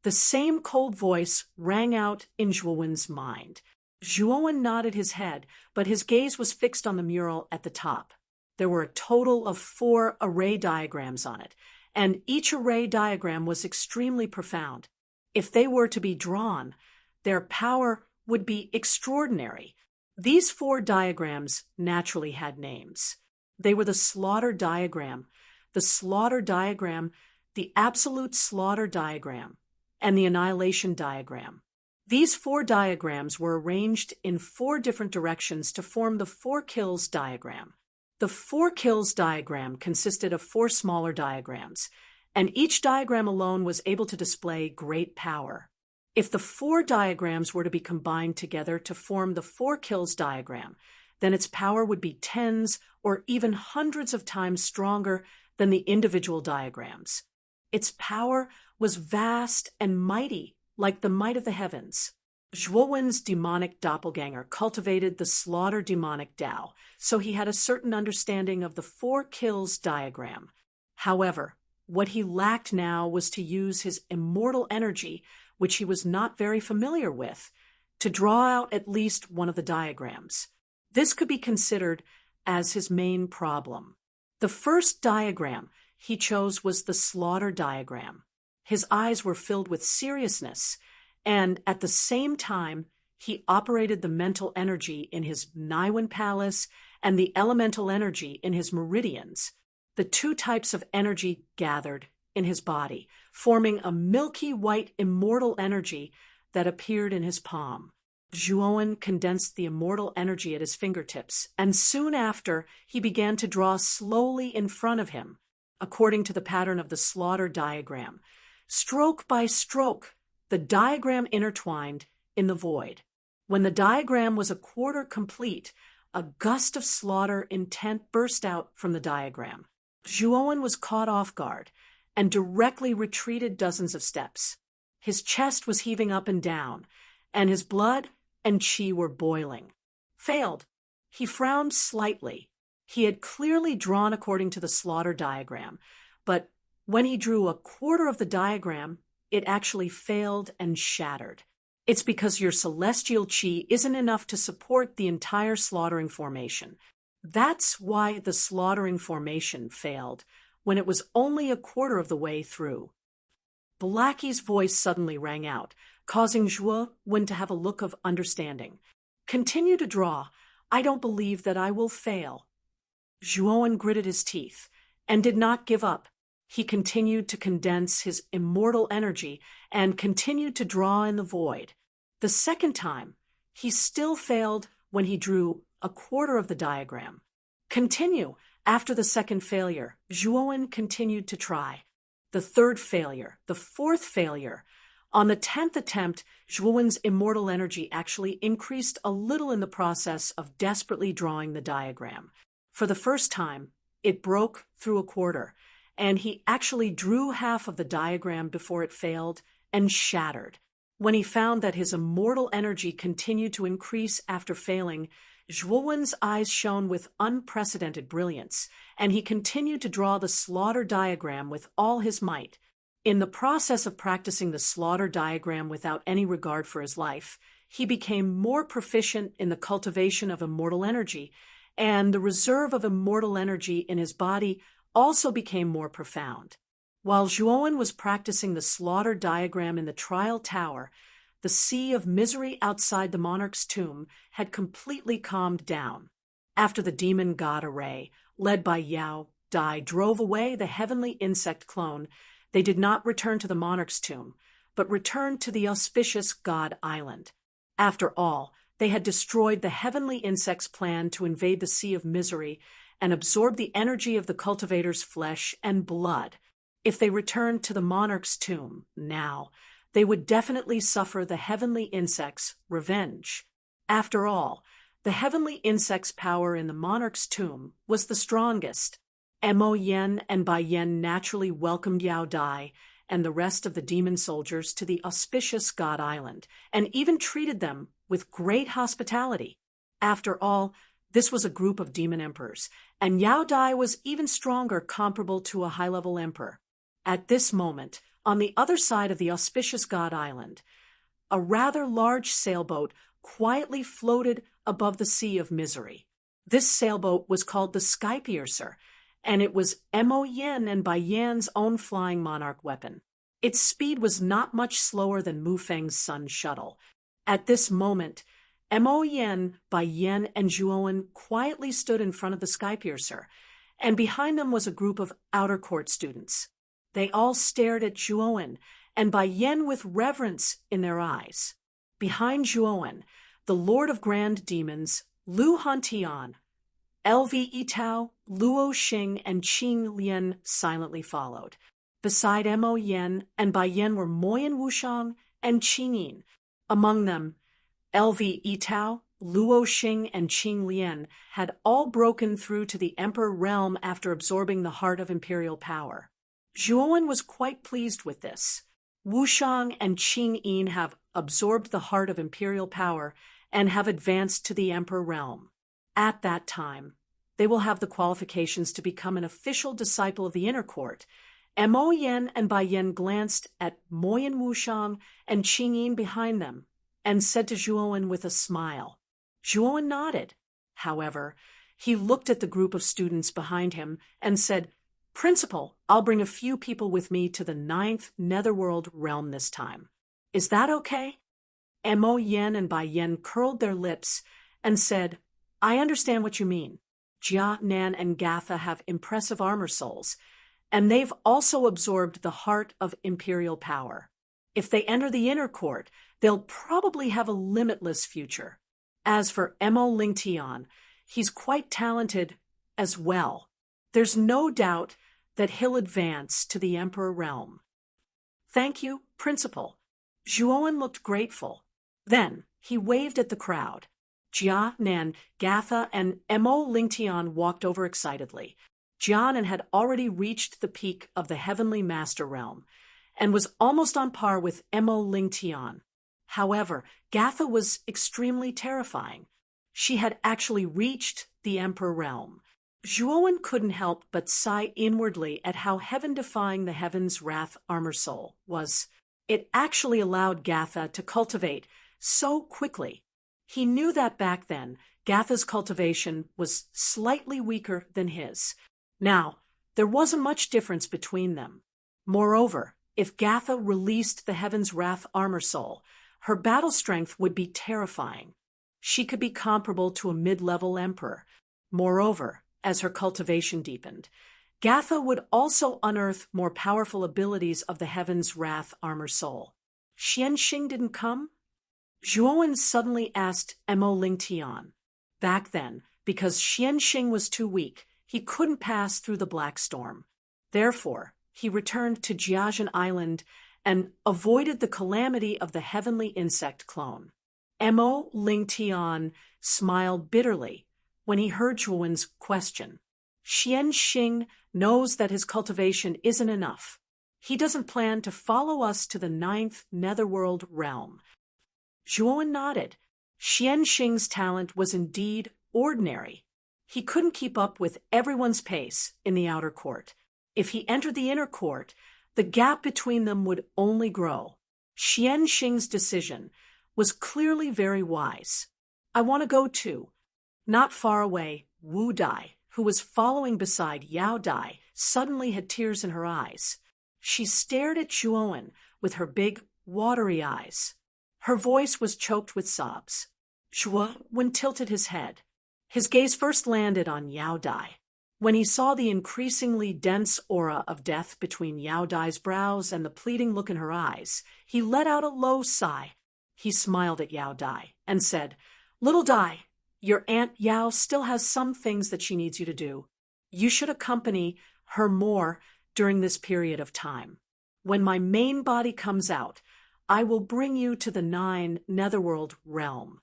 The same cold voice rang out in Zhuowen's mind. Zhuowen nodded his head, but his gaze was fixed on the mural at the top. There were a total of 4 array diagrams on it, and each array diagram was extremely profound. If they were to be drawn, their power would be extraordinary. These 4 diagrams naturally had names. They were the slaughter diagram, the slaughter diagram, the absolute slaughter diagram, and the annihilation diagram. These 4 diagrams were arranged in 4 different directions to form the 4 kills diagram. The 4 kills diagram consisted of 4 smaller diagrams, and each diagram alone was able to display great power. If the 4 diagrams were to be combined together to form the 4 kills diagram, then its power would be tens or even hundreds of times stronger than the individual diagrams. Its power was vast and mighty, like the might of the heavens. Zhuowen's demonic doppelganger cultivated the slaughter demonic Tao, so he had a certain understanding of the 4 kills diagram. However, what he lacked now was to use his immortal energy, which he was not very familiar with, to draw out at least one of the diagrams. This could be considered as his main problem. The first diagram he chose was the slaughter diagram. His eyes were filled with seriousness, and at the same time, he operated the mental energy in his Niwen Palace and the elemental energy in his meridians. The 2 types of energy gathered in his body, forming a milky white immortal energy that appeared in his palm. Zhuowen condensed the immortal energy at his fingertips, and soon after he began to draw slowly in front of him, according to the pattern of the slaughter diagram. Stroke by stroke, the diagram intertwined in the void. When the diagram was a quarter complete, a gust of slaughter intent burst out from the diagram. Zhuowen was caught off guard and directly retreated dozens of steps. His chest was heaving up and down, and his blood and qi were boiling. Failed. He frowned slightly. He had clearly drawn according to the slaughter diagram, but when he drew a quarter of the diagram, it actually failed and shattered. It's because your celestial qi isn't enough to support the entire slaughtering formation. That's why the slaughtering formation failed when it was only a quarter of the way through. Blackie's voice suddenly rang out, causing Zhuowen to have a look of understanding. Continue to draw. I don't believe that I will fail. Zhuowen gritted his teeth and did not give up. He continued to condense his immortal energy and continued to draw in the void. The second time, he still failed when he drew a quarter of the diagram. Continue. After the second failure, Zhuowen continued to try. The third failure, the fourth failure. On the 10th attempt, Zhuowen's immortal energy actually increased a little in the process of desperately drawing the diagram. For the first time, it broke through a quarter, and he actually drew half of the diagram before it failed and shattered. When he found that his immortal energy continued to increase after failing, Zhuowen's eyes shone with unprecedented brilliance, and he continued to draw the slaughter diagram with all his might. In the process of practicing the slaughter diagram without any regard for his life, he became more proficient in the cultivation of immortal energy, and the reserve of immortal energy in his body also became more profound. While Zhuowen was practicing the slaughter diagram in the trial tower, the sea of misery outside the monarch's tomb had completely calmed down. After the demon god array, led by Yao Dai, drove away the heavenly insect clone, they did not return to the monarch's tomb, but returned to the auspicious God Island. After all, they had destroyed the heavenly insect's plan to invade the Sea of Misery and absorb the energy of the cultivator's flesh and blood. If they returned to the monarch's tomb now, they would definitely suffer the heavenly insect's revenge. After all, the heavenly insect's power in the monarch's tomb was the strongest. Mo Yen and Bai Yen naturally welcomed Yao Dai and the rest of the demon soldiers to the auspicious God Island, and even treated them with great hospitality. After all, this was a group of demon emperors, and Yao Dai was even stronger, comparable to a high-level emperor. At this moment, on the other side of the auspicious God Island, a rather large sailboat quietly floated above the Sea of Misery. This sailboat was called the Skypiercer, and it was Mo Yen and Bai Yan's own flying monarch weapon. Its speed was not much slower than Mu Feng's sun shuttle. At this moment, Mo Yen, Bai Yan, and Zhuowen quietly stood in front of the Skypiercer, and behind them was a group of outer court students. They all stared at Zhuowen and Bai Yan with reverence in their eyes. Behind Zhuowen, the Lord of Grand Demons, Lu Hantian, LV Yitao, Luo Xing, and Qing Lian silently followed. Beside Mo Yen and Bai Yan were Moyan Wushang and Qing Yin. Among them, LV Yitao, Luo Xing, and Qing Lian had all broken through to the Emperor realm after absorbing the heart of imperial power. Zhuowen was quite pleased with this. Wushang and Qing Yin have absorbed the heart of imperial power and have advanced to the Emperor realm. At that time, they will have the qualifications to become an official disciple of the inner court. Mo Yen and Bai Yan glanced at Moyan Wushang and Qing Yin behind them and said to Zhuowen with a smile. Zhuowen nodded. However, he looked at the group of students behind him and said, "Principal, I'll bring a few people with me to the 9th Netherworld realm this time. Is that okay?" Mo Yen and Bai Yan curled their lips and said, "I understand what you mean. Jia, Nan, and Gatha have impressive armor souls, and they've also absorbed the heart of imperial power. If they enter the inner court, they'll probably have a limitless future. As for Mo Lingtian, he's quite talented as well. There's no doubt that he'll advance to the Emperor realm." "Thank you, Principal." Zhuowen looked grateful. Then he waved at the crowd. Jia, Nan, Gatha, and Mo Lingtian walked over excitedly. Jianan had already reached the peak of the Heavenly Master Realm and was almost on par with Mo Lingtian. However, Gatha was extremely terrifying. She had actually reached the Emperor Realm. Zhuowen couldn't help but sigh inwardly at how heaven-defying the Heaven's Wrath Armor Soul was. It actually allowed Gatha to cultivate so quickly. He knew that back then, Gatha's cultivation was slightly weaker than his. Now, there wasn't much difference between them. Moreover, if Gatha released the Heaven's Wrath Armor Soul, her battle strength would be terrifying. She could be comparable to a mid-level emperor. Moreover, as her cultivation deepened, Gatha would also unearth more powerful abilities of the Heaven's Wrath Armor Soul. Xianxing didn't come? Zhuowen suddenly asked Mo Lingtian. Back then, because Xianxing was too weak, he couldn't pass through the Black Storm. Therefore, he returned to Jiazhan Island and avoided the calamity of the heavenly insect clone. Mo Lingtian smiled bitterly when he heard Zhuowen's question. Xianxing knows that his cultivation isn't enough. He doesn't plan to follow us to the 9th Netherworld realm. Zhuowen nodded. Xianxing's talent was indeed ordinary. He couldn't keep up with everyone's pace in the outer court. If he entered the inner court, the gap between them would only grow. Xianxing's decision was clearly very wise. "I want to go too." Not far away, Wu Dai, who was following beside Yao Dai, suddenly had tears in her eyes. She stared at Zhuowen with her big, watery eyes. Her voice was choked with sobs. Zhuowen tilted his head. His gaze first landed on Yao Dai. When he saw the increasingly dense aura of death between Yao Dai's brows and the pleading look in her eyes, he let out a low sigh. He smiled at Yao Dai and said, "Little Dai, your Aunt Yao still has some things that she needs you to do. You should accompany her more during this period of time. When my main body comes out, I will bring you to the 9 Netherworld realm."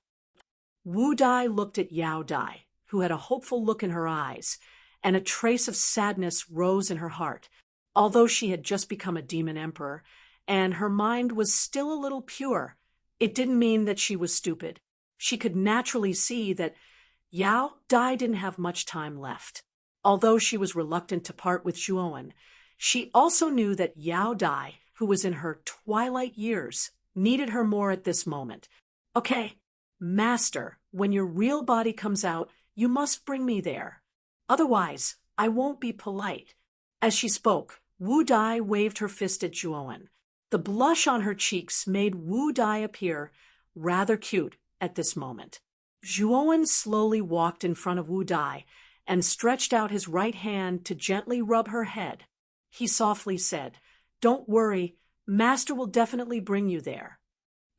Wu Dai looked at Yao Dai, who had a hopeful look in her eyes, and a trace of sadness rose in her heart. Although she had just become a demon emperor, and her mind was still a little pure, it didn't mean that she was stupid. She could naturally see that Yao Dai didn't have much time left. Although she was reluctant to part with Zhuowen, she also knew that Yao Dai, who was in her twilight years, needed her more at this moment. "Okay, Master, when your real body comes out, you must bring me there. Otherwise, I won't be polite." As she spoke, Wu Dai waved her fist at Zhuowen. The blush on her cheeks made Wu Dai appear rather cute at this moment. Zhuowen slowly walked in front of Wu Dai and stretched out his right hand to gently rub her head. He softly said, "Don't worry, Master will definitely bring you there."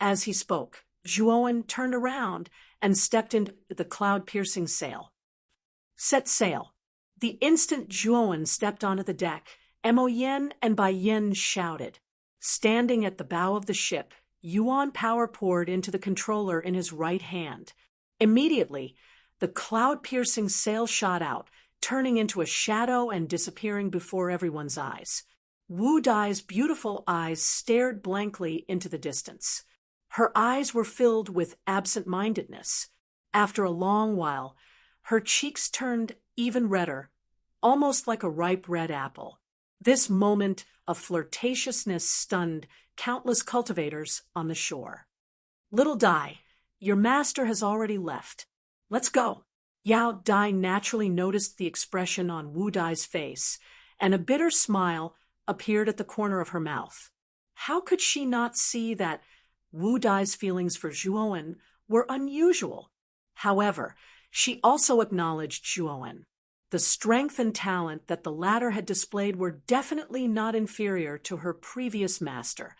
As he spoke, Zhuowen turned around and stepped into the cloud-piercing sail. "Set sail." The instant Zhuowen stepped onto the deck, Mo Yen and Bai Yin shouted. Standing at the bow of the ship, Yuan power poured into the controller in his right hand. Immediately, the cloud-piercing sail shot out, turning into a shadow and disappearing before everyone's eyes. Wu Dai's beautiful eyes stared blankly into the distance. Her eyes were filled with absent-mindedness. After a long while, her cheeks turned even redder, almost like a ripe red apple. This moment of flirtatiousness stunned countless cultivators on the shore. "Little Dai, your master has already left. Let's go." Yao Dai naturally noticed the expression on Wu Dai's face, and a bitter smile appeared at the corner of her mouth. How could she not see that Wu Dai's feelings for Zhuowen were unusual? However, she also acknowledged Zhuowen. The strength and talent that the latter had displayed were definitely not inferior to her previous master.